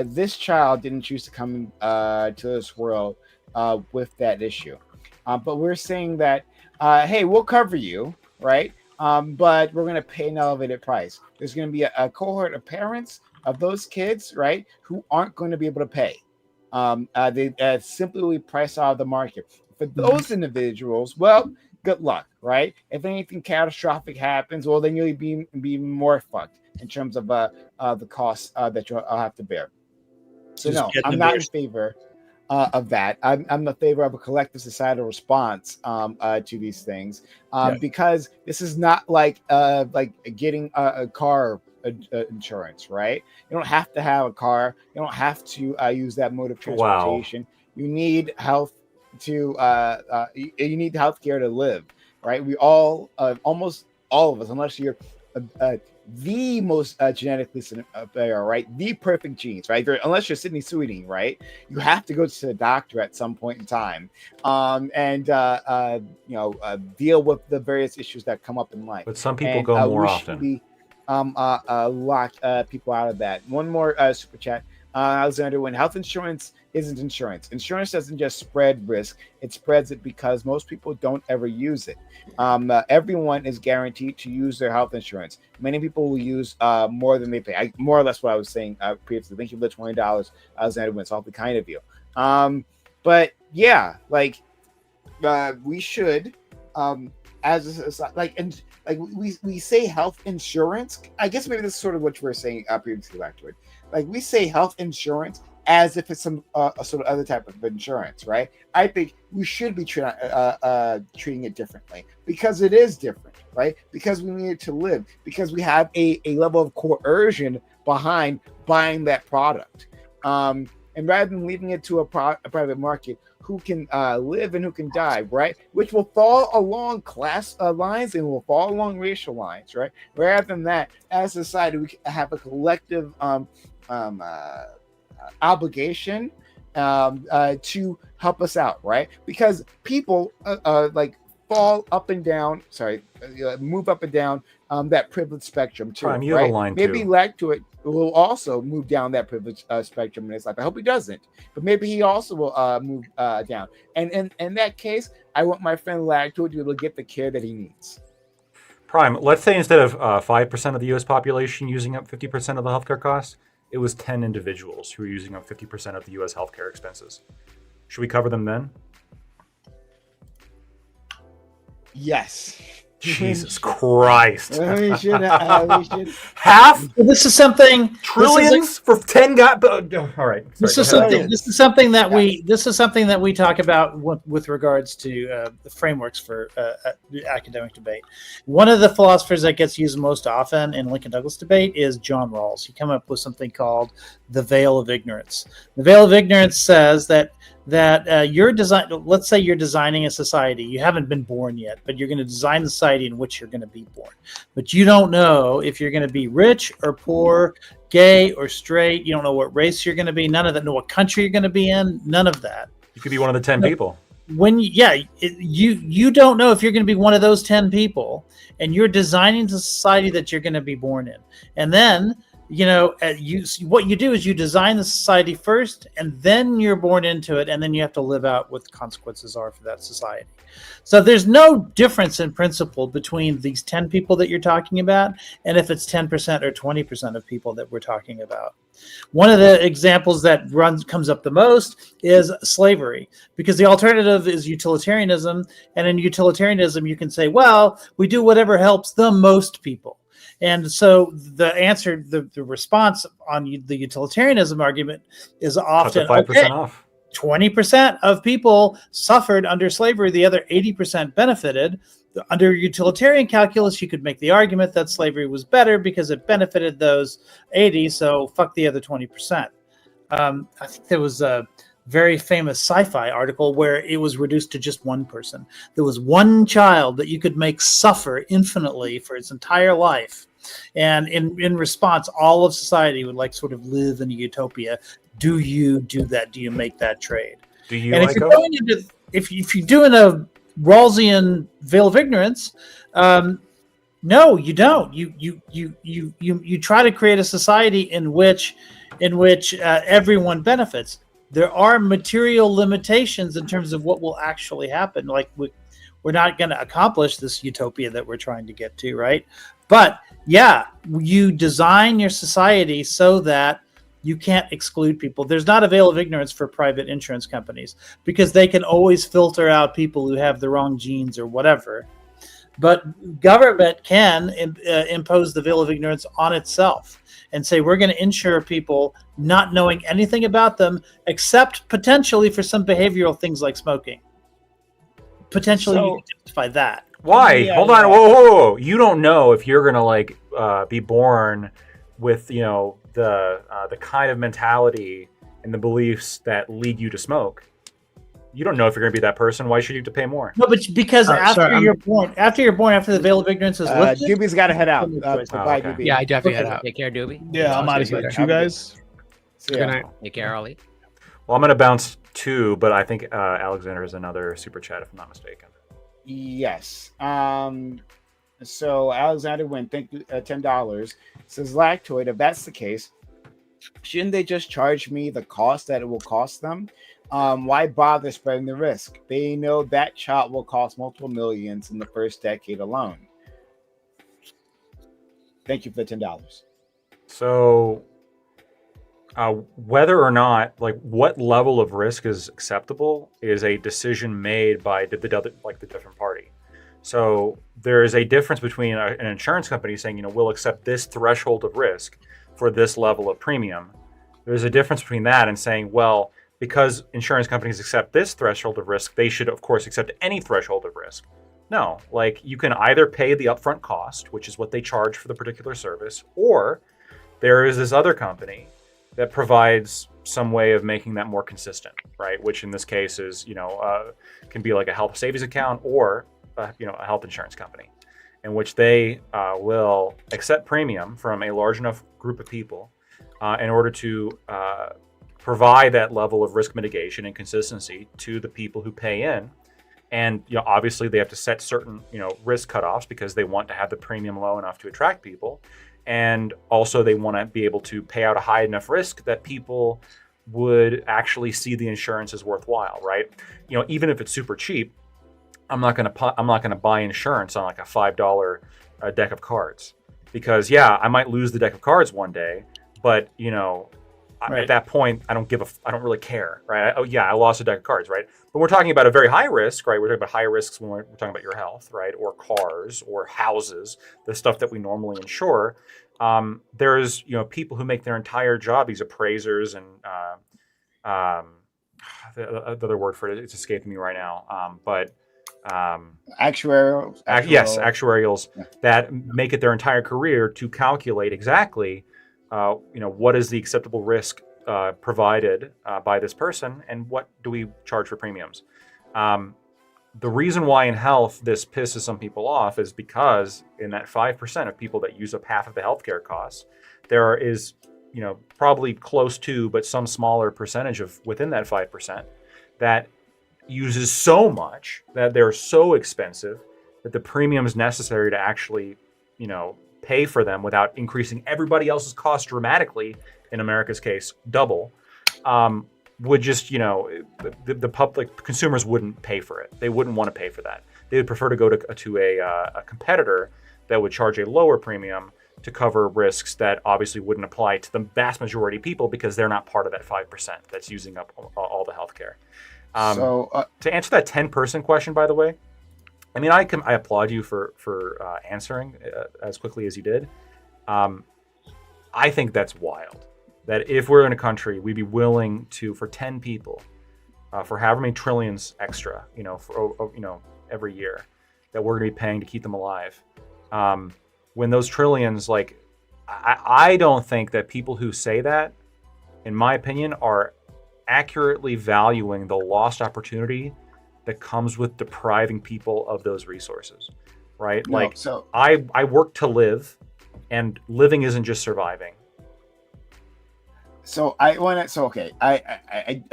this child didn't choose to come to this world with that issue, but we're saying that, hey, we'll cover you. Right? But we're going to pay an elevated price. There's going to be a cohort of parents of those kids, right, who aren't going to be able to pay. They simply price out of the market. For those individuals, well, good luck, right? If anything catastrophic happens, well, then you'll be more fucked in terms of the costs that you'll have to bear. So no, I'm not in favor of that. I'm in favor of a collective societal response to these things because this is not like getting a car insurance, right? You don't have to have a car. You don't have to use that mode of transportation. Wow. You need health to you need healthcare to live, right? We all almost all of us, unless you're the most genetically superior, right? The perfect genes, right? Unless you're Sydney Sweeney, right? You have to go to the doctor at some point in time, and deal with the various issues that come up in life. But some people go more often. Lock people out of that. One more super chat. Alexander, when health insurance isn't insurance. Insurance doesn't just spread risk, it spreads it because most people don't ever use it. Everyone is guaranteed to use their health insurance. Many people will use more than they pay. More or less what I was saying previously. Thank you for the $20, Alexander. It's awfully kind of you. But yeah, like we should, as a, we say health insurance. I guess maybe this is sort of what you were saying previously, Lactoid. Like we say health insurance as if it's some sort of other type of insurance, right? I think we should be treating it differently because it is different, right? Because we need it to live, because we have a level of coercion behind buying that product. And rather than leaving it to a private market, who can live and who can die, right? Which will fall along class lines and will fall along racial lines, right? Rather than that, as a society, we have a collective obligation to help us out, right? Because people fall up and down, move up and down that privilege spectrum too, Prime, you right? have a line Maybe too. Lactoid will also move down that privilege spectrum in his life. I hope he doesn't, but maybe he also will move down. And in that case, I want my friend Lactoid to be able to get the care that he needs. Prime, let's say instead of 5% of the U.S. population using up 50% of the healthcare costs, it was 10 individuals who were using up 50% of the U.S. healthcare expenses. Should we cover them then? Yes. Jesus Christ. We should. Half? This is something. Trillions for 10 guys. All right. Sorry, this is something that we talk about with regards to the frameworks for academic debate. One of the philosophers that gets used most often in Lincoln Douglas debate is John Rawls. He came up with something called the veil of ignorance. The veil of ignorance says that let's say you're designing a society. You haven't been born yet, but you're going to design the society in which you're going to be born. But you don't know if you're going to be rich or poor, gay or straight. You don't know what race you're going to be. None of that. Know what country you're going to be in. None of that. You could be one of the 10 people. You don't know if you're going to be one of those 10 people, and you're designing the society that you're going to be born in. And then what you do is you design the society first, and then you're born into it, and then you have to live out what the consequences are for that society. So there's no difference in principle between these 10 people that you're talking about and if it's 10% or 20% of people that we're talking about. One of the examples that comes up the most is slavery, because the alternative is utilitarianism, and in utilitarianism you can say, well, we do whatever helps the most people. And so the answer, the response on the utilitarianism argument is often 5% off. 20% of people suffered under slavery. The other 80% benefited. Under utilitarian calculus, you could make the argument that slavery was better because it benefited those 80. So fuck the other 20%. I think there was a very famous sci-fi article where it was reduced to just one person. There was one child that you could make suffer infinitely for its entire life. And in response, all of society would sort of live in a utopia. Do you do that? Do you make that trade? Do you? And if you're doing a Rawlsian veil of ignorance, no, you don't. You try to create a society in which everyone benefits. There are material limitations in terms of what will actually happen. Like we're not going to accomplish this utopia that we're trying to get to, right? But yeah, you design your society so that You can't exclude people. There's not a veil of ignorance for private insurance companies because they can always filter out people who have the wrong genes or whatever. But government can impose the veil of ignorance on itself and say, we're going to insure people not knowing anything about them, except potentially for some behavioral things like smoking. Potentially, you can justify that. Why? Yeah, Hold on. Whoa. You don't know if you're going to be born with, the kind of mentality and the beliefs that lead you to smoke. You don't know if you're going to be that person. Why should you have to pay more? No, but because after you're born, after the veil of ignorance is lifted, Doobie's got to head out. Bye, okay. Doobie. Yeah, I definitely head out. Take care, Doobie. Yeah, I'm out of here. You guys. Good night. Take care, Ollie. Well, I'm going to bounce 2, but I think Alexander is another super chat, if I'm not mistaken. Yes. So Alexander Wynn, thank you, $10. Says Lactoid, if that's the case, shouldn't they just charge me the cost that it will cost them? Why bother spreading the risk? They know that shot will cost multiple millions in the first decade alone. Thank you for the $10. So, whether or not, what level of risk is acceptable is a decision made by the different party. So there is a difference between an insurance company saying, we'll accept this threshold of risk for this level of premium. There's a difference between that and saying, well, because insurance companies accept this threshold of risk, they should, of course, accept any threshold of risk. No, you can either pay the upfront cost, which is what they charge for the particular service, or there is this other company that provides some way of making that more consistent, right? Which in this case is, can be like a health savings account or, a health insurance company, in which they will accept premium from a large enough group of people in order to provide that level of risk mitigation and consistency to the people who pay in. And obviously they have to set certain risk cutoffs because they want to have the premium low enough to attract people, and also they want to be able to pay out a high enough risk that people would actually see the insurance as worthwhile, right? Even if it's super cheap, I'm not going to buy insurance on like a $5 deck of cards, because I might lose the deck of cards one day, but right. At that point, I don't really care, right? I lost a deck of cards, right? But we're talking about a very high risk, right? We're talking about high risks when we're talking about your health, right? Or cars or houses, the stuff that we normally insure. There's, people who make their entire job, these appraisers and the other word for it, it's escaping me right now. Actuarials. Yes, actuarials that make it their entire career to calculate exactly what is the acceptable risk provided by this person, and what do we charge for premiums. The reason why in health this pisses some people off is because in that 5% of people that use up half of the healthcare costs, there is probably close to, but some smaller percentage of within that 5% that uses so much that they're so expensive that the premiums necessary to actually pay for them without increasing everybody else's costs dramatically, in America's case double, would just the public consumers wouldn't pay for it. They wouldn't want to pay for that. They would prefer to go to a competitor that would charge a lower premium to cover risks that obviously wouldn't apply to the vast majority of people because they're not part of that 5% that's using up all the healthcare. To answer that 10-person question, by the way, I mean, I applaud you for answering as quickly as you did. I think that's wild. That if we're in a country, we'd be willing to, for 10 people, for however many trillions extra, every year, that we're going to be paying to keep them alive. When those trillions, I don't think that people who say that, in my opinion, are accurately valuing the lost opportunity that comes with depriving people of those resources, right? No, I work to live, and living isn't just surviving. So I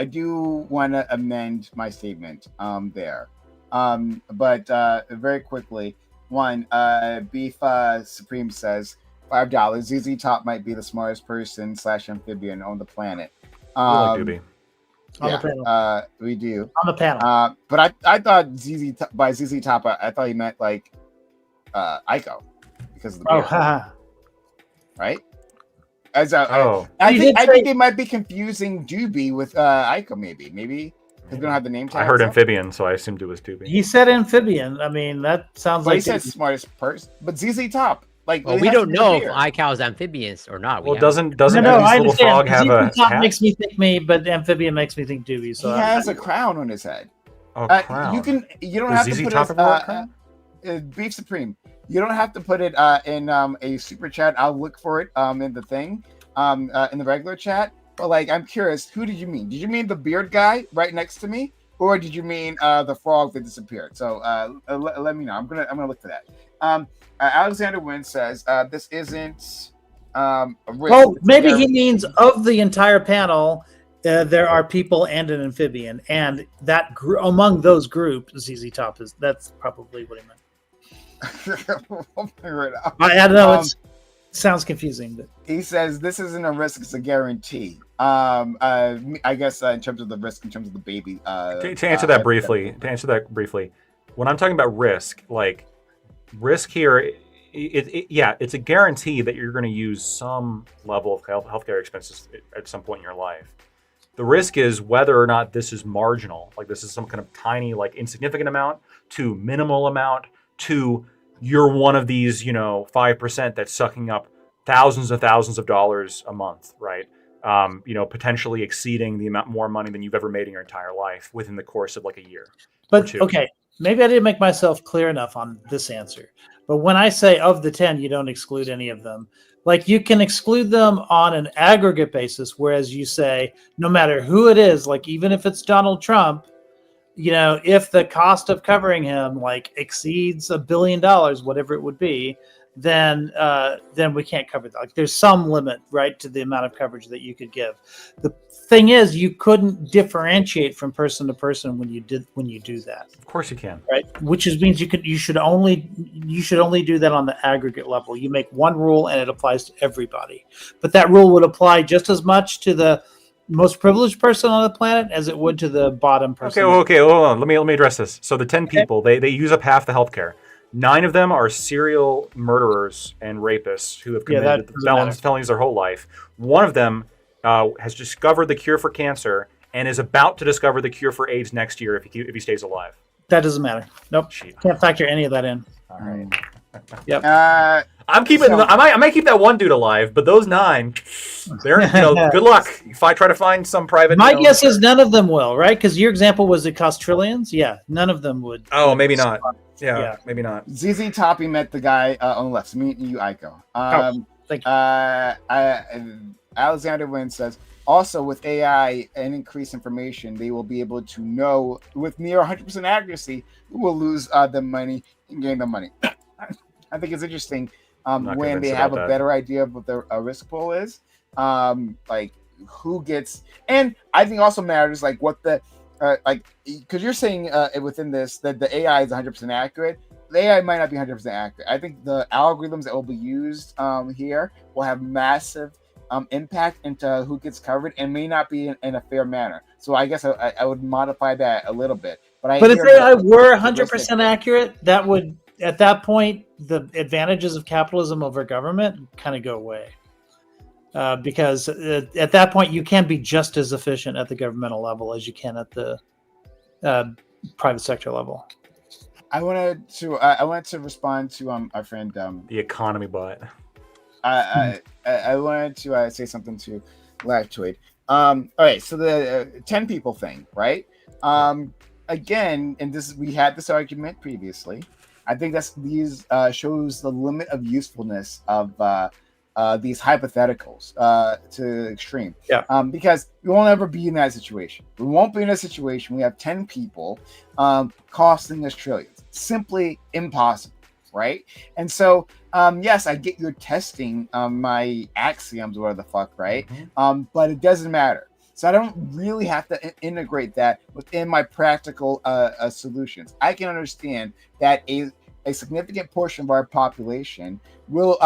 do want to amend my statement there. But very quickly, Beef Supreme says $5. ZZ Top might be the smartest person / amphibian on the planet. Doobie. On the panel. We do. On the panel. But I thought by ZZ Top, I thought he meant Ico because of the beard. Right? I think they might be confusing Doobie with Ico, maybe because we don't have the name tag. I heard amphibian, so I assumed it was Doobie. He said amphibian. I mean, that sounds like he said smartest person, but ZZ Top. Like, well, we don't know if iCow is amphibious or not. Well, doesn't Eddie's little frog have a hat? Makes me think me, but amphibian makes me think Doobie. So he has a crown on his head. Oh, crown. You don't have to put it. Beef Supreme. You don't have to put it in a super chat. I'll look for it in the thing, in the regular chat. But like, I'm curious, who did you mean? Did you mean the beard guy right next to me, or did you mean the frog that disappeared? So let me know. I'm gonna look for that. Alexander Wynn says this isn't a risk. Oh, maybe he means of the entire panel. There are people and an amphibian, and that among those groups, ZZ Top that's probably what he meant. We'll figure it out. I don't know. It sounds confusing, but he says this isn't a risk; it's a guarantee. I guess in terms of the risk, in terms of the baby. To answer that briefly, when I'm talking about risk, like risk here, it's a guarantee that you're going to use some level of healthcare expenses at some point in your life. The risk is whether or not this is marginal, like this is some kind of tiny, like insignificant amount to minimal amount to you're one of these, 5% that's sucking up thousands of dollars a month, right? Potentially exceeding the amount more money than you've ever made in your entire life within the course of like a year. But okay, maybe I didn't make myself clear enough on this answer. But when I say of the 10, you don't exclude any of them. Like you can exclude them on an aggregate basis, whereas you say no matter who it is, like even if it's Donald Trump, if the cost of covering him like exceeds $1 billion, whatever it would be, then we can't cover that. Like there's some limit, right, to the amount of coverage that you could give. The thing is, you couldn't differentiate from person to person when you do that. Of course you can. Right, which means you should only do that on the aggregate level. You make one rule and it applies to everybody, but that rule would apply just as much to the most privileged person on the planet as it would to the bottom person. Okay, hold on. Let me address this. So the 10 people, they use up half the healthcare. 9 of them are serial murderers and rapists who have committed felonies their whole life. One of them has discovered the cure for cancer and is about to discover the cure for AIDS next year if he stays alive. That doesn't matter. Nope. Can't factor any of that in. All right. Yep. I'm keeping. I might keep that one dude alive, but those 9, they're good luck. If I try to find some private. My guess is none of them will, right? Because your example was it cost trillions. Yeah, none of them would. Oh, maybe not. Yeah, maybe not. ZZ Toppy met the guy on the left. So me and you, Ico. Thank you. Alexander Wynn says, also with AI and increased information, they will be able to know with near 100% accuracy who will lose the money and gain the money. I think it's interesting when they have a better idea of what the risk pool is, like who gets, and I think also matters like what the because you're saying within this that the AI is 100% accurate. The AI might not be 100% accurate. I think the algorithms that will be used here will have massive impact into who gets covered and may not be in a fair manner. So I guess I would modify that a little bit. But if AI were 100% accurate, that would, at that point, the advantages of capitalism over government kind of go away. Because at that point, you can be just as efficient at the governmental level as you can at the private sector level. I wanted to respond to our friend the economy bot. I wanted to say something to Live Tweet. All right, so the 10 people thing, right? Again, and we had this argument previously. I think these shows the limit of usefulness of these hypotheticals to extreme. Yeah. Because we won't ever be in that situation. We won't be in a situation. We have 10 people costing us trillions. Simply impossible, right? And so, yes, I get you're testing my axioms or whatever the fuck, right? Mm-hmm. But it doesn't matter. So I don't really have to integrate that within my practical solutions. I can understand that a significant portion of our population will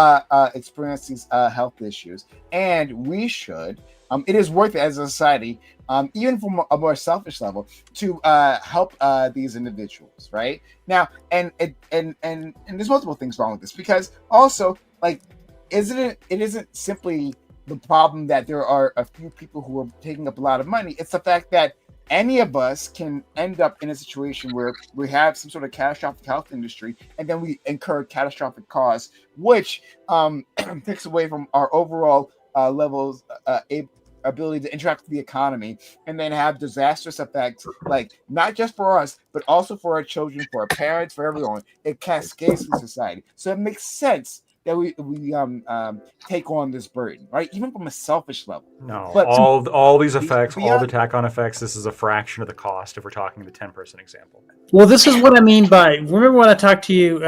experience these health issues, and we should. It is worth it as a society, even from a more selfish level, to help these individuals, right? Now, and there's multiple things wrong with this because also, like, it isn't simply the problem that there are a few people who are taking up a lot of money. It's the fact that any of us can end up in a situation where we have some sort of catastrophic health industry, and then we incur catastrophic costs, which takes away from our overall levels, ability to interact with the economy, and then have disastrous effects, like not just for us, but also for our children, for our parents, for everyone. It cascades through society. So it makes sense that we take on this burden, right? Even from a selfish level. No, but all these effects, all the tack-on effects, this is a fraction of the cost if we're talking the 10-person example. Well, this is what I mean by, remember when I talked to you,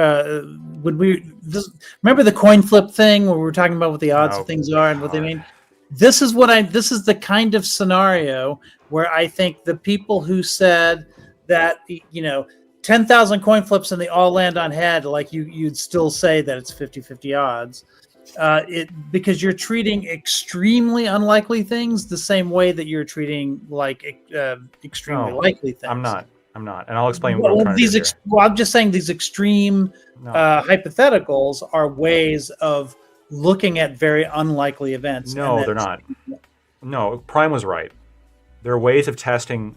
remember the coin flip thing where we were talking about what the odds of things are and what they mean? This is the kind of scenario where I think the people who said that, 10,000 coin flips and they all land on head, like you'd still say that it's 50-50 odds. Because you're treating extremely unlikely things the same way that you're treating extremely likely things. I'm not, and I'll explain what I'm trying to do here. Well, I'm just saying these extreme hypotheticals are ways of looking at very unlikely events. No, they're not. No, Prime was right. There are ways of testing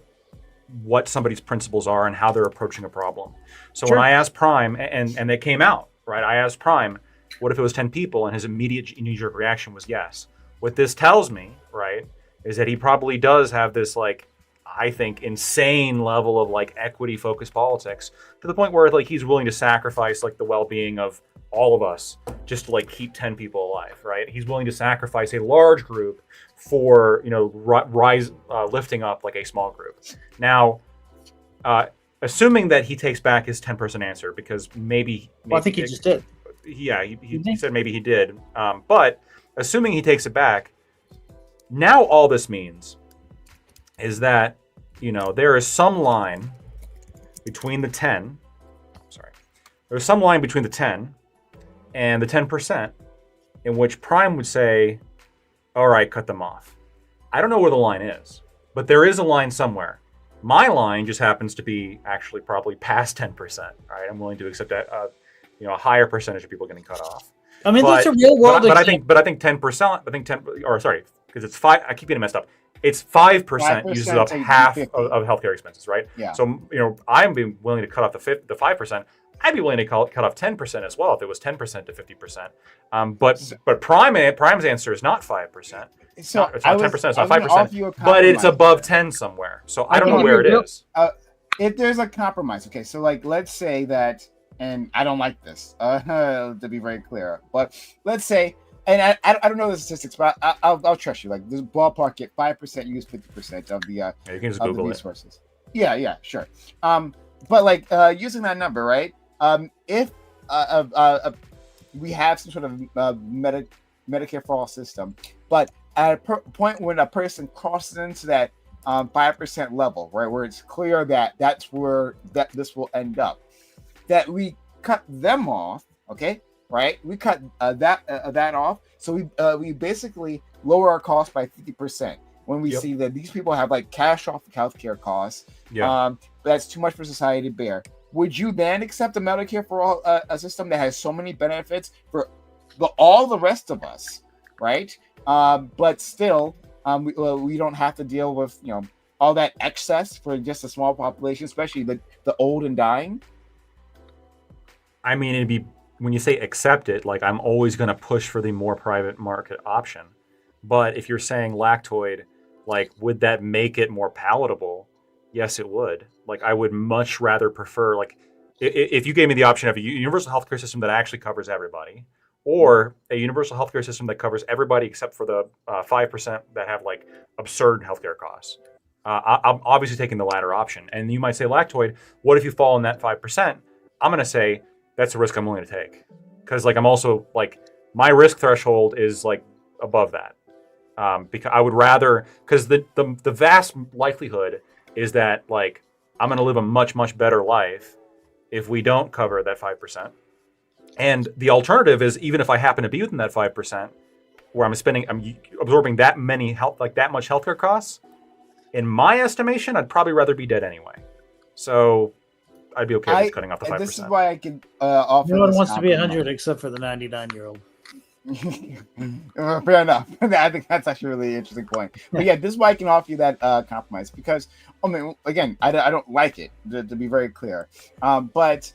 what somebody's principles are and how they're approaching a problem. So when I asked Prime, and they came out, right? I asked Prime, what if it was 10 people? And his immediate knee-jerk reaction was yes. What this tells me, right, is that he probably does have this, I think, insane level of equity-focused politics to the point where he's willing to sacrifice the well-being of all of us just to keep 10 people alive, right? He's willing to sacrifice a large group for lifting up a small group. Now, assuming that he takes back his 10-person answer, because maybe I think he just did. Yeah, he said maybe he did. But assuming he takes it back, now all this means is that there is some line between the 10. There's some line between the 10 and the 10% in which Prime would say, all right, cut them off. I don't know where the line is, but there is a line somewhere. My line just happens to be actually probably past 10%. Right? I'm willing to accept that, a higher percentage of people getting cut off. I mean, that's a real world. But I think 10%. I think 10. Or sorry, because it's 5. I keep getting messed up. It's 5% uses up half of healthcare expenses, right? Yeah. So I'm being willing to cut off the 5%. I'd be willing to cut off 10% as well if it was 10% to 50%. But Prime's answer is not 5%. It's not 10%. It's not 5%. But it's above 10 somewhere. So I don't know where it is. If there's a compromise, okay. So let's say that, and I don't like this to be very clear, but let's say, and I don't know the statistics, but I'll trust you. This ballpark, get 5% use 50% of the you can just Google resources. Yeah, sure. But using that number, right? If we have some sort of Medicare for all system, but at a point when a person crosses into that 5% level, right, where it's clear that that's where this will end up, that we cut them off, okay, right? We cut that off, so we basically lower our costs by 50% when we see that these people have catastrophic healthcare costs. That's too much for society to bear. Would you then accept a Medicare for all a system that has so many benefits for all the rest of us, right? But still, we don't have to deal with all that excess for just a small population, especially the old and dying. I mean, it'd be, when you say accept it, I'm always going to push for the more private market option. But if you're saying lactoid, would that make it more palatable? Yes, it would. I would much rather prefer, if you gave me the option of a universal healthcare system that actually covers everybody, or a universal healthcare system that covers everybody except for the 5% that have absurd healthcare costs. I'm obviously taking the latter option. And you might say, lactoid, what if you fall in that 5%? I'm going to say, that's a risk I'm willing to take. Because I'm also, my risk threshold is above that. Because I would rather, because the vast likelihood is that I'm going to live a much, much better life if we don't cover that 5%. And the alternative is, even if I happen to be within that 5%, where I'm absorbing that many that much healthcare costs, in my estimation, I'd probably rather be dead anyway. So I'd be okay with cutting off the 5%. This is why I can offer. No one wants to be 100 except for the 99-year-old. Fair enough. I think that's actually a really interesting point. But yeah, this is why I can offer you that compromise because, I mean, again, I don't like it to be very clear, but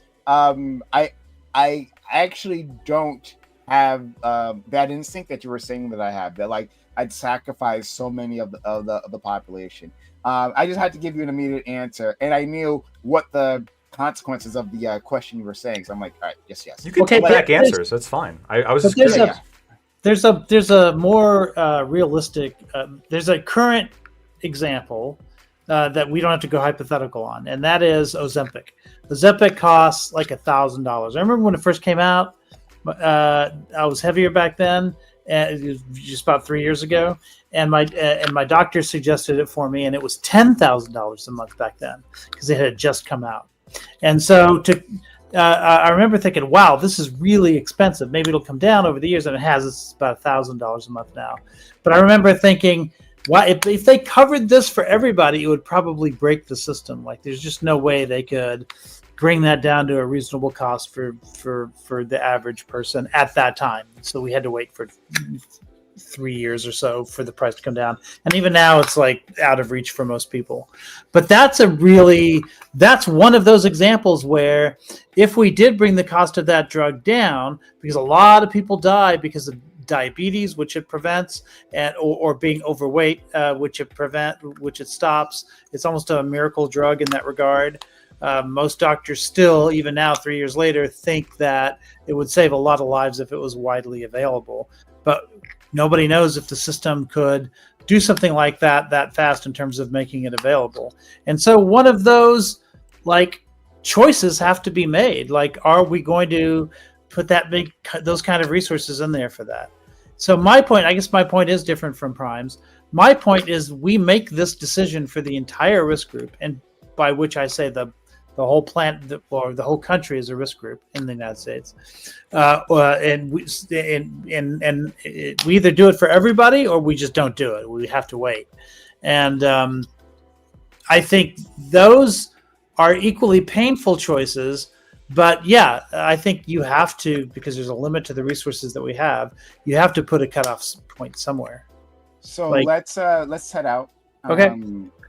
I actually don't have that instinct that you were saying that I have. That like I'd sacrifice so many of the population. I just had to give you an immediate answer, and I knew what the consequences of the question you were saying. So I'm like, all right, yes. You can take back answers. That's fine. I was just curious. There's a more realistic. There's a current example that we don't have to go hypothetical on, and that is Ozempic. Ozempic costs like $1,000. I remember when it first came out. I was heavier back then, and it was just about 3 years ago. And my doctor suggested it for me, and it was $10,000 a month back then because it had just come out. And so I remember thinking, wow, this is really expensive. Maybe it'll come down over the years, and it has. It's about $1,000 a month now. But I remember thinking, wow, if they covered this for everybody, it would probably break the system. Like, there's just no way they could bring that down to a reasonable cost for the average person at that time. So we had to wait for 3 years or so for the price to come down. And even now it's like out of reach for most people. But that's one of those examples where if we did bring the cost of that drug down, because a lot of people die because of diabetes, which it prevents, and or being overweight, which it stops. It's almost a miracle drug in that regard. Most doctors still, even now, 3 years later, think that it would save a lot of lives if it was widely available. But nobody knows if the system could do something like that fast in terms of making it available. And so one of those like choices have to be made. Like, are we going to put those kind of resources in there for that? So my point is different from Prime's. My point is we make this decision for the entire risk group, and by which I say the whole plant or the whole country is a risk group in the United States, and we either do it for everybody or we just don't do it. We have to wait, and I think those are equally painful choices. But yeah, I think you have to, because there's a limit to the resources that we have. You have to put a cutoff point somewhere. So let's head out. Okay.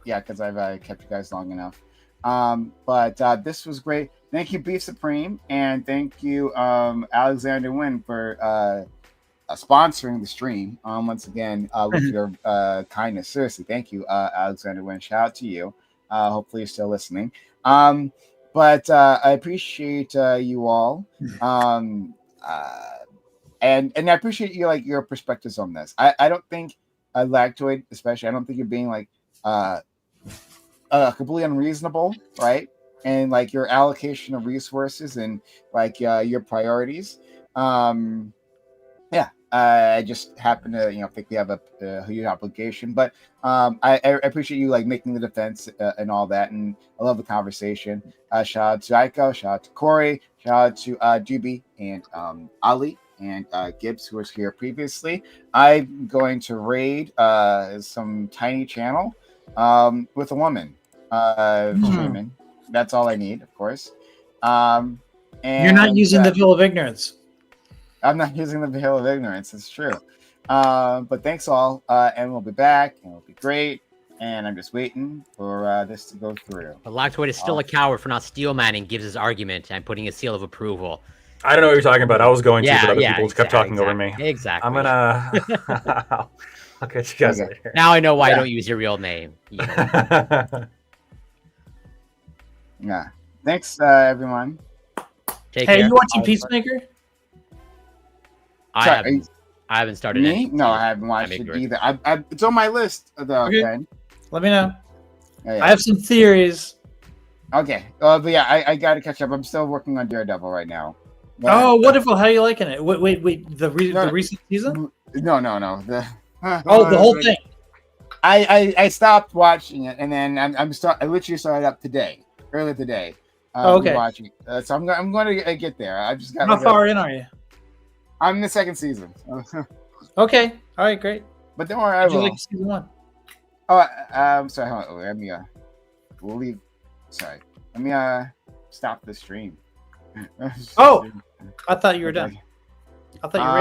Yeah, because I've kept you guys long enough. But this was great. Thank you, Beef Supreme, and thank you, Alexander Nguyen, for sponsoring the stream. Once again, with your kindness. Seriously, thank you, Alexander Nguyen. Shout out to you. Hopefully, you're still listening. But I appreciate you all. And I appreciate your perspectives on this. I don't think Lactoid, especially, I don't think you're being completely unreasonable, right? And like your allocation of resources and like your priorities. I just happen to think we have a huge obligation, but I appreciate you like making the defense and all that, and I love the conversation. Shout out to Aiko, shout out to Corey, shout out to Juby and Ali and Gibbs, who was here previously. I'm going to raid some tiny channel with a woman streaming. That's all I need, of course. And you're not using the veil of ignorance. I'm not using the veil of ignorance. It's true. But thanks all, and we'll be back, and it'll be great. And I'm just waiting for this to go through. But Lactoid is still a coward for not steel manning gives his argument and putting a seal of approval. I don't know what you're talking about. I was going to, but other people kept talking over me. Exactly. I'm gonna. I'll catch you guys later. Now I know why I don't use your real name. Yeah. Thanks, everyone. Take care. Are you watching Peacemaker? I haven't started it. No, I haven't watched it either. It's on my list, though. Okay. Let me know. Yeah. I have some theories. Okay. But yeah, I got to catch up. I'm still working on Daredevil right now. Oh, wonderful. How are you liking it? Wait. The recent season? No. The whole thing. I stopped watching it, and then I literally started up earlier today. Okay. Watching. So I'm going to get there. I just got. How far in are you? I'm in the second season. Okay. All right. Great. But don't worry, I will. You like season 1? Oh, sorry. Hold on. Let me. We'll leave. Sorry. Let me stop the stream. Oh, I thought you were done. I thought you were ready.